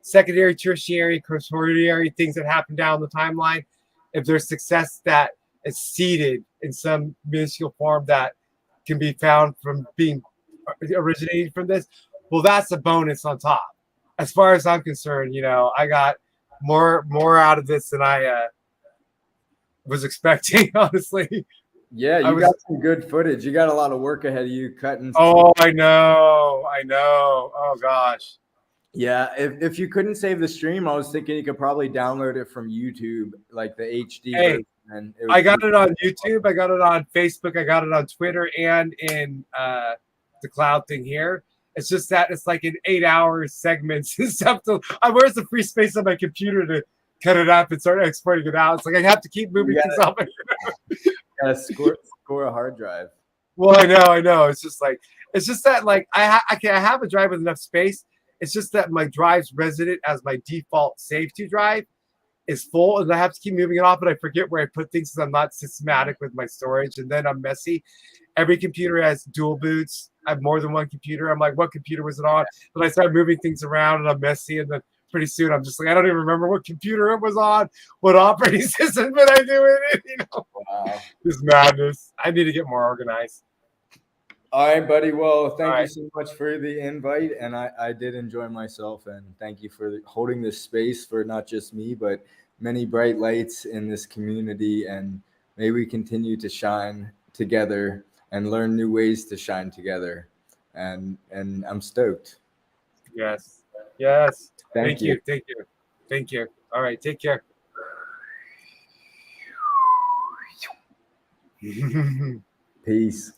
secondary, tertiary, quaternary things that happen down the timeline, if there's success that is seeded in some minuscule form that can be found from being originating from this, well, that's a bonus on top. As far as I'm concerned, I got more out of this than I was expecting, honestly. Yeah, you got some good footage. You got a lot of work ahead of you cutting. Oh, I know. Oh gosh. Yeah, if you couldn't save the stream, I was thinking you could probably download it from YouTube, like the HD version. And I got it on YouTube. I got it on Facebook. I got it on Twitter and in the cloud thing here. It's just that it's in 8-hour segments and stuff. So where's the free space on my computer to cut it up and start exporting it out? It's I have to keep moving things off. Gotta score a hard drive. Well, I know. It's just that I have a drive with enough space. It's just that my drive's resident as my default save to drive is full, and I have to keep moving it off, and I forget where I put things because I'm not systematic with my storage, and then I'm messy. Every computer has dual boots. I have more than one computer. I'm like, what computer was it on? Then I start moving things around, and I'm messy, and then pretty soon I'm just I don't even remember what computer it was on, what operating system did I do it. Wow. This madness. I need to get more organized. All right, buddy. Well, thank you so much for the invite, and I did enjoy myself, and thank you for holding this space for not just me, but many bright lights in this community, and may we continue to shine together and learn new ways to shine together, and I'm stoked. Yes. Thank you. All right, take care. Peace.